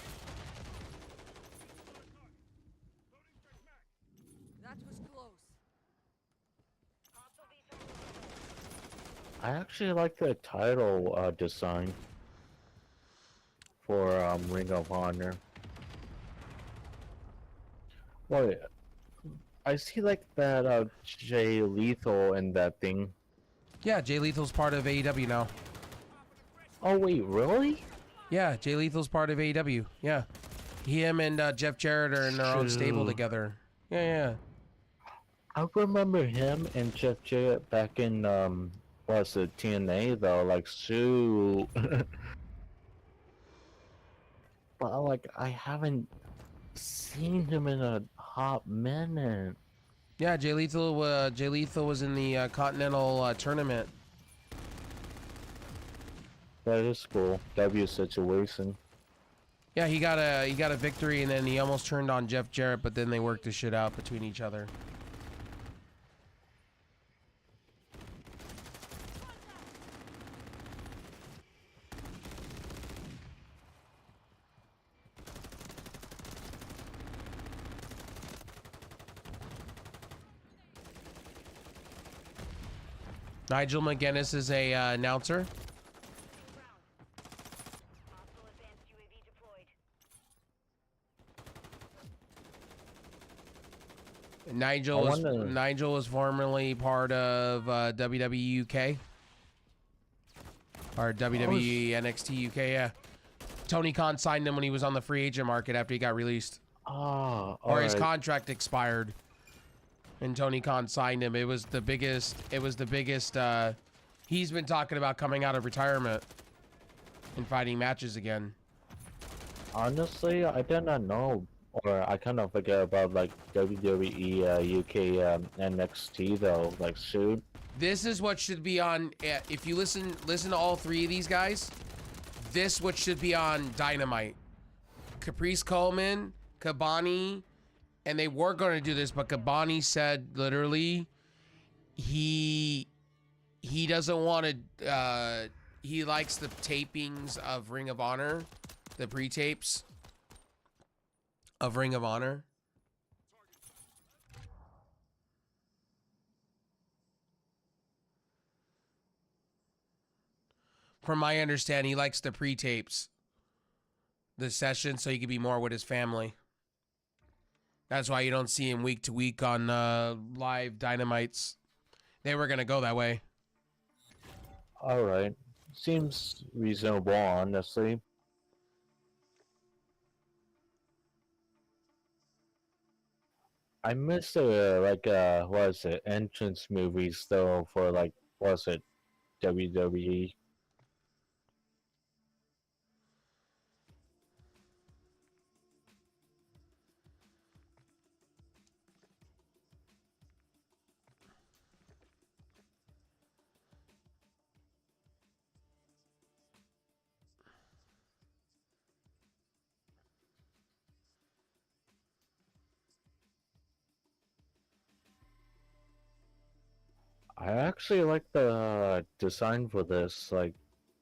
I actually like the title design for Ring of Honor. Wait, I see like that Jay Lethal in that thing. Yeah, Jay Lethal's part of AEW now. Oh wait, really? Yeah, Jay Lethal's part of AEW. Yeah, him and Jeff Jarrett are in their own stable together. Yeah. I remember him and Jeff Jarrett back in was it TNA though? Like shoot. But like I haven't seen him in a hot minute. Yeah, Jay Lethal was in the Continental Tournament. That is cool. W situation. Yeah, he got a victory, and then he almost turned on Jeff Jarrett, but then they worked the shit out between each other. Nigel McGuinness is a announcer. Nigel was formerly part of WWE UK or WWE NXT UK. Yeah, Tony Khan signed him when he was on the free agent market after he got released, or his contract expired, and Tony Khan signed him. It was the biggest. He's been talking about coming out of retirement and fighting matches again. Honestly, I did not know. Or I kind of forget about like WWE UK NXT though. Like shoot. This is what should be on. If you listen to all three of these guys, this what should be on Dynamite. Caprice Coleman, Kabani, and they were going to do this, but Kabani said literally he doesn't want to. He likes the tapings of Ring of Honor, the pre-tapes of Ring of Honor. From my understanding, he likes the pre-tapes, the session, so he can be more with his family. That's why you don't see him week to week on live Dynamites. They were going to go that way. Alright. Seems reasonable, honestly. I miss what is it, entrance movies though for like what was it, WWE. I actually like the design for this, like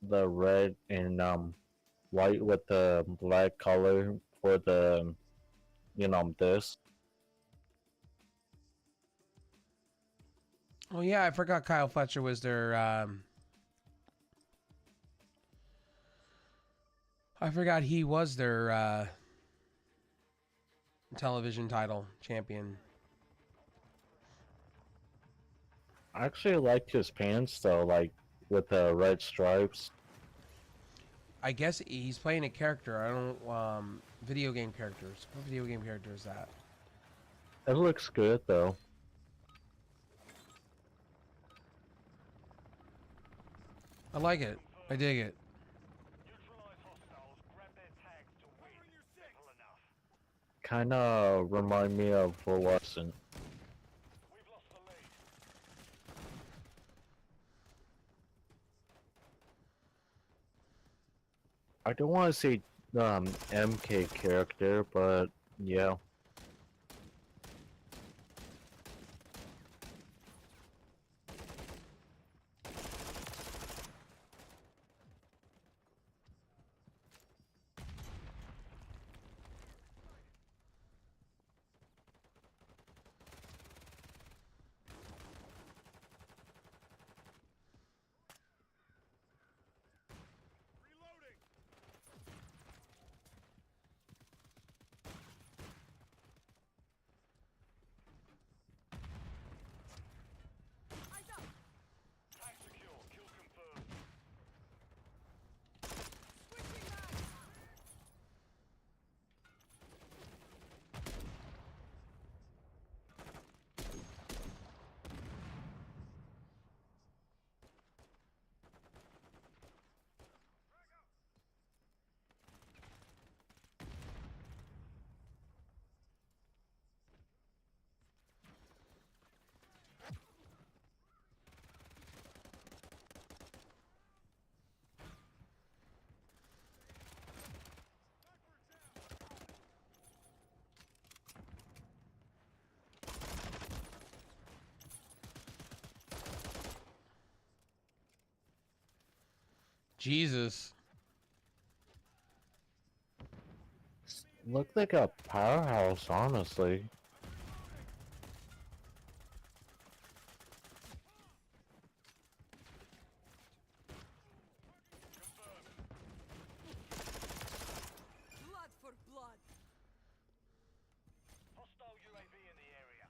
the red and white with the black color for the this. Oh yeah, I forgot Kyle Fletcher was their. I forgot he was their television title champion. I actually like his pants though, like with the red stripes. I guess he's playing a character. I don't video game characters. What video game character is that? It looks good though. I like it. I dig it. Neutralize hostiles. Grab their tags to win. Simple enough. Kinda remind me of Fluorescent. We've lost the lead. I don't want to say MK character, but yeah. Tag secure. Kill confirmed. Jesus. Looked like a powerhouse, honestly. Blood for blood. Hostile UAV in the area.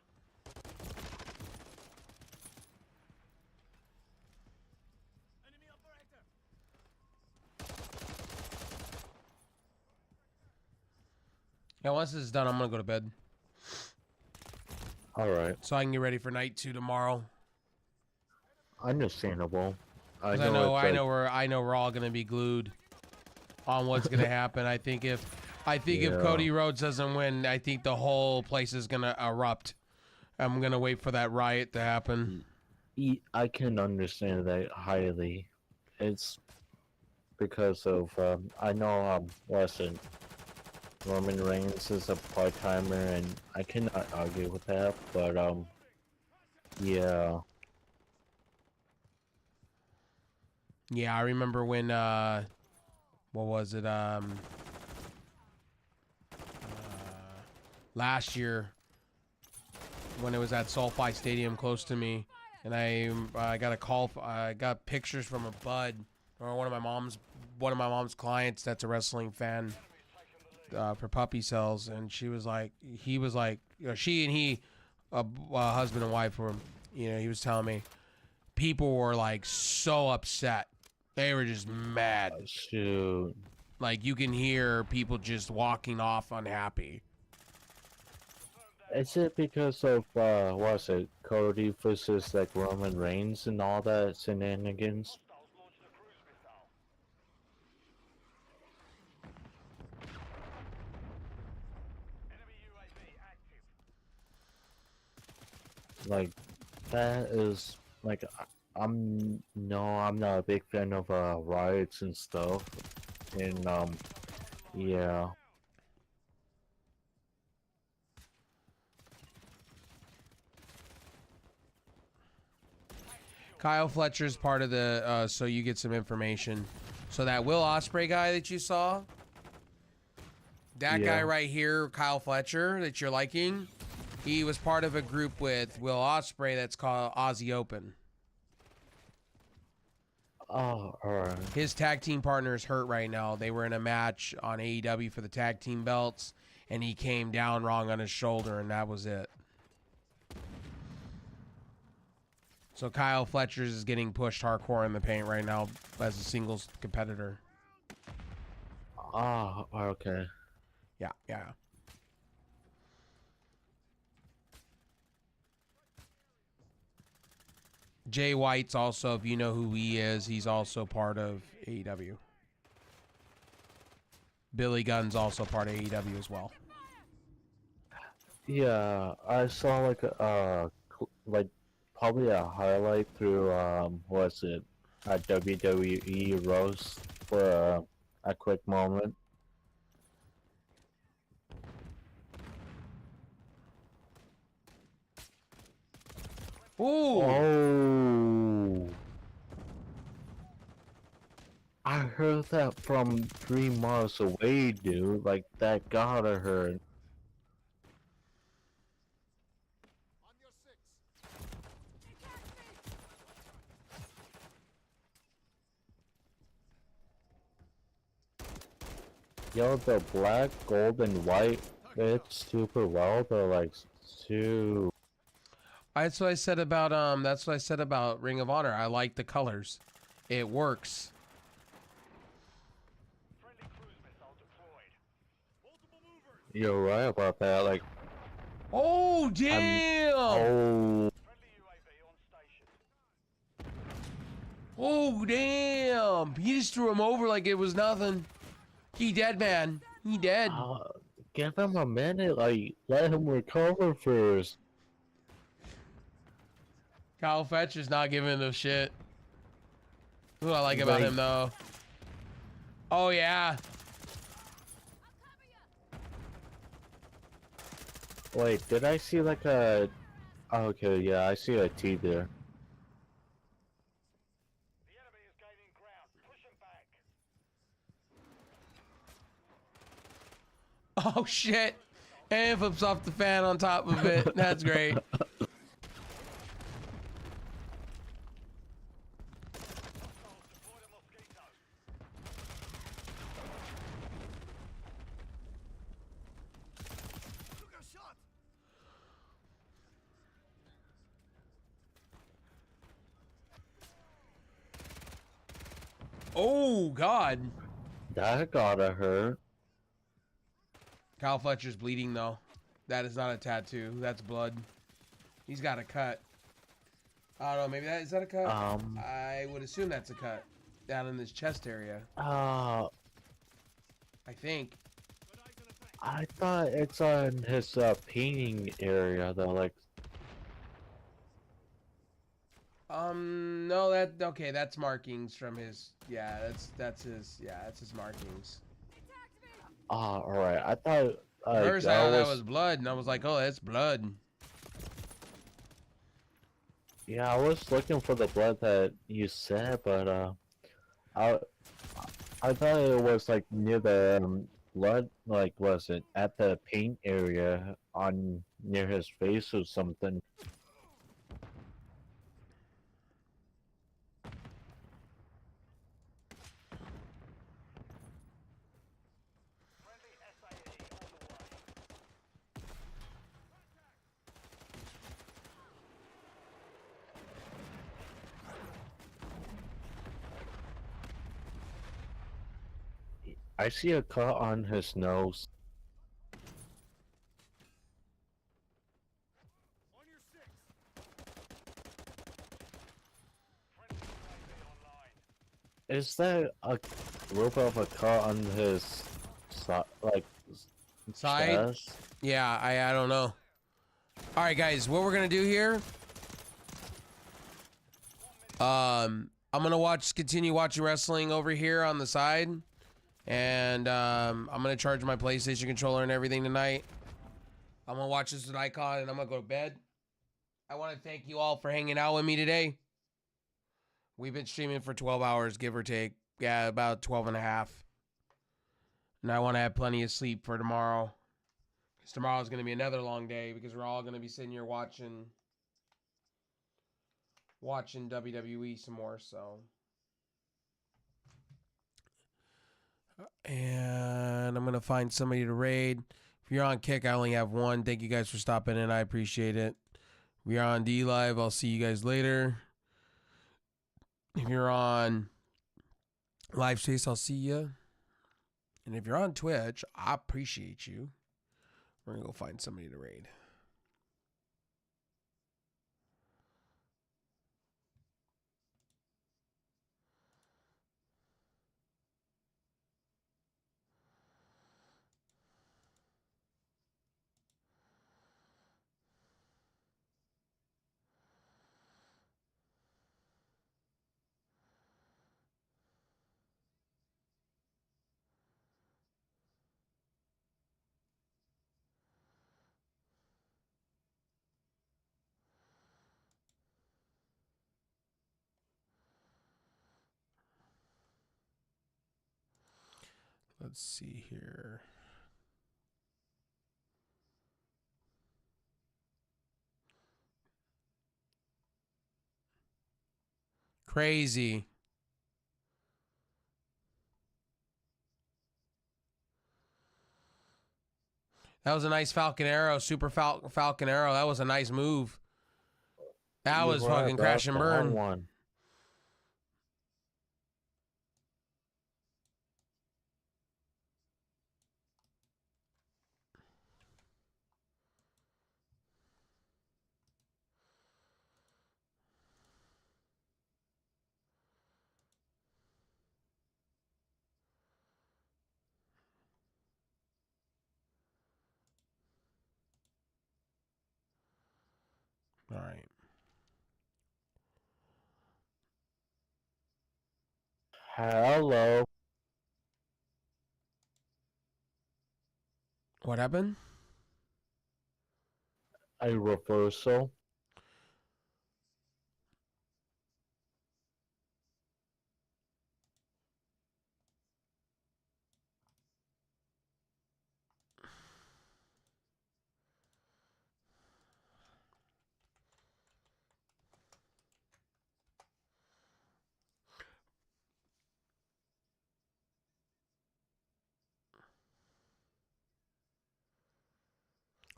Enemy operator. Yeah, once this is done, I'm gonna go to bed Alright, so I can get ready for night 2 tomorrow. understandable. 'Cause it's I know we're all gonna be glued on what's gonna happen. I think if Yeah. Cody Rhodes doesn't win, I think the whole place is gonna erupt. I'm gonna wait for that riot to happen. I can understand that highly. It's because of I know listen, Roman Reigns is a part timer, and I cannot argue with that. But yeah, Yeah, I remember when what was it last year when it was at SoFi Stadium close to me, and I got a call. I got pictures from a bud or one of my mom's clients that's a wrestling fan for puppy cells, and he was like, she and he, husband and wife were, he was telling me people were like so upset. They were just mad. Shoot. Like you can hear people just walking off unhappy. Is it because of what's it, Cody versus like Roman Reigns and all that shenanigans? Hostiles launched a cruise missile. Enemy UAV active. Like that is like I'm not a big fan of riots and stuff, and yeah. Kyle Fletcher's part of the, so you get some information. So that Will Ospreay guy that you saw, that guy Yeah. right here, Kyle Fletcher, that you're liking, he was part of a group with Will Ospreay that's called Aussie Open. Oh, alright. His tag team partner is hurt right now. They were in a match on AEW for the tag team belts, and he came down wrong on his shoulder, and that was it. So Kyle Fletcher's is getting pushed hardcore in the paint right now as a singles competitor. Ah, okay. Yeah, yeah. Jay White's also, if you know who he is, he's also part of AEW. Billy Gunn's also part of AEW as well. Yeah, I saw like like probably a highlight through what's it, a WWE roast for a quick moment. Ooh! Oh, I heard that from 3 miles away, dude. Like that gotta hurt. Yo, the black, gold, and white fits super well. They're like too. That's what I said about Ring of Honor. I like the colors. It works. Friendly cruise missile deployed. Multiple movers. You're right about that. Like, Oh damn! oh, Friendly UAV on station. Oh damn! He just threw him over like it was nothing. He dead, man. He dead. give him a minute. Like, let him recover first. Kyle Fletcher's not giving no shit. Who I like about Like- him though. Oh yeah. Wait, did I see like a? Okay, yeah, I see a T there. The enemy is gaining ground. Push them back. Oh shit. And flips off the fan on top of it. That's great. Hostiles deployed a mosquito. Took a shot. Oh god. That gotta hurt. Kyle Fletcher's bleeding though. That is not a tattoo. That's blood. He's got a cut. I don't know. Maybe is that a cut? I would assume that's a cut down in this chest area. Uh, I think. I thought it's on his painting area though. Like, No, okay. That's markings from his. Yeah, that's his. Yeah, that's his markings. all right. I thought First, I thought that was blood, and I was like, oh, that's blood. Yeah, I was looking for the blood that you said, but I thought it was like near the blood. Like, was it at the paint area on near his face or something? Friendly SAE on the way. I see a cut on his nose. On your six. Friendly UAV online. Is there a little bit of a cut on his like Side? chest? Yeah, I don't know. All right, guys, what we're gonna do here? I'm gonna continue watching wrestling over here on the side, and I'm gonna charge my PlayStation controller and everything tonight. I'm gonna watch this with Icon, and I'm gonna go to bed. I want to thank you all for hanging out with me today. We've been streaming for 12 hours, give or take. Yeah, about 12 and a half. And I want to have plenty of sleep for tomorrow. Because tomorrow's going to be another long day because we're all going to be sitting here watching WWE some more, so. And I'm going to find somebody to raid. If you're on Kick, I only have one. Thank you guys for stopping in. I appreciate it. If you're on D Live, I'll see you guys later. If you're on Live Space, I'll see you. And if you're on Twitch, I appreciate you. We're going to go find somebody to raid. Let's see here. Crazy. That was a nice Falcon Arrow, Super Falcon Arrow. That was a nice move. That was fucking crash and burn. One. All right. Hello. What happened? A reversal.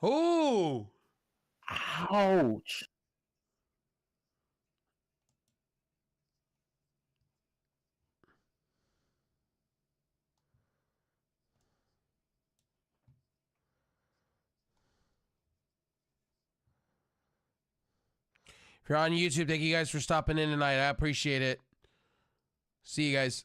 Oh, Ouch. if you're on YouTube, thank you guys for stopping in tonight. I appreciate it. See you guys.